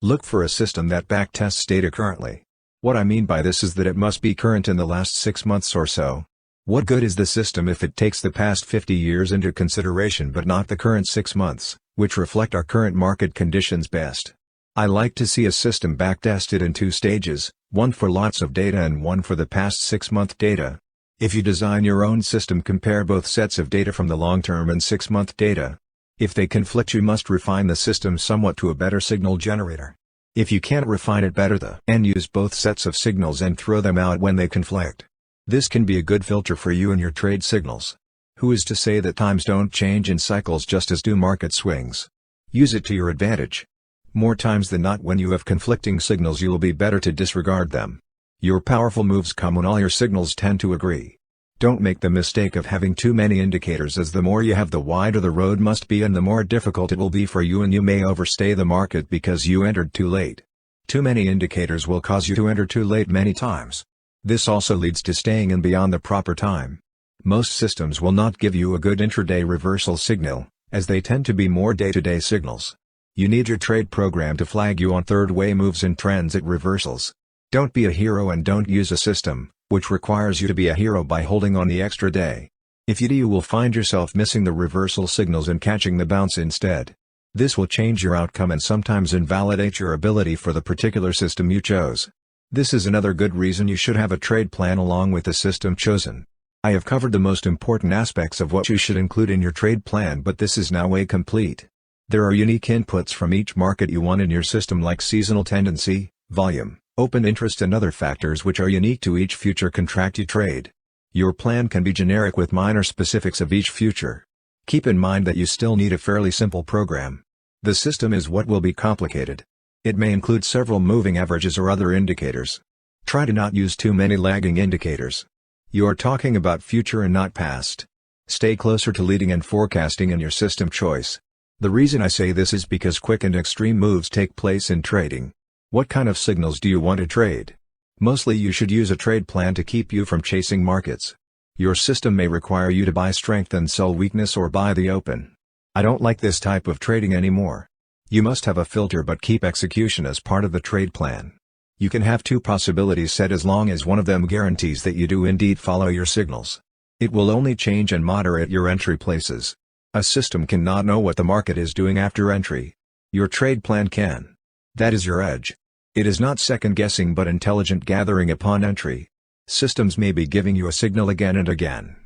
Look for a system that backtests data currently. What I mean by this is that it must be current in the last 6 months or so. What good is the system if it takes the past 50 years into consideration but not the current 6 months, which reflect our current market conditions best? I like to see a system backtested in 2 stages, one for lots of data and one for the past 6-month data. If you design your own system, compare both sets of data from the long-term and 6-month data. If they conflict, you must refine the system somewhat to a better signal generator. If you can't refine it better, then use both sets of signals and throw them out when they conflict. This can be a good filter for you and your trade signals. Who is to say that times don't change in cycles just as do market swings? Use it to your advantage. More times than not, when you have conflicting signals, you will be better to disregard them. Your powerful moves come when all your signals tend to agree. Don't make the mistake of having too many indicators, as the more you have the wider the road must be and the more difficult it will be for you, and you may overstay the market because you entered too late. Too many indicators will cause you to enter too late many times. This also leads to staying in beyond the proper time. Most systems will not give you a good intraday reversal signal, as they tend to be more day-to-day signals. You need your trade program to flag you on third-way moves and trends at reversals. Don't be a hero and don't use a system which requires you to be a hero by holding on the extra day. If you do, you will find yourself missing the reversal signals and catching the bounce instead. This will change your outcome and sometimes invalidate your ability for the particular system you chose. This is another good reason you should have a trade plan along with the system chosen. I have covered the most important aspects of what you should include in your trade plan, but this is now a complete. There are unique inputs from each market you want in your system, like seasonal tendency, volume, open interest and other factors which are unique to each future contract you trade. Your plan can be generic with minor specifics of each future. Keep in mind that you still need a fairly simple program. The system is what will be complicated. It may include several moving averages or other indicators. Try to not use too many lagging indicators. You are talking about future and not past. Stay closer to leading and forecasting in your system choice. The reason I say this is because quick and extreme moves take place in trading. What kind of signals do you want to trade? Mostly you should use a trade plan to keep you from chasing markets. Your system may require you to buy strength and sell weakness or buy the open. I don't like this type of trading anymore. You must have a filter but keep execution as part of the trade plan. You can have 2 possibilities set as long as one of them guarantees that you do indeed follow your signals. It will only change and moderate your entry places. A system cannot know what the market is doing after entry. Your trade plan can. That is your edge. It is not second-guessing but intelligent gathering upon entry. Systems may be giving you a signal again and again.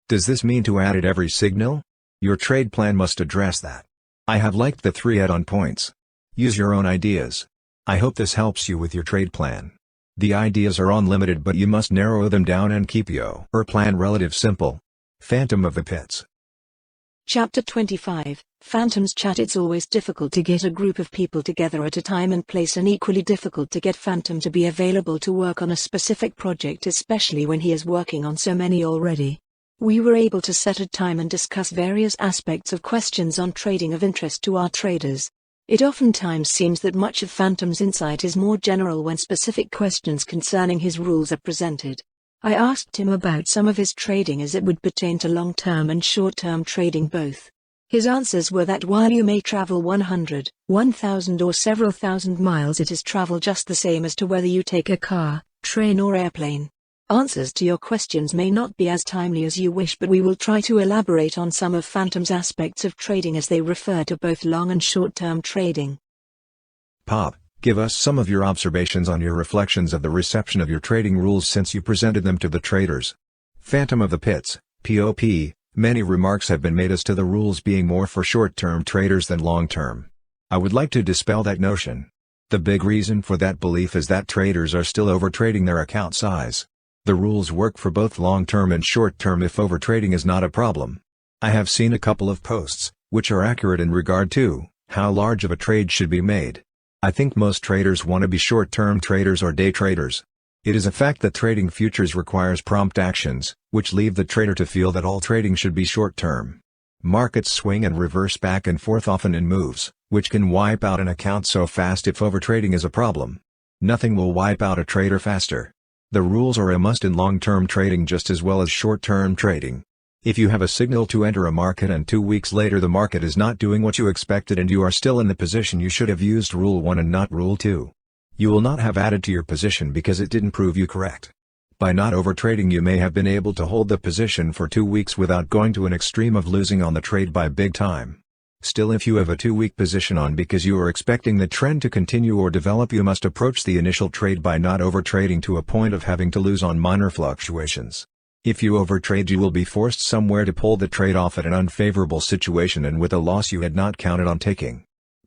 Does this mean to add it every signal? Your trade plan must address that. I have liked the 3 add-on points. Use your own ideas. I hope this helps you with your trade plan. The ideas are unlimited, but you must narrow them down and keep your plan relative simple. Phantom of the Pits. Chapter 25, Phantom's Chat. It's always difficult to get a group of people together at a time and place, and equally difficult to get Phantom to be available to work on a specific project, especially when he is working on so many already. We were able to set a time and discuss various aspects of questions on trading of interest to our traders. It oftentimes seems that much of Phantom's insight is more general when specific questions concerning his rules are presented. I asked him about some of his trading as it would pertain to long-term and short-term trading both. His answers were that while you may travel 100, 1,000 or several thousand miles, it is travel just the same as to whether you take a car, train or airplane. Answers to your questions may not be as timely as you wish, but we will try to elaborate on some of Phantom's aspects of trading as they refer to both long and short-term trading. Pop, give us some of your observations on your reflections of the reception of your trading rules since you presented them to the traders. Phantom of the Pits, POP, many remarks have been made as to the rules being more for short-term traders than long-term. I would like to dispel that notion. The big reason for that belief is that traders are still overtrading their account size. The rules work for both long-term and short-term if overtrading is not a problem. I have seen a couple of posts, which are accurate in regard to how large of a trade should be made. I think most traders want to be short-term traders or day traders. It is a fact that trading futures requires prompt actions, which leave the trader to feel that all trading should be short-term. Markets swing and reverse back and forth often in moves, which can wipe out an account so fast if overtrading is a problem. Nothing will wipe out a trader faster. The rules are a must in long-term trading just as well as short-term trading. If you have a signal to enter a market and 2 weeks later the market is not doing what you expected and you are still in the position, you should have used Rule 1 and not Rule 2. You will not have added to your position because it didn't prove you correct. By not overtrading you may have been able to hold the position for 2 weeks without going to an extreme of losing on the trade by big time. Still, if you have a 2-week position on because you are expecting the trend to continue or develop, you must approach the initial trade by not overtrading to a point of having to lose on minor fluctuations. If you overtrade, you will be forced somewhere to pull the trade off at an unfavorable situation and with a loss you had not counted on taking.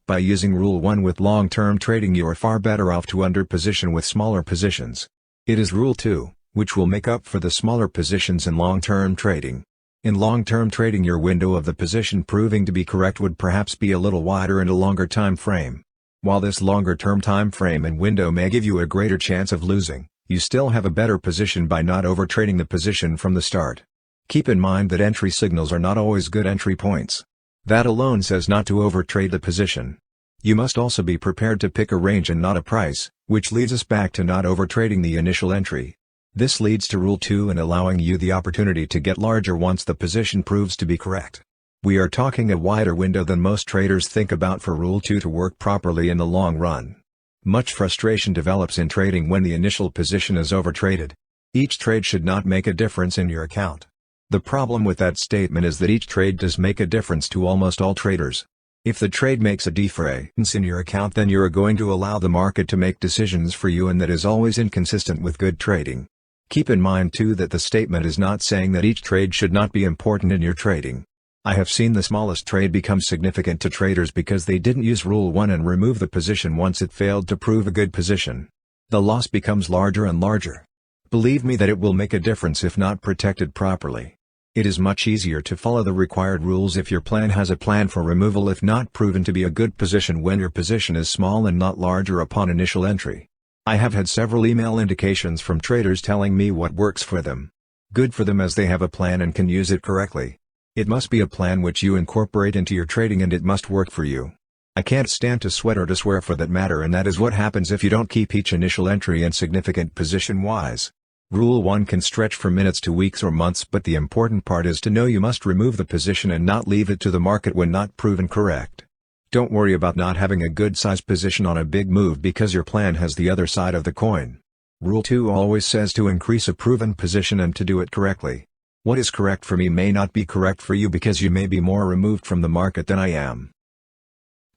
By using Rule 1 with long-term trading, you are far better off to underposition with smaller positions. It is Rule 2, which will make up for the smaller positions in long-term trading. In long-term trading, your window of the position proving to be correct would perhaps be a little wider and a longer time frame. While this longer-term time frame and window may give you a greater chance of losing, you still have a better position by not overtrading the position from the start. Keep in mind that entry signals are not always good entry points. That alone says not to overtrade the position. You must also be prepared to pick a range and not a price, which leads us back to not overtrading the initial entry. This leads to Rule 2 and allowing you the opportunity to get larger once the position proves to be correct. We are talking a wider window than most traders think about for Rule 2 to work properly in the long run. Much frustration develops in trading when the initial position is overtraded. Each trade should not make a difference in your account. The problem with that statement is that each trade does make a difference to almost all traders. If the trade makes a difference in your account, then you are going to allow the market to make decisions for you, and that is always inconsistent with good trading. Keep in mind too that the statement is not saying that each trade should not be important in your trading. I have seen the smallest trade become significant to traders because they didn't use Rule 1 and remove the position once it failed to prove a good position. The loss becomes larger and larger. Believe me that it will make a difference if not protected properly. It is much easier to follow the required rules if your plan has a plan for removal if not proven to be a good position when your position is small and not larger upon initial entry. I have had several email indications from traders telling me what works for them. Good for them as they have a plan and can use it correctly. It must be a plan which you incorporate into your trading and it must work for you. I can't stand to sweat or to swear for that matter, and that is what happens if you don't keep each initial entry and significant position wise. Rule 1 can stretch for minutes to weeks or months, but the important part is to know you must remove the position and not leave it to the market when not proven correct. Don't worry about not having a good size position on a big move because your plan has the other side of the coin. Rule 2 always says to increase a proven position and to do it correctly. What is correct for me may not be correct for you because you may be more removed from the market than I am.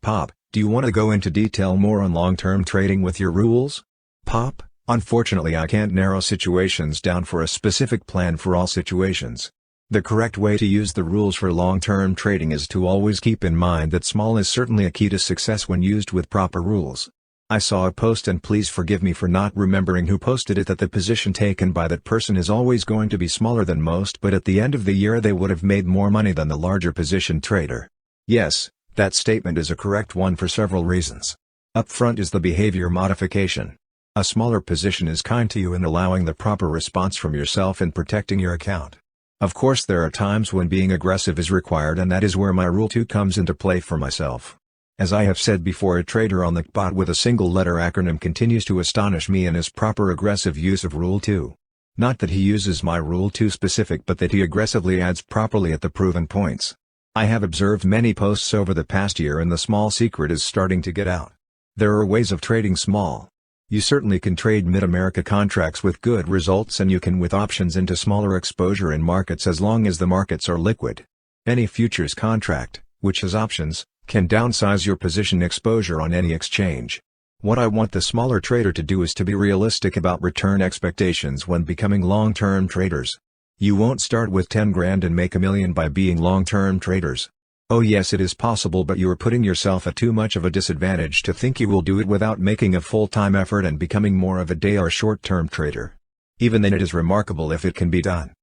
Pop, do you want to go into detail more on long-term trading with your rules? Pop, unfortunately I can't narrow situations down for a specific plan for all situations. The correct way to use the rules for long-term trading is to always keep in mind that small is certainly a key to success when used with proper rules. I saw a post, and please forgive me for not remembering who posted it, that the position taken by that person is always going to be smaller than most, but at the end of the year they would have made more money than the larger position trader. Yes, that statement is a correct one for several reasons. Up front is the behavior modification. A smaller position is kind to you in allowing the proper response from yourself and protecting your account. Of course, there are times when being aggressive is required, and that is where my Rule 2 comes into play for myself. As I have said before, a trader on the bot with a single letter acronym continues to astonish me in his proper aggressive use of Rule 2. Not that he uses my Rule 2 specific, but that he aggressively adds properly at the proven points. I have observed many posts over the past year, and the small secret is starting to get out. There are ways of trading small. You certainly can trade mid-America contracts with good results, and you can with options into smaller exposure in markets as long as the markets are liquid. Any futures contract, which has options, can downsize your position exposure on any exchange. What I want the smaller trader to do is to be realistic about return expectations when becoming long-term traders. You won't start with 10 grand and make $1 million by being long-term traders. Oh yes, it is possible, but you are putting yourself at too much of a disadvantage to think you will do it without making a full-time effort and becoming more of a day or short-term trader. Even then, it is remarkable if it can be done.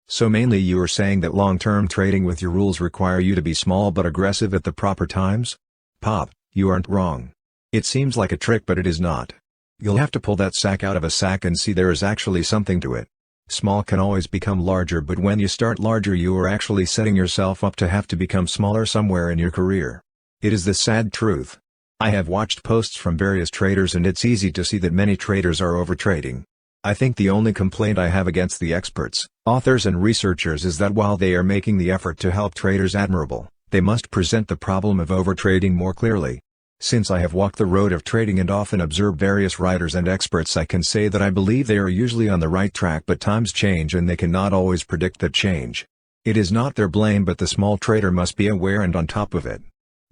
So mainly you are saying that long-term trading with your rules require you to be small but aggressive at the proper times? Pop, you aren't wrong. It seems like a trick, but it is not. You'll have to pull that sack out of a sack and see there is actually something to it. Small can always become larger, but when you start larger you are actually setting yourself up to have to become smaller somewhere in your career. It is the sad truth. I have watched posts from various traders, and it's easy to see that many traders are overtrading. I think the only complaint I have against the experts, authors and researchers is that while they are making the effort to help traders admirable, they must present the problem of overtrading more clearly. Since I have walked the road of trading and often observed various writers and experts, I can say that I believe they are usually on the right track, but times change and they cannot always predict that change. It is not their blame, but the small trader must be aware and on top of it.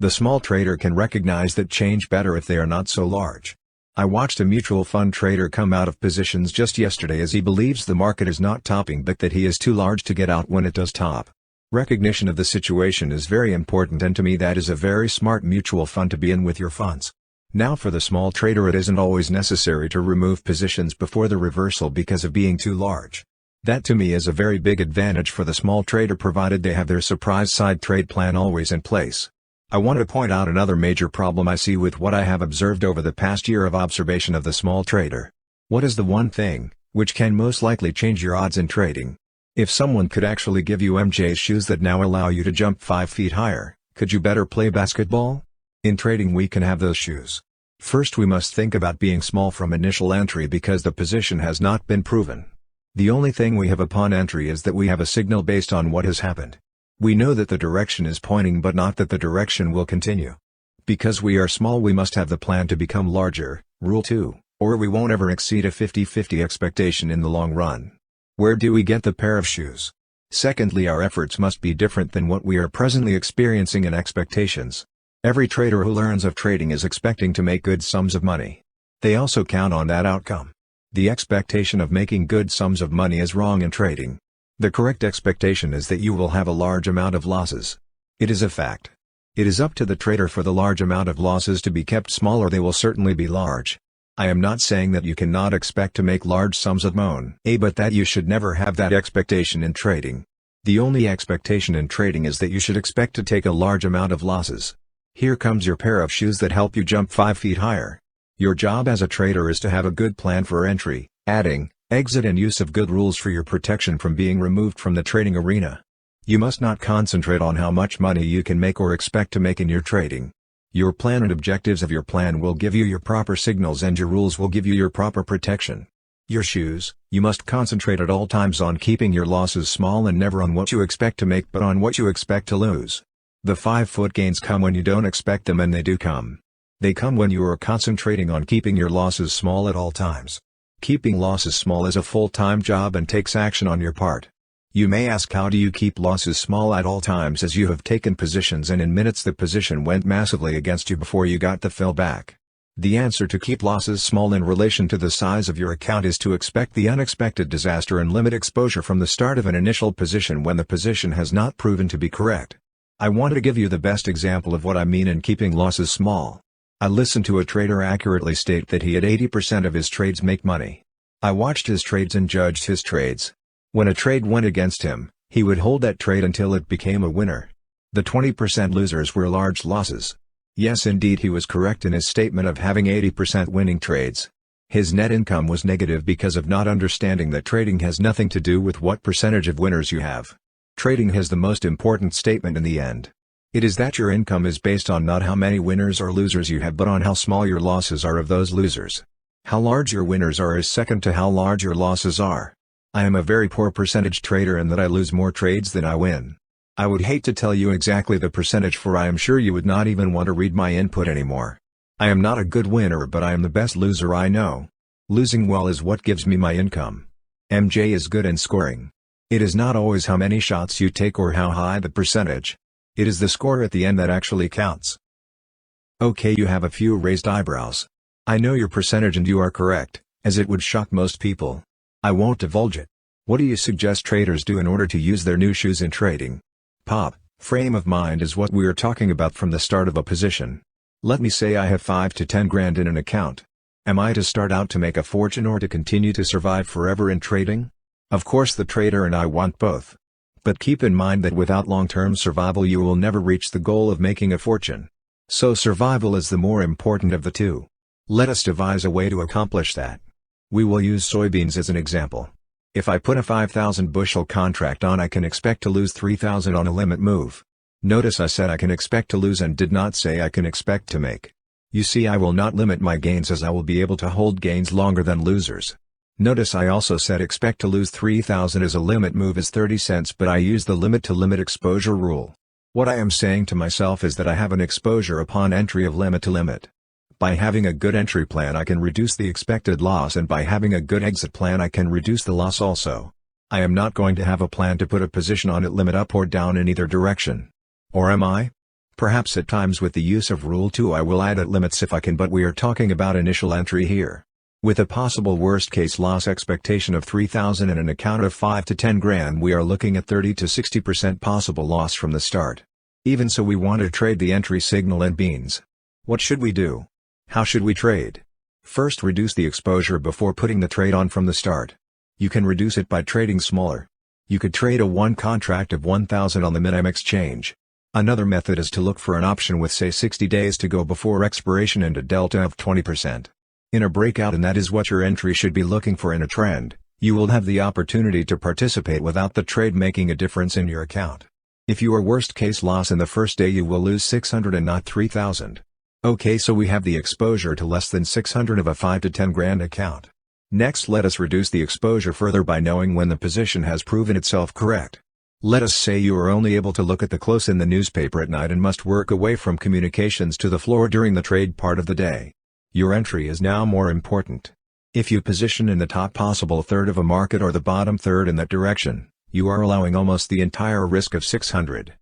The small trader can recognize that change better if they are not so large. I watched a mutual fund trader come out of positions just yesterday as he believes the market is not topping, but that he is too large to get out when it does top. Recognition of the situation is very important, and to me that is a very smart mutual fund to be in with your funds. Now for the small trader, it isn't always necessary to remove positions before the reversal because of being too large. That to me is a very big advantage for the small trader, provided they have their surprise side trade plan always in place. I want to point out another major problem I see with what I have observed over the past year of observation of the small trader. What is the one thing which can most likely change your odds in trading? If someone could actually give you MJ's shoes that now allow you to jump 5 feet higher, could you better play basketball? In trading we can have those shoes. First we must think about being small from initial entry because the position has not been proven. The only thing we have upon entry is that we have a signal based on what has happened. We know that the direction is pointing, but not that the direction will continue. Because we are small we must have the plan to become larger, Rule 2, or we won't ever exceed a 50-50 expectation in the long run. Where do we get the pair of shoes? Secondly, our efforts must be different than what we are presently experiencing in expectations. Every trader who learns of trading is expecting to make good sums of money. They also count on that outcome. The expectation of making good sums of money is wrong in trading. The correct expectation is that you will have a large amount of losses. It is a fact. It is up to the trader for the large amount of losses to be kept small, or they will certainly be large. I am not saying that you cannot expect to make large sums of money, but that you should never have that expectation in trading. The only expectation in trading is that you should expect to take a large amount of losses. Here comes your pair of shoes that help you jump 5 feet higher. Your job as a trader is to have a good plan for entry, adding, exit and use of good rules for your protection from being removed from the trading arena. You must not concentrate on how much money you can make or expect to make in your trading. Your plan and objectives of your plan will give you your proper signals, and your rules will give you your proper protection. Your shoes, you must concentrate at all times on keeping your losses small and never on what you expect to make but on what you expect to lose. The 5-foot gains come when you don't expect them, and they do come. They come when you are concentrating on keeping your losses small at all times. Keeping losses small is a full-time job and takes action on your part. You may ask, how do you keep losses small at all times, as you have taken positions and in minutes the position went massively against you before you got the fill back? The answer to keep losses small in relation to the size of your account is to expect the unexpected disaster and limit exposure from the start of an initial position when the position has not proven to be correct. I want to give you the best example of what I mean in keeping losses small. I listened to a trader accurately state that he had 80% of his trades make money. I watched his trades and judged his trades. When a trade went against him, he would hold that trade until it became a winner. The 20% losers were large losses. Yes, indeed, he was correct in his statement of having 80% winning trades. His net income was negative because of not understanding that trading has nothing to do with what percentage of winners you have. Trading has the most important statement in the end. It is that your income is based on not how many winners or losers you have but on how small your losses are of those losers. How large your winners are is second to how large your losses are. I am a very poor percentage trader in that I lose more trades than I win. I would hate to tell you exactly the percentage, for I am sure you would not even want to read my input anymore. I am not a good winner, but I am the best loser I know. Losing well is what gives me my income. MJ is good in scoring. It is not always how many shots you take or how high the percentage. It is the score at the end that actually counts. Okay, you have a few raised eyebrows. I know your percentage and you are correct, as it would shock most people. I won't divulge it. What do you suggest traders do in order to use their new shoes in trading? Pop, frame of mind is what we are talking about from the start of a position. Let me say I have 5 to 10 grand in an account. Am I to start out to make a fortune or to continue to survive forever in trading? Of course the trader and I want both. But keep in mind that without long-term survival you will never reach the goal of making a fortune. So survival is the more important of the two. Let us devise a way to accomplish that. We will use soybeans as an example. If I put a 5,000 bushel contract on, I can expect to lose 3,000 on a limit move. Notice I said I can expect to lose and did not say I can expect to make. You see, I will not limit my gains as I will be able to hold gains longer than losers. Notice I also said expect to lose 3,000 as a limit move is 30 cents, but I use the limit to limit exposure rule. What I am saying to myself is that I have an exposure upon entry of limit to limit. By having a good entry plan I can reduce the expected loss, and by having a good exit plan I can reduce the loss also. I am not going to have a plan to put a position on at limit up or down in either direction. Or am I? Perhaps at times with the use of Rule 2 I will add at limits if I can, but we are talking about initial entry here. With a possible worst-case loss expectation of 3,000 and an account of 5 to 10 grand, we are looking at 30 to 60% possible loss from the start. Even so, we want to trade the entry signal in beans. What should we do? How should we trade? First, reduce the exposure before putting the trade on from the start. You can reduce it by trading smaller. You could trade a one contract of 1,000 on the Minimum exchange. Another method is to look for an option with say 60 days to go before expiration and a delta of 20%. In a breakout, and that is what your entry should be looking for in a trend, you will have the opportunity to participate without the trade making a difference in your account. If you are worst case loss in the first day, you will lose 600 and not 3,000. Okay, so we have the exposure to less than 600 of a 5 to 10 grand account. Next, let us reduce the exposure further by knowing when the position has proven itself correct. Let us say you are only able to look at the close in the newspaper at night and must work away from communications to the floor during the trade part of the day. Your entry is now more important. If you position in the top possible third of a market or the bottom third in that direction, you are allowing almost the entire risk of 600.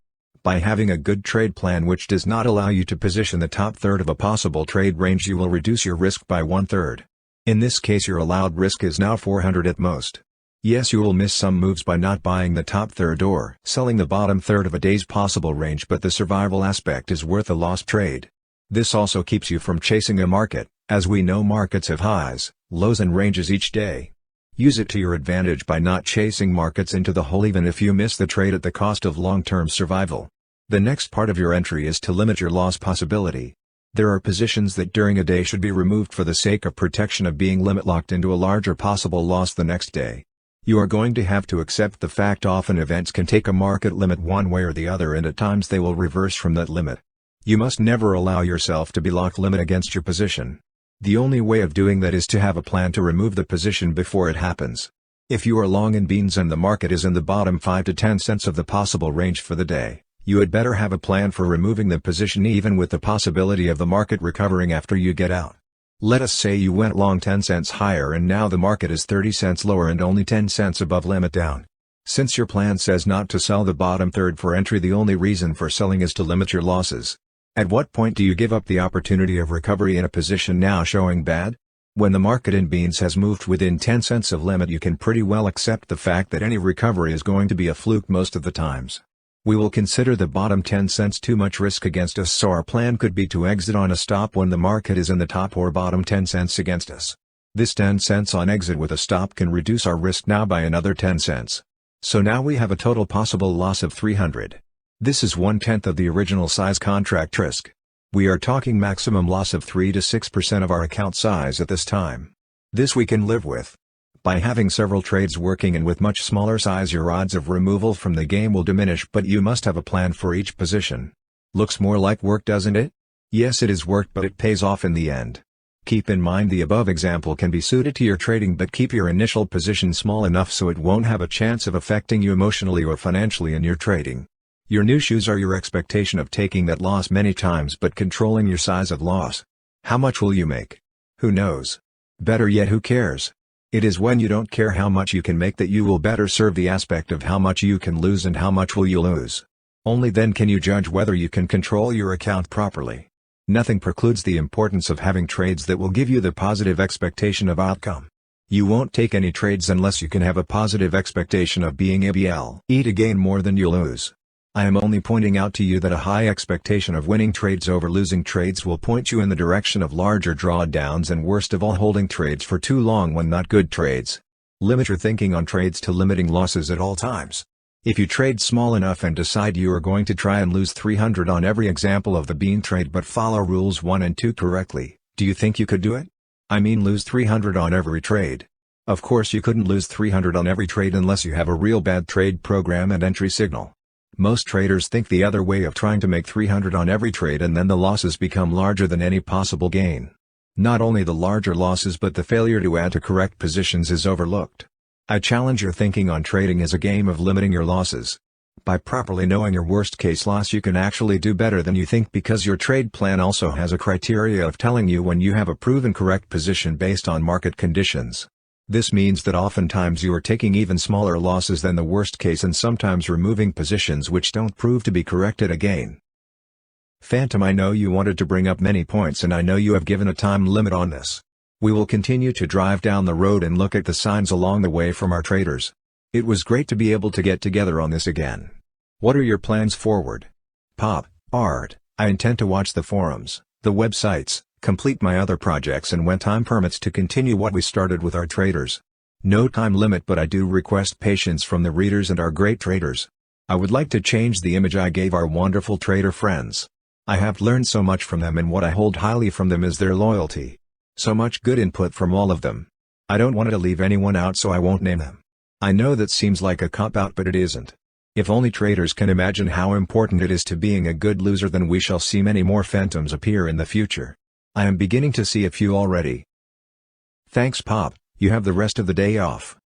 By having a good trade plan which does not allow you to position the top third of a possible trade range, you will reduce your risk by 1/3. In this case, your allowed risk is now 400 at most. Yes, you will miss some moves by not buying the top third or selling the bottom third of a day's possible range, but the survival aspect is worth a lost trade. This also keeps you from chasing a market, as we know markets have highs, lows and ranges each day. Use it to your advantage by not chasing markets into the hole even if you miss the trade at the cost of long-term survival. The next part of your entry is to limit your loss possibility. There are positions that during a day should be removed for the sake of protection of being limit locked into a larger possible loss the next day. You are going to have to accept the fact often events can take a market limit one way or the other, and at times they will reverse from that limit. You must never allow yourself to be locked limit against your position. The only way of doing that is to have a plan to remove the position before it happens. If you are long in beans and the market is in the bottom 5 to 10 cents of the possible range for the day, you had better have a plan for removing the position even with the possibility of the market recovering after you get out. Let us say you went long 10 cents higher and now the market is 30 cents lower and only 10 cents above limit down. Since your plan says not to sell the bottom third for entry, the only reason for selling is to limit your losses. At what point do you give up the opportunity of recovery in a position now showing bad? When the market in beans has moved within 10 cents of limit, you can pretty well accept the fact that any recovery is going to be a fluke most of the times. We will consider the bottom 10 cents too much risk against us, so our plan could be to exit on a stop when the market is in the top or bottom 10 cents against us. This 10 cents on exit with a stop can reduce our risk now by another 10 cents. So now we have a total possible loss of 300. This is 1/10 of the original size contract risk. We are talking maximum loss of 3 to 6% of our account size at this time. This we can live with. By having several trades working and with much smaller size, your odds of removal from the game will diminish, but you must have a plan for each position. Looks more like work, doesn't it? Yes, it is work, but it pays off in the end. Keep in mind the above example can be suited to your trading, but keep your initial position small enough so it won't have a chance of affecting you emotionally or financially in your trading. Your new shoes are your expectation of taking that loss many times but controlling your size of loss. How much will you make? Who knows? Better yet, who cares? It is when you don't care how much you can make that you will better serve the aspect of how much you can lose and how much will you lose. Only then can you judge whether you can control your account properly. Nothing precludes the importance of having trades that will give you the positive expectation of outcome. You won't take any trades unless you can have a positive expectation of being able to gain more than you lose. I am only pointing out to you that a high expectation of winning trades over losing trades will point you in the direction of larger drawdowns and, worst of all, holding trades for too long when not good trades. Limit your thinking on trades to limiting losses at all times. If you trade small enough and decide you are going to try and lose 300 on every example of the bean trade but follow rules 1 and 2 correctly, do you think you could do it? I mean, lose 300 on every trade. Of course you couldn't lose 300 on every trade unless you have a real bad trade program and entry signal. Most traders think the other way of trying to make 300 on every trade and then the losses become larger than any possible gain. Not only the larger losses but the failure to add to correct positions is overlooked. I challenge your thinking on trading as a game of limiting your losses. By properly knowing your worst case loss you can actually do better than you think, because your trade plan also has a criteria of telling you when you have a proven correct position based on market conditions. This means that oftentimes you are taking even smaller losses than the worst case and sometimes removing positions which don't prove to be correct at a gain. Phantom, I know you wanted to bring up many points and I know you have given a time limit on this. We will continue to drive down the road and look at the signs along the way from our traders. It was great to be able to get together on this again. What are your plans forward? Pop, Art, I intend to watch the forums, the websites, complete my other projects and when time permits to continue what we started with our traders. No time limit, but I do request patience from the readers and our great traders. I would like to change the image I gave our wonderful trader friends. I have learned so much from them, and what I hold highly from them is their loyalty. So much good input from all of them. I don't want to leave anyone out, so I won't name them. I know that seems like a cop-out, but it isn't. If only traders can imagine how important it is to being a good loser, then we shall see many more phantoms appear in the future. I am beginning to see a few already. Thanks, Pop, you have the rest of the day off.